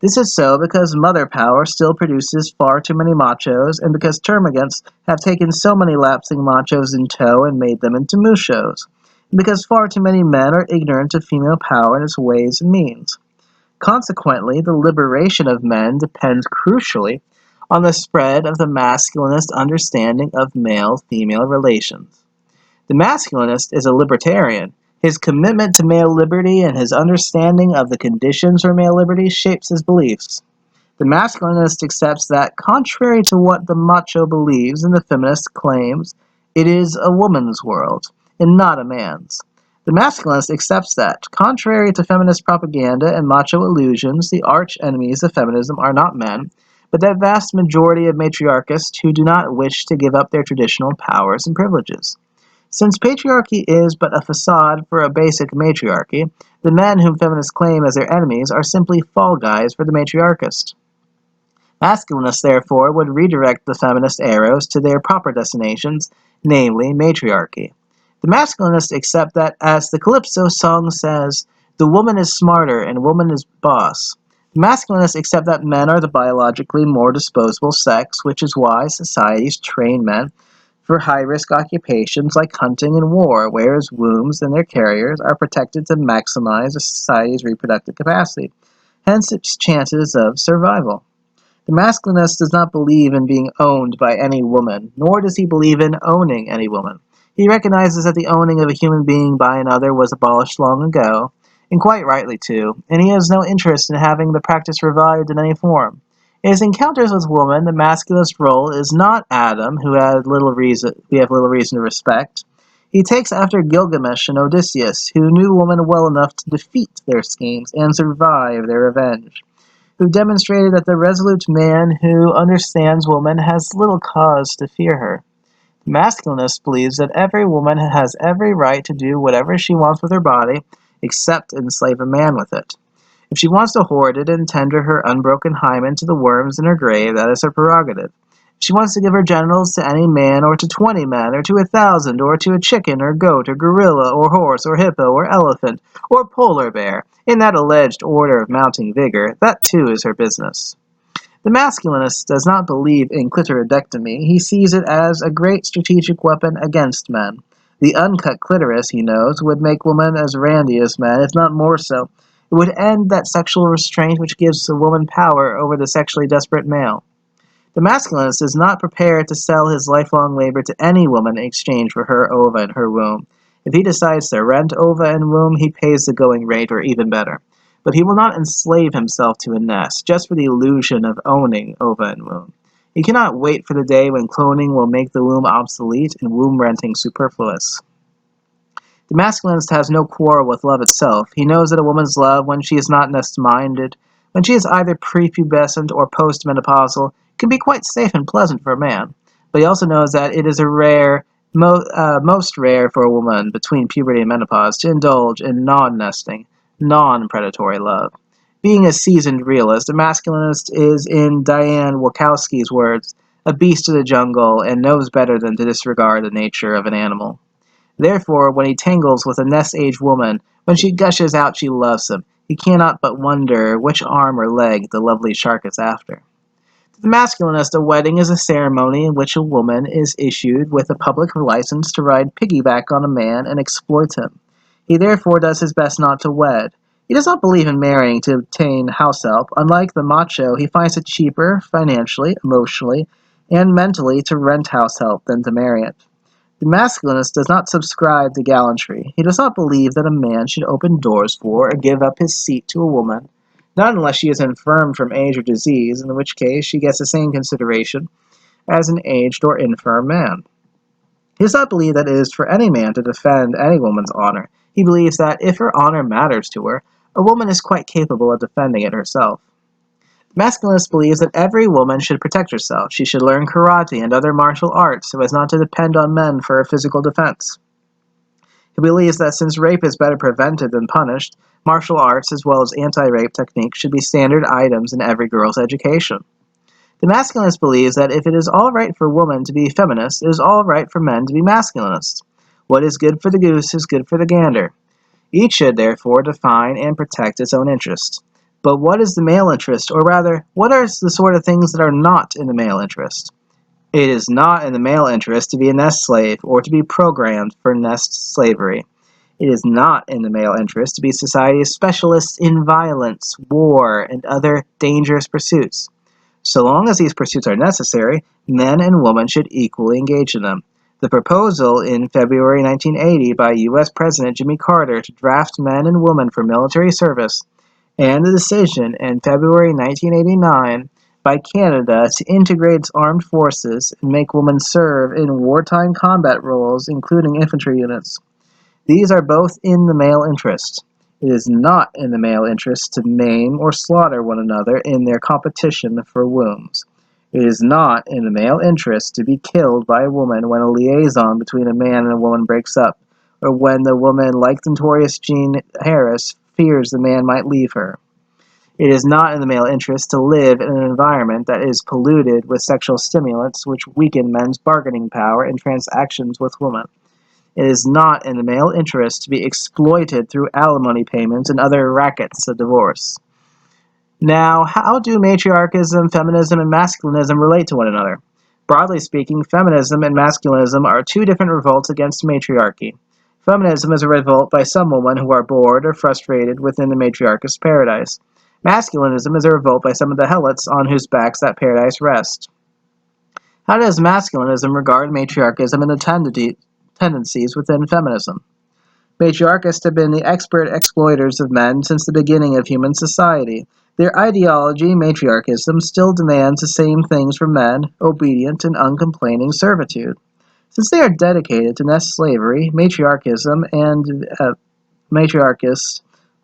S2: This is so because mother power still produces far too many machos, and because termagants have taken so many lapsing machos in tow and made them into mushos, and because far too many men are ignorant of female power and its ways and means. Consequently, the liberation of men depends crucially on the spread of the masculinist understanding of male-female relations. The masculinist is a libertarian. His commitment to male liberty and his understanding of the conditions for male liberty shapes his beliefs. The masculinist accepts that, contrary to what the macho believes and the feminist claims, it is a woman's world, and not a man's. The masculinist accepts that, contrary to feminist propaganda and macho illusions, the arch enemies of feminism are not men, but that vast majority of matriarchists who do not wish to give up their traditional powers and privileges. Since patriarchy is but a facade for a basic matriarchy, the men whom feminists claim as their enemies are simply fall guys for the matriarchist. Masculinists, therefore, would redirect the feminist arrows to their proper destinations, namely matriarchy. The masculinists accept that, as the Calypso song says, the woman is smarter and woman is boss. The masculinists accept that men are the biologically more disposable sex, which is why societies train men for high-risk occupations like hunting and war, whereas wombs and their carriers are protected to maximize a society's reproductive capacity, hence its chances of survival. The masculinist does not believe in being owned by any woman, nor does he believe in owning any woman. He recognizes that the owning of a human being by another was abolished long ago, and quite rightly too, and he has no interest in having the practice revived in any form. In his encounters with woman, the masculinist role is not Adam, who we have little reason to respect. He takes after Gilgamesh and Odysseus, who knew woman well enough to defeat their schemes and survive their revenge, who demonstrated that the resolute man who understands woman has little cause to fear her. The masculinist believes that every woman has every right to do whatever she wants with her body, except enslave a man with it. If she wants to hoard it and tender her unbroken hymen to the worms in her grave, that is her prerogative. If she wants to give her genitals to any man, or to 20 men, or to 1,000, or to a chicken, or goat, or gorilla, or horse, or hippo, or elephant, or polar bear, in that alleged order of mounting vigor, that too is her business. The masculinist does not believe in clitoridectomy. He sees it as a great strategic weapon against men. The uncut clitoris, he knows, would make women as randy as men, if not more so. It would end that sexual restraint which gives the woman power over the sexually desperate male. The masculinist is not prepared to sell his lifelong labor to any woman in exchange for her ova and her womb. If he decides to rent ova and womb, he pays the going rate, or even better. But he will not enslave himself to a nest, just for the illusion of owning ova and womb. He cannot wait for the day when cloning will make the womb obsolete and womb renting superfluous. The masculinist has no quarrel with love itself. He knows that a woman's love, when she is not nest-minded, when she is either prepubescent or postmenopausal, can be quite safe and pleasant for a man. But he also knows that it is most rare for a woman between puberty and menopause to indulge in non-nesting, non-predatory love. Being a seasoned realist, a masculinist is, in Diane Wachowski's words, a beast of the jungle and knows better than to disregard the nature of an animal. Therefore, when he tangles with a nest-age woman, when she gushes out she loves him, he cannot but wonder which arm or leg the lovely shark is after. To the masculinist, a wedding is a ceremony in which a woman is issued with a public license to ride piggyback on a man and exploit him. He therefore does his best not to wed. He does not believe in marrying to obtain house help. Unlike the macho, he finds it cheaper, financially, emotionally, and mentally to rent house help than to marry it. The masculinist does not subscribe to gallantry. He does not believe that a man should open doors for or give up his seat to a woman, not unless she is infirm from age or disease, in which case she gets the same consideration as an aged or infirm man. He does not believe that it is for any man to defend any woman's honor. He believes that if her honor matters to her, a woman is quite capable of defending it herself. The masculinist believes that every woman should protect herself. She should learn karate and other martial arts so as not to depend on men for her physical defense. He believes that since rape is better prevented than punished, martial arts as well as anti-rape techniques should be standard items in every girl's education. The masculinist believes that if it is all right for women to be feminists, it is all right for men to be masculinists. What is good for the goose is good for the gander. Each should, therefore, define and protect its own interests. But what is the male interest, or rather, what are the sort of things that are not in the male interest? It is not in the male interest to be a nest slave or to be programmed for nest slavery. It is not in the male interest to be society's specialists in violence, war, and other dangerous pursuits. So long as these pursuits are necessary, men and women should equally engage in them. The proposal in February 1980 by U.S. President Jimmy Carter to draft men and women for military service, and the decision in February 1989 by Canada to integrate its armed forces and make women serve in wartime combat roles, including infantry units. These are both in the male interest. It is not in the male interest to maim or slaughter one another in their competition for wombs. It is not in the male interest to be killed by a woman when a liaison between a man and a woman breaks up, or when the woman, like the notorious Jean Harris, fears the man might leave her. It is not in the male interest to live in an environment that is polluted with sexual stimulants which weaken men's bargaining power in transactions with women. It is not in the male interest to be exploited through alimony payments and other rackets of divorce. Now, how do matriarchism, feminism, and masculinism relate to one another? Broadly speaking, feminism and masculinism are two different revolts against matriarchy. Feminism is a revolt by some women who are bored or frustrated within the matriarchist paradise. Masculinism is a revolt by some of the helots on whose backs that paradise rests. How does masculinism regard matriarchism and the tendencies within feminism? Matriarchists have been the expert exploiters of men since the beginning of human society. Their ideology, matriarchism, still demands the same things from men, obedient and uncomplaining servitude. Since they are dedicated to nest slavery, matriarchism and matriarchists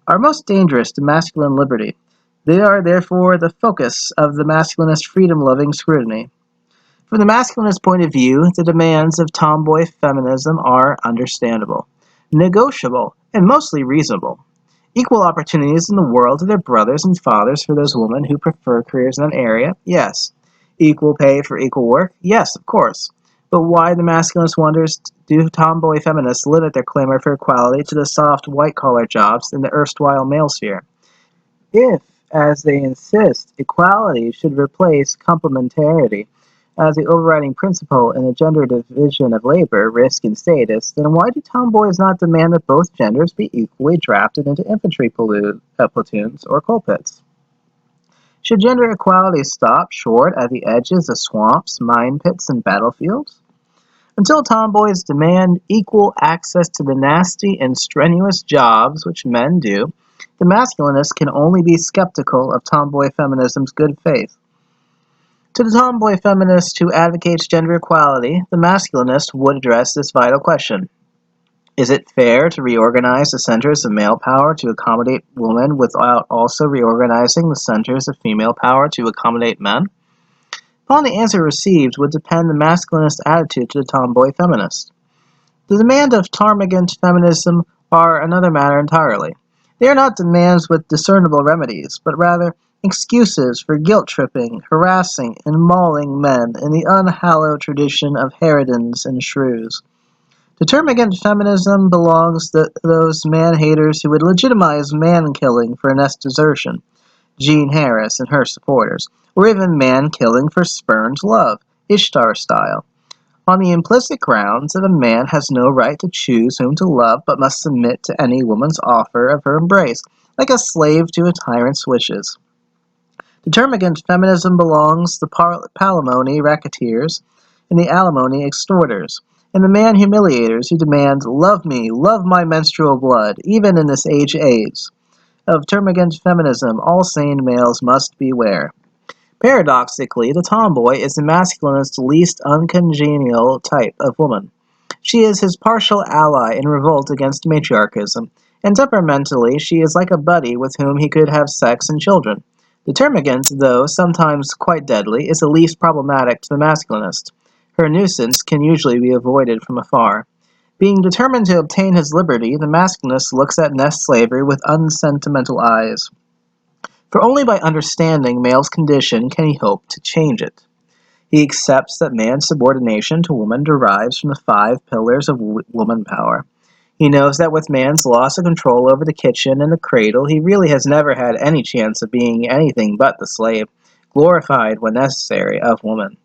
S2: are most dangerous to masculine liberty. They are therefore the focus of the masculinist freedom-loving scrutiny. From the masculinist point of view, the demands of tomboy feminism are understandable, negotiable, and mostly reasonable. Equal opportunities in the world to their brothers and fathers for those women who prefer careers in that area? Yes. Equal pay for equal work? Yes, of course. But why, the masculinist wonders, do tomboy feminists limit their clamor for equality to the soft white-collar jobs in the erstwhile male sphere? If, as they insist, equality should replace complementarity as the overriding principle in the gender division of labor, risk, and status, then why do tomboys not demand that both genders be equally drafted into infantry platoons or coal pits? Should gender equality stop short at the edges of swamps, mine pits, and battlefields? Until tomboys demand equal access to the nasty and strenuous jobs which men do, the masculinist can only be skeptical of tomboy feminism's good faith. To the tomboy feminist who advocates gender equality, the masculinist would address this vital question. Is it fair to reorganize the centers of male power to accommodate women without also reorganizing the centers of female power to accommodate men? Upon the answer received would depend the masculinist attitude to the tomboy feminist. The demand of tarmagant feminism are another matter entirely. They are not demands with discernible remedies, but rather excuses for guilt-tripping, harassing, and mauling men in the unhallowed tradition of harridans and shrews. The term against feminism belongs to those man-haters who would legitimize man-killing for nest desertion, Jean Harris and her supporters, or even man-killing for spurned love, Ishtar style, on the implicit grounds that a man has no right to choose whom to love but must submit to any woman's offer of her embrace, like a slave to a tyrant's wishes. The term against feminism belongs to the palimony racketeers and the alimony extorters, and the man humiliators who demand, love me, love my menstrual blood, even in this age of AIDS. Of term against feminism, all sane males must beware. Paradoxically, the tomboy is the masculinist's least uncongenial type of woman. She is his partial ally in revolt against matriarchism, and temperamentally she is like a buddy with whom he could have sex and children. The termagant, though sometimes quite deadly, is the least problematic to the masculinist. Her nuisance can usually be avoided from afar. Being determined to obtain his liberty, the masculinist looks at nest slavery with unsentimental eyes. For only by understanding male's condition can he hope to change it. He accepts that man's subordination to woman derives from the 5 pillars of woman power. He knows that with man's loss of control over the kitchen and the cradle, he really has never had any chance of being anything but the slave, glorified when necessary, of woman.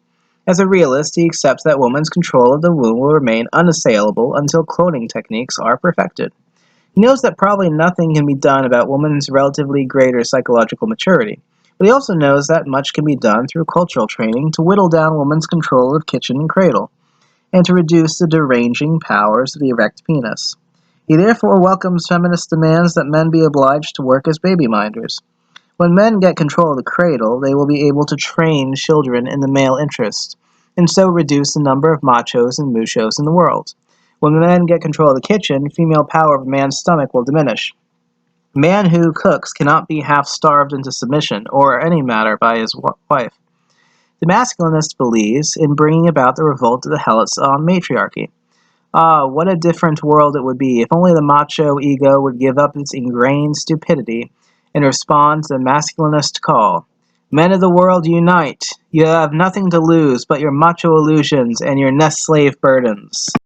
S2: As a realist, he accepts that woman's control of the womb will remain unassailable until cloning techniques are perfected. He knows that probably nothing can be done about woman's relatively greater psychological maturity, but he also knows that much can be done through cultural training to whittle down woman's control of kitchen and cradle, and to reduce the deranging powers of the erect penis. He therefore welcomes feminist demands that men be obliged to work as baby minders. When men get control of the cradle, they will be able to train children in the male interest, and so reduce the number of machos and muchos in the world. When men get control of the kitchen, female power of a man's stomach will diminish. Man who cooks cannot be half-starved into submission, or any matter, by his wife. The masculinist believes in bringing about the revolt of the helots on matriarchy. Ah, what a different world it would be if only the macho ego would give up its ingrained stupidity and respond to the masculinist call. Men of the world, unite! You have nothing to lose but your macho illusions and your nest slave burdens.